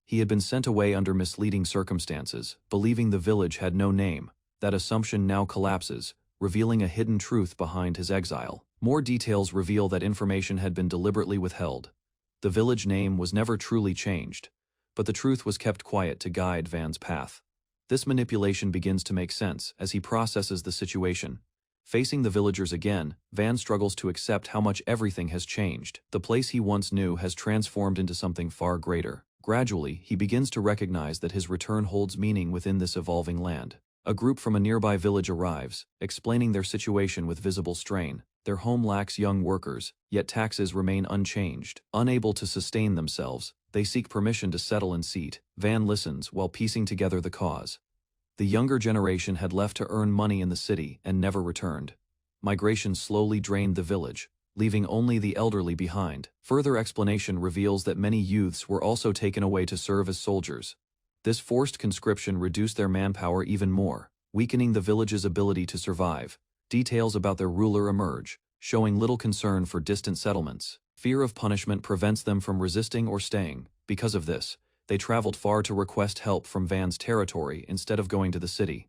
He had been sent away under misleading circumstances, believing the village had no name. That assumption now collapses, revealing a hidden truth behind his exile. More details reveal that information had been deliberately withheld. The village name was never truly changed, but the truth was kept quiet to guide Van's path. This manipulation begins to make sense as he processes the situation. Facing the villagers again, Van struggles to accept how much everything has changed. The place he once knew has transformed into something far greater. Gradually, he begins to recognize that his return holds meaning within this evolving land. A group from a nearby village arrives, explaining their situation with visible strain. Their home lacks young workers, yet taxes remain unchanged. Unable to sustain themselves, they seek permission to settle in Seat. Van listens while piecing together the cause. The younger generation had left to earn money in the city and never returned. Migration slowly drained the village, leaving only the elderly behind. Further explanation reveals that many youths were also taken away to serve as soldiers. This forced conscription reduced their manpower even more, weakening the village's ability to survive. Details about their ruler emerge, showing little concern for distant settlements. Fear of punishment prevents them from resisting or staying. Because of this, they traveled far to request help from Van's territory instead of going to the city.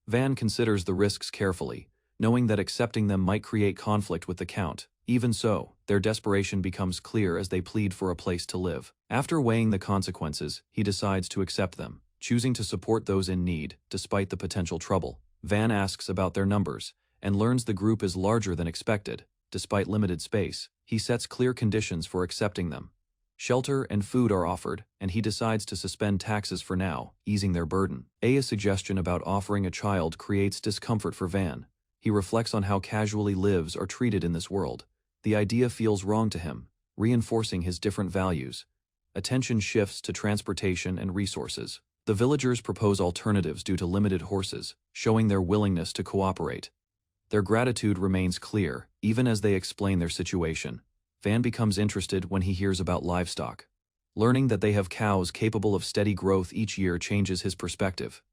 Van considers the risks carefully, knowing that accepting them might create conflict with the Count. Even so, their desperation becomes clear as they plead for a place to live. After weighing the consequences, he decides to accept them, choosing to support those in need, despite the potential trouble. Van asks about their numbers, and learns the group is larger than expected. Despite limited space, he sets clear conditions for accepting them. Shelter and food are offered, and he decides to suspend taxes for now, easing their burden. A suggestion about offering a child creates discomfort for Van. He reflects on how casually lives are treated in this world. The idea feels wrong to him, reinforcing his different values. Attention shifts to transportation and resources. The villagers propose alternatives due to limited horses, showing their willingness to cooperate. Their gratitude remains clear, even as they explain their situation. Van becomes interested when he hears about livestock. Learning that they have cows capable of steady growth each year changes his perspective.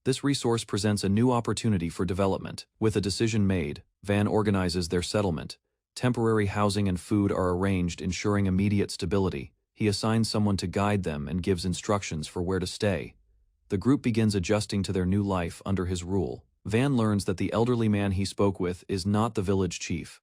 This resource presents a new opportunity for development. With a decision made, Van organizes their settlement. Temporary housing and food are arranged, ensuring immediate stability. He assigns someone to guide them and gives instructions for where to stay. The group begins adjusting to their new life under his rule. Van learns that the elderly man he spoke with is not the village chief.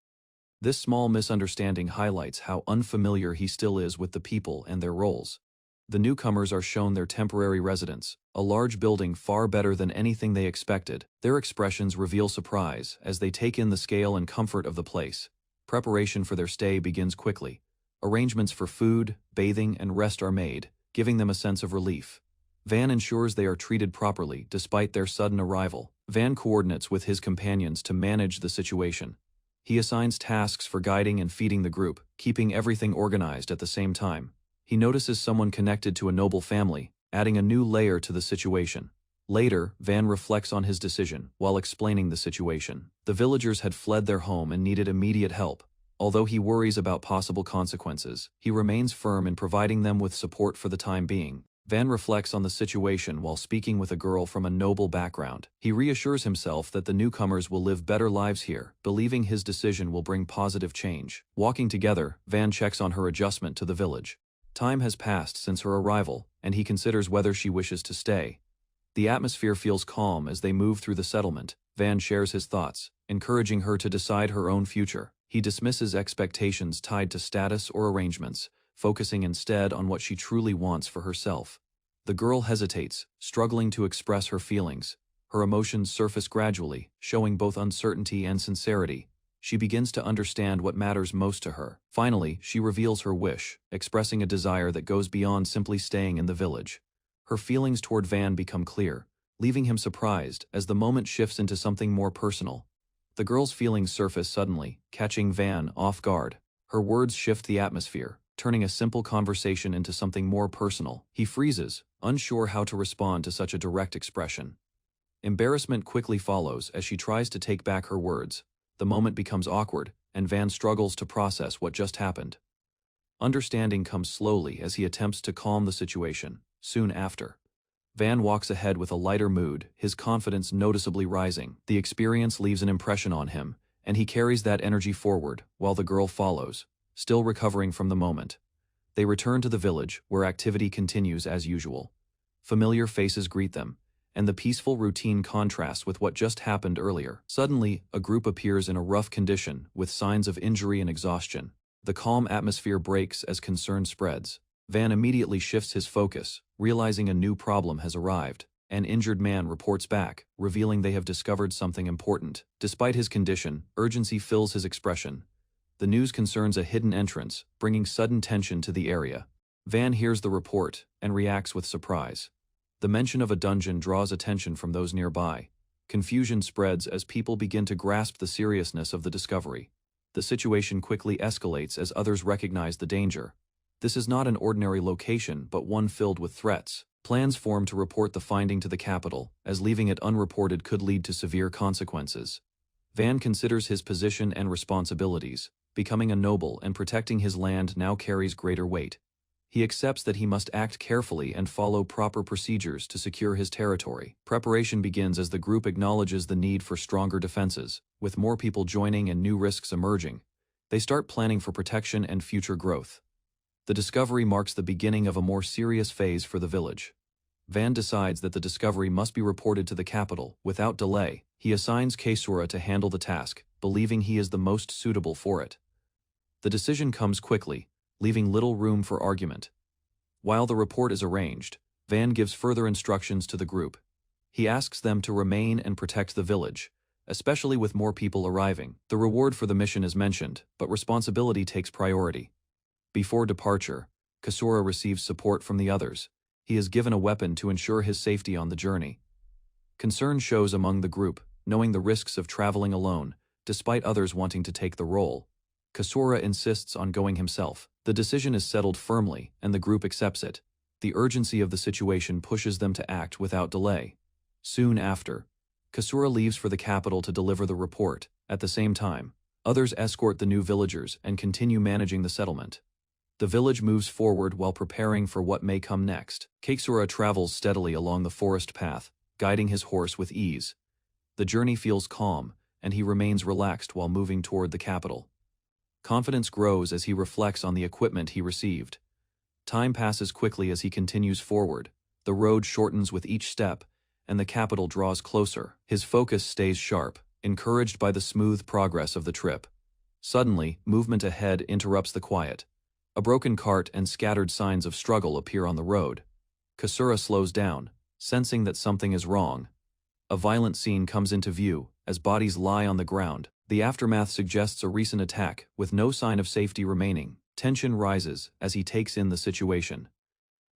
This small misunderstanding highlights how unfamiliar he still is with the people and their roles. The newcomers are shown their temporary residence, a large building far better than anything they expected. Their expressions reveal surprise as they take in the scale and comfort of the place. Preparation for their stay begins quickly. Arrangements for food, bathing, and rest are made, giving them a sense of relief. Van ensures they are treated properly despite their sudden arrival. Van coordinates with his companions to manage the situation. He assigns tasks for guiding and feeding the group, keeping everything organized at the same time. He notices someone connected to a noble family, adding a new layer to the situation. Later, Van reflects on his decision while explaining the situation. The villagers had fled their home and needed immediate help. Although he worries about possible consequences, he remains firm in providing them with support for the time being. Van reflects on the situation while speaking with a girl from a noble background. He reassures himself that the newcomers will live better lives here, believing his decision will bring positive change. Walking together, Van checks on her adjustment to the village. Time has passed since her arrival, and he considers whether she wishes to stay. The atmosphere feels calm as they move through the settlement. Van shares his thoughts, encouraging her to decide her own future. He dismisses expectations tied to status or arrangements, focusing instead on what she truly wants for herself. The girl hesitates, struggling to express her feelings. Her emotions surface gradually, showing both uncertainty and sincerity. She begins to understand what matters most to her. Finally, she reveals her wish, expressing a desire that goes beyond simply staying in the village. Her feelings toward Van become clear, leaving him surprised as the moment shifts into something more personal. The girl's feelings surface suddenly, catching Van off guard. Her words shift the atmosphere, turning a simple conversation into something more personal. He freezes, unsure how to respond to such a direct expression. Embarrassment quickly follows as she tries to take back her words. The moment becomes awkward, and Van struggles to process what just happened. Understanding comes slowly as he attempts to calm the situation. Soon after, Van walks ahead with a lighter mood, his confidence noticeably rising. The experience leaves an impression on him, and he carries that energy forward, while the girl follows, still recovering from the moment. They return to the village, where activity continues as usual. Familiar faces greet them, and the peaceful routine contrasts with what just happened earlier. Suddenly, a group appears in a rough condition, with signs of injury and exhaustion. The calm atmosphere breaks as concern spreads. Van immediately shifts his focus, realizing a new problem has arrived. An injured man reports back, revealing they have discovered something important. Despite his condition, urgency fills his expression. The news concerns a hidden entrance, bringing sudden tension to the area. Van hears the report and reacts with surprise. The mention of a dungeon draws attention from those nearby. Confusion spreads as people begin to grasp the seriousness of the discovery. The situation quickly escalates as others recognize the danger. This is not an ordinary location, but one filled with threats. Plans form to report the finding to the capital, as leaving it unreported could lead to severe consequences. Van considers his position and responsibilities. Becoming a noble and protecting his land now carries greater weight. He accepts that he must act carefully and follow proper procedures to secure his territory. Preparation begins as the group acknowledges the need for stronger defenses. With more people joining and new risks emerging, they start planning for protection and future growth. The discovery marks the beginning of a more serious phase for the village. Van decides that the discovery must be reported to the capital. Without delay, he assigns Kaesura to handle the task, believing he is the most suitable for it. The decision comes quickly, leaving little room for argument. While the report is arranged, Van gives further instructions to the group. He asks them to remain and protect the village, especially with more people arriving. The reward for the mission is mentioned, but responsibility takes priority. Before departure, Kaesura receives support from the others. He is given a weapon to ensure his safety on the journey. Concern shows among the group, knowing the risks of traveling alone, despite others wanting to take the role. Kaesura insists on going himself. The decision is settled firmly, and the group accepts it. The urgency of the situation pushes them to act without delay. Soon after, Kaesura leaves for the capital to deliver the report. At the same time, others escort the new villagers and continue managing the settlement. The village moves forward while preparing for what may come next. Kaesura travels steadily along the forest path, guiding his horse with ease. The journey feels calm, and he remains relaxed while moving toward the capital. Confidence grows as he reflects on the equipment he received. Time passes quickly as he continues forward. The road shortens with each step, and the capital draws closer. His focus stays sharp, encouraged by the smooth progress of the trip. Suddenly, movement ahead interrupts the quiet. A broken cart and scattered signs of struggle appear on the road. Kaesura slows down, sensing that something is wrong. A violent scene comes into view, as bodies lie on the ground. The aftermath suggests a recent attack, with no sign of safety remaining. Tension rises as he takes in the situation.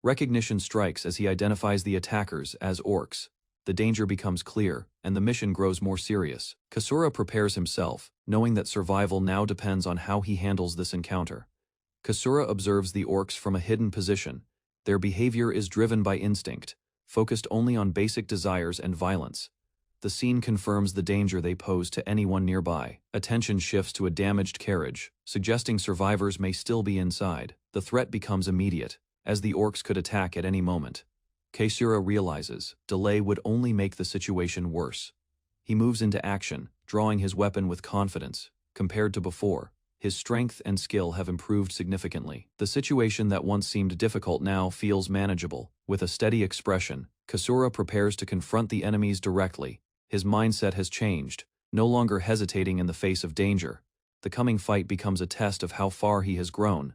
Recognition strikes as he identifies the attackers as orcs. The danger becomes clear, and the mission grows more serious. Kaesura prepares himself, knowing that survival now depends on how he handles this encounter. Kasura observes the orcs from a hidden position. Their behavior is driven by instinct, focused only on basic desires and violence. The scene confirms the danger they pose to anyone nearby. Attention shifts to a damaged carriage, suggesting survivors may still be inside. The threat becomes immediate, as the orcs could attack at any moment. Kasura realizes delay would only make the situation worse. He moves into action, drawing his weapon with confidence. Compared to before, his strength and skill have improved significantly. The situation that once seemed difficult now feels manageable. With a steady expression, Kasura prepares to confront the enemies directly. His mindset has changed, no longer hesitating in the face of danger. The coming fight becomes a test of how far he has grown.